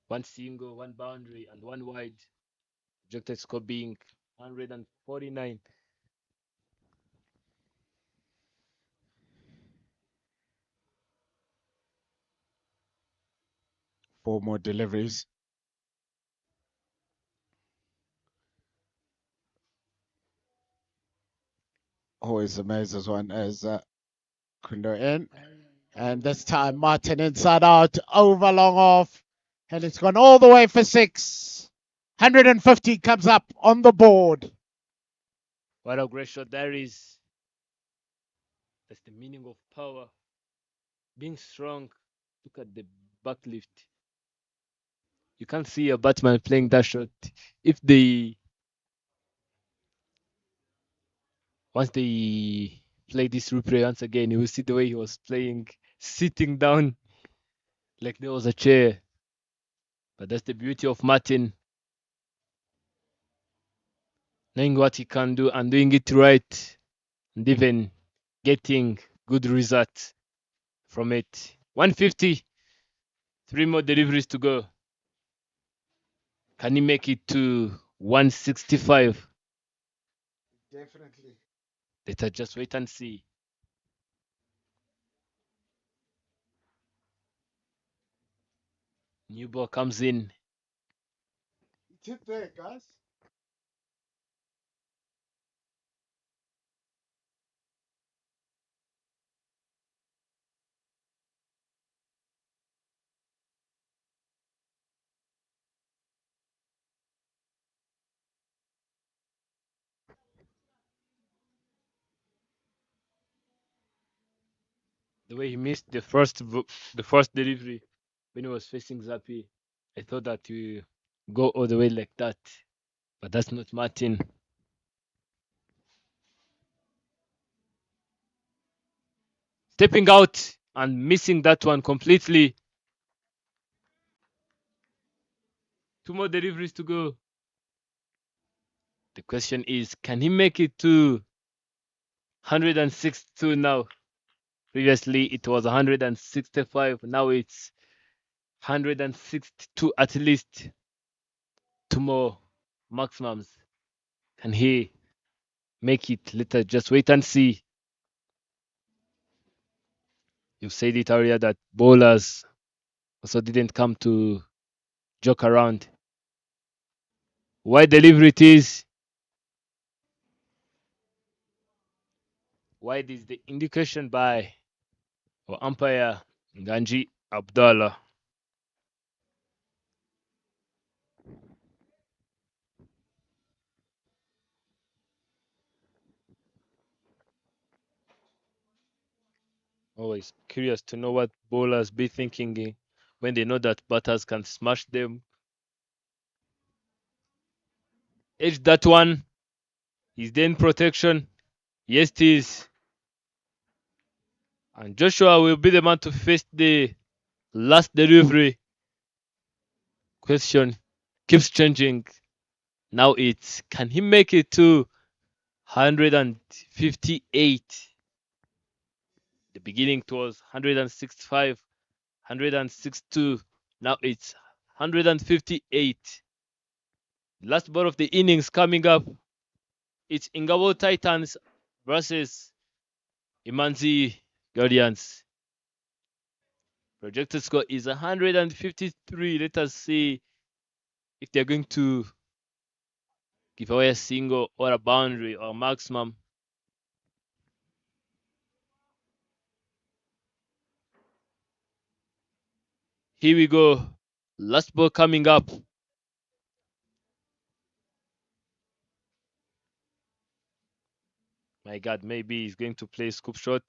1 single, 1 boundary, and 1 wide. Projected score being 149. 4 more deliveries. Always amazes one as Kundo in. And this time Martin inside out, over long off. And it's gone all the way for 6. 150 comes up on the board. What a great shot there is. That's the meaning of power. Being strong. Look at the back lift. You can't see a Batman playing that shot. Once they play this replay once again, you will see the way he was playing, sitting down like there was a chair. But that's the beauty of Martin. Knowing what he can do and doing it right, and even getting good results from it. 150. 3 more deliveries to go. Can he make it to 165? Definitely. Let us just wait and see. New ball comes in. Tip there, guys. The way he missed the first delivery when he was facing Zappi, I thought that he go all the way like that, but that's not Martin. Stepping out and missing that one completely. 2 more deliveries to go. The question is, can he make it to 162 now? Previously, it was 165. Now it's 162 at least. 2 more maximums. Can he make it? Let's just wait and see. You've said it earlier that bowlers also didn't come to joke around. Wide delivery it is. Wide is the indication by our umpire Ganji Abdallah. Always curious to know what bowlers be thinking when they know that batters can smash them. Edge that one. Is there in protection? Yes, it is. And Joshua will be the man to face the last delivery. Question keeps changing. Now it's can he make it to 158? The beginning it was 165, 162. Now it's 158. Last ball of the innings coming up. It's Ingabo Titans versus Imanzi Guardians. Projected score is 153. Let us see if they're going to give away a single or a boundary or maximum. Here we go. Last ball coming up. My God, maybe he's going to play scoop shot.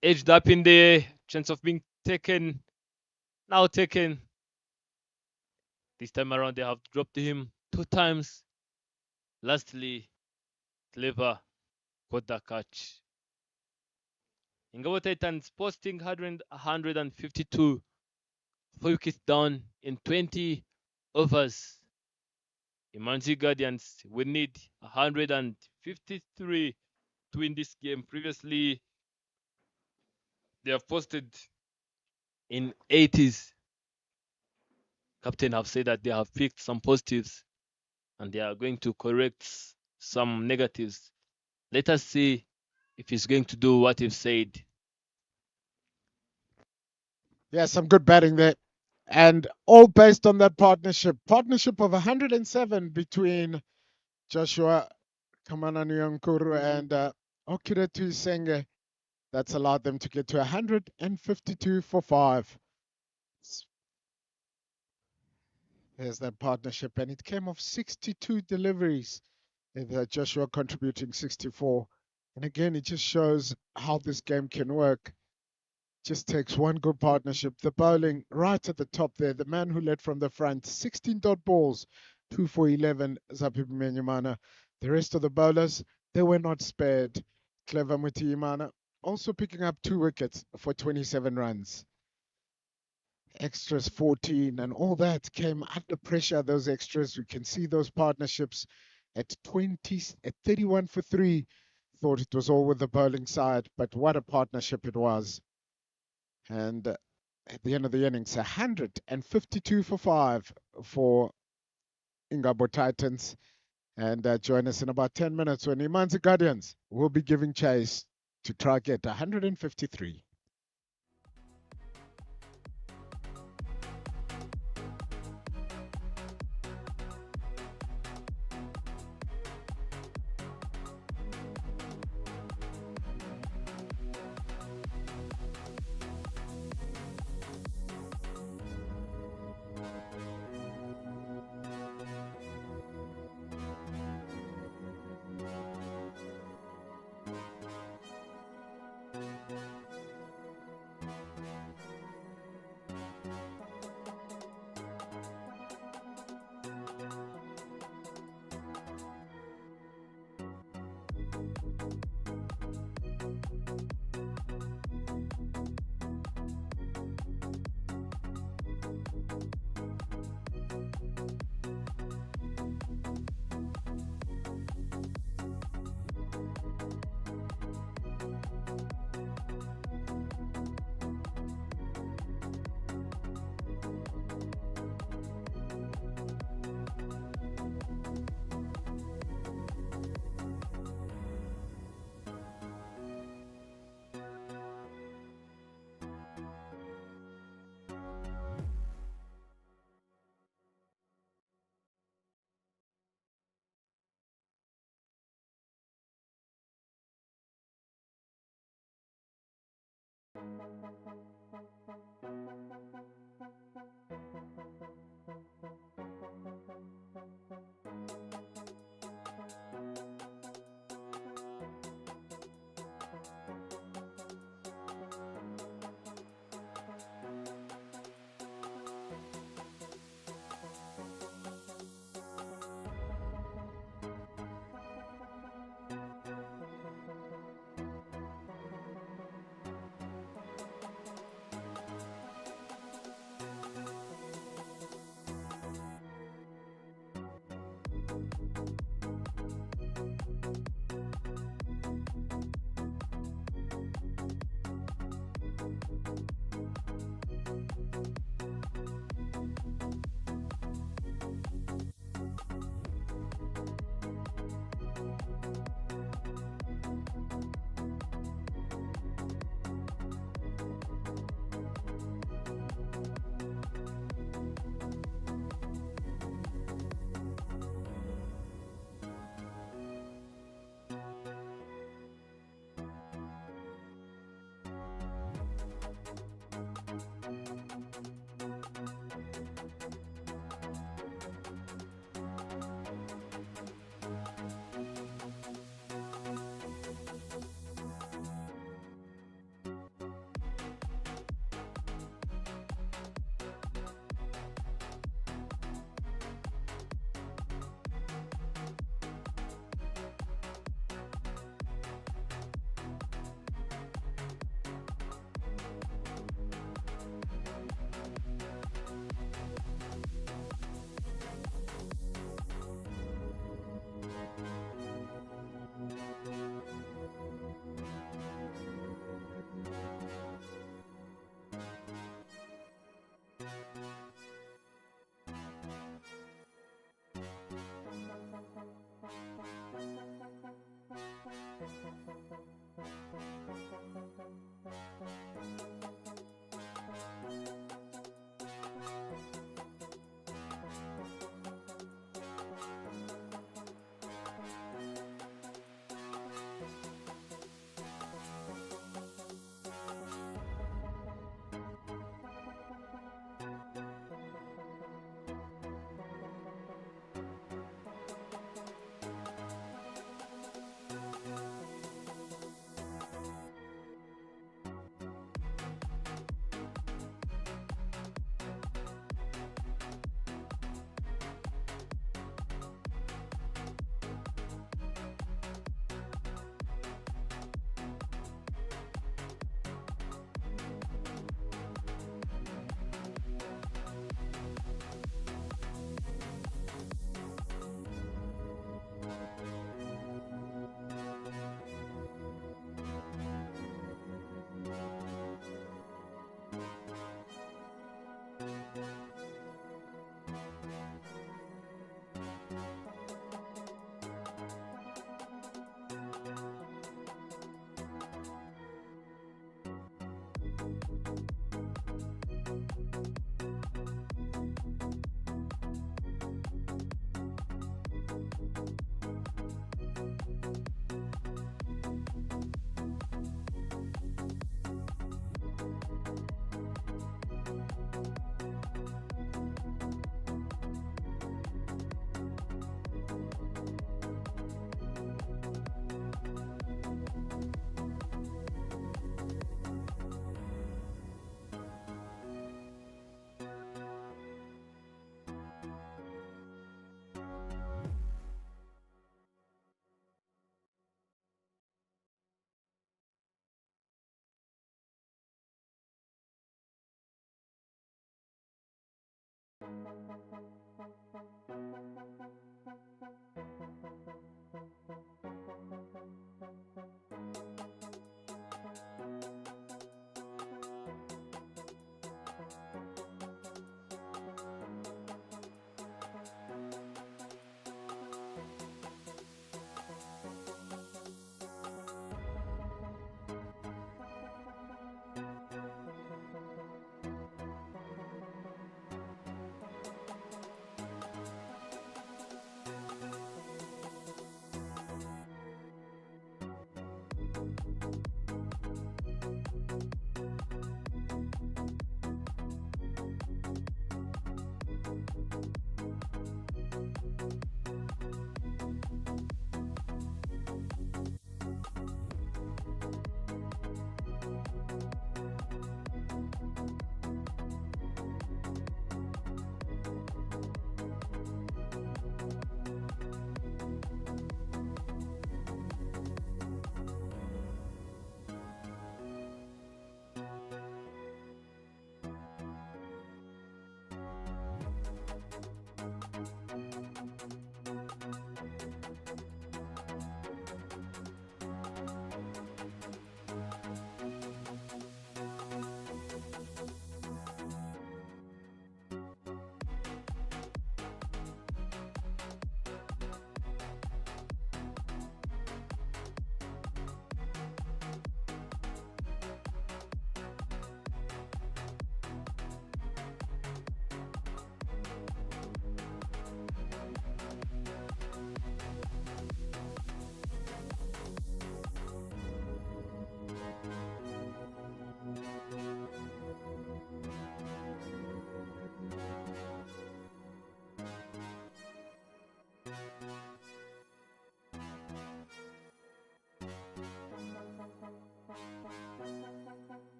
Edged up in the chance of being taken. Now taken. This time around, they have dropped him 2 times. Lastly, Clever got the catch. Ingabo Titans posting 152. 4 wickets down in 20 overs. Imanzi Guardians will need 153 to win this game. Previously, they have posted in 80s. Captain have said that they have picked some positives and they are going to correct some negatives. Let us see if he's going to do what he's said. Yeah, some good batting there. And all based on that partnership. Partnership of 107 between Joshua Kamana Nyankuru and Okiretu Senge. That's allowed them to get to 152 for 5. There's that partnership. And it came off 62 deliveries, with Joshua contributing 64. And again, it just shows how this game can work. Just takes one good partnership. The bowling right at the top there, the man who led from the front, 16 dot balls, 2 for 11, Zapi Menyamana. The rest of the bowlers, they were not spared. Clever Mutiyimana also picking up 2 wickets for 27 runs. Extras 14 and all that came under pressure, those extras. We can see those partnerships at 31 for 3. Thought it was all with the bowling side, but what a partnership it was. And at the end of the innings, 152 for 5 for Ingabo Titans. And join us in about 10 minutes when Imanzi Guardians will be giving chase to try get 153.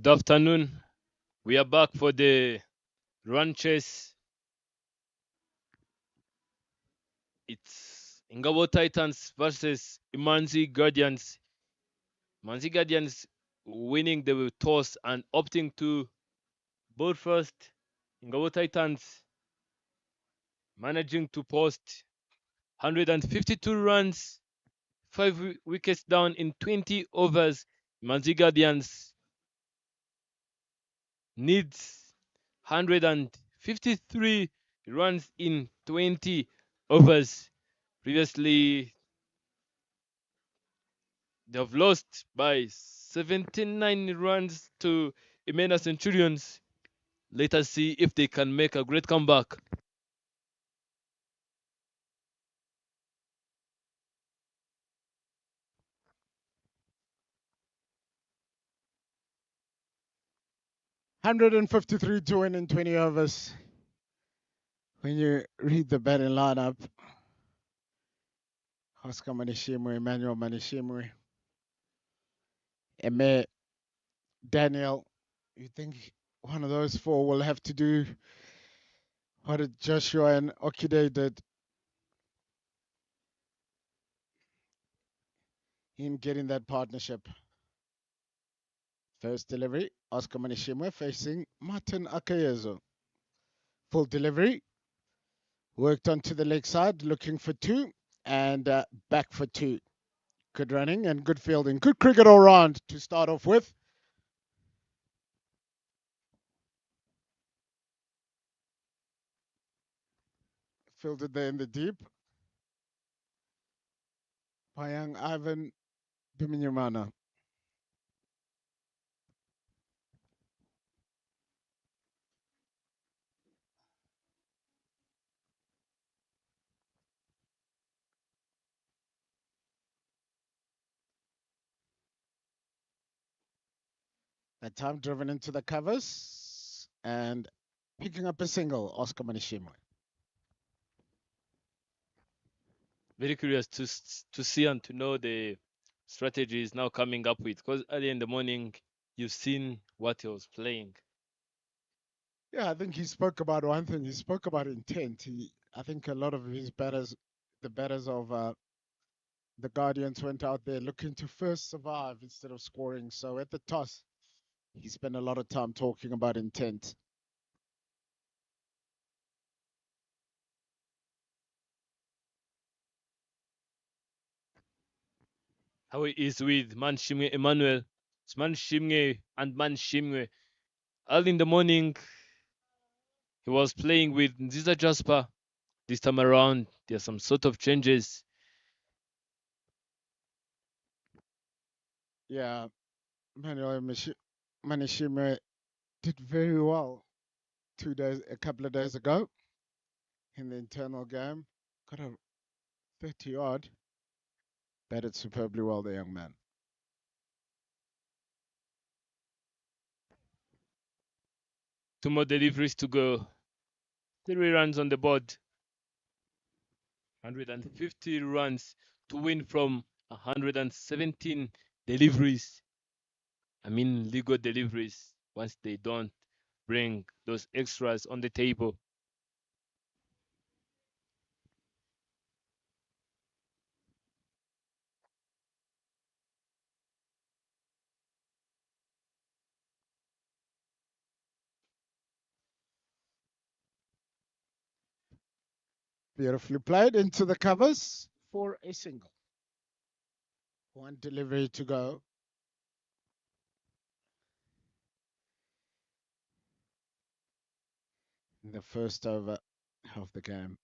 Good afternoon. We are back for the run chase. It's Ingabo Titans versus Imanzi Guardians. Imanzi Guardians winning the toss and opting to bowl first. Ingabo Titans managing to post 152 runs, 5 wickets down in 20 overs. Imanzi Guardians needs 153 runs in 20 overs. Previously, they have lost by 79 runs to Imena Centurions. Let us see if they can make a great comeback. $153 to win in 20 overs. When you read the batting lineup, Oscar Manishimwe, Emmanuel Manishimwe, Eme, Daniel, you think one of those four will have to do what did Joshua and Okide did in getting that partnership? First delivery, Oscar Manishimwe facing Martin Akayezo. Full delivery, worked onto the leg side, looking for two, and back for two. Good running and good fielding. Good cricket all round to start off with. Fielded there in the deep by young Ivan Biminyumana. That time driven into the covers and picking up a single, Oscar Manishimwe. Very curious to see and to know the strategy is now coming up with, because early in the morning you've seen what he was playing. Yeah, I think he spoke about one thing. He spoke about intent. I think a lot of his batters, the batters of the Guardians, went out there looking to first survive instead of scoring. So at the toss, he spent a lot of time talking about intent. How he is with Manshimwe Emmanuel. It's Manshimwe and Manshimwe. Early in the morning, he was playing with Nziza Jasper. This time around, there are some sort of changes. Yeah, Manuel Manishime did very well a couple of days ago in the internal game. Got a 30 odd. Batted superbly well, the young man. Two more deliveries to go. 3 runs on the board. 150 runs to win from 117 deliveries. I mean, legal deliveries once they don't bring those extras on the table. Beautifully played into the covers for a single. One delivery to go. In the first over of the game.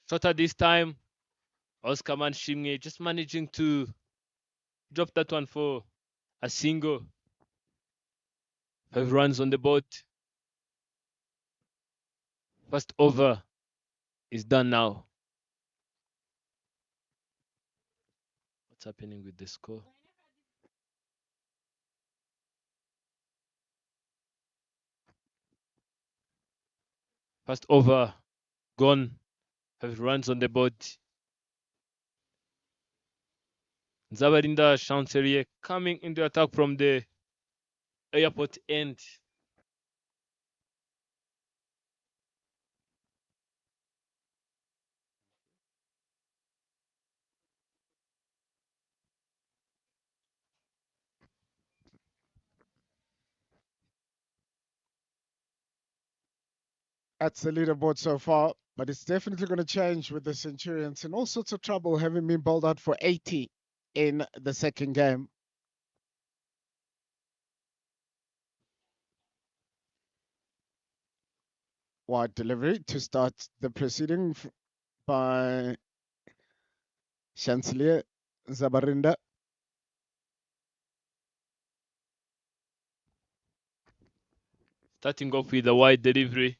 Shorter this time, Oscar Manshimwe just managing to drop that one for a single. 5 runs on the board. First over is done now. happening with the score. First over, gone. 5 runs on the board. Zabarinda Chancelier coming into attack from the airport end. That's the leaderboard so far, but it's definitely going to change with the Centurions in all sorts of trouble, having been bowled out for 80 in the second game. Wide delivery to start the proceeding by Chancelier Zabarinda. Starting off with a wide delivery.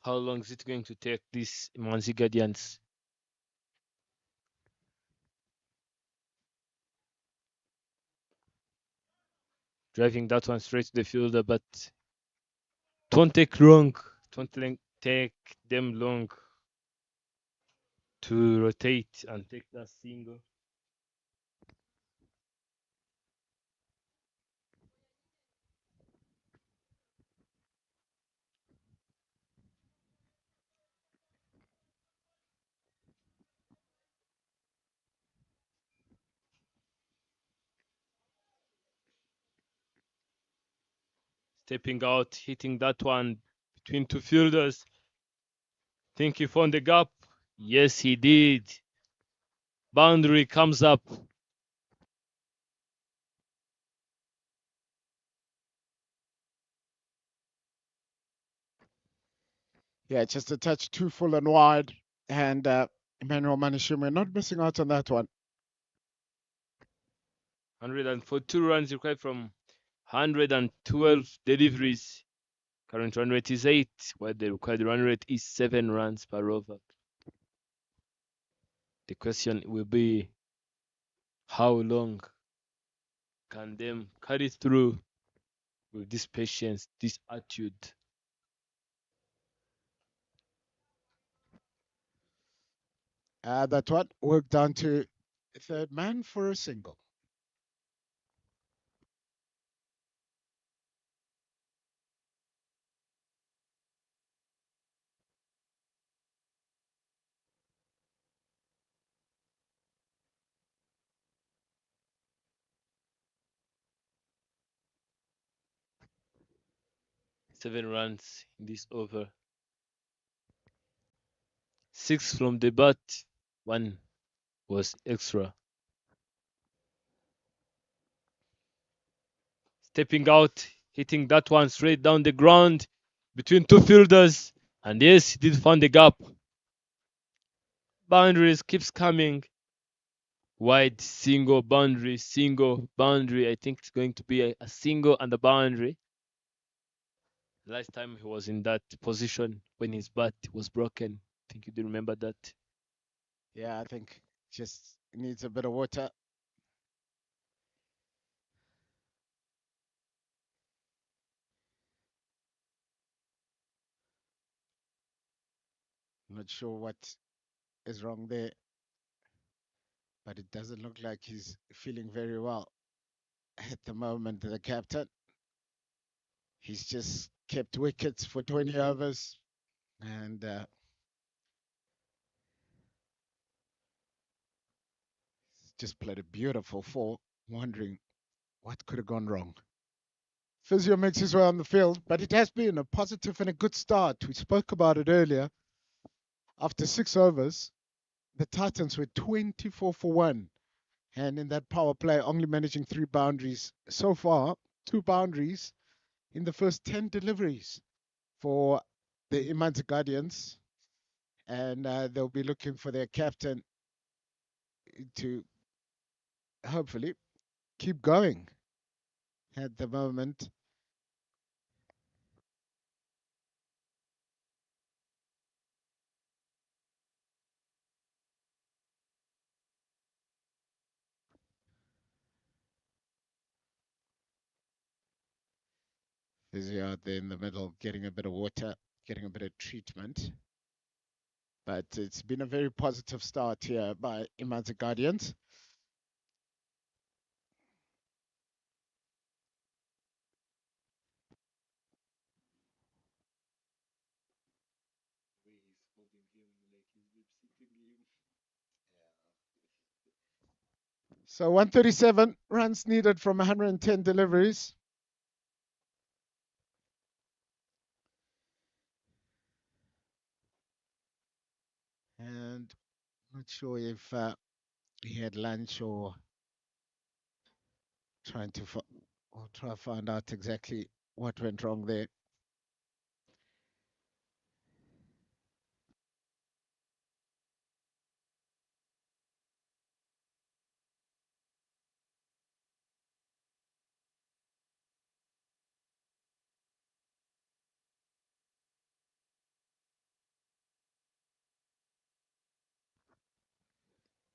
How long is it going to take these Imanzi Guardians? Driving that one straight to the fielder, but don't take long. Don't take them long to rotate and take that single. Stepping out, hitting that one between two fielders. Think he found the gap. Yes, he did. Boundary comes up. Yeah, just a touch too full and wide. And Emmanuel Manishime not missing out on that one. 142 runs required from 112 deliveries. Current run rate is 8, while the required run rate is 7 runs per over. The question will be, how long can them carry through with this patience, this attitude? That one worked down to third man for a single. Seven runs in this over. 6 from the bat, 1 was extra. Stepping out, hitting that one straight down the ground between two fielders. And yes, he did find the gap. Boundaries keeps coming. Wide, single, boundary, single, boundary. I think it's going to be a single and a boundary. Last time he was in that position when his bat was broken. I think you do remember that. Yeah, I think just needs a bit of water. Not sure what is wrong there, but it doesn't look like he's feeling very well at the moment. The captain, he's just kept wickets for 20 overs and just played a beautiful 4, wondering what could have gone wrong. Physio makes his way on the field, but it has been a positive and a good start. We spoke about it earlier. After 6 overs, the Titans were 24 for 1. And in that power play, only managing 3 boundaries so far, 2 boundaries in the first 10 deliveries for the Imanzi Guardians. And they'll be looking for their captain to hopefully keep going. at the moment. Physio out there in the middle, getting a bit of water, getting a bit of treatment. But it's been a very positive start here by Imanzi Guardians. So 137 runs needed from 110 deliveries. And not sure if he had lunch or trying to try to find out exactly what went wrong there.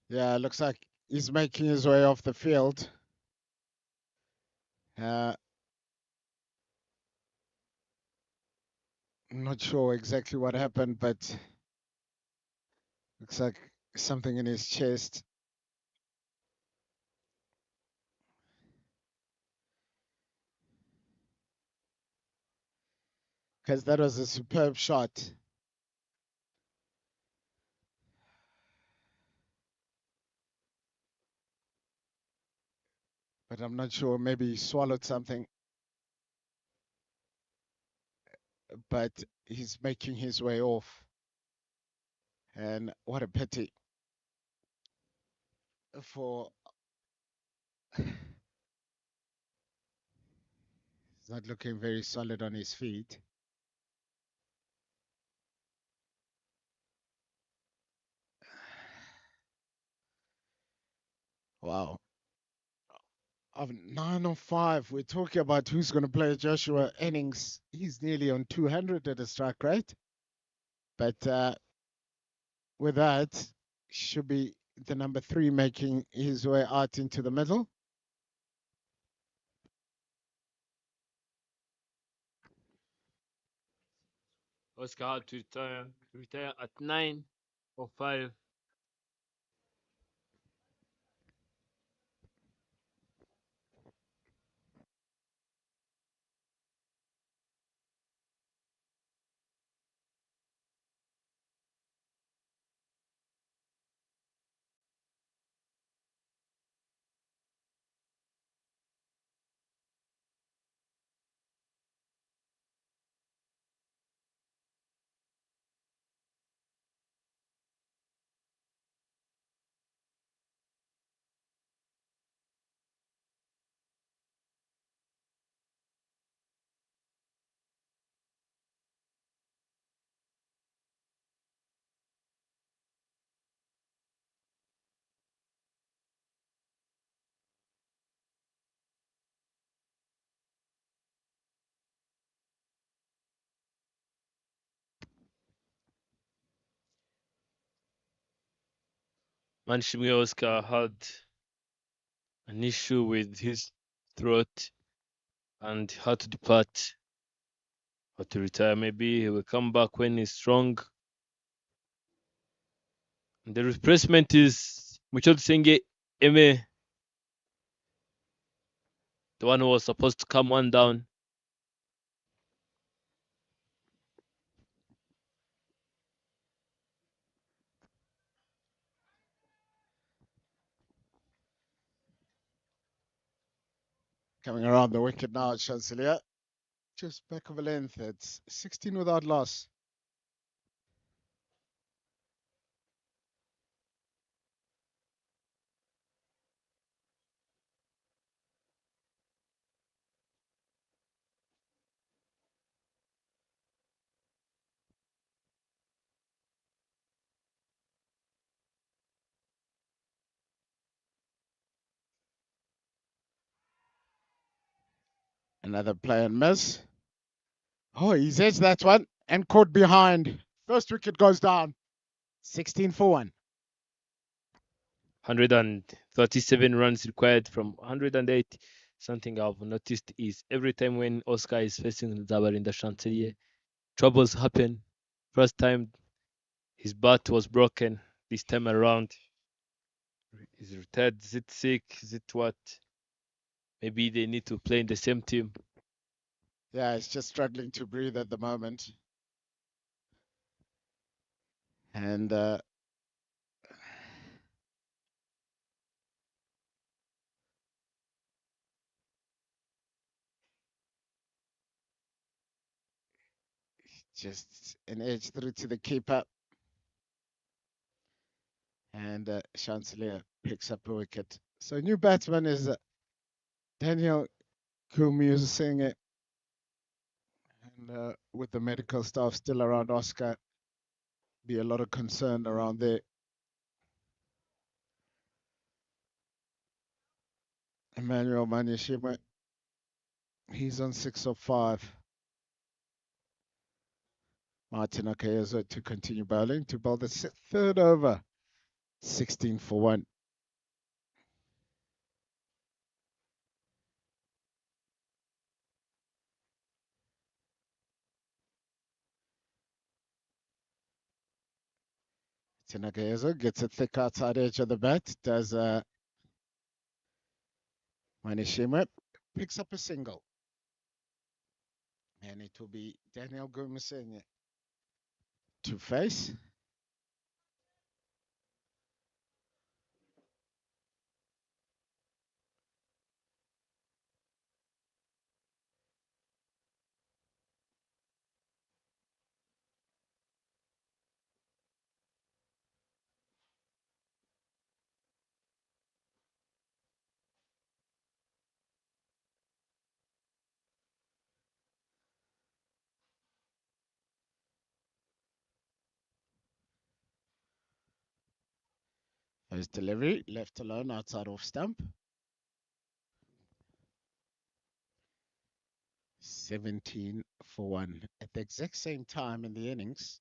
Yeah, looks like he's making his way off the field. I'm not sure exactly what happened, but looks like something in his chest. Because that was a superb shot. But I'm not sure, maybe he swallowed something. But he's making his way off. And what a pity for he's not looking very solid on his feet. Wow. Of 905, we're talking about who's going to play Joshua Innings. He's nearly on 200 at a strike rate. But with that, should be the number 3 making his way out into the middle. Oscar had to retire at 9:05. Manshimi Oscar had an issue with his throat and had to depart, had to retire. Maybe he will come back when he's strong. And the replacement is Muchot Senge Eme, the one who was supposed to come one down. Coming around the wicket now, Chancellor. Just back of a length. It's 16 without loss. Another play and miss. Oh, he's edged that one and caught behind. First wicket goes down. 16 for 1. 137 runs required from 108. Something I've noticed is every time when Oscar is facing Zabar in the Chancellier, troubles happen. First time his bat was broken. This time around, he's retired. Is it sick? Is it what? Maybe they need to play in the same team. Yeah, he's just struggling to breathe at the moment. And just an edge through to the keeper. And Chancellor picks up a wicket. So new batsman is Daniel Kumusing. And with the medical staff still around Oscar, be a lot of concern around there. Emmanuel Manishima, he's on 6 of 5. Martin Akayezo to continue bowling to bowl the third over. 16 for 1. Tinagayezo gets a thick outside edge of the bat. Does Manishima picks up a single. And it will be Daniel Gumusenya to face. His delivery left alone outside off stump. 17 for 1. At the exact same time in the innings,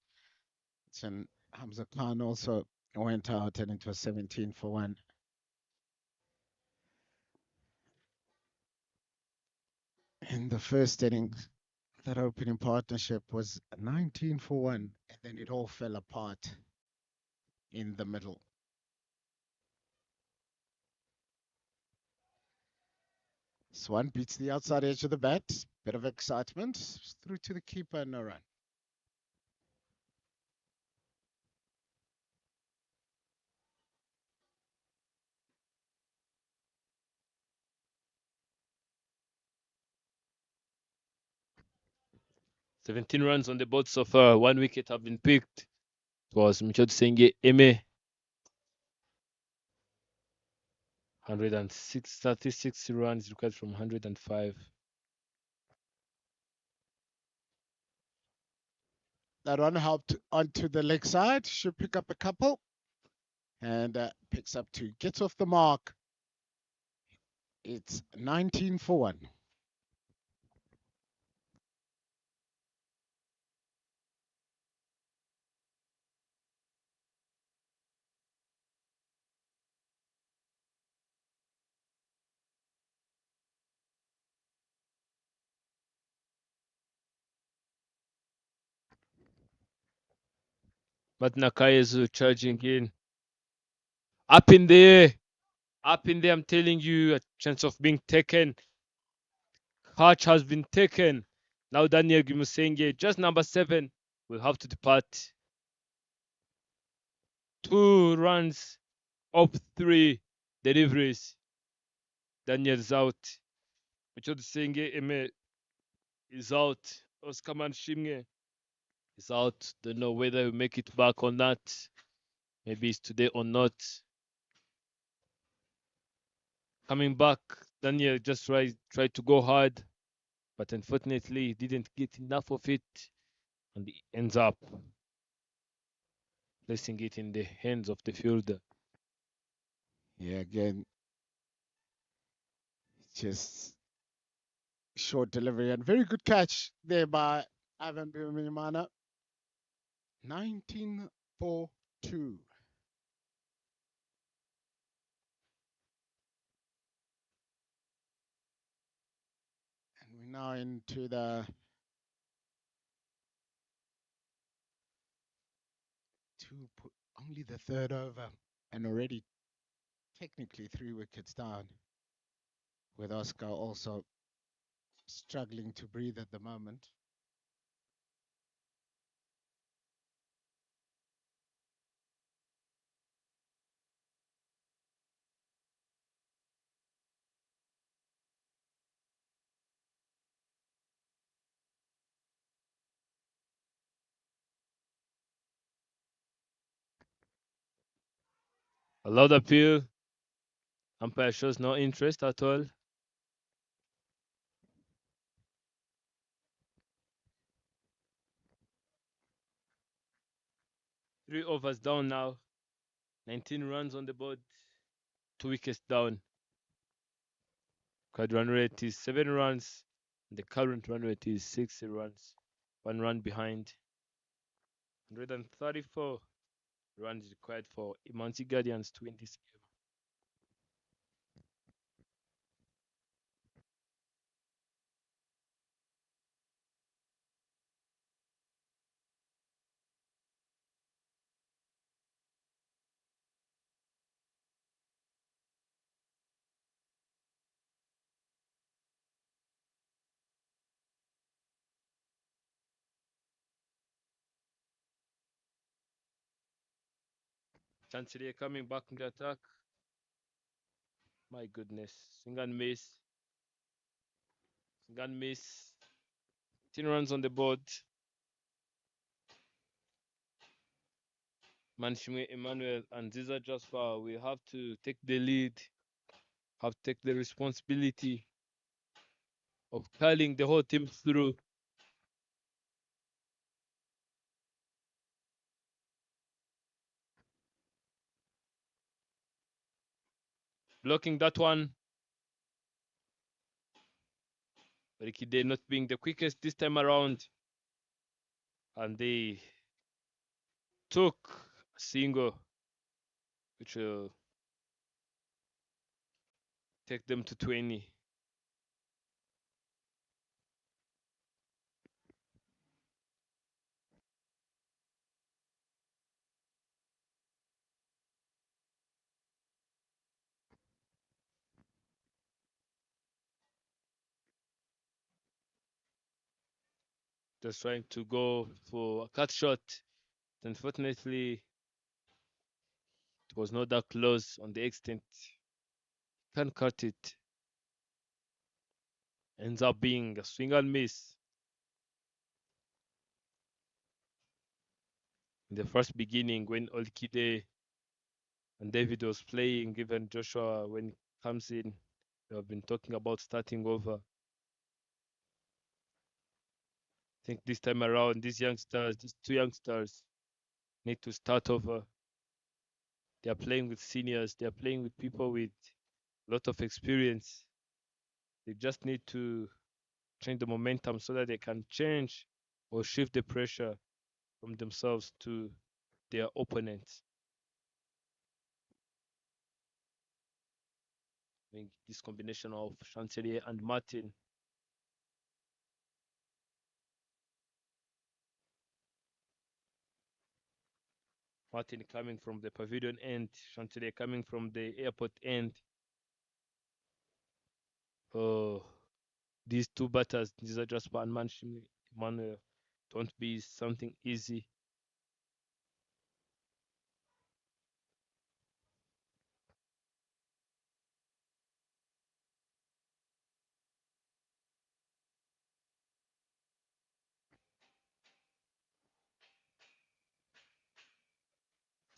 and Hamza Khan also went out and it was 17 for 1. In the first innings, that opening partnership was 19 for 1, and then it all fell apart in the middle. Swan beats the outside edge of the bat. Bit of excitement. Through to the keeper, no run. "17 runs on the board so far. 1 wicket have been picked. It was Michot Senge Eme. 36 runs required from 105. That one helped onto the leg side. Should pick up a couple. And picks up 2. Gets off the mark. It's 19 for 1. But Nakayezu charging in. Up in there. Up in there, I'm telling you, a chance of being taken. Catch has been taken. Now Daniel Gimusenge, just number 7, will have to depart. 2 runs up 3 deliveries. Daniel's out. Michot Senge Eme is out. Oscar Manshimge is out. Don't know whether we make it back or not. Maybe it's today or not. Coming back, Daniel just tried to go hard, but unfortunately he didn't get enough of it, and he ends up placing it in the hands of the fielder. Yeah, again, just Short delivery and very good catch there by Ivan Bimimana. 19-4-2. And we're now into only the third over, and already technically 3 wickets down, with Oscar also struggling to breathe at the moment. A loud appeal. Umpire shows no interest at all. Three overs down now. 19 runs on the board. 2 wickets down. Current run rate is 7 runs. The current run rate is 6 runs. 1 run behind. 134 runs required for Imanzi Guardians to win this game. Chancery coming back in the attack. My goodness. Swing and miss. Swing and miss. 10 runs on the board. Manshime Emmanuel and Ziza Jasper will have to take the lead, have to take the responsibility of carrying the whole team through. Blocking that one. Ricky Day not being the quickest this time around. And they took a single, which will take them to 20. Just trying to go for a cut shot. Unfortunately, it was not that close on the extent. Can't cut it. Ends up being a swing and miss. In the first beginning, when Olkide and David was playing, even Joshua, when he comes in, we have been talking about starting over. I think this time around, these two youngsters, need to start over. They are playing with seniors. They are playing with people with a lot of experience. They just need to change the momentum so that they can change or shift the pressure from themselves to their opponents. I think this combination of Chancelier and Martin. Martin coming from the pavilion end, Chancelier coming from the airport end. Oh, these two batters, these are just one man, Manuel, don't be something easy.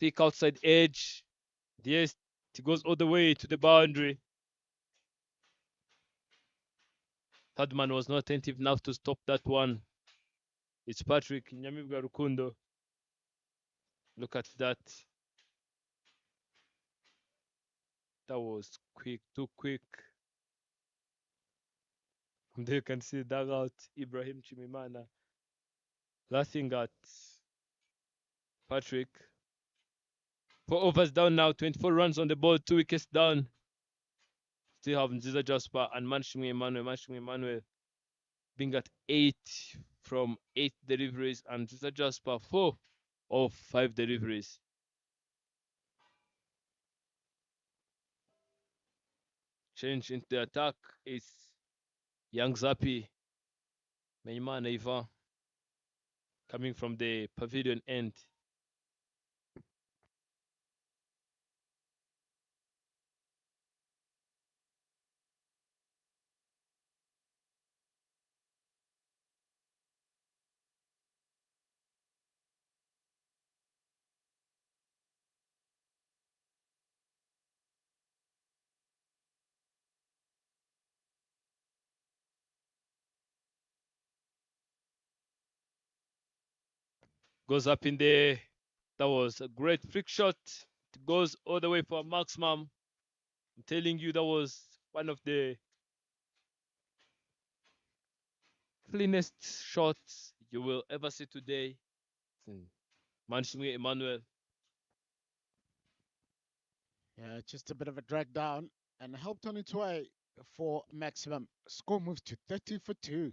Thick outside edge. Yes, it goes all the way to the boundary. Third man was not attentive enough to stop that one. It's Patrick Nyamibwa Rukundo. Look at that. That was quick, too quick. There you can see dugout Ibrahim Chimimana laughing at Patrick. 4 overs down now, 24 runs on the board, 2 wickets down. Still have Nziza Jasper and Manshimi Emmanuel. Manshimi Emmanuel being at 8 from 8 deliveries, and Nziza Jasper 4 of 5 deliveries. Change into the attack is Young Zapi, Meimana Ivan, coming from the pavilion end. Goes up in there. That was a great flick shot. It goes all the way for a maximum. I'm telling you, that was one of the cleanest shots you will ever see today. Manshimi Emmanuel. Yeah, just a bit of a drag down and helped on its way for maximum. Score moves to 30 for 2.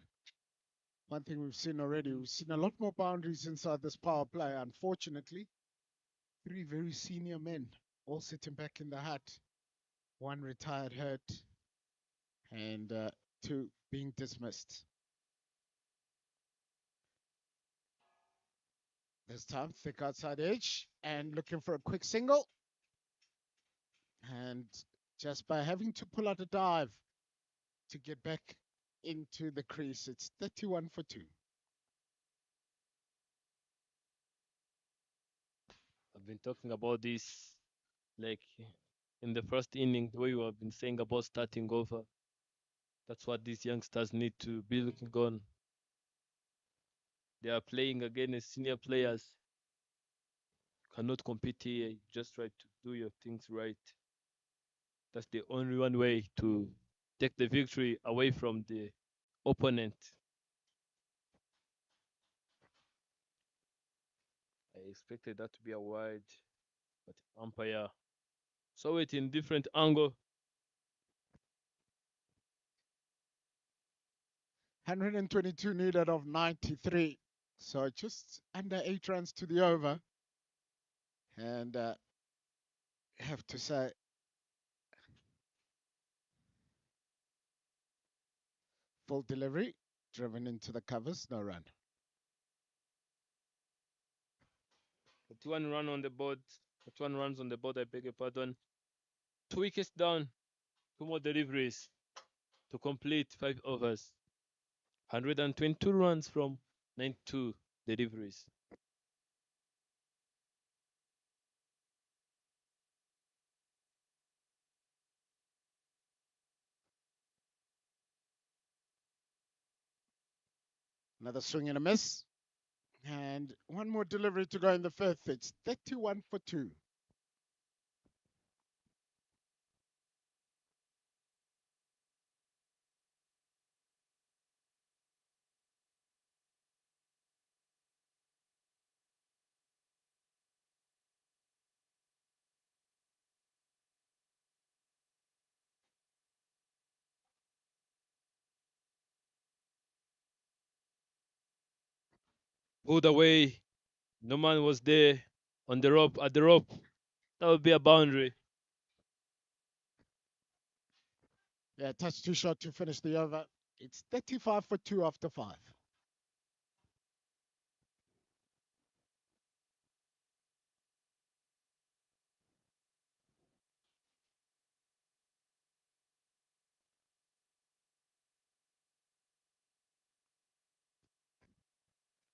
One thing we've seen already, we've seen a lot more boundaries inside this power play. Unfortunately, 3 very senior men all sitting back in the hut. 1 retired hurt and 2 being dismissed. This time, thick outside edge and looking for a quick single. And just by having to pull out a dive to get back into the crease, it's 31 for 2. I've been talking about this like in the first inning, the way you have been saying about starting over. That's what these youngsters need to be looking on. They are playing against senior players. Cannot compete here. You just try to do your things right. That's the only one way to take the victory away from the opponent. I expected that to be a wide, but umpire saw it in different angle. 122 needed of 93. So just under 8 runs to the over. And have to say, full delivery, driven into the covers, no run. 21 run on the board. 21 runs on the board, I beg your pardon. 2 wickets down. 2 more deliveries to complete 5 overs. 122 runs from 92 deliveries. Another swing and a miss. And 1 more delivery to go in the 5th. It's 31 for 2. Pulled away. No man was there on the rope, at the rope. That would be a boundary. Yeah, touch too short to finish the over. It's 35 for 2 after 5.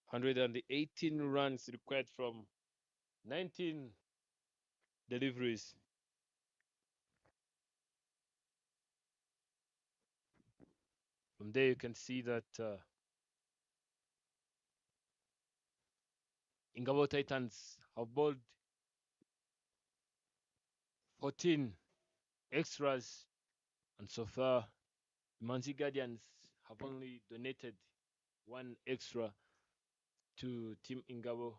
Hundred and 18 runs required from 19 deliveries. From there, you can see that Ingabo Titans have bowled 14 extras, and so far, Imanzi Guardians have only donated one extra to Team Ingabo.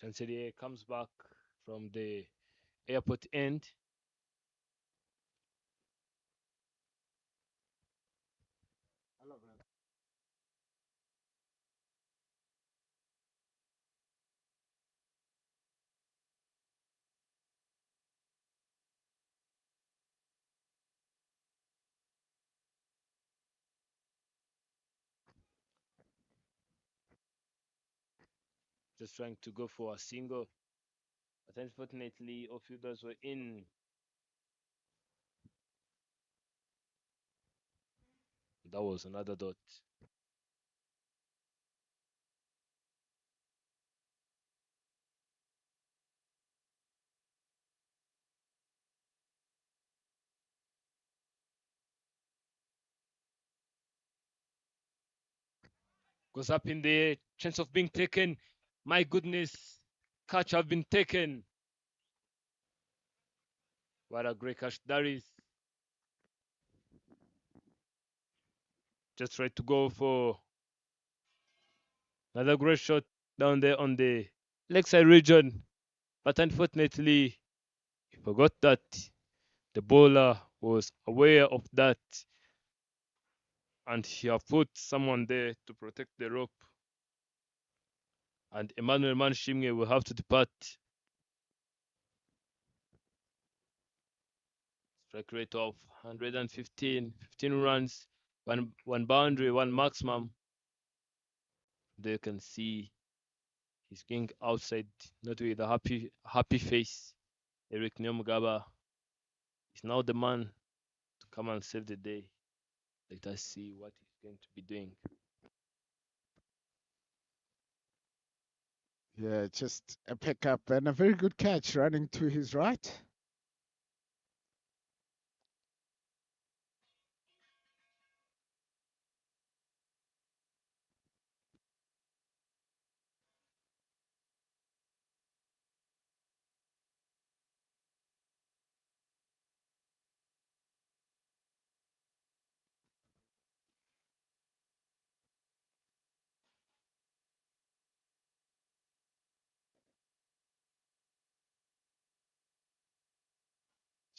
Chancelier comes back from the airport end. Just trying to go for a single. But unfortunately, all fielders were in. That was another dot. Goes up in the chance of being taken. My goodness, catch have been taken. What a great catch that is. Just tried to go for another great shot down there on the leg side region. But unfortunately, he forgot that the bowler was aware of that. And he have put someone there to protect the rope. And Emmanuel Manshimwe will have to depart. Strike rate of 115, 15 runs, one boundary, one maximum. They can see he's going outside, not with a happy face. Eric Nyomgaba is now the man to come and save the day. Let us see what he's going to be doing. Yeah, just a pickup and a very good catch running to his right.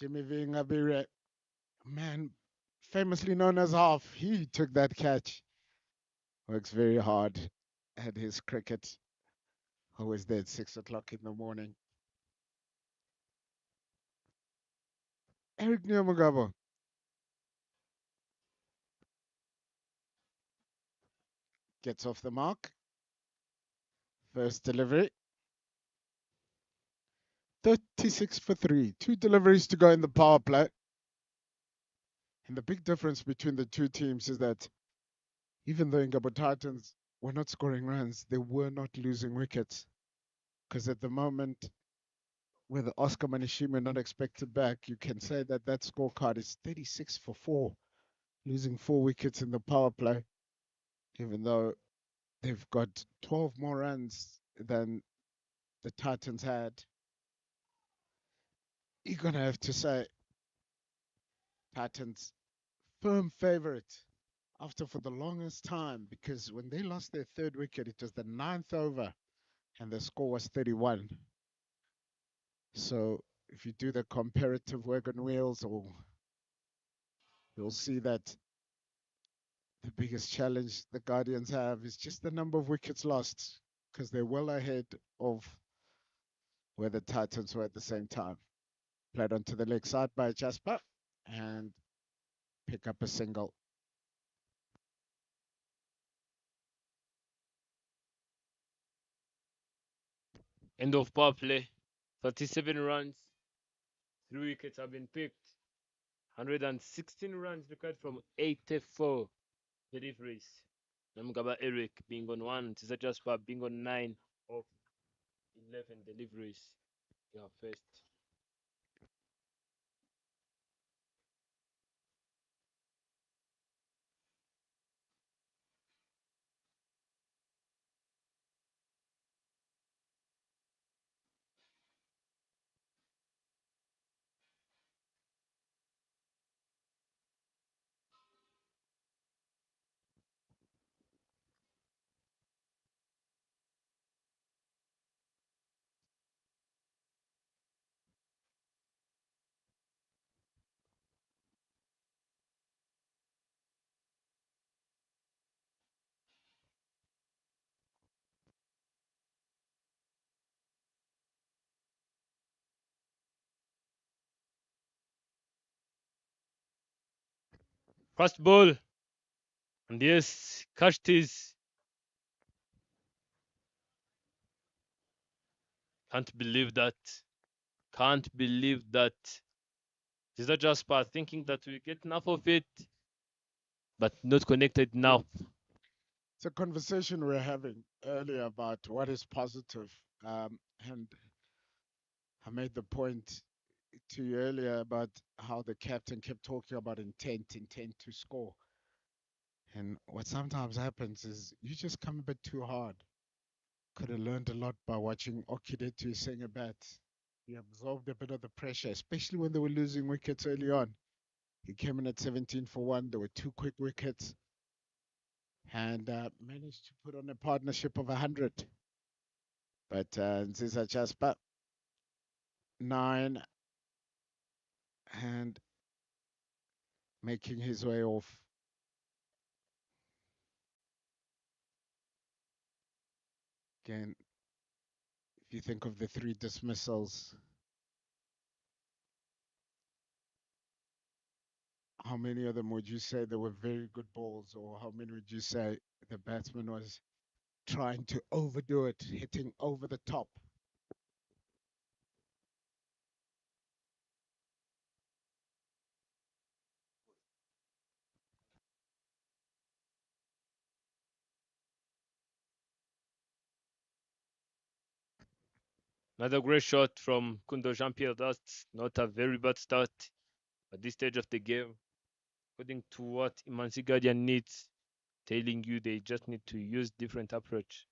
Jimmy Vingabire, man, famously known as Half, he took that catch. Works very hard at his cricket. Always there at 6 o'clock in the morning. Eric Nyamugabo gets off the mark. First delivery. 36 for 3. 2 deliveries to go in the power play. And the big difference between the two teams is that even though Ingabo Titans were not scoring runs, they were not losing wickets. Because at the moment, with Oscar Manishima not expected back, you can say that that scorecard is 36 for 4, losing 4 wickets in the power play, even though they've got 12 more runs than the Titans had. You're going to have to say Titans firm favorite after for the longest time, because when they lost their third wicket, it was the 9th over and the score was 31. So if you do the comparative wagon wheels, or you'll see that the biggest challenge the Guardians have is just the number of wickets lost, because they're well ahead of where the Titans were at the same time. Played onto the leg side by Jasper and pick up a single. End of power play. 37 runs. 3 wickets have been picked. 116 runs required from 84 deliveries. Namgaba Eric being on 1. Tisa Jasper being on 9 of 11 deliveries. Yeah, first. First ball. And yes, catched his. Can't believe that. Can't believe that. These are just part thinking that we get enough of it, but not connected now. It's a conversation we were having earlier about what is positive. And I made the point to you earlier about how the captain kept talking about intent to score. And what sometimes happens is you just come a bit too hard. Could have learned a lot by watching Okidetu sing a bat. He absorbed a bit of the pressure, especially when they were losing wickets early on. He came in at 17 for one. There were two quick wickets and managed to put on a partnership of 100. But Nziza Jasper, 9 and making his way off. Again, if you think of the 3 dismissals, how many of them would you say they were very good balls, or how many would you say the batsman was trying to overdo it, hitting over the top? Another great shot from Kundo Jean-Pierre. That's not a very bad start at this stage of the game. According to what Imanzi Guardian needs, telling you they just need to use different approach.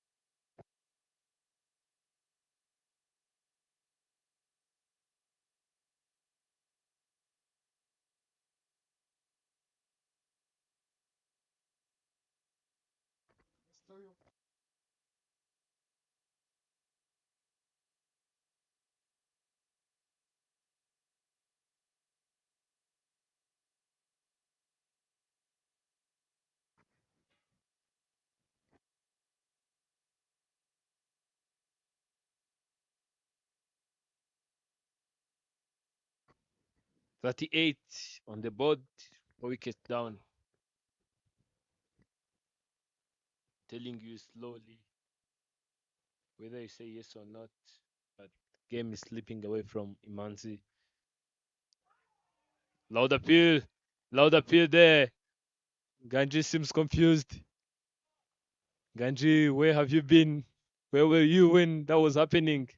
.38 on the board, 4 wickets down. Telling you slowly whether you say yes or not, but game is slipping away from Imanzi. Loud appeal, loud appeal there. Ganji seems confused. Ganji, where have you been? Where were you when that was happening?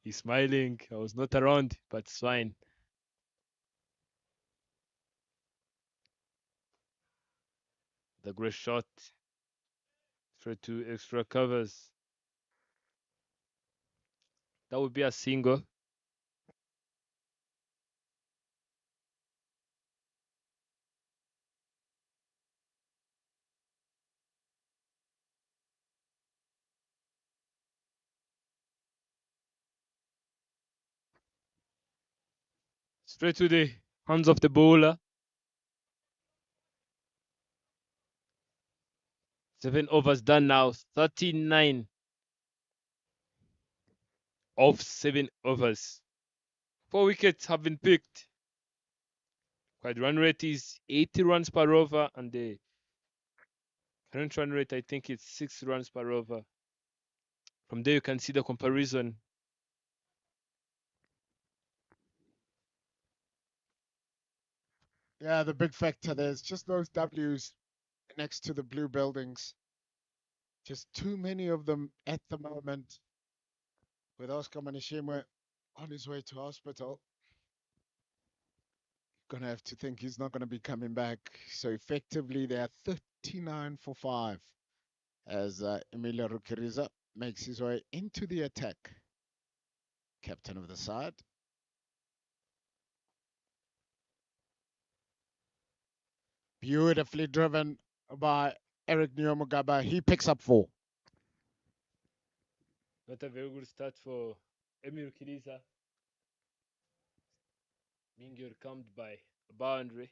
He's smiling. I was not around, but it's fine. The great shot. Straight to extra covers. That would be a single. Straight to the hands of the bowler. 7 overs done now. 39 of 7 overs. 4 wickets have been picked. Quite run rate is 80 runs per over, and the current run rate, I think it's 6 runs per over. From there, you can see the comparison. Yeah, the big factor there's just those W's next to the blue buildings. Just too many of them at the moment. With Oscar Manishimwe on his way to hospital, gonna have to think he's not gonna be coming back. So effectively, they are 39 for 5 as Emilio Rukiriza makes his way into the attack. Captain of the side. Beautifully driven by Eric Nyomugaba. He picks up 4. Not a very good start for Emil Kiriza. Being welcomed by a boundary.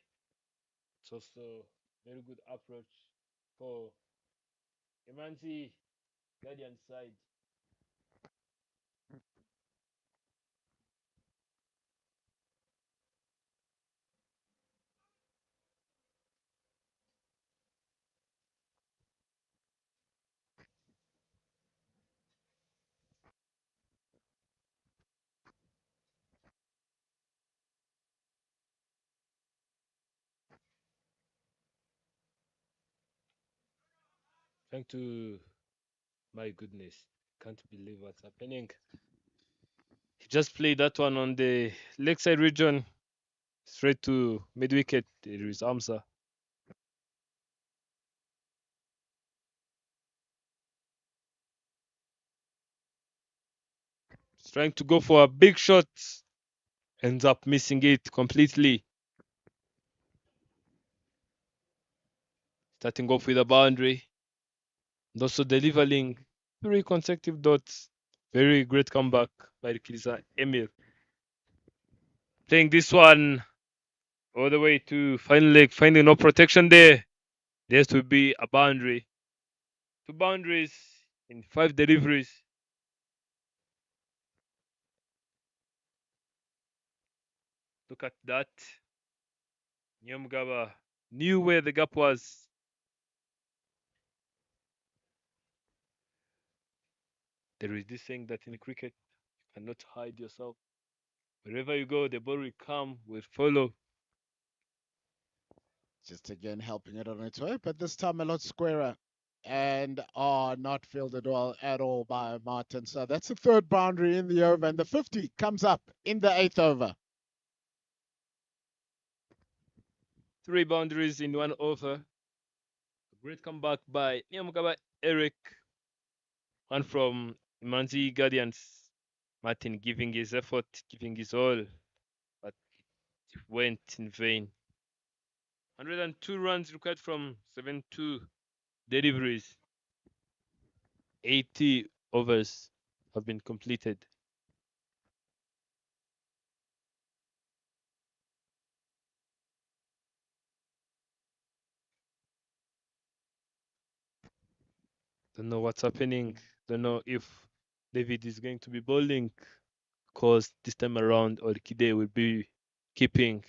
It's also very good approach for Imanzi Guardian side. Trying to, my goodness, can't believe what's happening. He just played that one on the lakeside region, straight to mid wicket. There is Amsa. He's trying to go for a big shot, ends up missing it completely. Starting off with a boundary, and also delivering 3 consecutive dots. Very great comeback by Kilisa Emil. Playing this one all the way to final leg, finding no protection there. There has to be a boundary. 2 boundaries in 5 deliveries. Look at that. Nyamgaba knew where the gap was. There is this saying that in cricket, you cannot hide yourself. Wherever you go, the ball will come, will follow. Just again helping it on its way, but this time a lot squarer and not fielded well at all by Martin. So that's the third boundary in the over, and the 50 comes up in the eighth over. 3 boundaries in 1 over. Great comeback by Nyamgaba Eric. One from Imanzi Guardians. Martin giving his effort, giving his all, but it went in vain. 102 runs required from 72 deliveries. 80 overs have been completed. Don't know what's happening. Don't know if David is going to be bowling, because this time around Orkide will be keeping.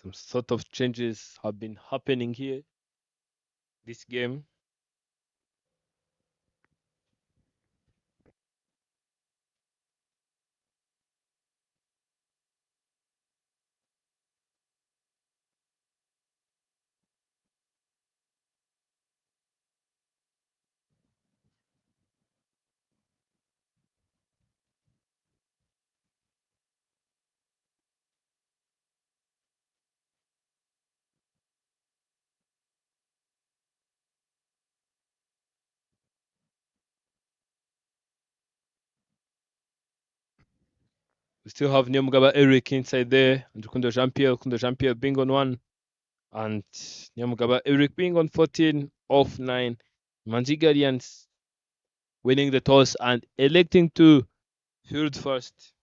Some sort of changes have been happening here. This game. We still have Nyamugaba Eric inside there, and Kundo Jean-Pierre being on 1, and Nyamugaba Eric being on 14 off 9. Manzi Guardians winning the toss and electing to field first.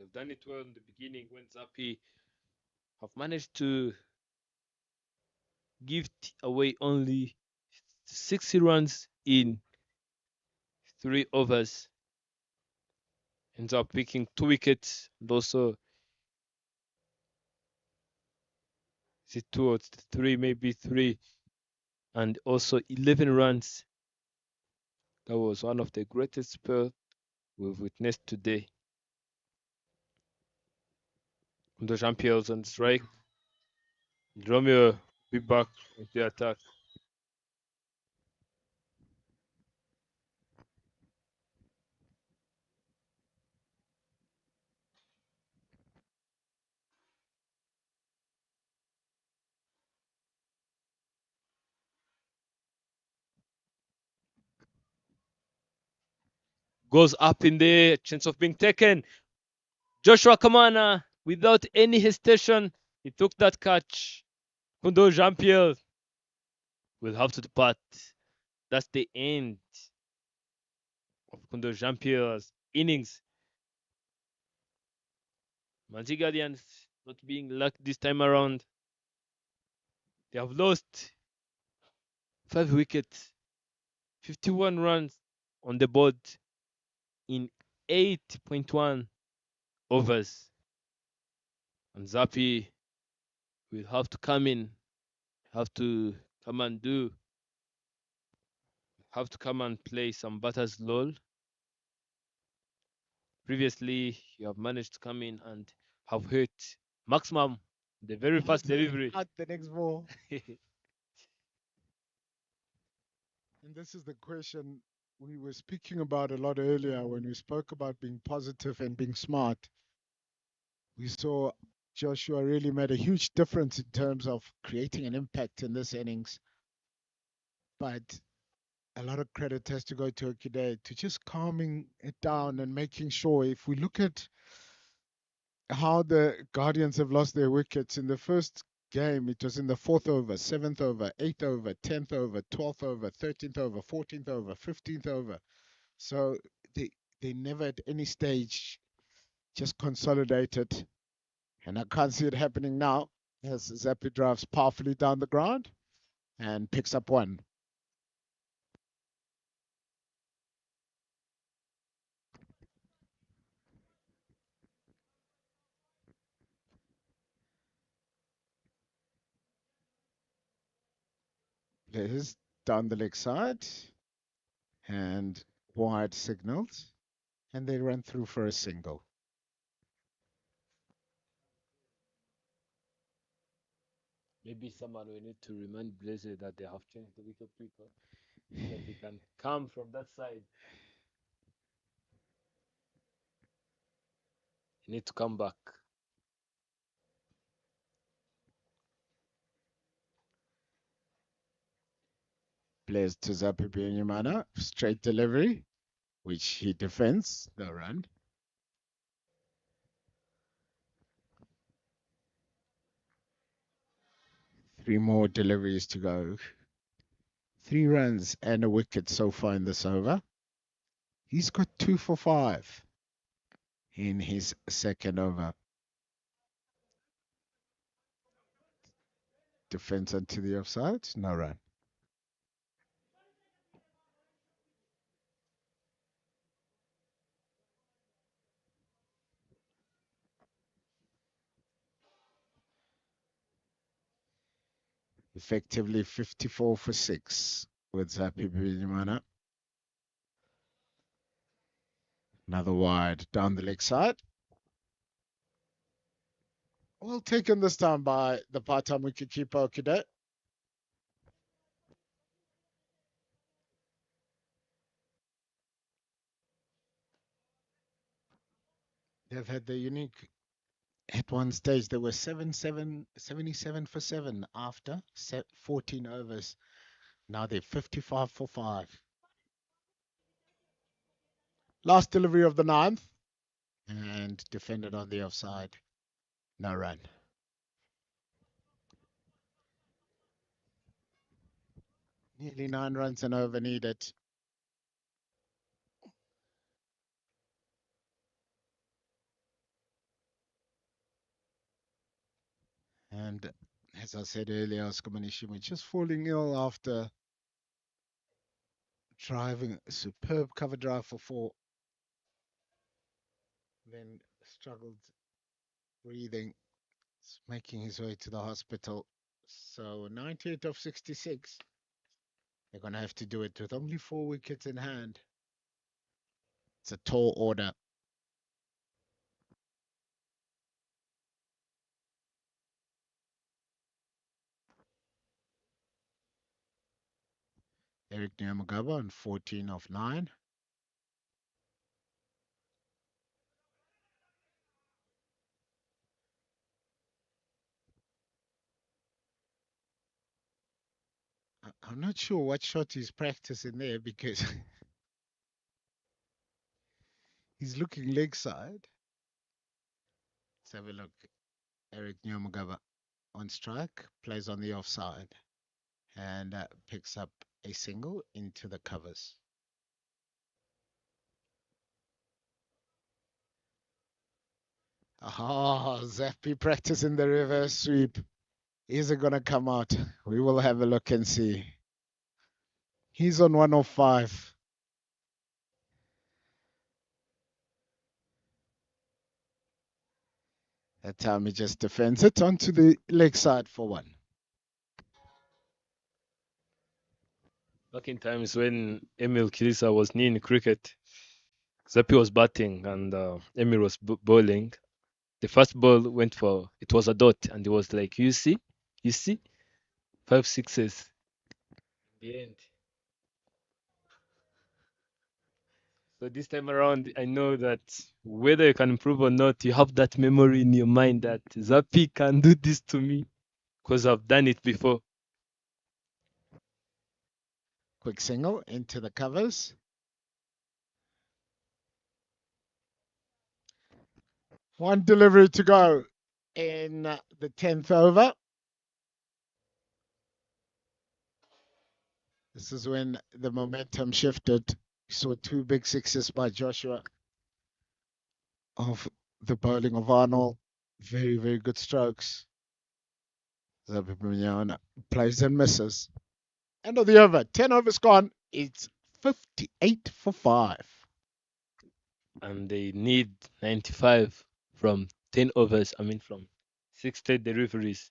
They've done it well in the beginning when Zappi have managed to give away only 60 runs in 3 overs. Ends up picking 2 wickets, and also is it 2 or 3, maybe 3, and also 11 runs. That was one of the greatest spells we've witnessed today. The champions on strike. Romeo be back with the attack. Goes up in there, chance of being taken. Joshua Kamana, without any hesitation, he took that catch. Kundo Jean-Pierre will have to depart. That's the end of Kundo Jean-Pierre's innings. Manzi Guardians not being lucky this time around. They have lost 5 wickets, 51 runs on the board in 8.1 overs. And Zappi will have to come in, have to come and play some batters lull. Previously, you have managed to come in and have hit maximum the very first delivery. Out the next ball. And this is the question we were speaking about a lot earlier when we spoke about being positive and being smart. We saw Joshua really made a huge difference in terms of creating an impact in this innings. But a lot of credit has to go to Okide to just calming it down and making sure if we look at how the Guardians have lost their wickets in the first game, it was in the 4th over, 7th over, 8th over, 10th over, 12th over, 13th over, 14th over, 15th over. So they never at any stage just consolidated. And I can't see it happening now as Zappi drives powerfully down the ground and picks up one. Players down the leg side and wide signals, and they run through for a single. Maybe someone will need to remind Blazer that they have changed the wicket keeper, that he can come from that side. He need to come back. Plays to Zappi Bianyamana, straight delivery, which he defends, no run. Three more deliveries to go. 3 runs and a wicket so far in this over. He's got 2 for 5 in his second over. Defense onto the offside, no run. Effectively 54 for 6 with Zappi Bianyamana. Another wide down the leg side. Well taken this time by the part-time wicketkeeper Okide. They've had the unique. At one stage, there were 77 for 7 after 14 overs. Now they're 55 for 5. Last delivery of the 9th and defended on the offside. No run. Nearly 9 runs and over needed. And as I said earlier, Oscar Manishima just falling ill after driving a superb cover drive for 4. Then struggled breathing, making his way to the hospital. So 98 of 66. They're going to have to do it with only 4 wickets in hand. It's a tall order. Eric Nyamagaba on 14 of 9. I'm not sure what shot he's practicing there because he's looking leg side. Let's have a look. Eric Nyamagaba on strike, plays on the offside, and picks up a single into the covers. Ah, Zappi practicing the reverse sweep. Is it going to come out? We will have a look and see. He's on 105. That time he just defends it onto the leg side for 1. Back in times when Emil Kilisa was new in cricket, Zappi was batting and Emil was bowling. The first ball went for, it was a dot, and it was like, you see, 5 sixes in the end. So this time around, I know that whether you can improve or not, you have that memory in your mind that Zappi can do this to me because I've done it before. Quick single into the covers. One delivery to go in the 10th over. This is when the momentum shifted. We saw 2 big sixes by Joshua of the bowling of Arnold. Very, very good strokes. Zabi Munyana plays and misses. End of the over. 10 overs gone. It's 58 for 5. And they need 95 from 10 overs, from 60 deliveries.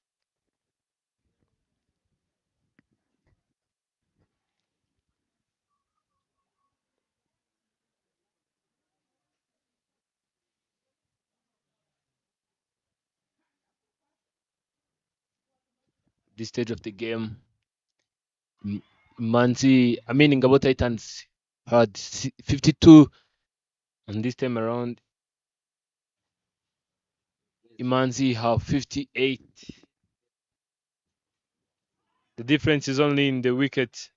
This stage of the game, Ingabo Titans had 52, and this time around, Imanzi have 58. The difference is only in the wicket.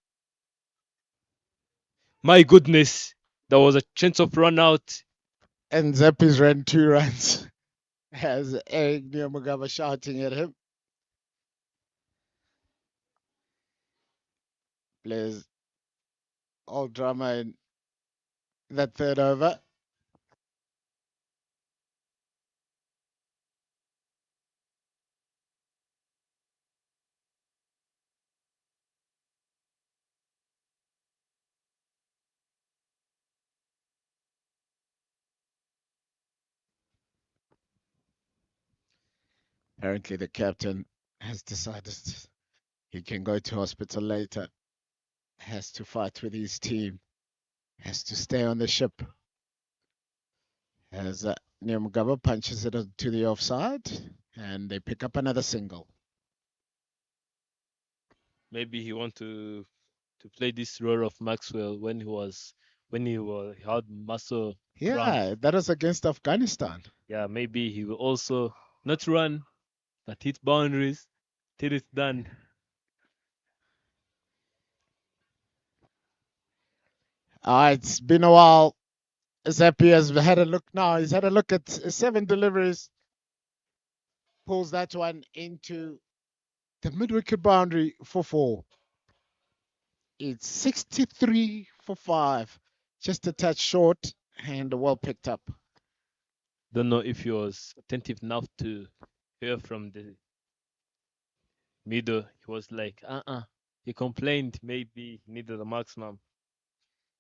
My goodness, there was a chance of run out. And Zeppi's ran 2 runs. Has Eric Nyamugaba shouting at him. Plays all drama in that 3rd over. Apparently, the captain has decided he can go to hospital later. Has to fight with his team. Has to stay on the ship. As Nyamugaba punches it to the offside, and they pick up another single. Maybe he want to play this role of Maxwell when he had muscle cramp. Yeah, that was against Afghanistan. Yeah, maybe he will also not run, but hit boundaries till it's done. It's been a while. Zappi has had a look now. He's had a look at 7 deliveries. Pulls that one into the mid-wicket boundary for 4. It's 63 for 5. Just a touch short and well picked up. Don't know if he was attentive enough to hear from the middle. He was like, He complained maybe he needed a maximum.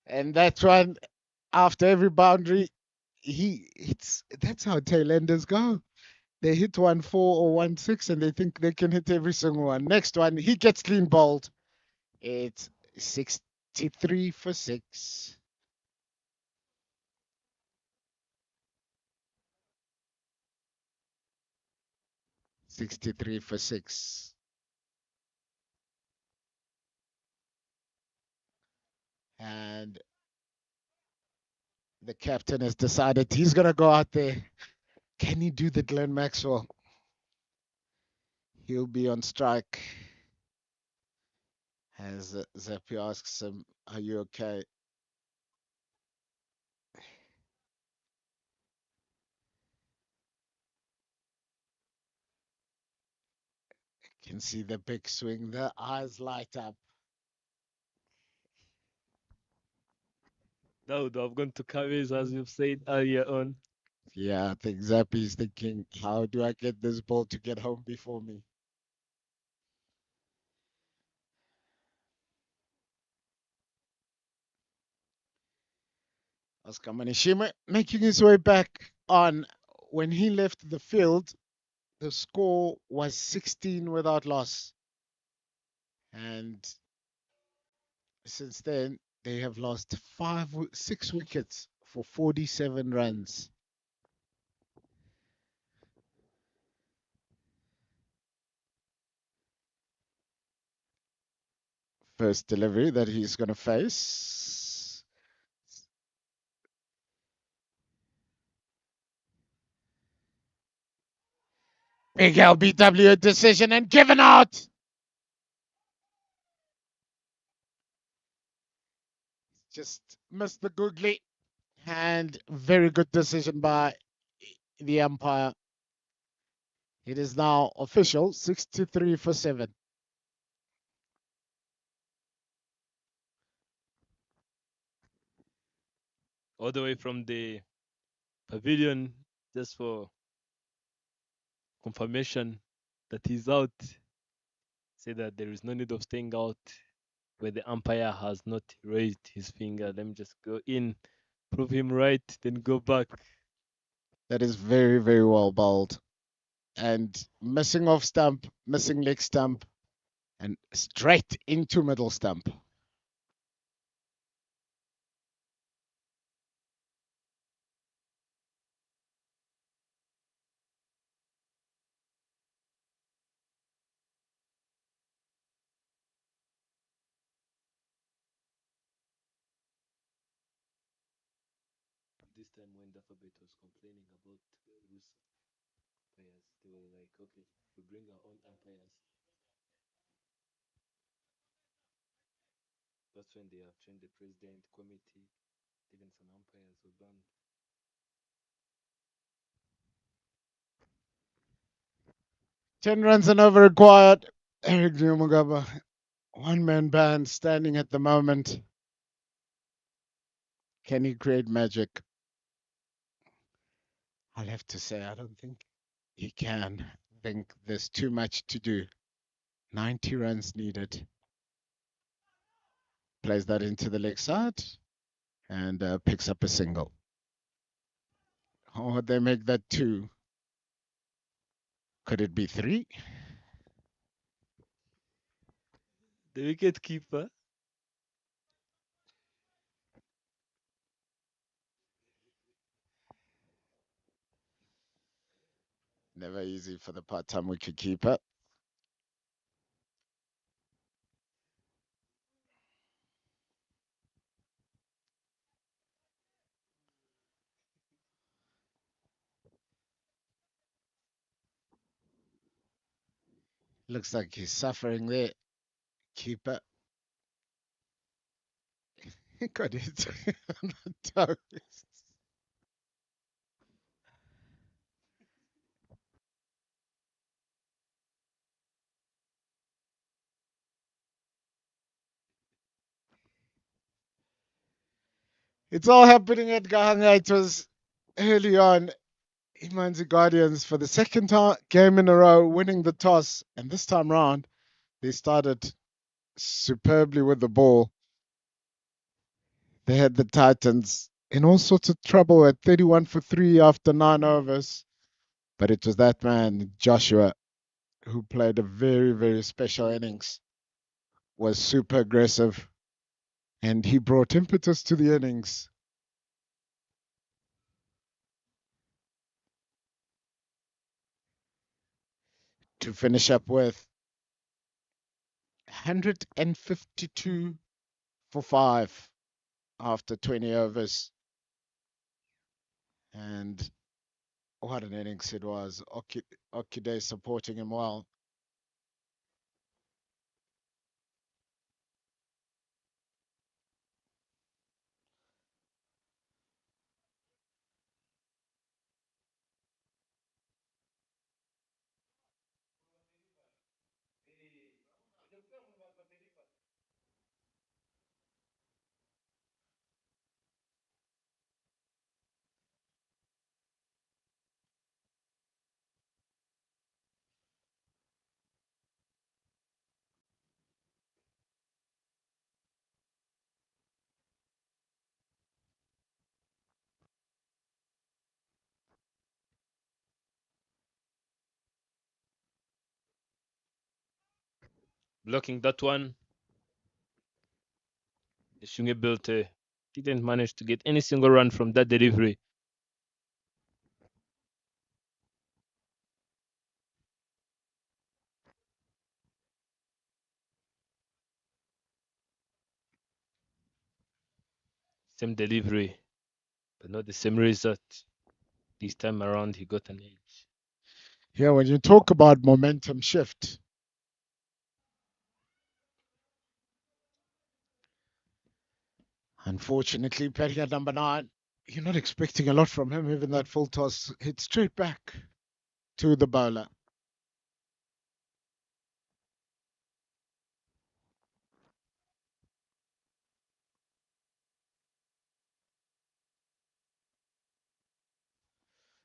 And that one, after every boundary, that's how tailenders go. They hit 1-4 or 1-6 and they think they can hit every single one. Next one, he gets clean bowled. It's 63 for 6. And the captain has decided he's going to go out there. Can he do the Glenn Maxwell? He'll be on strike. As Zappi asks him, are you okay? Can see the big swing. The eyes light up. That would have gone to carries, as you've said earlier on. Yeah, I think Zappi's thinking, how do I get this ball to get home before me? Oscar Manishima making his way back on. When he left the field, the score was 16 without loss. And since then, they have lost 6 wickets for 47 runs. First delivery that he's going to face. Big LBW decision and given out. Just missed the googly. And very good decision by the umpire. It is now official, 63 for 7. All the way from the pavilion, just for confirmation that he's out. Say that there is no need of staying out where the umpire has not raised his finger. Let me just go in, prove him right, then go back. That is very, very well bowled. And missing off stump, missing leg stump, and straight into middle stump. This time when the alphabet was complaining about rules umpires, they were like, okay, we bring our own umpires. That's when they have changed the president, committee, even some umpires were banned. 10 runs and over required. Eric Nyumugaba, one-man band standing at the moment. Can he create magic? I'll have to say, I don't think he can. I think there's too much to do. 90 runs needed. Plays that into the leg side and picks up a single. Or would they make that 2? Could it be 3? The wicket keeper. Never easy for the part-time wicket keeper. Looks like he's suffering there. Keeper. He got hit on the toes. It's all happening at Gahanga. It was early on. Imanzi Guardians for the second game in a row winning the toss. And this time round, they started superbly with the ball. They had the Titans in all sorts of trouble at 31 for 3 after 9 overs. But it was that man, Joshua, who played a very, very special innings, was super aggressive. And he brought impetus to the innings. To finish up with 152 for 5 after 20 overs. And what an innings it was. Okide supporting him well. Blocking that one. Shunge Bilte didn't manage to get any single run from that delivery. same delivery, but not the same result. This time around, he got an edge. Yeah, when you talk about momentum shift, unfortunately, batting at number 9, you're not expecting a lot from him. Even that full toss hit straight back to the bowler.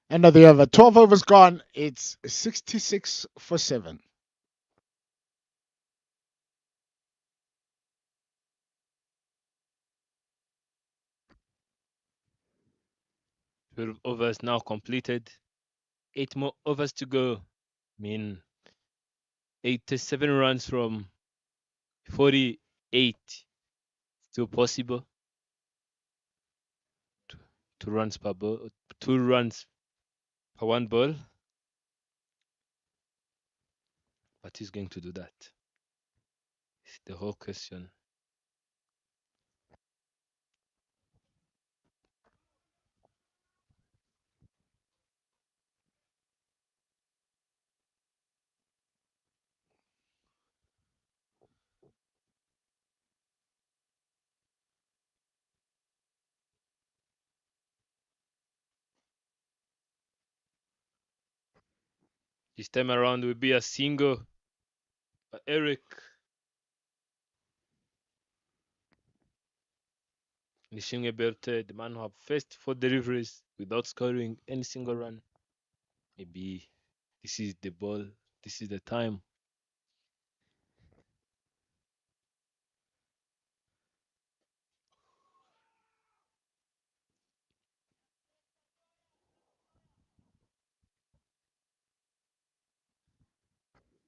End of the over. 12 overs gone. It's 66 for 7. 12 overs now completed. 8 more overs to go. I mean, 87 runs from 48. Still possible. 2 runs per ball. 2 runs per one ball. But he's going to do that. It's the whole question. This time around will be a single. But Eric Nishingeberte, the man who have faced 4 deliveries without scoring any single run. Maybe this is the ball. This is the time.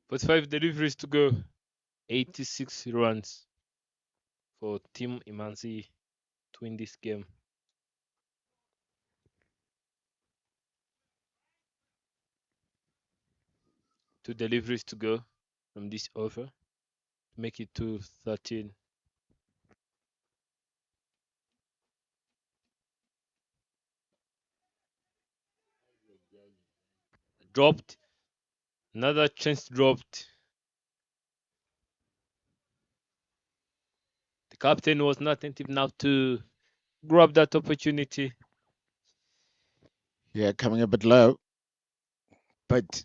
But 5 deliveries to go. 86 runs for Team Imanzi to win this game. 2 deliveries to go from this over. Make it to 13. Dropped. Another chance dropped. The captain was not attentive enough to grab that opportunity. Yeah, coming a bit low. But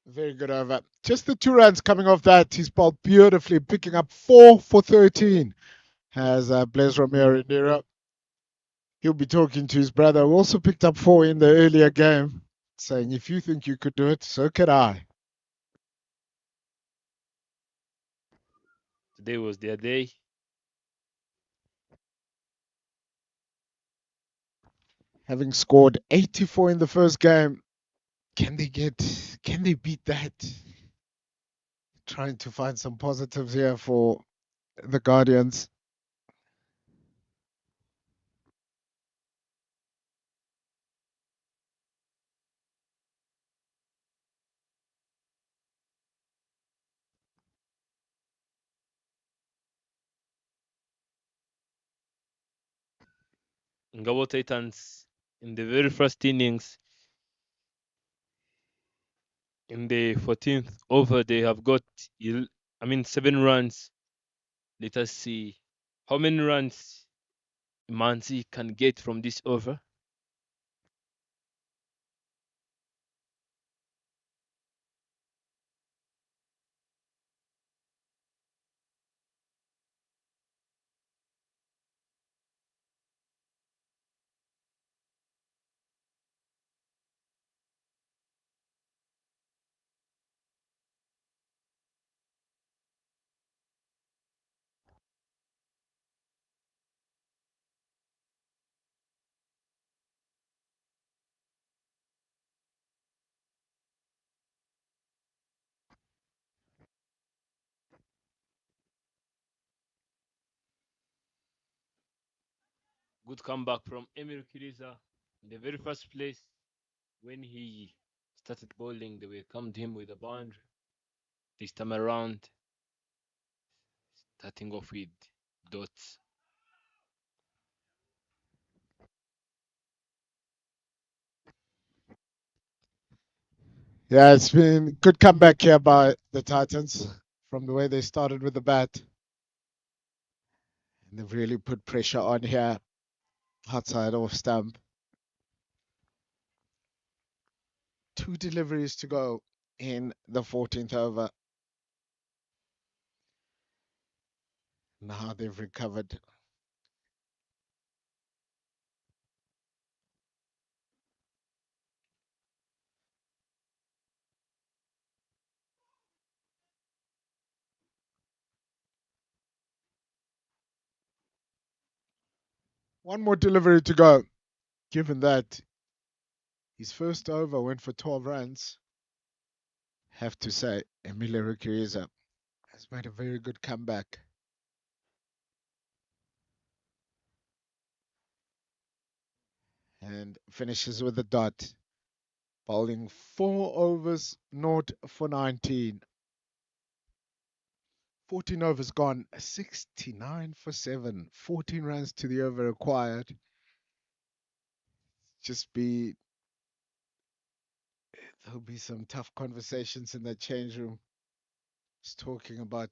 very good over. Just the 2 runs coming off that. He's bowled beautifully, picking up 4 for 13. Has Blaise Romeo. He'll be talking to his brother, who also picked up 4 in the earlier game, saying, if you think you could do it, so could I. Today was their day. Having scored 84 in the first game, can they beat that? Trying to find some positives here for the Guardians. Ingabo Titans in the very first innings, in the 14th over, they have got 7 runs. Let us see how many runs Imanzi can get from this over. Good comeback from Emir Kiriza in the very first place when he started bowling, they welcomed him with a boundary. This time around, starting off with dots. Yeah, it's been good comeback here by the Titans from the way they started with the bat. And they've really put pressure on here outside off stump. 2 deliveries to go in the 14th over. Now they've recovered. One more delivery to go. Given that his first over went for 12 runs, have to say Emilio Riqueza has made a very good comeback. And finishes with a dot. Bowling 4 overs, 0 for 19. 14 overs gone, 69 for 7. 14 runs to the over required. There'll be some tough conversations in the change room. Just talking about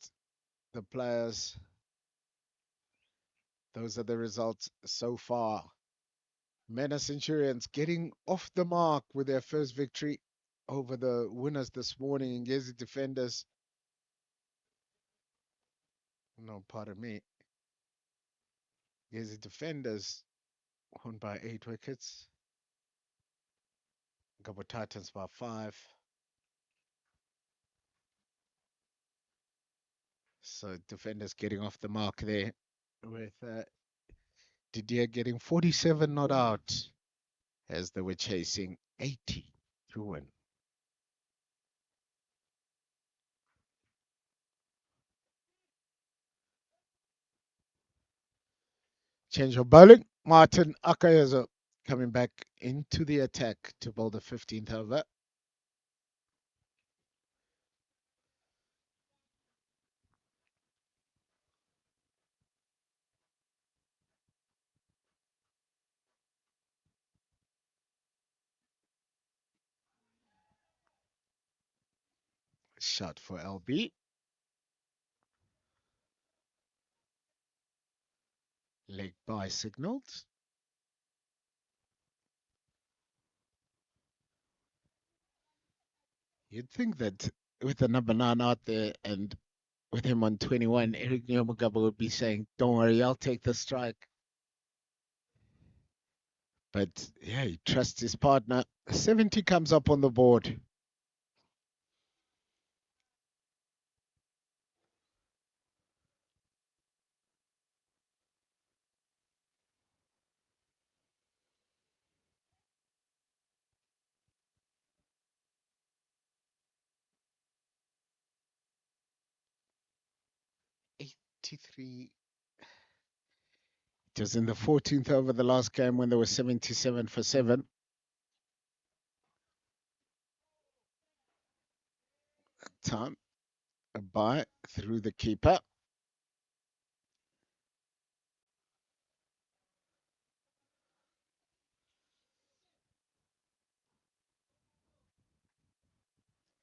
the players. Those are the results so far. Mena Centurions getting off the mark with their first victory over the winners this morning, Ingezi Defenders. No, pardon me. Ingezi Defenders won by 8 wickets. Ingabo Titans by 5. So Defenders getting off the mark there with Didier getting 47 not out as they were chasing 80 to win. Change of bowling. Martin Akayazo coming back into the attack to bowl the 15th over. Shot for LB. Leg by signaled. You'd think that with the number 9 out there and with him on 21, Eric Nyomugabo would be saying, don't worry, I'll take the strike. But yeah, he trusts his partner. 70 comes up on the board. It was in the 14th over the last game when there was 77 for 7. Time a bye through the keeper.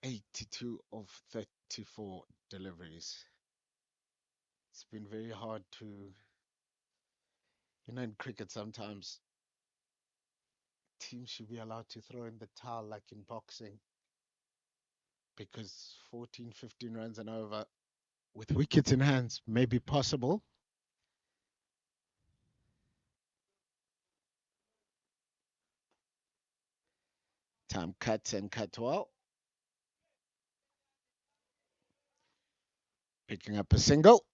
"82 of 34 deliveries." It's been very hard to, in cricket sometimes teams should be allowed to throw in the towel like in boxing, because 14, 15 runs and over with wickets in hands may be possible. Time cuts and cut well. Picking up a single.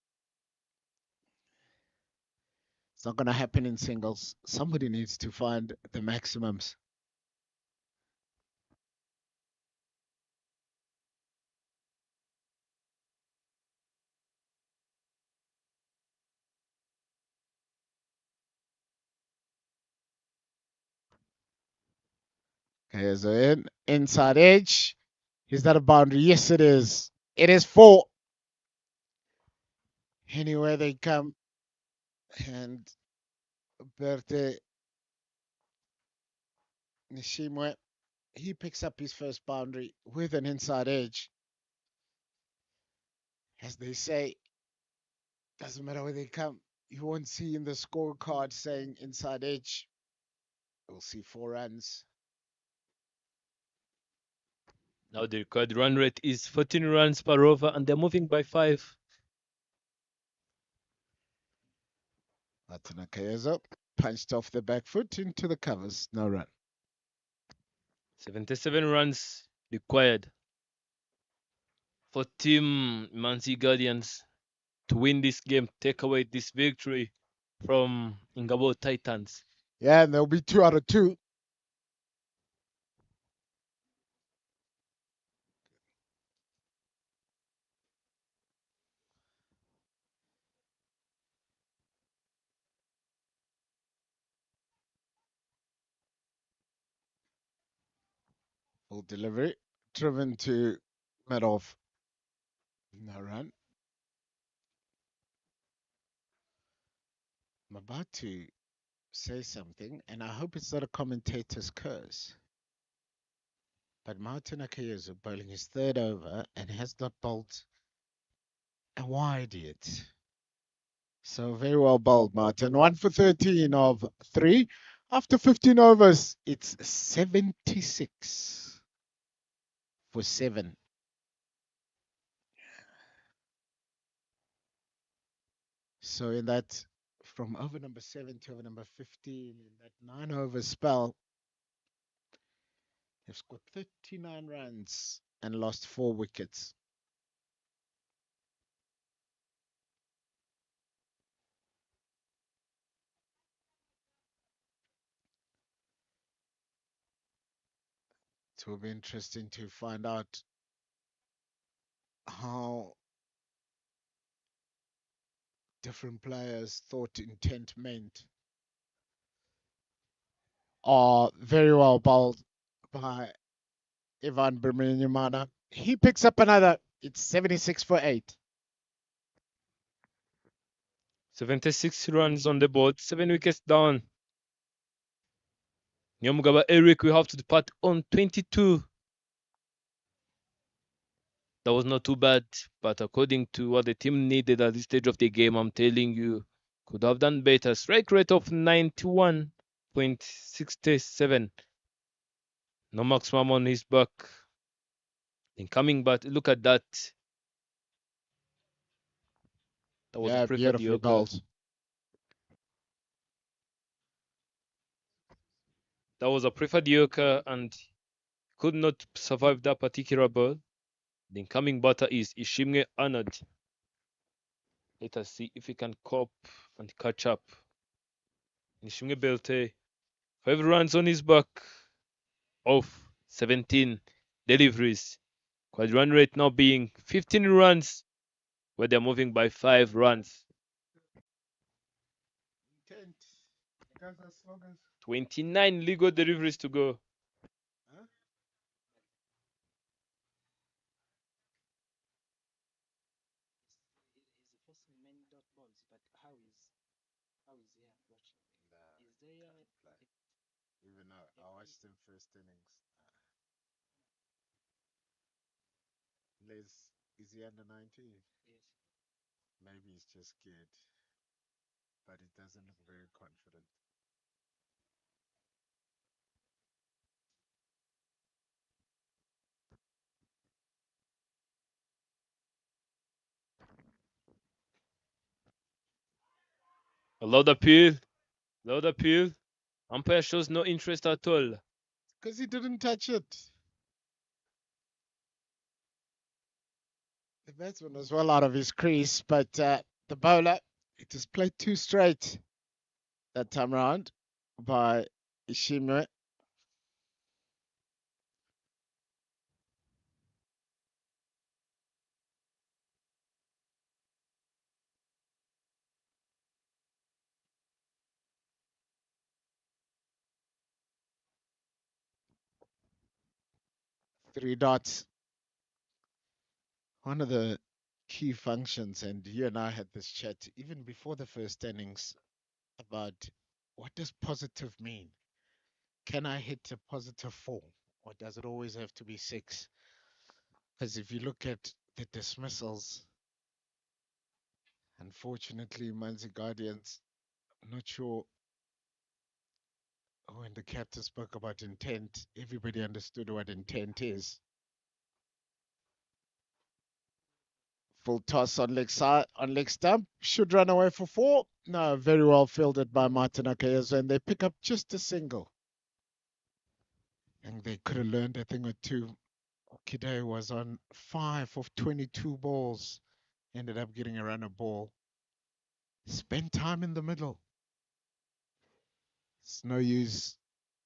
It's not going to happen in singles. Somebody needs to find the maximums. Nakayazo in. Inside edge. Is that a boundary? Yes, it is. It is 4. Anywhere they come. And Berthe Nishimwe, he picks up his first boundary with an inside edge. As they say, doesn't matter where they come. You won't see in the scorecard saying inside edge. We'll see 4 runs. Now the required run rate is 14 runs per over, and they're moving by 5. Martin Nakayazo punched off the back foot into the covers. No run. 77 runs required for Team Imanzi Guardians to win this game, take away this victory from Ingabo Titans. Yeah, and there'll be 2 out of 2. Full delivery. Driven to Madoff. No run. I'm about to say something, and I hope it's not a commentator's curse. But Martin Akayazu bowling his 3rd over and has not bowled a wide yet. So very well bowled, Martin. 1 for 13 of 3. After 15 overs, it's 76 for 7. So in that, from over number 7 to over number 15, in that 9 over spell, they've scored 39 runs and lost 4 wickets. It will be interesting to find out how different players thought intent meant. Are very well bowled by Ivan Birmingham. He picks up another. It's 76 for 8. 76 runs on the board, 7 wickets down. Nyamugaba Eric will have to depart on 22. That was not too bad, but according to what the team needed at this stage of the game, I'm telling you, could have done better. Strike rate of 91.67. No maximum on his back. Then coming back, look at that. That was a preferred beautifully Yorker. bowled. That was a preferred Yorker and could not survive that particular ball. The incoming batter is Ishimwe Arnold. Let us see if he can cope and catch up. Ishimwe Belte, 5 runs on his back of 17 deliveries. Quad run rate now being 15 runs, where they're moving by 5 runs. 29 legal deliveries to go. Even though I watched him first innings. Liz, is he under 19? Yes. Maybe he's just scared. But he doesn't look very confident. A loud appeal. Loud appeal. Umpire shows no interest at all. Because he didn't touch it. The batsman was well out of his crease, but the bowler, it was played too straight that time round by Ishimwe. 3 dots. One of the key functions, and you and I had this chat even before the first innings about what does positive mean? Can I hit a positive 4? Or does it always have to be 6? Because if you look at the dismissals, unfortunately, Imanzi Guardians, I'm not sure when the captain spoke about intent, everybody understood what intent is. Full toss on leg side, on leg stump, should run away for 4. No, very well fielded by Martin Akayezo, and they pick up just a single. And they could have learned a thing or two. Kide was on 5 of 22 balls, ended up getting a runner ball. Spend time in the middle. It's no use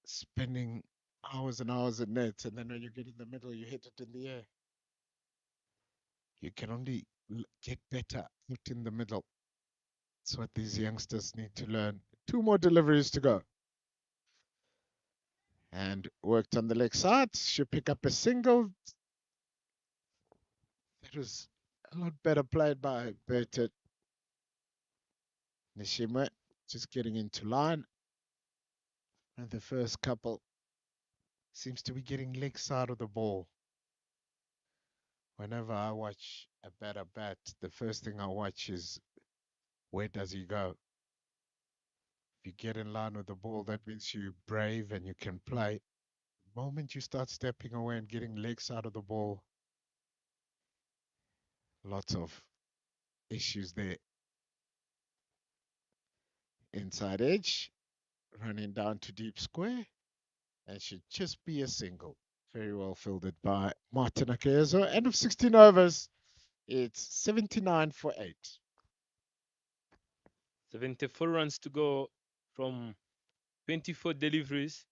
spending hours and hours at nets, and then when you get in the middle, you hit it in the air. You can only get better out in the middle. That's what these youngsters need to learn. 2 more deliveries to go. And worked on the leg side. Should pick up a single. That was a lot better played by Bertet. Nishimwe just getting into line. And the first couple seems to be getting leg side of the ball. Whenever I watch a batter bat, the first thing I watch is where does he go? If you get in line with the ball, that means you're brave and you can play. The moment you start stepping away and getting legs out of the ball, lots of issues there. Inside edge, running down to deep square, and should just be a single. Very well fielded by Martin Akayezo. End of 16 overs. It's 79 for 8. 74 runs to go from 24 deliveries.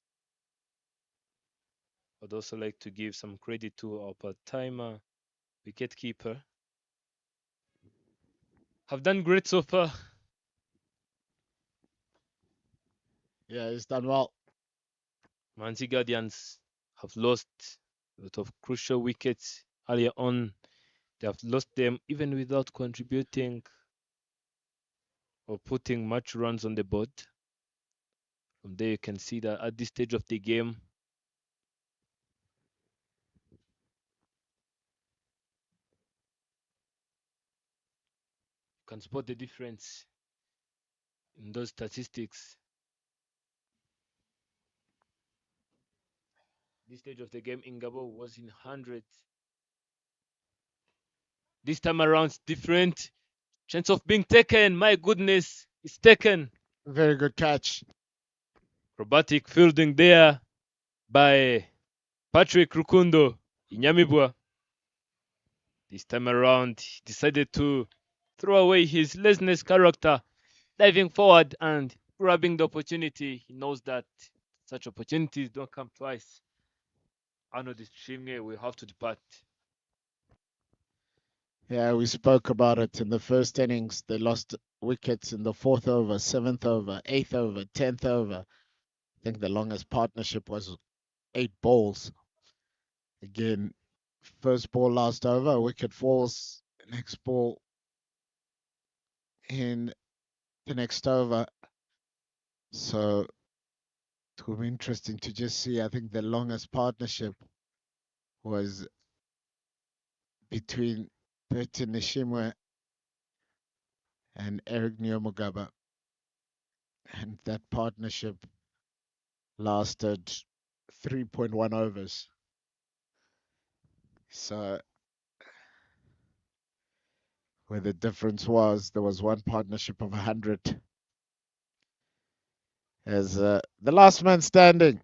I'd also like to give some credit to our part-timer wicketkeeper. Have done great so far. Yeah, he's done well. Imanzi Guardians have lost a lot of crucial wickets earlier on. They have lost them even without contributing or putting much runs on the board. From there, you can see that at this stage of the game, you can spot the difference in those statistics. This stage of the game, Ingabo was in hundreds. This time around, it's different. Chance of being taken. My goodness, it's taken. Very good catch. Acrobatic fielding there by Patrick Rukundo Inyamibwa. This time around, he decided to throw away his laziness character, diving forward and grabbing the opportunity. He knows that such opportunities don't come twice. Arnold Ishimwe will have to depart. Yeah, we spoke about it in the first innings. They lost wickets in the 4th over, 7th over, 8th over, 10th over. I think the longest partnership was 8 balls. Again, first ball last over, wicket falls. Next ball in the next over. So it will be interesting to just see. I think the longest partnership was between Burton Nishimwe and Eric Nyomugaba. And that partnership lasted 3.1 overs. So where the difference was, there was one partnership of 100. As the last man standing,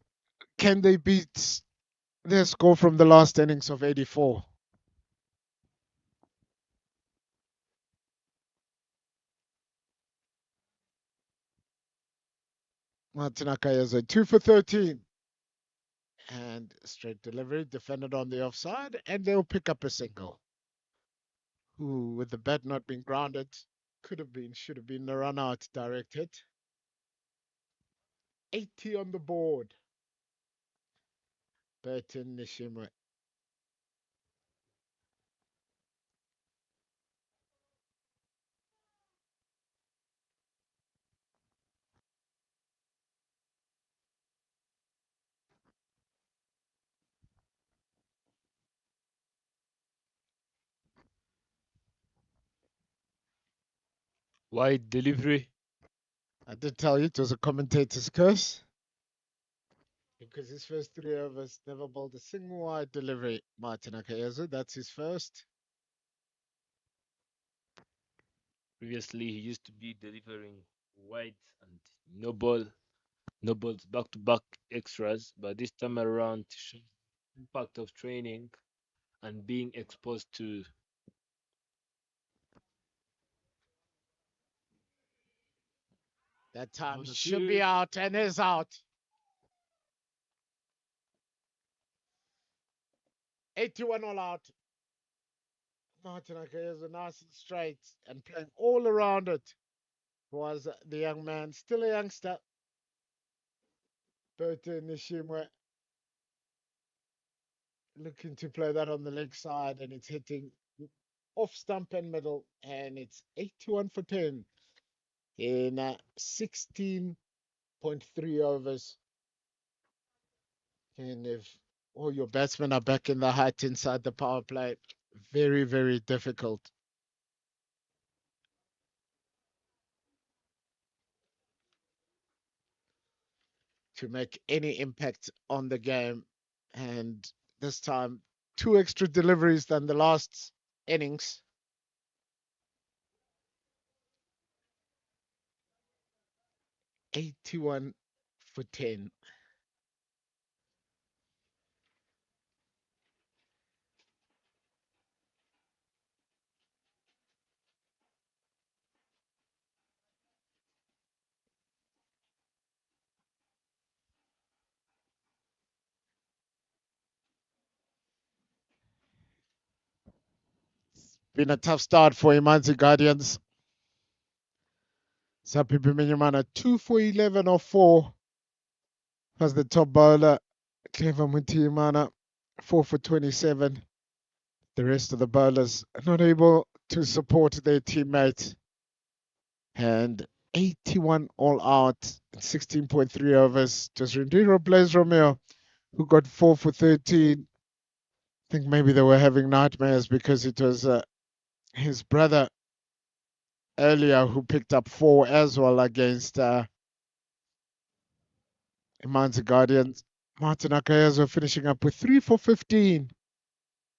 can they beat their score from the last innings of 84? Martin Akayezo, 2 for 13. And straight delivery, defended on the offside, and they'll pick up a single. Who, with the bat not being grounded, could have been, should have been a run out direct hit. 80 on the board. Burton Nishimwe Wide delivery. I did tell you it was a commentator's curse. Because his first 3 overs never bowled a single wide delivery. Martin Akayezu, that's his first. Previously, he used to be delivering wide and no balls back to back extras. But this time around, to show the impact of training and being exposed to That time the should be field. out and is out. 81 all out. Martin Akayezu nice and straight and playing all around it was the young man, still a youngster. Berta Nishimwe looking to play that on the leg side, and it's hitting off stump and middle, and it's 81 for 10 in 16.3 overs. And if all your batsmen are back in the height inside the power play, very, very difficult to make any impact on the game. And this time, 2 extra deliveries than the last innings. $81 for 10. Been a tough start for Imanzi Guardians. Sapi Bimenyamana 2 for 11 or 4 as the top bowler. Clever Mutimana 4 for 27. The rest of the bowlers are not able to support their teammates. And 81 all out in 16.3 overs. Just Rendiro Blaze Romeo, who got 4 for 13. I think maybe they were having nightmares because it was his brother earlier who picked up 4 as well against Imanzi Guardians. Martin Akayezu finishing up with 3 for 15.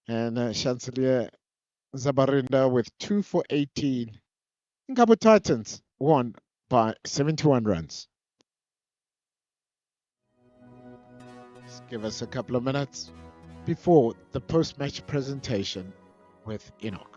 And Chancellor Zabarinda with 2 for 18. Ingabo Titans won by 71 runs. Just give us a couple of minutes before the post-match presentation with Enoch.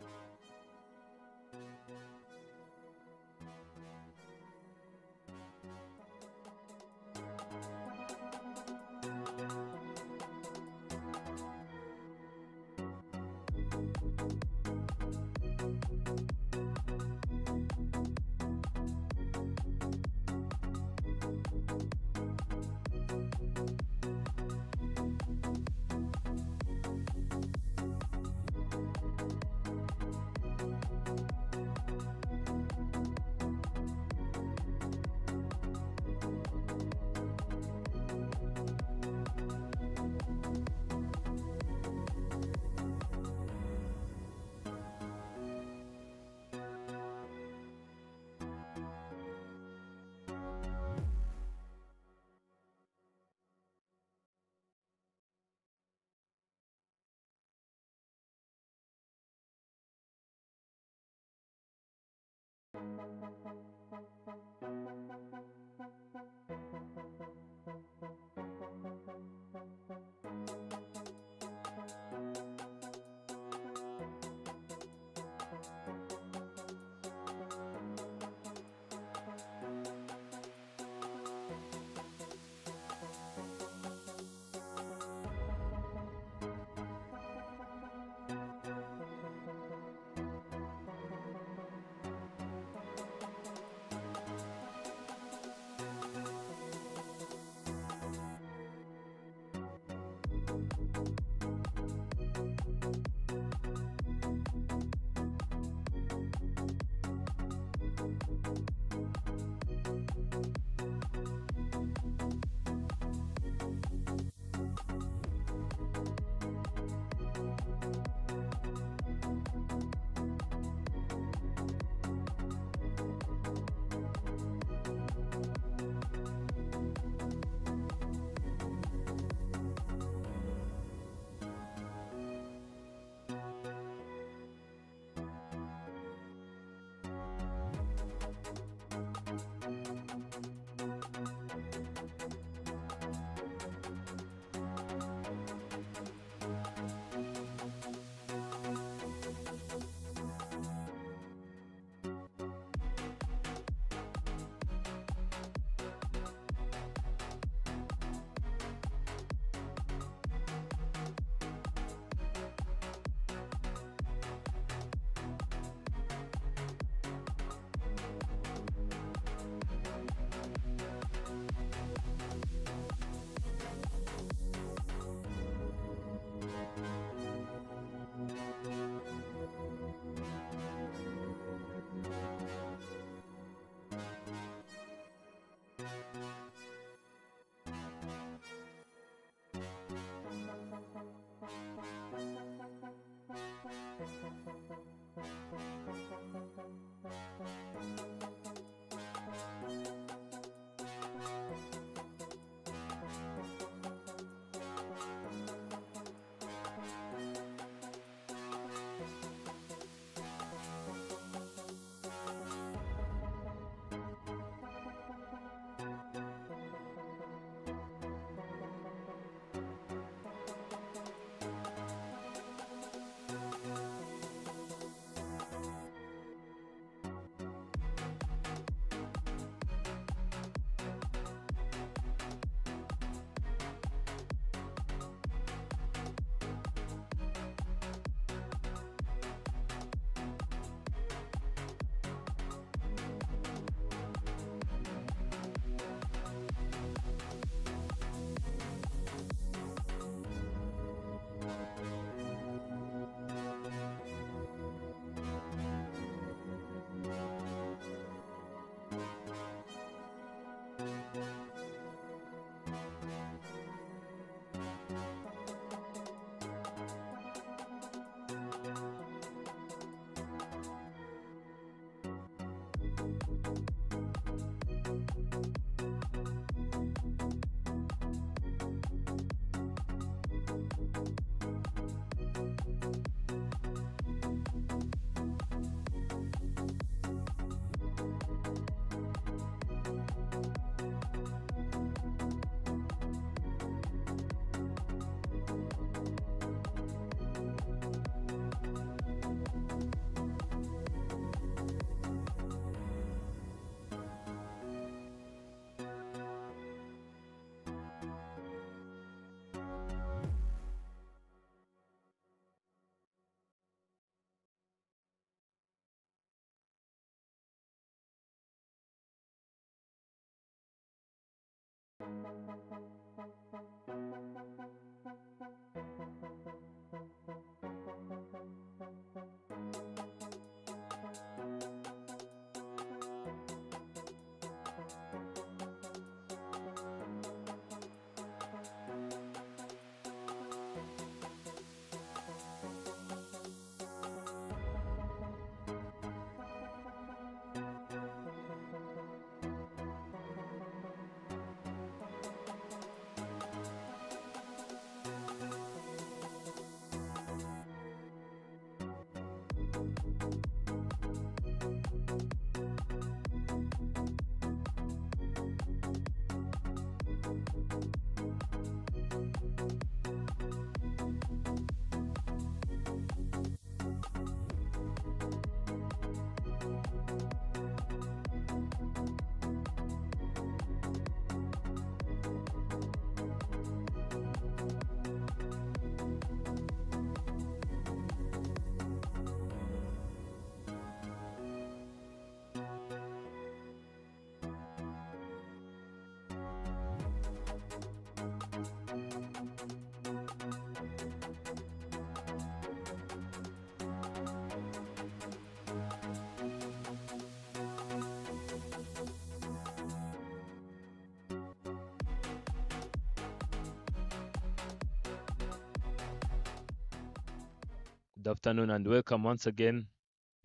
Good afternoon and welcome once again.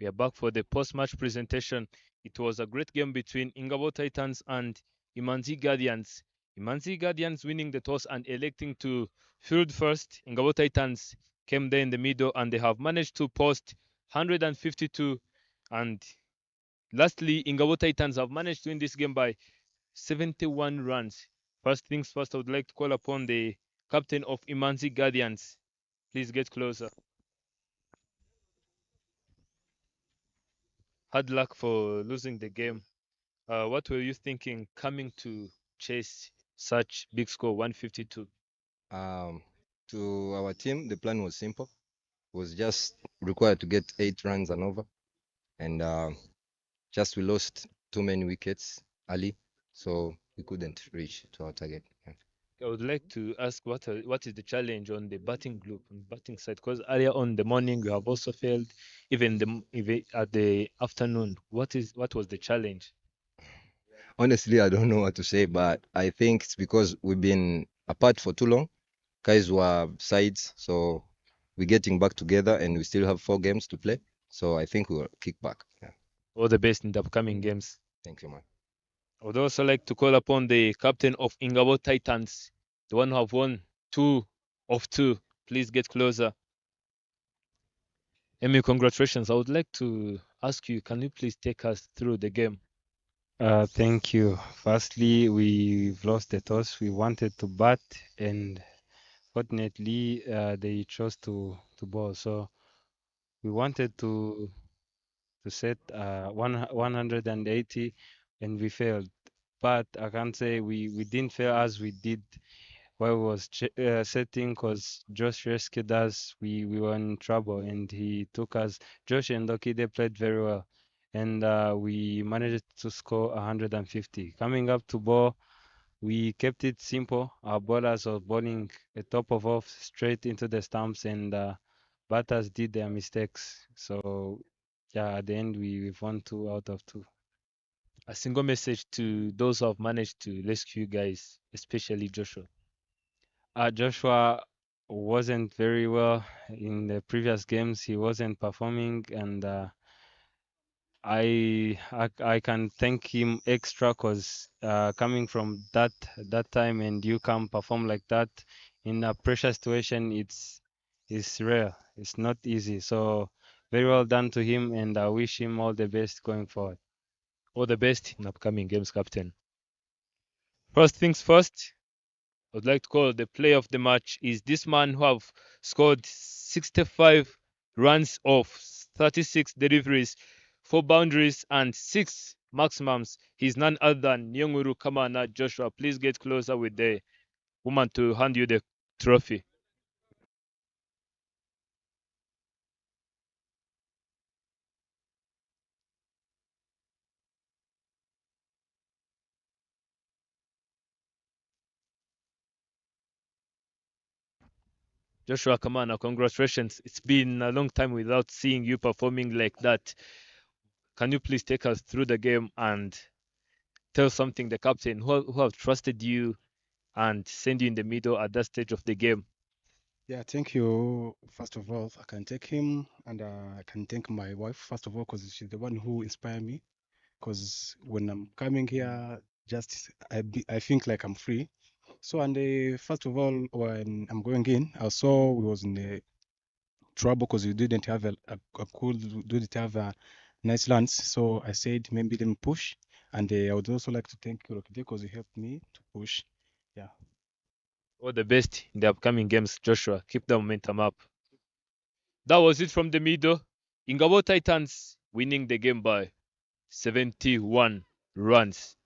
We are back for the post-match presentation. It was a great game between Ingabo Titans and Imanzi Guardians. Imanzi Guardians winning the toss and electing to field first. Ingabo Titans came there in the middle and they have managed to post 152. And lastly, Ingabo Titans have managed to win this game by 71 runs. First things first, I would like to call upon the captain of Imanzi Guardians. Please get closer. Hard luck for losing the game. What were you thinking coming to chase such big score, 152? Um, to our team, the plan was simple. It was just required to get 8 runs and over, and just we lost too many wickets early, so we couldn't reach to our target. Yeah. I would like to ask what is the challenge on the batting group, on the batting side? Because earlier on the morning you have also failed, even at the afternoon. What was the challenge? Honestly, I don't know what to say, but I think it's because we've been apart for too long. Guys were sides, so we're getting back together, and we still have 4 games to play. So I think we'll kick back. Yeah. All the best in the upcoming games. Thank you, man. I would also like to call upon the captain of Ingabo Titans, the one who have won 2 of 2. Please get closer. Emi, congratulations. I would like to ask you, can you please take us through the game? Thank you. Firstly, we've lost the toss. We wanted to bat, and fortunately, they chose to bowl. So we wanted to set 180, and we failed. But I can't say we didn't fail as we did while we was setting, because Josh rescued us. We were in trouble, and he took us. Josh and Loki, they played very well, and we managed to score 150. Coming up to ball, we kept it simple. Our bowlers were bowling a top of off straight into the stumps, and batters did their mistakes. So yeah, at the end we've won 2 out of 2. A single message to those who have managed to rescue you guys, especially Joshua. Joshua wasn't very well in the previous games. He wasn't performing, and I can thank him extra, because coming from that time and you can perform like that in a pressure situation, it's rare. It's not easy. So very well done to him, and I wish him all the best going forward. All the best in upcoming games, Captain. First things first, I would like to call the player of the match is this man who have scored 65 runs off 36 deliveries, 4 boundaries, and 6 maximums. He's none other than Nyonguru Kamana Joshua. Please get closer with the woman to hand you the trophy. Joshua Kamana, congratulations. It's been a long time without seeing you performing like that. Can you please take us through the game and tell something the captain who have trusted you and send you in the middle at that stage of the game? Yeah, thank you. First of all, I can thank him and I can thank my wife, first of all, because she's the one who inspired me. Because when I'm coming here, I think like I'm free. So, and first of all, when I'm going in, I saw we was in the trouble because we didn't have a cool, didn't have a nice lands. So I said maybe let me push. And I would also like to thank Rokide because he helped me to push. Yeah. All the best in the upcoming games, Joshua. Keep the momentum up. That was it from the middle. Ingabo Titans winning the game by 71 runs.